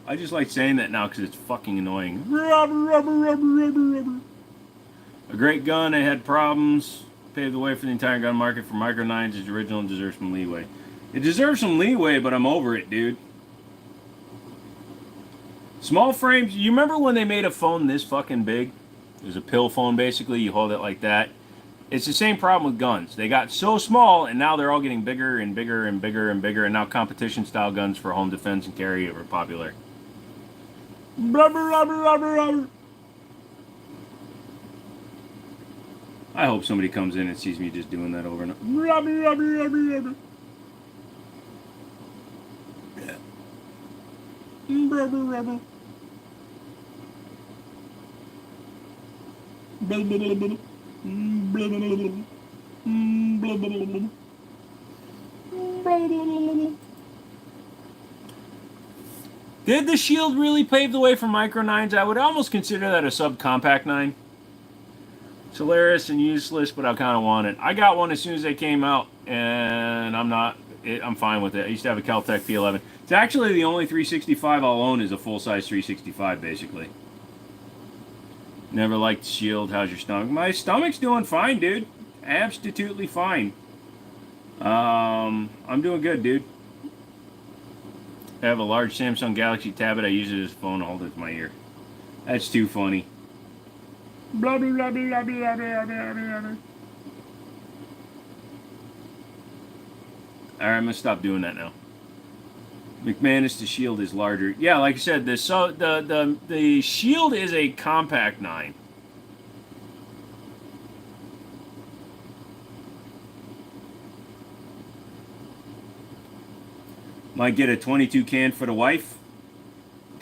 I just like saying that now because it's fucking annoying. A great gun. I had problems. Paved the way for the entire gun market for micro 9s. It's original and deserves some leeway. It deserves some leeway, but I'm over it, dude. Small frames. You remember when they made a phone this fucking big? It was a pill phone, basically. You hold it like that. It's the same problem with guns. They got so small, and now they're all getting bigger and bigger and bigger and bigger, and now competition-style guns for home defense and carry are popular. I hope somebody comes in and sees me just doing that over and over. Did the Shield really pave the way for micro 9s? I would almost consider that a subcompact 9. It's hilarious and useless, but I kind of want it. I got one as soon as they came out, and I'm fine with it. I used to have a Kel-Tec P11. It's actually the only 365 I'll own is a full-size 365, basically. Never liked Shield. How's your stomach? My stomach's doing fine, dude. Absolutely fine. I'm doing good, dude. I have a large Samsung Galaxy tablet. I use it as a phone to hold it to my ear. That's too funny. Blah, blah, blah, blah, blah, blah, blah, blah. Alright, I'm gonna stop doing that now. McManus, the Shield is larger. Yeah, like I said, the Shield is a compact 9. Might get a 22 can for the wife.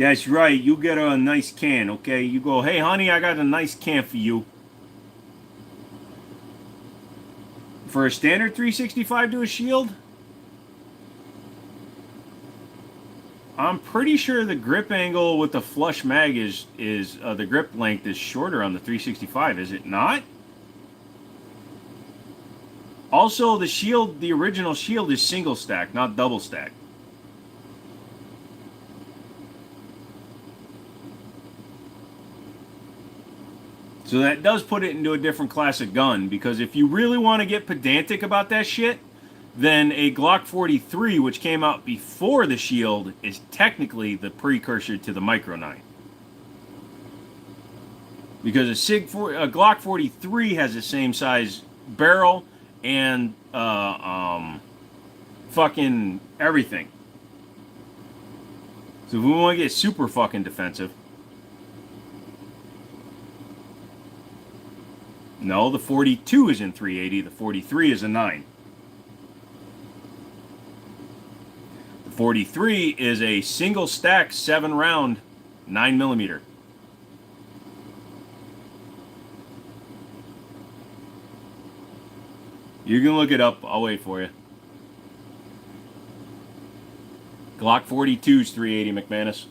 That's right. You get her a nice can, okay? You go, hey, honey, I got a nice can for you. For a standard 365 to a shield, I'm pretty sure the grip angle with the flush mag is the grip length is shorter on the 365. Is it not? Also, the shield, the original shield is single stack, not double stack. So that does put it into a different class of gun, because if you really want to get pedantic about that shit, then a Glock 43, which came out before the shield, is technically the precursor to the Micro 9. Because a Glock 43 has the same size barrel and fucking everything. So if we want to get super fucking defensive, no, the 42 is in 380. The 43 is a 9. The 43 is a single stack 7-round 9mm. You can look it up. I'll wait for you. Glock 42's 380, McManus.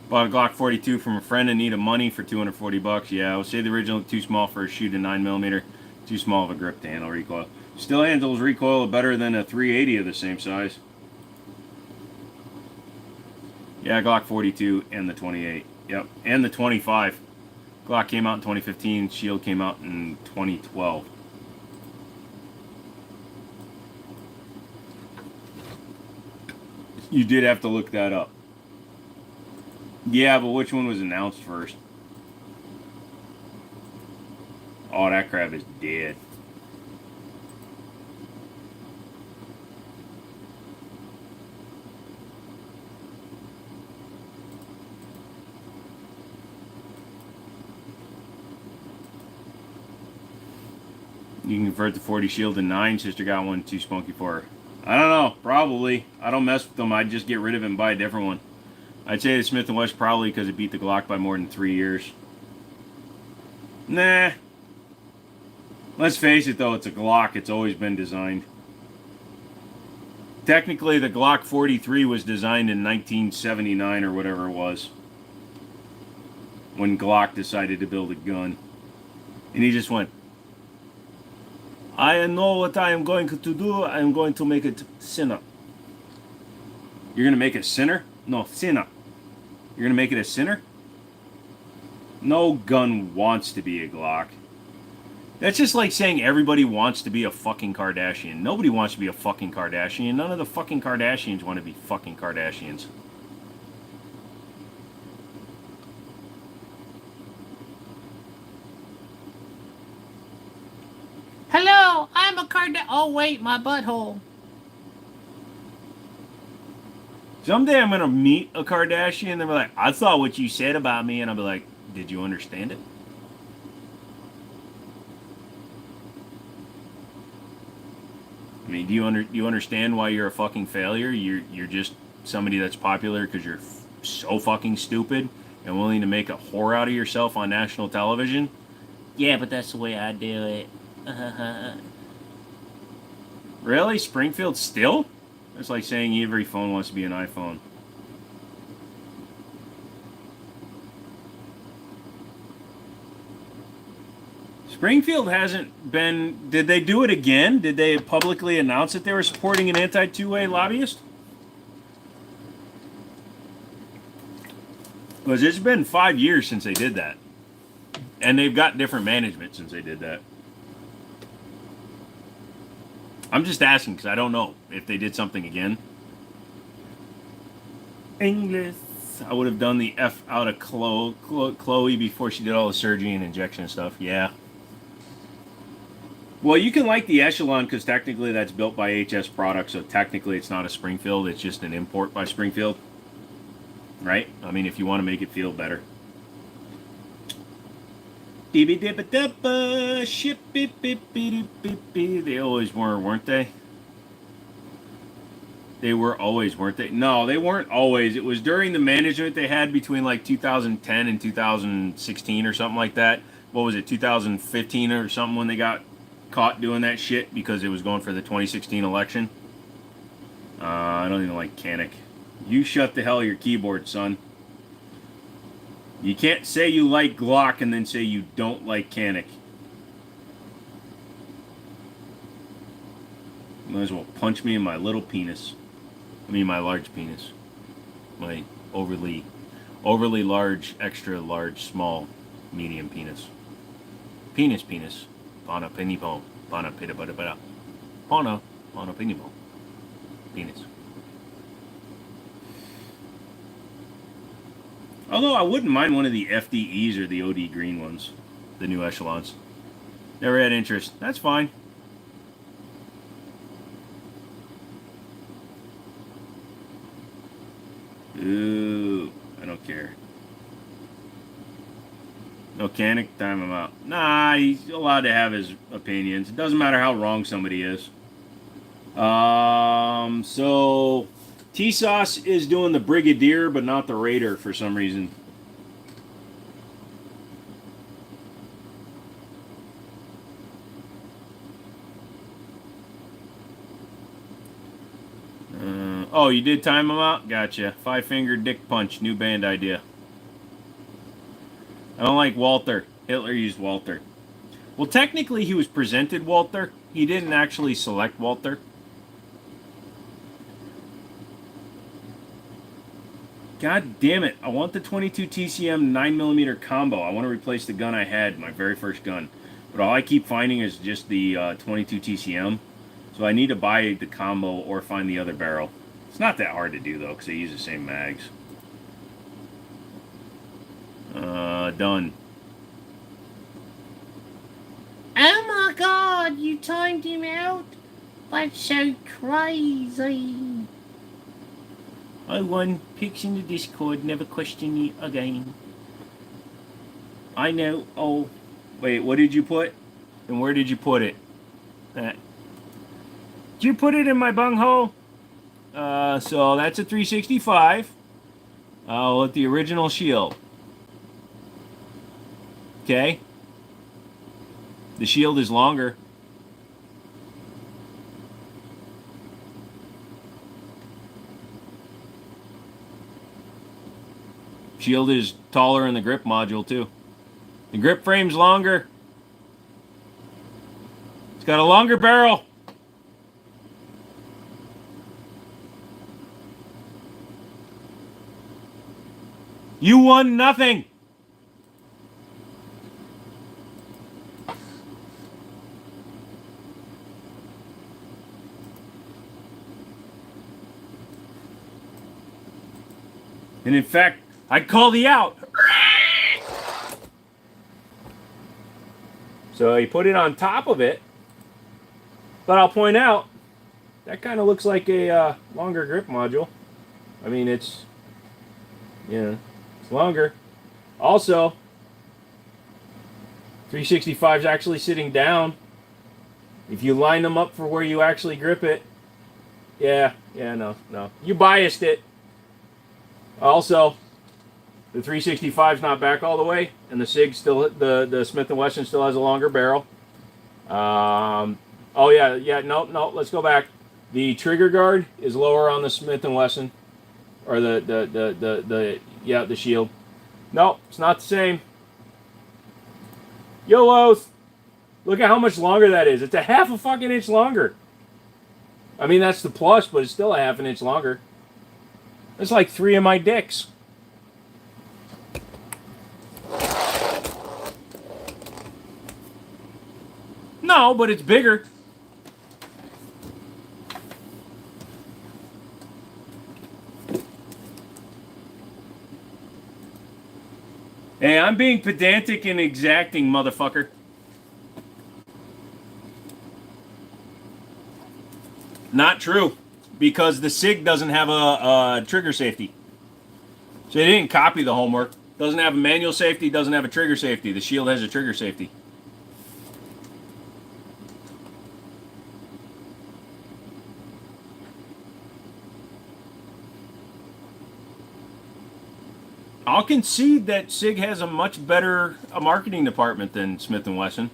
Bought a Glock 42 from a friend in need of money for $240. Yeah, I would say the original too small for a shoot in 9mm. Too small of a grip to handle recoil. Still handles recoil better than a 380 of the same size. Yeah, Glock 42 and the 28. Yep, and the 25. Glock came out in 2015. Shield came out in 2012. You did have to look that up. Yeah, but which one was announced first? Oh, that crap is dead. You can convert the 40 shield to 9. Sister got one too spunky for her. I don't know. Probably. I don't mess with them. I'd just get rid of it and buy a different one. I'd say the Smith & Wesson probably because it beat the Glock by more than 3 years. Nah. Let's face it, though. It's a Glock. It's always been designed. Technically, the Glock 43 was designed in 1979 or whatever it was. When Glock decided to build a gun. And he just went, I know what I am going to do. I am going to make it sinner. You're going to make it sinner? No, sinner. You're going to make it a sinner? No gun wants to be a Glock. That's just like saying everybody wants to be a fucking Kardashian. Nobody wants to be a fucking Kardashian. None of the fucking Kardashians want to be fucking Kardashians. Hello, I'm a Oh, wait, my butthole. Someday I'm going to meet a Kardashian and they'll be like, I thought what you said about me. And I'll be like, did you understand it? I mean, do you understand why you're a fucking failure? You're just somebody that's popular because you're so fucking stupid and willing to make a whore out of yourself on national television? Yeah, but that's the way I do it. Really? Springfield still? It's like saying every phone wants to be an iPhone. Springfield hasn't been... Did they do it again? Did they publicly announce that they were supporting an anti-two-way lobbyist? Because it's been 5 years since they did that. And they've got different management since they did that. I'm just asking because I don't know if they did something again. English. I would have done the F out of Chloe before she did all the surgery and injection and stuff. Yeah. Well, you can like the Echelon because technically that's built by HS Products, so technically it's not a Springfield. It's just an import by Springfield. Right? I mean, if you want to make it feel better. They always were, weren't they? They were always, weren't they? No, they weren't always. It was during the management they had between like 2010 and 2016 or something like that. What was it, 2015 or something when they got caught doing that shit because it was going for the 2016 election? I don't even like Kanik. You shut the hell your keyboard, son. You can't say you like Glock and then say you don't like Kanik. Might as well punch me in my little penis. I mean my large penis. My overly large, extra large, small, medium penis. Penis. Pana penny bone. Pana pita bada bada. Pana penny bone. Penis. Although I wouldn't mind one of the FDEs or the OD green ones. The new echelons. Never had interest. That's fine. Ooh, I don't care. No Kanik, time him out. Nah, he's allowed to have his opinions. It doesn't matter how wrong somebody is. So T-Sauce is doing the Brigadier, but not the Raider for some reason. Oh, you did time him out? Gotcha. Five-finger dick punch, new band idea. I don't like Walter. Hitler used Walter. Well, technically he was presented Walter. He didn't actually select Walter. God damn it. I want the 22 TCM 9mm combo. I want to replace the gun I had, my very first gun. But all I keep finding is just the 22 TCM. So I need to buy the combo or find the other barrel. It's not that hard to do, though, because they use the same mags. Done. Oh my god, you timed him out? That's so crazy. I won. Pics in the Discord, never question you again. I know. Oh. Wait, what did you put? And where did you put it? Did you put it in my bunghole? So that's a 365. With the original shield. Okay. The shield is longer. Shield is taller in the grip module too. The grip frame's longer. It's got a longer barrel. You won nothing. And in fact, I'd call the out. So he put it on top of it. But I'll point out, that kind of looks like a longer grip module. I mean, it's, yeah, it's longer. Also, 365 is actually sitting down. If you line them up for where you actually grip it, no. You biased it. Also, the 365 is not back all the way, and the SIG still, the Smith & Wesson still has a longer barrel. No, let's go back. The trigger guard is lower on the Smith & Wesson, or the shield. No, it's not the same. YOLOs! Look at how much longer that is. It's a half a fucking inch longer. I mean, that's the plus, but it's still a half an inch longer. That's like 3 of my dicks. No, but it's bigger. Hey, I'm being pedantic and exacting, motherfucker. Not true, because the SIG doesn't have a trigger safety. So they didn't copy the homework. Doesn't have a manual safety, doesn't have a trigger safety. The Shield has a trigger safety. I'll concede that SIG has a much better marketing department than Smith & Wesson.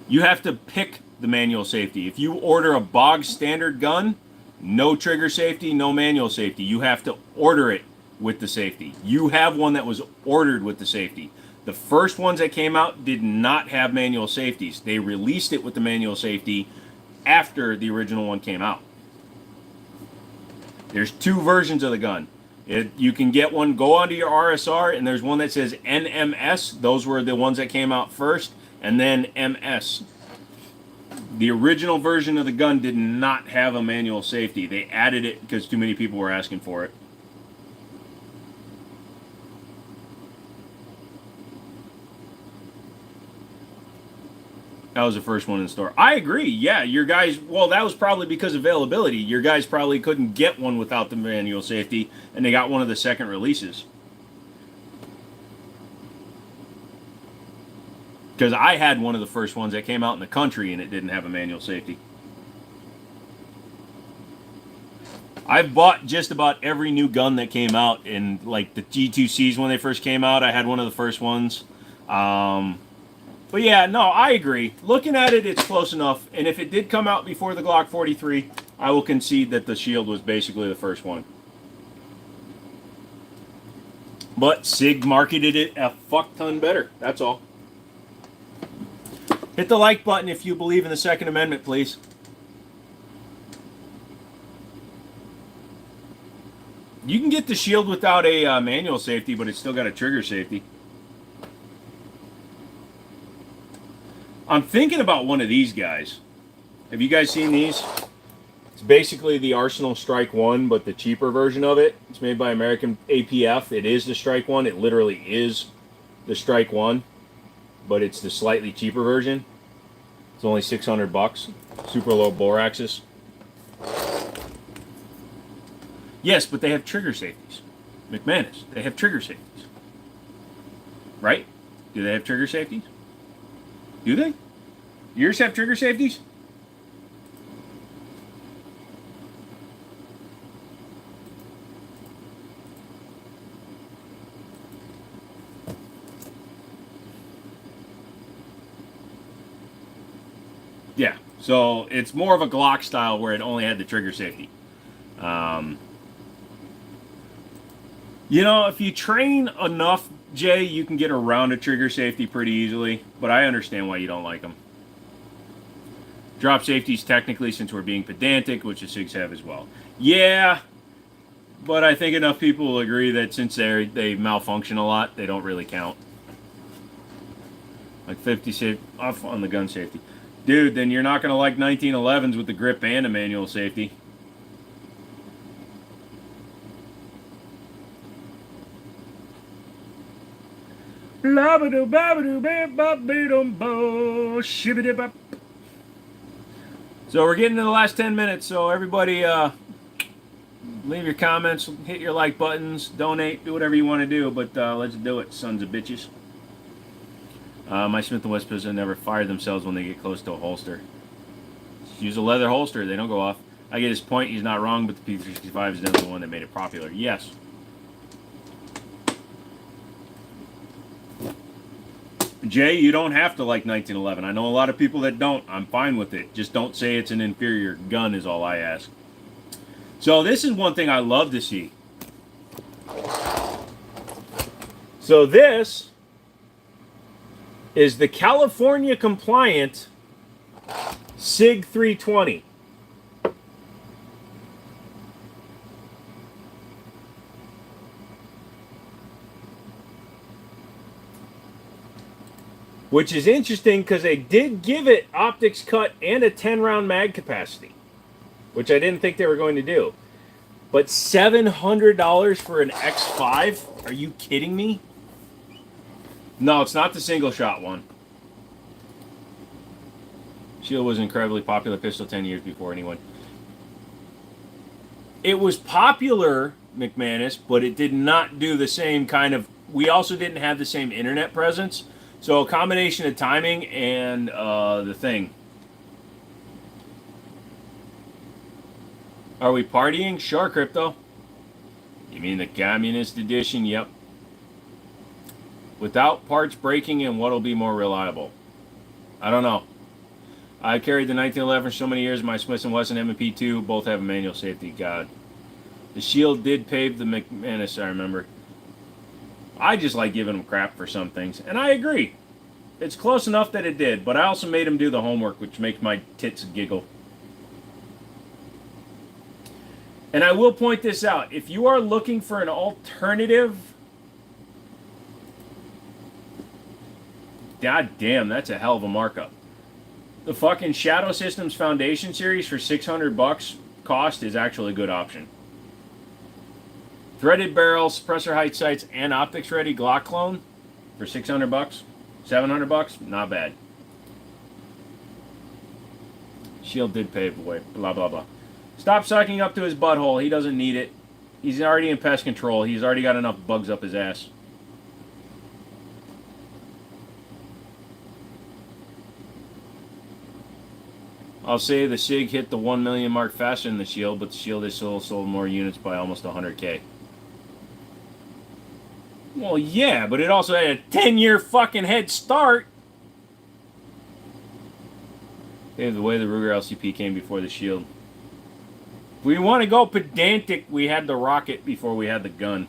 You have to pick the manual safety. If you order a bog standard gun, no trigger safety, no manual safety. You have to order it with the safety. You have one that was ordered with the safety. The first ones that came out did not have manual safeties. They released it with the manual safety after the original one came out. There's two versions of the gun. You can get one, go onto your RSR, and there's one that says NMS. Those were the ones that came out first, and then MS. The original version of the gun did not have a manual safety. They added it because too many people were asking for it. That was the first one in the store. I agree. Yeah, your guys, well, that was probably because of availability. Your guys probably couldn't get one without the manual safety, and they got one of the second releases. Because I had one of the first ones that came out in the country, and it didn't have a manual safety. I've bought just about every new gun that came out, and like the G2Cs when they first came out, I had one of the first ones. But yeah, no, I agree. Looking at it, it's close enough. And if it did come out before the Glock 43, I will concede that the Shield was basically the first one. But SIG marketed it a fuck ton better. That's all. Hit the like button if you believe in the Second Amendment, please. You can get the Shield without a manual safety, but it's still got a trigger safety. I'm thinking about one of these guys. Have you guys seen these? It's basically the Arsenal Strike 1, but the cheaper version of it. It's made by American APF. It is the Strike 1. It literally is the Strike 1, but it's the slightly cheaper version. It's only $600. Super low bore axis. Yes, but they have trigger safeties. McManus, they have trigger safeties. Right? Do they have trigger safeties? Do they? Yours have trigger safeties? Yeah, so it's more of a Glock style where it only had the trigger safety. You know, if you train enough, Jay, you can get around a trigger safety pretty easily, but I understand why you don't like them. Drop safeties technically, since we're being pedantic, which the SIGs have as well. Yeah, but I think enough people will agree that since they malfunction a lot, they don't really count. Like 50 safe off on the gun safety. Dude, then you're not going to like 1911s with the grip and a manual safety. So we're getting to the last 10 minutes, so everybody leave your comments, hit your like buttons, donate, do whatever you want to do, but let's do it, sons of bitches. My Smith & Wesson pistols never fire themselves when they get close to a holster. Just use a leather holster, they don't go off. I get his point, he's not wrong, but the P365 is definitely the one that made it popular. Yes. Jay, you don't have to like 1911. I know a lot of people that don't. I'm fine with it. Just don't say it's an inferior gun is all I ask. So this is one thing I love to see. So this is the California compliant SIG 320. Which is interesting because they did give it optics cut and a 10-round mag capacity, which I didn't think they were going to do. But $700 for an X5? Are you kidding me? No, it's not the single shot one. Shield was an incredibly popular pistol 10 years before anyone. It was popular McManus, but it did not do the same kind of. We also didn't have the same internet presence, so a combination of timing and the thing. Are we partying? Sure, crypto. You mean the communist edition? Yep. Without parts breaking, and what'll be more reliable? I don't know. I carried the 1911 for so many years. My Smith & Wesson M&P2 both have a manual safety. God. The Shield did pave the McManus, I remember. I just like giving them crap for some things. And I agree. It's close enough that it did. But I also made him do the homework, which makes my tits giggle. And I will point this out. If you are looking for an alternative... God damn, that's a hell of a markup. The fucking Shadow Systems Foundation series for $600 cost is actually a good option. Threaded barrels, suppressor height sights, and optics ready Glock clone for $600, $700, not bad. Shield did pave the way, blah blah blah. Stop sucking up to his butthole. He doesn't need it. He's already in pest control. He's already got enough bugs up his ass. I'll say the SIG hit the 1 million mark faster than the Shield, but the Shield has still sold more units by almost 100K. Well, yeah, but it also had a 10-year fucking head start. Paved the way the Ruger LCP came before the Shield. If we want to go pedantic, we had the rocket before we had the gun.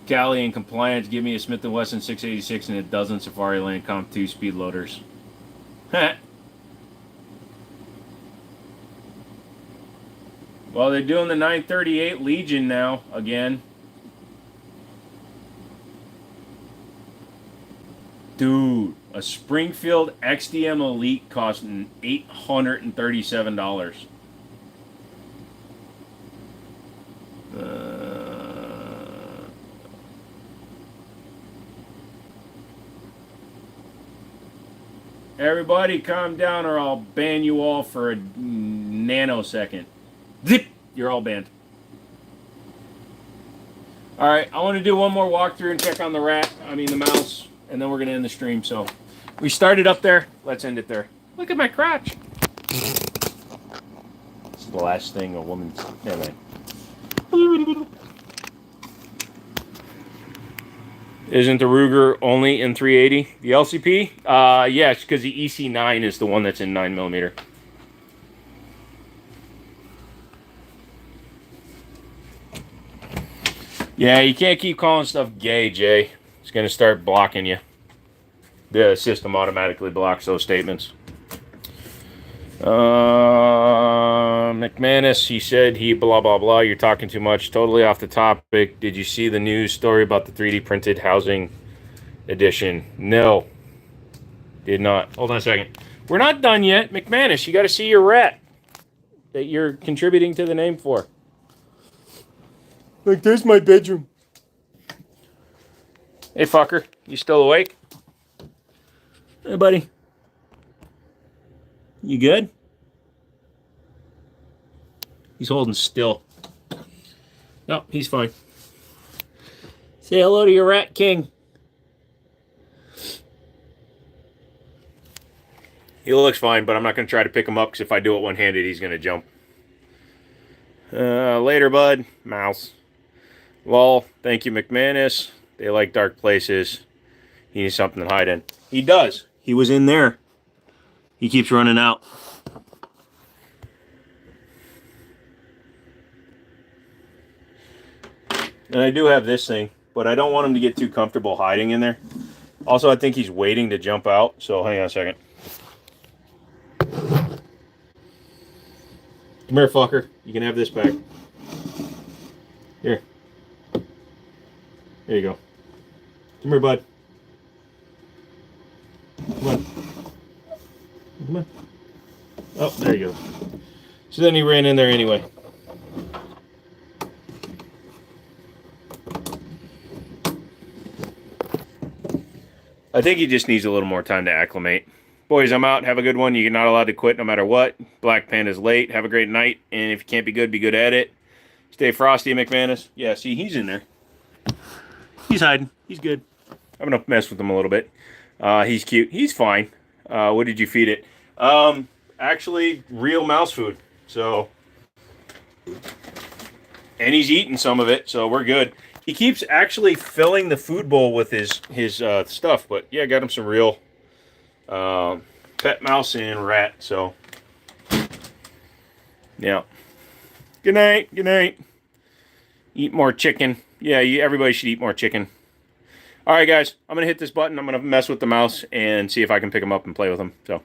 Cali in compliance, give me a Smith & Wesson 686 and a dozen Safari Land Comp 2 speed loaders. Well, they're doing the 938 Legion now, again. Dude, a Springfield XDM Elite costing $837. Everybody calm down or I'll ban you all for a nanosecond. Zip! You're all banned. Alright, I want to do one more walkthrough and check on the the mouse, and then we're going to end the stream. So, we started up there. Let's end it there. Look at my crotch. It's the last thing a woman's... Never mind. Isn't the Ruger only in 380? The LCP? Yes, because the EC9 is the one that's in 9mm. Yeah, you can't keep calling stuff gay, Jay. It's going to start blocking you. The system automatically blocks those statements. McManus, he said he blah, blah, blah. You're talking too much. Totally off the topic. Did you see the news story about the 3D printed housing edition? No. Did not. Hold on a second. We're not done yet. McManus, you got to see your rat that you're contributing to the name for. Like, there's my bedroom. Hey, fucker. You still awake? Hey, buddy. You good? He's holding still. No, he's fine. Say hello to your rat king. He looks fine, but I'm not going to try to pick him up because if I do it one-handed, he's going to jump. Later, bud. Mouse. Lol. Thank you, McManus. They like dark places. He needs something to hide in. He does. He was in there. He keeps running out. And I do have this thing, but I don't want him to get too comfortable hiding in there. Also, I think he's waiting to jump out, so hang on a second. Come here, fucker. You can have this back. Here. There you go. Come here, bud. Come on. Come on. Oh, there you go. So then he ran in there anyway. I think he just needs a little more time to acclimate. Boys, I'm out. Have a good one. You're not allowed to quit no matter what. Black Panda's late. Have a great night. And if you can't be good at it. Stay frosty, McManus. Yeah, see, he's in there. He's hiding. He's good. I'm going to mess with him a little bit. He's cute. He's fine. What did you feed it? Actually, real mouse food. So, and he's eating some of it, so we're good. He keeps actually filling the food bowl with his stuff. But, yeah, got him some real pet mouse and rat. So, yeah. Good night. Good night. Eat more chicken. Yeah, everybody should eat more chicken. All right, guys. I'm going to hit this button. I'm going to mess with the mouse and see if I can pick him up and play with him. So,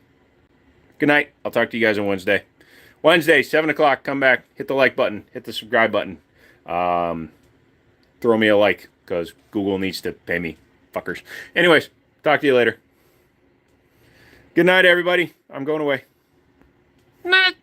good night. I'll talk to you guys on Wednesday. Wednesday, 7 o'clock. Come back. Hit the like button. Hit the subscribe button. Throw me a like because Google needs to pay me. Fuckers. Anyways, talk to you later. Good night, everybody. I'm going away. Night.